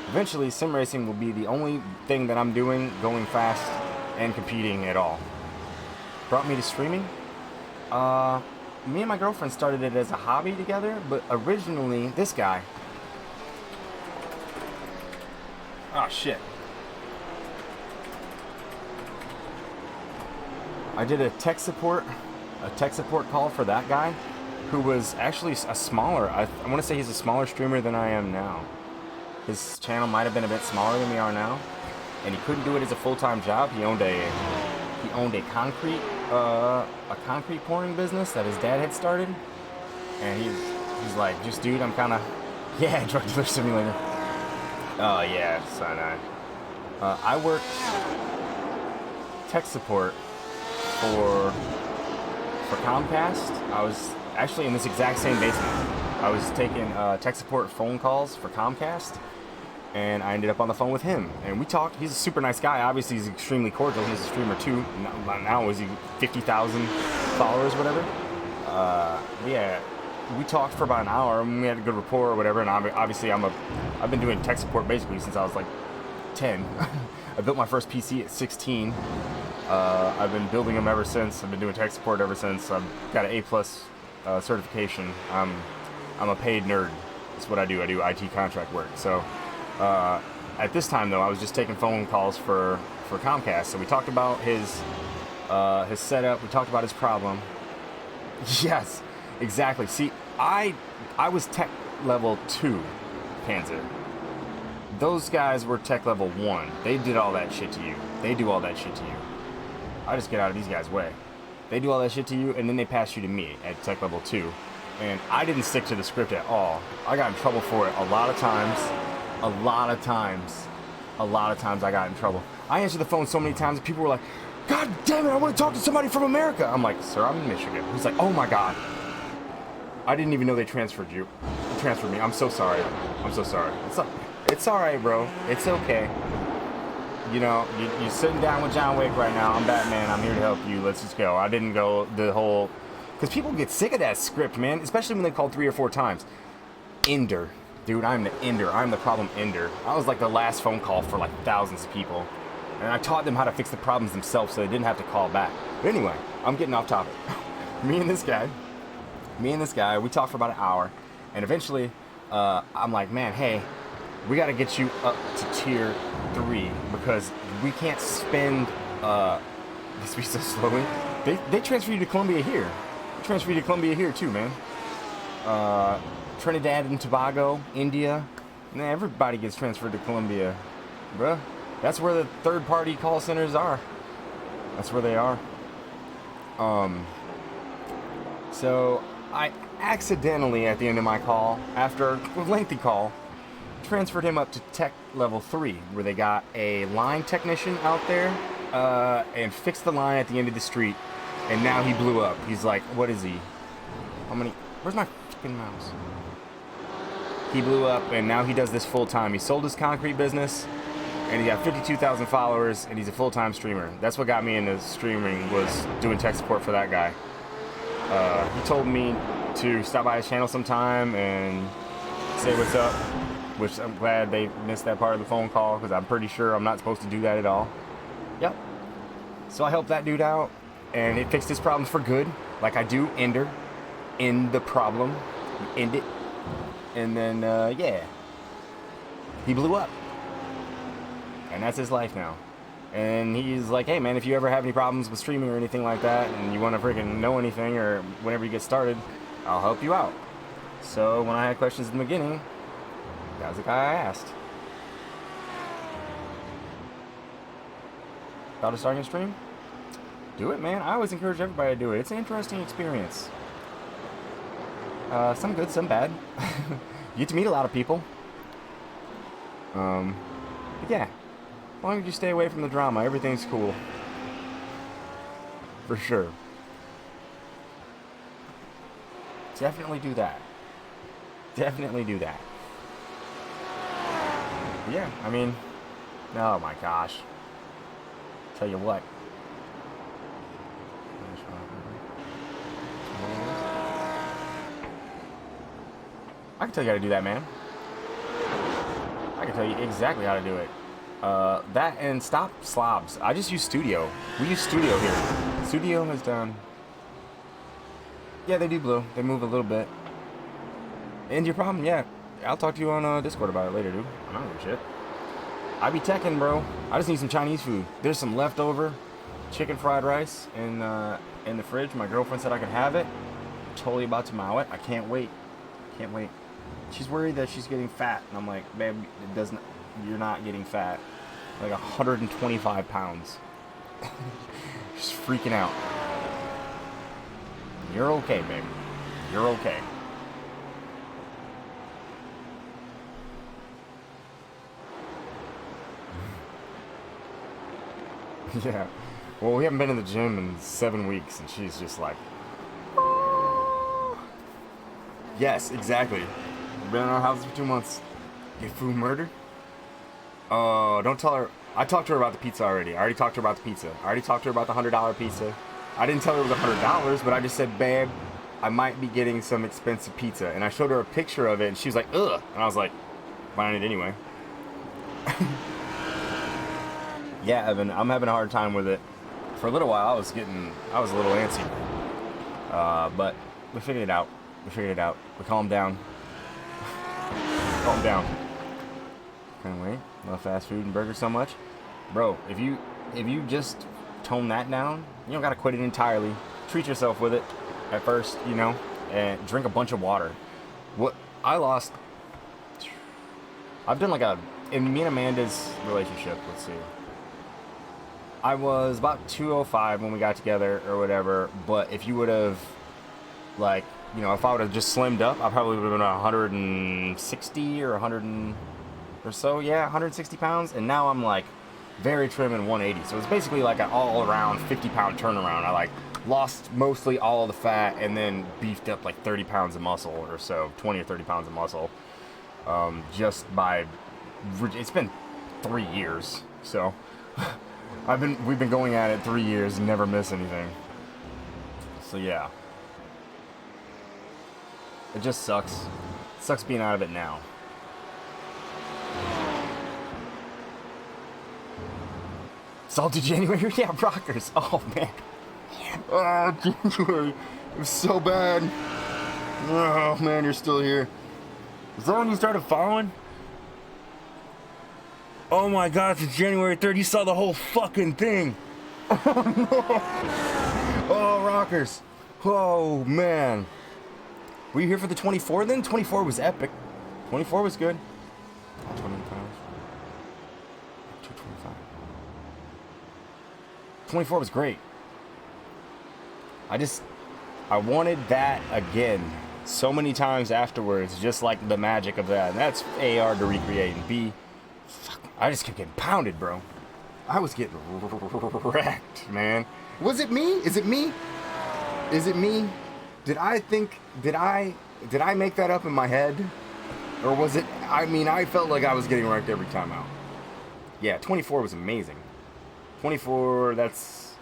Eventually, sim racing will be the only thing that I'm doing, going fast and competing at all. Brought me to streaming. Me and my girlfriend started it as a hobby together, but originally, this guy. Oh, shit. I did a tech support call for that guy, who was actually a smaller, I want to say he's a smaller streamer than I am now. His channel might have been a bit smaller than we are now, and he couldn't do it as a full-time job. He owned a concrete pouring business that his dad had started, and he's like, just dude, I'm kind of, yeah, drug dealer simulator. Oh yeah, Cyanide. I worked tech support for Comcast. I was actually in this exact same basement. I was taking tech support phone calls for Comcast, and I ended up on the phone with him, and we talked. He's a super nice guy. Obviously, he's extremely cordial. He's a streamer too. Now is he 50,000 followers, whatever? Yeah, we talked for about an hour, and we had a good rapport or whatever. And obviously, I've been doing tech support basically since I was like 10. I built my first PC at 16. I've been building them ever since. I've been doing tech support ever since. I've got an A+ certification. I'm a paid nerd. That's what I do. I do IT contract work. So. At this time, though, I was just taking phone calls for Comcast. So we talked about his setup. We talked about his problem. Yes, exactly. See, I was tech level 2, Panzer. Those guys were tech level 1. They did all that shit to you. They do all that shit to you. I just get out of these guys' way. They do all that shit to you, and then they pass you to me at tech level 2. And I didn't stick to the script at all. I got in trouble for it a lot of times. A lot of times I got in trouble. I answered the phone so many times that people were like, God damn it, I want to talk to somebody from America. I'm like, sir, I'm in Michigan. He's like, oh my God. I didn't even know they transferred me. I'm so sorry. It's all right, bro. It's okay. You know, you're sitting down with John Wick right now. I'm Batman. I'm here to help you. Let's just go. I didn't go the whole... Because people get sick of that script, man. Especially when they call 3 or 4 times. Ender. Dude, I'm the ender. I'm the problem ender. I was like the last phone call for like thousands of people. And I taught them how to fix the problems themselves so they didn't have to call back. But anyway, I'm getting off topic. Me and this guy, we talked for about an hour. And eventually, I'm like, man, hey, we got to get you up to tier 3 because we can't spend this be so slowly. They transfer you to Colombia here. They transfer you to Colombia here too, man. Trinidad and Tobago, India. Man, everybody gets transferred to Colombia, bruh. That's where the third-party call centers are. That's where they are. So I accidentally, at the end of my call, after a lengthy call, transferred him up to tech level 3, where they got a line technician out there and fixed the line at the end of the street. And now he blew up. He's like, what is he? How many? Where's my fucking mouse? He blew up, and now he does this full time. He sold his concrete business, and he got 52,000 followers, and he's a full-time streamer. That's what got me into streaming, was doing tech support for that guy. He told me to stop by his channel sometime and say what's up, which I'm glad they missed that part of the phone call, because I'm pretty sure I'm not supposed to do that at all. Yep. So I helped that dude out, and it fixed his problems for good, like I do. End the problem, end it, and then yeah, he blew up, and that's his life now. And he's like, hey man, if you ever have any problems with streaming or anything like that, and you want to freaking know anything, or whenever you get started, I'll help you out. So when I had questions in the beginning, that was the guy I asked about starting a stream. Do it, man. I always encourage everybody to do it. It's an interesting experience. Some good, some bad. You get to meet a lot of people. But yeah, as long as you stay away from the drama, everything's cool. For sure. Definitely do that. Definitely do that. But yeah, I mean, oh my gosh. Tell you what. I can tell you how to do that, man. I can tell you exactly how to do it. That and stop slobs. I just use Studio. We use Studio here. Studio has done... Yeah, they do blue. They move a little bit. And your problem? Yeah. I'll talk to you on Discord about it later, dude. I don't give a shit. I be teching, bro. I just need some Chinese food. There's some leftover chicken fried rice in the fridge. My girlfriend said I could have it. Totally about to mow it. I can't wait. Can't wait. She's worried that she's getting fat, and I'm like, babe, it doesn't. You're not getting fat. Like 125 pounds. She's freaking out. You're okay, babe. You're okay. Yeah. Well, we haven't been in the gym in 7 weeks, and she's just like, oh. Yes, exactly. Been in our house for 2 months. Get food murdered? Oh, don't tell her. I talked to her about the pizza already. I already talked to her about the pizza. I already talked to her about the $100 pizza. I didn't tell her it was $100, but I just said, babe, I might be getting some expensive pizza. And I showed her a picture of it, and she was like, ugh. And I was like, buying it anyway. Yeah, Evan, I'm having a hard time with it. For a little while, I was a little antsy. But we figured it out. We calmed down. Calm down. Can't wait. Love fast food and burgers so much. Bro, if you just tone that down, you don't gotta quit it entirely. Treat yourself with it at first, you know, and drink a bunch of water. I've done in me and Amanda's relationship, let's see. I was about 205 when we got together or whatever, but if you would have, if I would have just slimmed up, I probably would have been 160 or 100 or so, yeah, 160 pounds, and now I'm very trim and 180, so it's basically like an all-around 50-pound turnaround. I lost mostly all of the fat and then beefed up 30 pounds of muscle or so, 20 or 30 pounds of muscle, just by, it's been 3 years, so we've been going at it 3 years and never miss anything, so yeah. It just sucks. It sucks being out of it now. Salty January? Yeah, rockers. Oh, man. Oh, January. It was so bad. Oh, man, you're still here. Is that when you started following? Oh my God, it's January 3rd. You saw the whole fucking thing. Oh no. Oh, rockers. Oh man. Were you here for the 24 then? 24 was epic. 24 was good. 25. 225. 24 was great. I wanted that again so many times afterwards, just like the magic of that. And that's A, hard to recreate, and B, fuck, I just kept getting pounded, bro. I was getting wrecked, man. Was it me? Is it me? Is it me? Did I make that up in my head? Or was it, I mean, I felt like I was getting wrecked every time out. Yeah, 24 was amazing. 24, that's,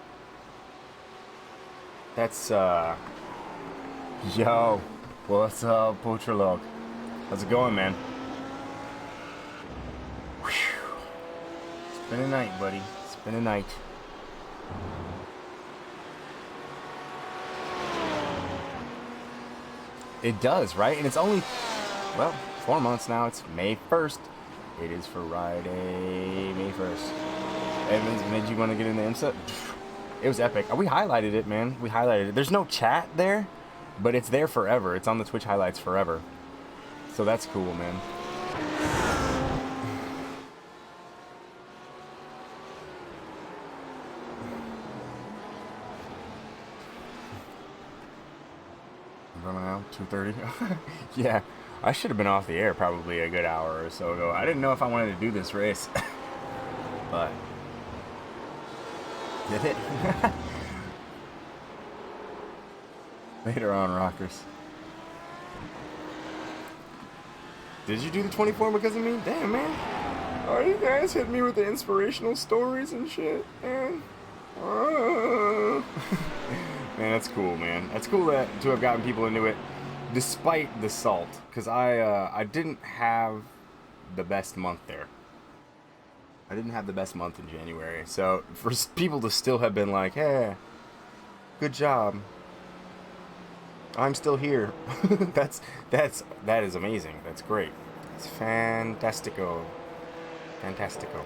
yo, what's up, Poacher Log? How's it going, man? Whew. It's been a night, buddy. It's been a night. It does, right? And it's only, well, 4 months now. It's May 1st. It is Friday, May 1st. Evans, made you want to get into IMSA? It was epic. We highlighted it, man. We highlighted it. There's no chat there, but it's there forever. It's on the Twitch highlights forever. So that's cool, man. Running out 2:30. Yeah, I should have been off the air probably a good hour or so ago. I didn't know if I wanted to do this race, but did it? Later on, rockers. Did you do the 24 because of me? Damn, man. Oh, you guys hit me with the inspirational stories and shit, man. Man, that's cool, man. That's cool to have gotten people into it, despite the salt, because I didn't have the best month there. I didn't have the best month in January, so for people to still have been like, "Hey, good job. I'm still here." that is amazing. That's great. It's fantastico. Fantastico.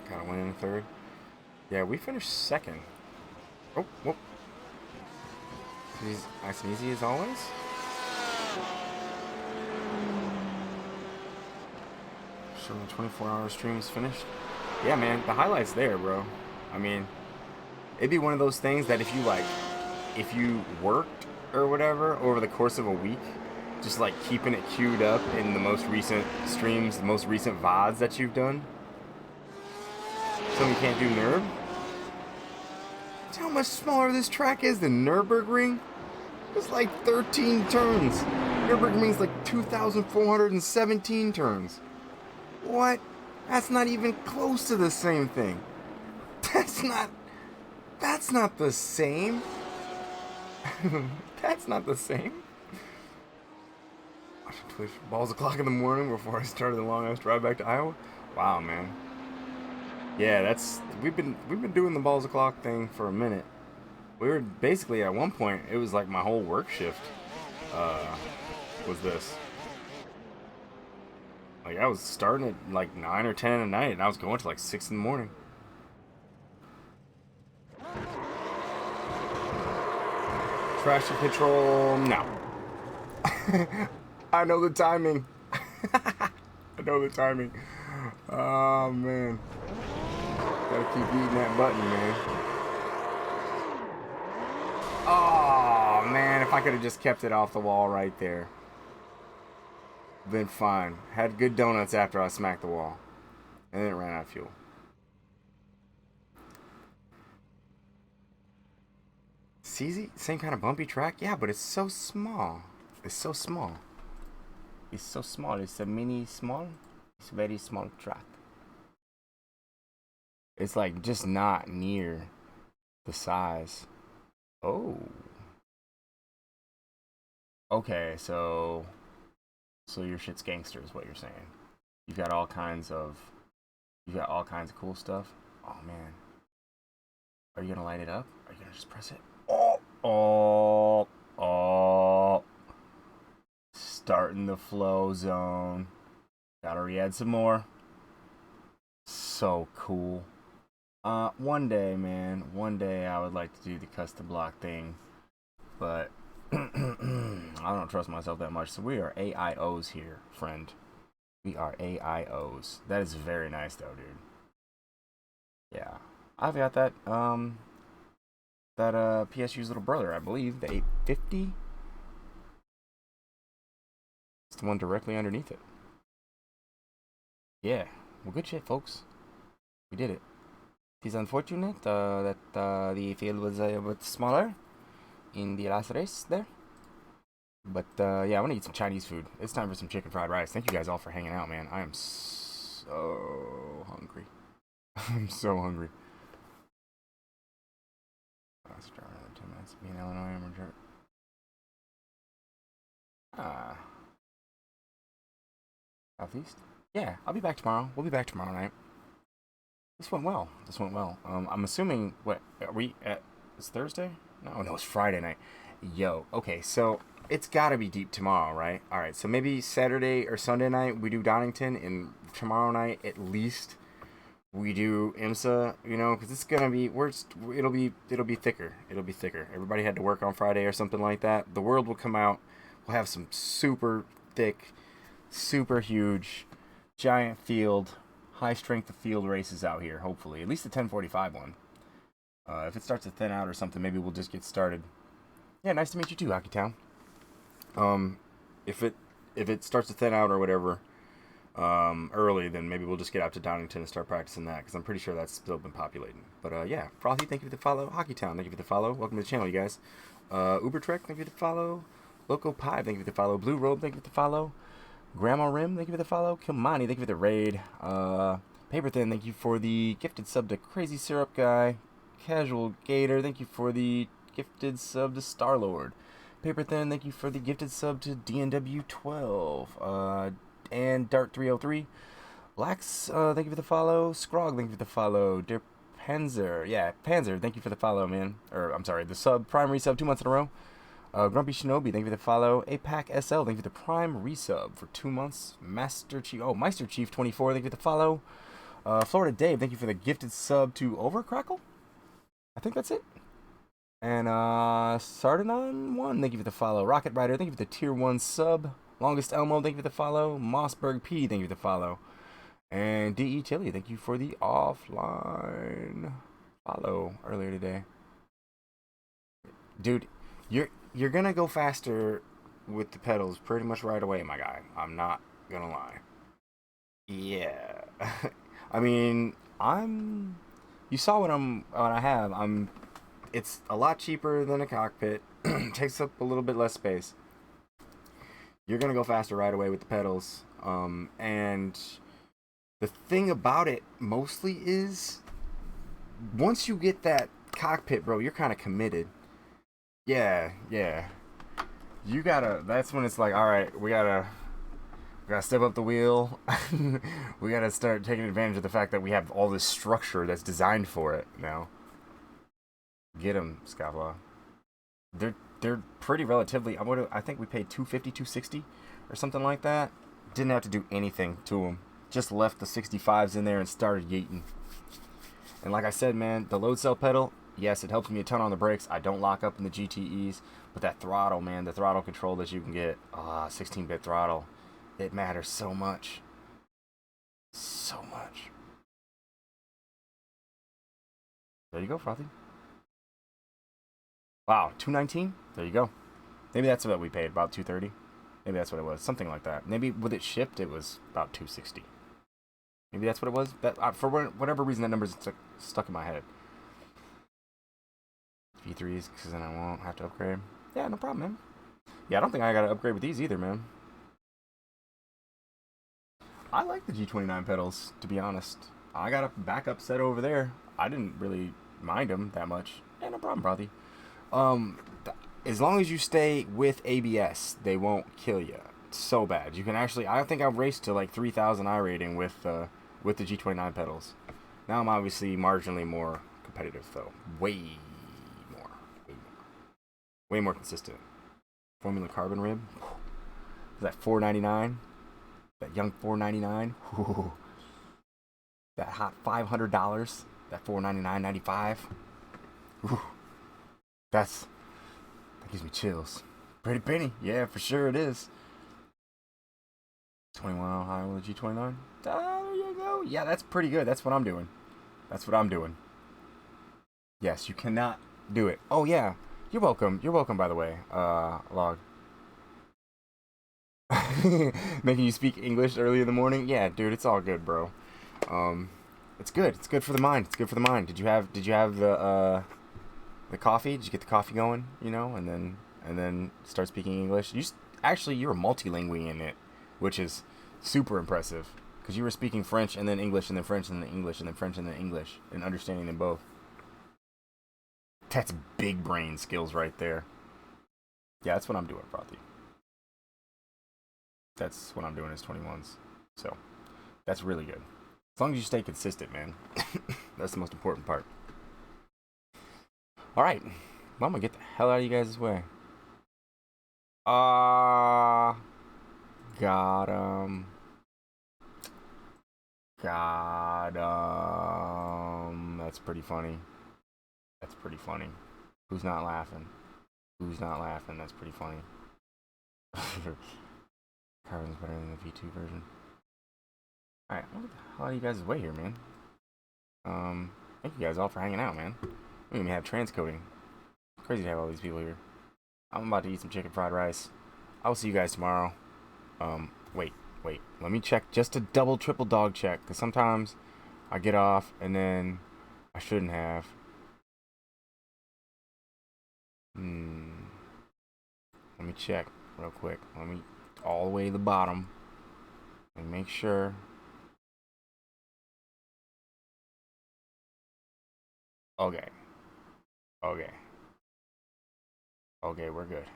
Gotta win in third. Yeah, we finished second. Oh, whoop. Nice and easy as always. So the 24-hour stream is finished. Yeah, man, the highlight's there, bro. I mean, it'd be one of those things that if you worked or whatever over the course of a week, just like keeping it queued up in the most recent streams, the most recent VODs that you've done. So you can't do Nürb? That's how much smaller this track is than Nürburgring? It's like 13 turns. Nürburgring's like 2,417 turns. What? That's not even close to the same thing. That's not the same. That's not the same. Watching Twitch balls o'clock in the morning before I started the long ass drive back to Iowa. Wow, man. Yeah, we've been doing the balls o'clock thing for a minute. We were basically at one point, it was like my whole work shift was this. Like I was starting at like 9 or 10 at night and I was going to like 6 in the morning. Traction control, no. I know the timing. I know the timing. Oh man. Gotta keep eating that button, man. Oh man, if I could have just kept it off the wall right there. Been fine. Had good donuts after I smacked the wall. And then it ran out of fuel. CZ? Same kind of bumpy track? Yeah, but it's so small. It's so small. It's so small. It's a mini small. It's a very small track. It's like just not near the size. Oh. Okay, so your shit's gangster is what you're saying. You've got all kinds of cool stuff. Oh man. Are you gonna light it up? Are you gonna just press it? Oh. Starting the flow zone. Gotta re-add some more. So cool. One day, man. One day I would like to do the custom block thing. But I don't trust myself that much. So we are AIOs here, friend. We are AIOs. That is very nice though, dude. Yeah. I've got that PSU's little brother, I believe, the 850. It's the one directly underneath it. Yeah. Well, good shit, folks. We did it. It is unfortunate that the field was a bit smaller in the last race there. But yeah, I want to eat some Chinese food. It's time for some chicken fried rice. Thank you guys all for hanging out, man. I am so hungry. I'm so hungry. Let's try another 10 minutes. Be in Illinois and return. Southeast? Yeah, I'll be back tomorrow. We'll be back tomorrow night. This went well. This went well. I'm assuming, what, are we at, it's Thursday? No, it's Friday night. Yo, okay, so it's gotta be deep tomorrow, right? Alright, so maybe Saturday or Sunday night we do Donington, and tomorrow night at least we do IMSA, you know, because it's gonna be, it'll be thicker. It'll be thicker. Everybody had to work on Friday or something like that. The world will come out. We'll have some super thick, super huge, giant field, high strength of field races out here, hopefully. At least the 1045 one. If it starts to thin out or something, maybe we'll just get started. Yeah, nice to meet you too, Hockey Town. If it starts to thin out or whatever, early, then maybe we'll just get out to Donington and start practicing that, because I'm pretty sure that's still been populating. But yeah, Frothy, thank you for the follow. Hockey Town, thank you for the follow. Welcome to the channel, you guys. Uber Trek, thank you for the follow. Loco Pie, thank you for the follow. Blue Robe, thank you for the follow. Grandma Rim, thank you for the follow. Kilmani, thank you for the raid. Paper Thin, thank you for the gifted sub to Crazy Syrup Guy. Casual Gator, thank you for the gifted sub to Starlord. Paper Thin, thank you for the gifted sub to DNW12. And Dart303. Lax, thank you for the follow. Scrog, thank you for the follow. Dear Panzer, yeah, Panzer, thank you for the follow, man. Or, I'm sorry, the sub, prime resub 2 months in a row. Grumpy Shinobi, thank you for the follow. APAC SL, thank you for the prime resub for 2 months. Meister Chief 24, thank you for the follow. Florida Dave, thank you for the gifted sub to Overcrackle. I think that's it. And Sardanon 1, thank you for the follow. Rocket Rider, thank you for the tier 1 sub. Longest Elmo, thank you for the follow. Mossberg P, thank you for the follow. And DE Tilly, thank you for the offline follow earlier today. Dude, you're gonna go faster with the pedals pretty much right away, my guy. I'm not gonna lie. Yeah. I mean, you saw what I have. It's a lot cheaper than a cockpit. Takes up a little bit less space. You're gonna go faster right away with the pedals. And the thing about it mostly is, once you get that cockpit, bro, you're kind of committed. Yeah. You gotta. That's when it's like, all right, we gotta step up the wheel. We gotta start taking advantage of the fact that we have all this structure that's designed for it now. Get them, Scavla. They're pretty relatively. I think we paid $250, $260, or something like that. Didn't have to do anything to them. Just left the 65s in there and started yeeting. And like I said, man, the load cell pedal, yes, it helps me a ton on the brakes. I don't lock up in the GTEs, but that throttle, man, the throttle control that you can get, 16-bit throttle, it matters so much. So much. There you go, Frothy. Wow, $219? There you go. Maybe that's what we paid, about $230. Maybe that's what it was, something like that. Maybe with it shipped, it was about $260. Maybe that's what it was. That for whatever reason, that number's stuck in my head. V3s, because then I won't have to upgrade. Yeah, no problem, man. Yeah, I don't think I gotta upgrade with these either, man. I like the G29 pedals, to be honest. I got a backup set over there. I didn't really mind them that much. Yeah, no problem, Brothy. As long as you stay with ABS, they won't kill you so bad. You can actually, I think I've raced to like 3,000 I rating with the G29 pedals. Now I'm obviously marginally more competitive though. Way more consistent. Formula carbon rib. Is that $4.99? That young $4.99? Ooh. That hot $500? That $499.95? Ooh. That gives me chills. Pretty penny. Yeah, for sure it is. 21 Ohio with a G29. There you go. Yeah, that's pretty good. That's what I'm doing. That's what I'm doing. Yes, you cannot do it. Oh, yeah. You're welcome. You're welcome, by the way. Log. Making you speak English early in the morning? Yeah, dude, it's all good, bro. It's good. It's good for the mind. It's good for the mind. Did you have the coffee? Did you get the coffee going, you know, and then start speaking English? Actually, you were multilingual in it, which is super impressive because you were speaking French and then English and then French and then English and then French and then English and understanding them both. That's big brain skills right there. Yeah, that's what I'm doing, Frothy. That's what I'm doing as 21s. So, that's really good. As long as you stay consistent, man. That's the most important part. Alright. Well, I'm gonna get the hell out of you guys' way. Got him. Got him. That's pretty funny. That's pretty funny. Who's not laughing? Who's not laughing? That's pretty funny. Carbon's better than the V2 version. Alright, what the hell are you guys' way here, man? Thank you guys all for hanging out, man. We even have transcoding. Crazy to have all these people here. I'm about to eat some chicken fried rice. I will see you guys tomorrow. Wait. Let me check just a double, triple dog check. Because sometimes I get off and then I shouldn't have. Let me check real quick. Let me all the way to the bottom and make sure. Okay, we're good.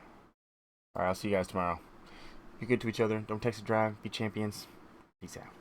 Alright, I'll see you guys tomorrow. Be good to each other. Don't text and drive. Be champions. Peace out.